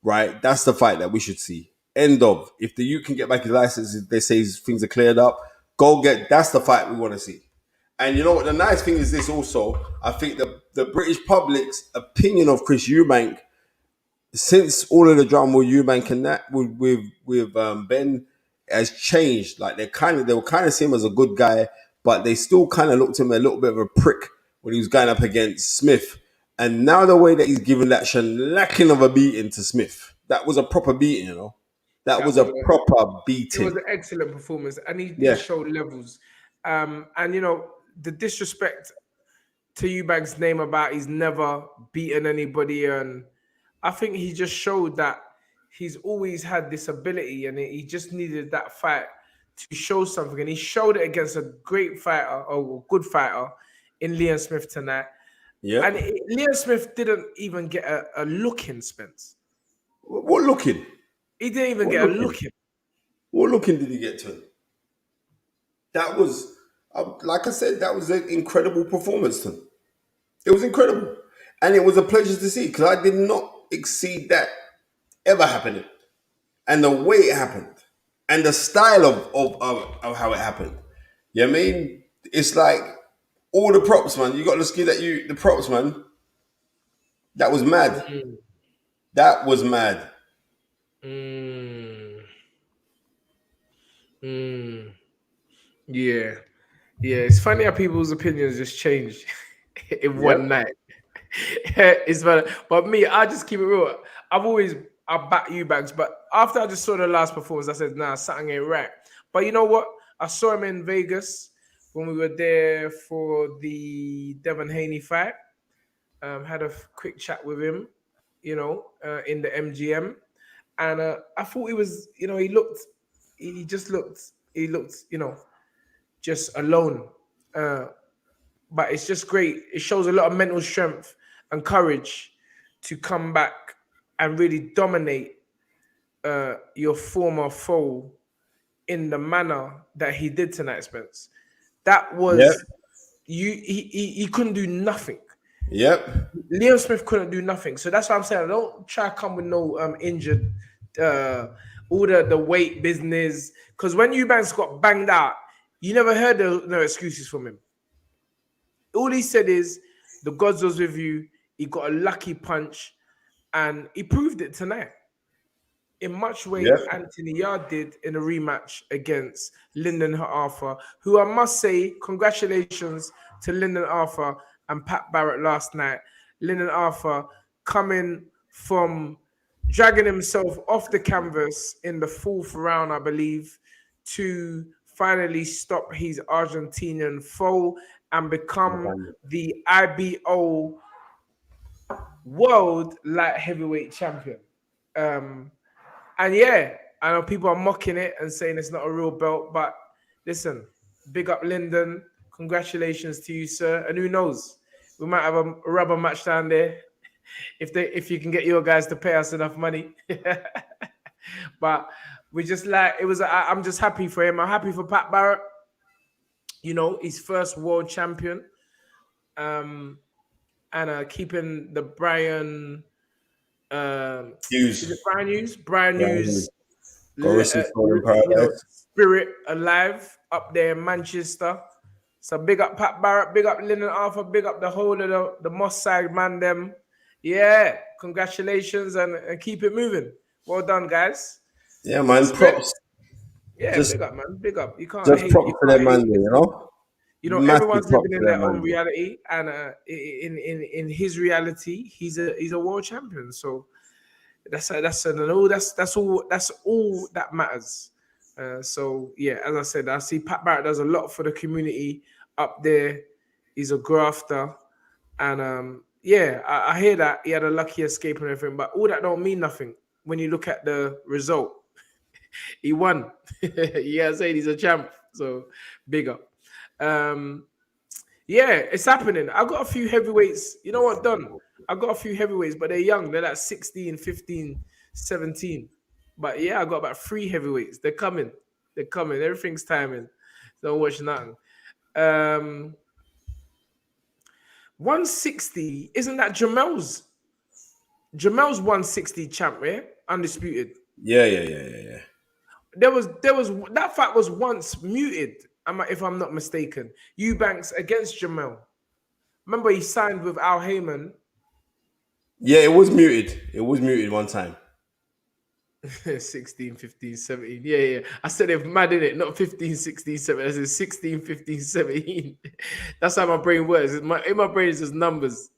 S3: Right? That's the fight that we should see. End of. If the U can get back his license, they say things are cleared up. That's the fight we want to see. And you know what? The nice thing is this also. I think the British public's opinion of Chris Eubank, since all of the drama with Eubank and that with Ben, has changed. Like they were kind of seeing him as a good guy, but they still kind of looked at him a little bit of a prick when he was going up against Smith. And now the way that he's given that shellacking of a beating to Smith, that was a proper beating, you know. That was a proper beating.
S1: It was an excellent performance, and he showed levels. And you know, the disrespect to Eubank's name about he's never beaten anybody, and I think he just showed that he's always had this ability, and he just needed that fight to show something, and he showed it against a great fighter or good fighter in Liam Smith tonight. Yeah, and Liam Smith didn't even get a look in, Spence.
S3: What looking?
S1: He didn't even get a look in.
S3: What looking did he get to? That was, like I said, that was an incredible performance to him. It was incredible. And it was a pleasure to see because I did not exceed that ever happening. And the way it happened and the style of how it happened. You You know what I mean? It's like all the props, man. You got to give that the props, man. That was mad. That was mad.
S1: Yeah. Yeah, it's funny how people's opinions just change in one night. It's funny. But me, I just keep it real. I back Eubanks, but after I just saw the last performance, I said, nah, something ain't right. But you know what? I saw him in Vegas when we were there for the Devon Haney fight. Had a quick chat with him, in the MGM. And I thought he was, he just looked, just alone. But it's just great. It shows a lot of mental strength and courage to come back and really dominate your former foe in the manner that he did tonight, Spence. That was he couldn't do nothing.
S3: Yep.
S1: Liam Smith couldn't do nothing. So that's what I'm saying. I don't try to come with no injured all the weight business. Because when Eubanks got banged out, you never heard no excuses from him. All he said is the gods was with you. He got a lucky punch, and he proved it tonight. In much way, Anthony Yarde did in a rematch against Lyndon Arthur, who I must say, congratulations to Lyndon Arthur and Pat Barrett last night. Lyndon Arthur coming from dragging himself off the canvas in the fourth round, I believe, to finally stop his Argentinian foe and become the IBO World Light Heavyweight Champion. And yeah, I know people are mocking it and saying it's not a real belt, but listen, big up Lyndon. Congratulations to you, sir. And who knows, we might have a rubber match down there if you can get your guys to pay us enough money. But we just I'm just happy for him. I'm happy for Pat Barrett. His first world champion. And keeping the Brian
S3: Hughes.
S1: Is it Brian Hughes? Brian Hughes. Spirit alive up there in Manchester. So big up Pat Barrett, big up Lyndon Arthur, big up the whole of the Moss side man them. Yeah, congratulations and keep it moving. Well done, guys.
S3: Yeah, man. Props.
S1: Yeah, big up, man. Big up. You can't
S3: just
S1: hate.
S3: props for that man,
S1: Everyone's living in their own reality, and in his reality, he's a world champion. So that's all that matters. So yeah, as I said, I see Pat Barrett does a lot for the community up there. He's a grafter, and I hear that he had a lucky escape and everything, but all that don't mean nothing when you look at the result. He won. Yeah, saying he's a champ. So big up. It's happening. I got a few heavyweights. You know what, Don? I got a few heavyweights, but they're young. They're like 16, 15, 17. But yeah, I got about 3 heavyweights. They're coming. Everything's timing. Don't watch nothing. 160, isn't that Jamel's 160 champ, yeah? Undisputed.
S3: Yeah.
S1: There was that fight was once muted, if I'm not mistaken. Eubanks against Jamel. Remember he signed with Al Heyman.
S3: Yeah, it was muted. It was muted one time.
S1: 16, 15, 17. Yeah. I said it mad in it, not 15, 16, 17. I said 16, 15, 17. That's how my brain works. In my brain is just numbers.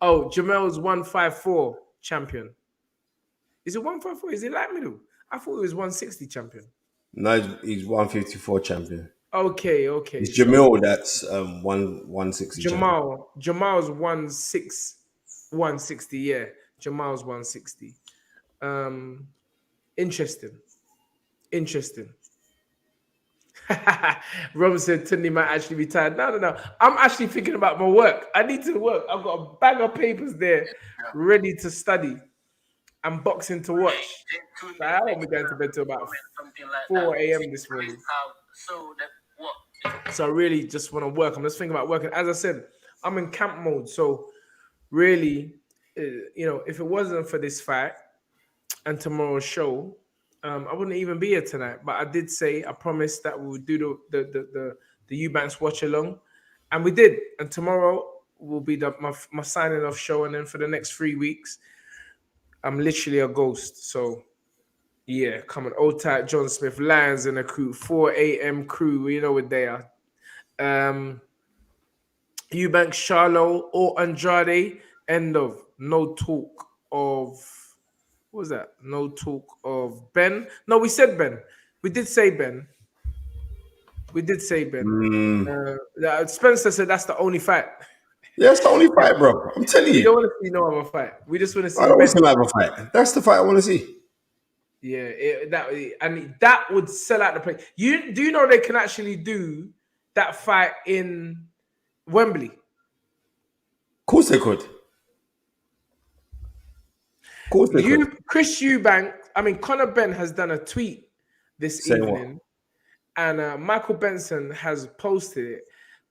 S1: Oh, Jamel's 154 champion. Is it 154? Is it light middle? I thought it was 160 champion.
S3: No, he's 154 champion.
S1: Okay.
S3: It's Jamil that's 160 champion.
S1: Jamal's 160, yeah. Jamal's 160. Interesting. Rom said Tundi might actually be tired. No. I'm actually thinking about my work. I need to work. I've got a bag of papers there ready to study and boxing to watch. So I won't be going to bed till about 4 a.m. this morning. So I really just want to work. I'm just thinking about working. As I said, I'm in camp mode. So really, if it wasn't for this fight and tomorrow's show, I wouldn't even be here tonight, but I did say I promised that we would do the Eubanks watch along, and we did. And tomorrow will be my signing off show, and then for the next 3 weeks, I'm literally a ghost. So yeah, coming old tight John Smith, Lions in a crew, 4 a.m. crew. You know what they are. Eubank, Charlo, or Andrade. End of. No talk of. What was that? No talk of Ben. No, we said Ben. We did say Ben. We did say Ben. Spencer said that's the only fight.
S3: Yeah, it's the only fight, bro. I'm telling
S1: We
S3: you.
S1: don't want to see no other fight. We just want to see
S3: I don't
S1: Ben.
S3: want to have a fight. That's the fight I want to see.
S1: Yeah, that would sell out the place. Do you know they can actually do that fight in Wembley?
S3: Of course they could. Of course they could.
S1: Chris Eubank, Conor Ben has done a tweet this
S3: Say
S1: evening, and Michael Benson has posted it.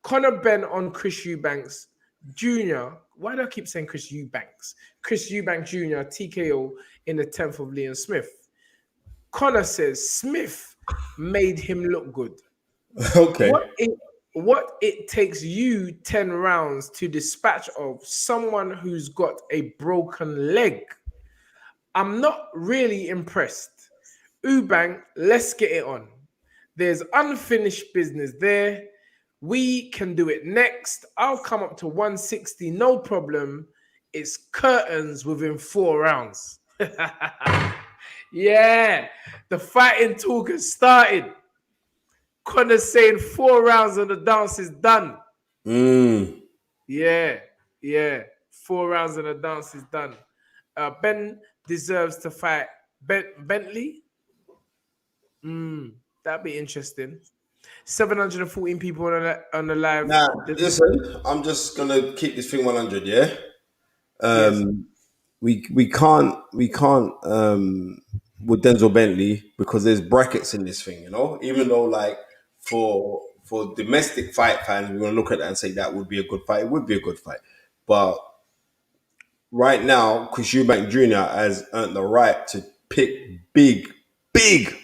S1: Conor Ben on Chris Eubanks Jr. Why do I keep saying Chris Eubanks? Chris Eubank Jr. TKO in the 10th of Liam Smith. Conor says Smith made him look good.
S3: Okay.
S1: What it takes you 10 rounds to dispatch of someone who's got a broken leg. I'm not really impressed. Eubank, let's get it on. There's unfinished business there. We can do it next. I'll come up to 160, no problem. It's curtains within 4 rounds. Yeah, the fighting talk has started. Conor saying 4 rounds and the dance is done. Yeah. 4 rounds and the dance is done. Ben deserves to fight Bentley. That'd be interesting. 714 people on the live.
S3: Now, listen, I'm just gonna keep this thing 100. Yeah.
S1: Yes.
S3: We can't with Denzel Bentley because there's brackets in this thing, you know. Even though like for domestic fight fans, we're gonna look at that and say that would be a good fight. It would be a good fight, but right now, Chris Eubank Jr. has earned the right to pick big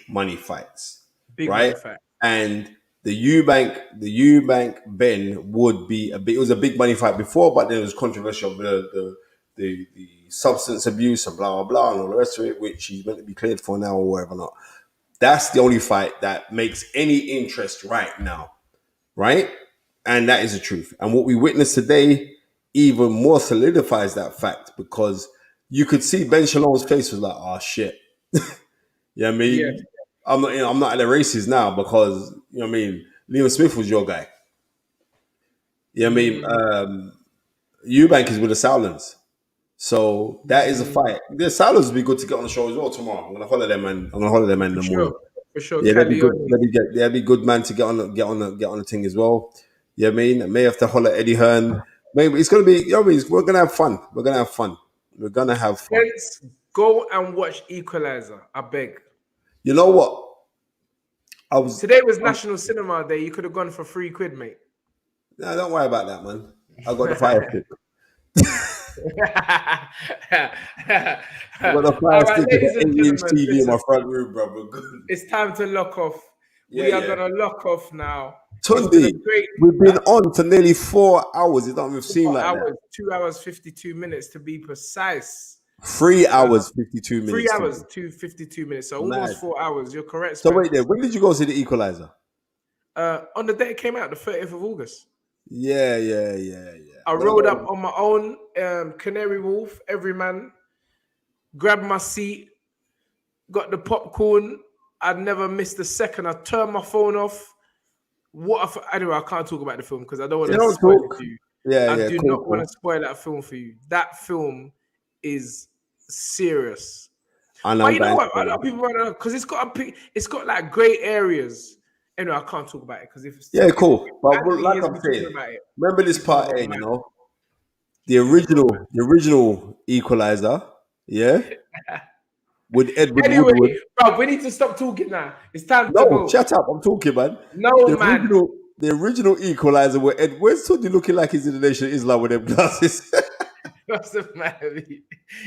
S3: money fights, right?
S1: Money fight.
S3: And the Eubank Ben would be it was a big money fight before, but then it was controversial the substance abuse and blah blah blah and all the rest of it, which he's meant to be cleared for now or whatever not. That's the only fight that makes any interest right now, right? And that is the truth. And what we witnessed today even more solidifies that fact because you could see Ben Shalom's face was like, oh shit. You know what I mean?
S1: Yeah.
S3: I'm not at the races now because, you know what I mean, Liam Smith was your guy. You know what I mean? Eubank is with the Sowlands. So that is a fight. The Sowlands would be good to get on the show as well tomorrow. I'm gonna holler them man in the morning.
S1: For sure.
S3: Yeah, that'd be good. That'd be good, man, to get on the thing as well. You know what I mean? I may have to holler Eddie Hearn. Maybe it's gonna be, you know what I mean? We're gonna have fun.
S1: Let's go and watch Equalizer. I beg.
S3: You know what?
S1: Today was National Cinema Day. You could have gone for £3, mate.
S3: No, don't worry about that, man. I got the fire stick. I got the fire stick and 8-inch TV in my front room, bro.
S1: It's time to lock off. We are gonna lock off now.
S3: Tundi, we've been on for nearly 4 hours. It don't even seem like that.
S1: 2 hours 52 minutes to be precise.
S3: 3 hours 52 minutes.
S1: 3 hours 52 minutes. So almost 4 hours. You're correct.
S3: So wait there. When did you go see The Equalizer?
S1: On the day it came out, the 30th of August.
S3: Yeah.
S1: I rode up on my own Canary Wolf, every man, grabbed my seat, got the popcorn. I'd never missed a second. I turned my phone off. Anyway, I can't talk about the film because I don't want to spoil it for you. I do not want to spoil that film for you. That film is serious.
S3: I know.
S1: But you know what? A lot of people run out because it's got like great areas. Anyway, I can't talk about it because if it's
S3: cool. But like I'm saying, remember this part A, you know, the original Equalizer, yeah, with Edward Woodward.
S1: Bro, we need to stop talking now. It's time to go.
S3: Shut up! I'm talking, man.
S1: The
S3: original Equalizer where where's Tundi looking like he's in the Nation of Islam with them glasses?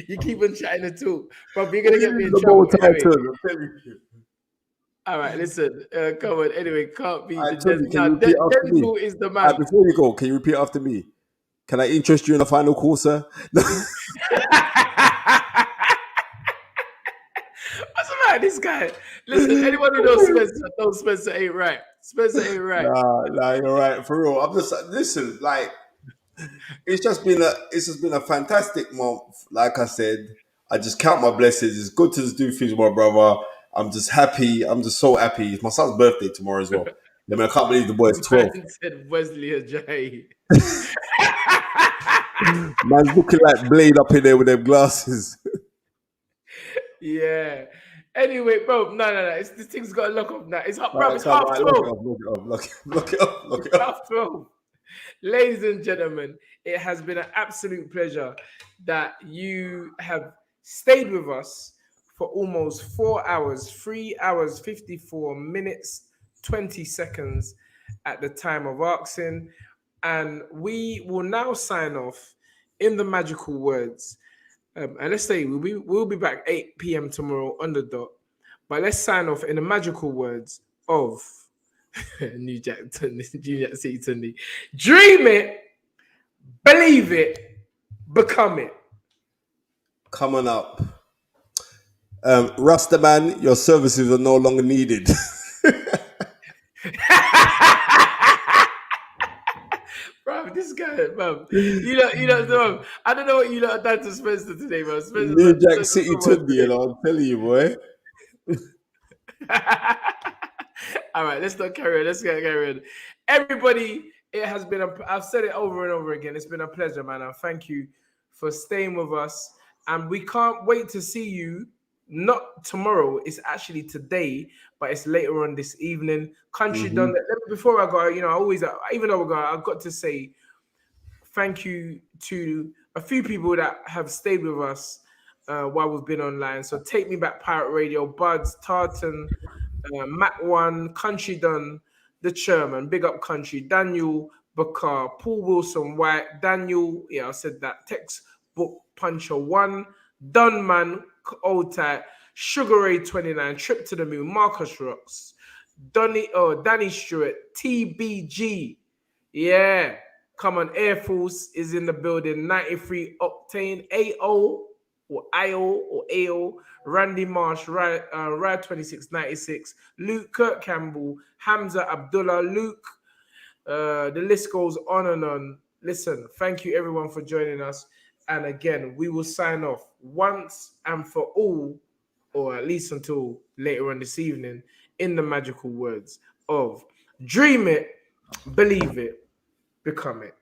S1: You keep on chatting the talk, but you're gonna get me in
S3: The
S1: trouble
S3: more
S1: anyway.
S3: title, I'm telling you.
S1: All right, listen, come on. Anyway, can't beat the
S3: Tony, can you repeat after me?
S1: Denzel is the man.
S3: Before you go, can you repeat after me? Can I interest you in the final call, sir?
S1: What's the matter, this guy? Listen, anyone who knows Spencer ain't right. Spencer ain't right.
S3: Nah, you're right, for real. I'm just listen, like it's just been a fantastic month. Like I said, I just count my blessings. It's good to just do things with my brother. I'm just happy. I'm just so happy. It's my son's birthday tomorrow as well. I mean, I can't believe the boy's 12.
S1: Man said Wesley Ajayi.
S3: Man's looking like Blade up in there with them glasses.
S1: Yeah. Anyway, bro, no. This thing's got to lock up now. It's half, bro. It's
S3: Come
S1: half
S3: on,
S1: 12.
S3: look it up.
S1: Half 12. Ladies and gentlemen, it has been an absolute pleasure that you have stayed with us for almost 4 hours, 3 hours, 54 minutes, 20 seconds at the time of asking. And we will now sign off in the magical words. And let's say we'll be back 8 p.m. tomorrow on the dot. But let's sign off in the magical words of New Jack City Tundi. Dream it, believe it, become it.
S3: Come on up. Rastaman, your services are no longer needed.
S1: Bro, this guy, bro. You know, I don't know what you lot have done to Spencer today, bro.
S3: New Jack City Tundi, I'm telling you, boy.
S1: All right, let's not carry on. Let's get carry on. Everybody, it has been I've said it over and over again. It's been a pleasure, man. And thank you for staying with us. And we can't wait to see you. Not tomorrow, it's actually today, but it's later on this evening. Country done that. Before I go, I always, even though we're going, I've got to say thank you to a few people that have stayed with us while we've been online. So Take Me Back Pirate Radio, Buds, Tartan, Mac One, Country Done, The Chairman, Big Up Country, Daniel Bakar, Paul Wilson White, Daniel, I said that, Textbook Puncher 1, Dunman, Old Tight, Sugar Ray 29, Trip to the Moon, Marcus Rocks, Danny Stewart, TBG, yeah, come on, Air Force is in the building, 93 Octane, AO or AO, Randy Marsh, Ride 2696, Luke, Kurt Campbell, Hamza Abdullah, Luke, the list goes on and on. Listen, thank you everyone for joining us. And again, we will sign off once and for all, or at least until later on this evening, in the magical words of dream it, believe it, become it.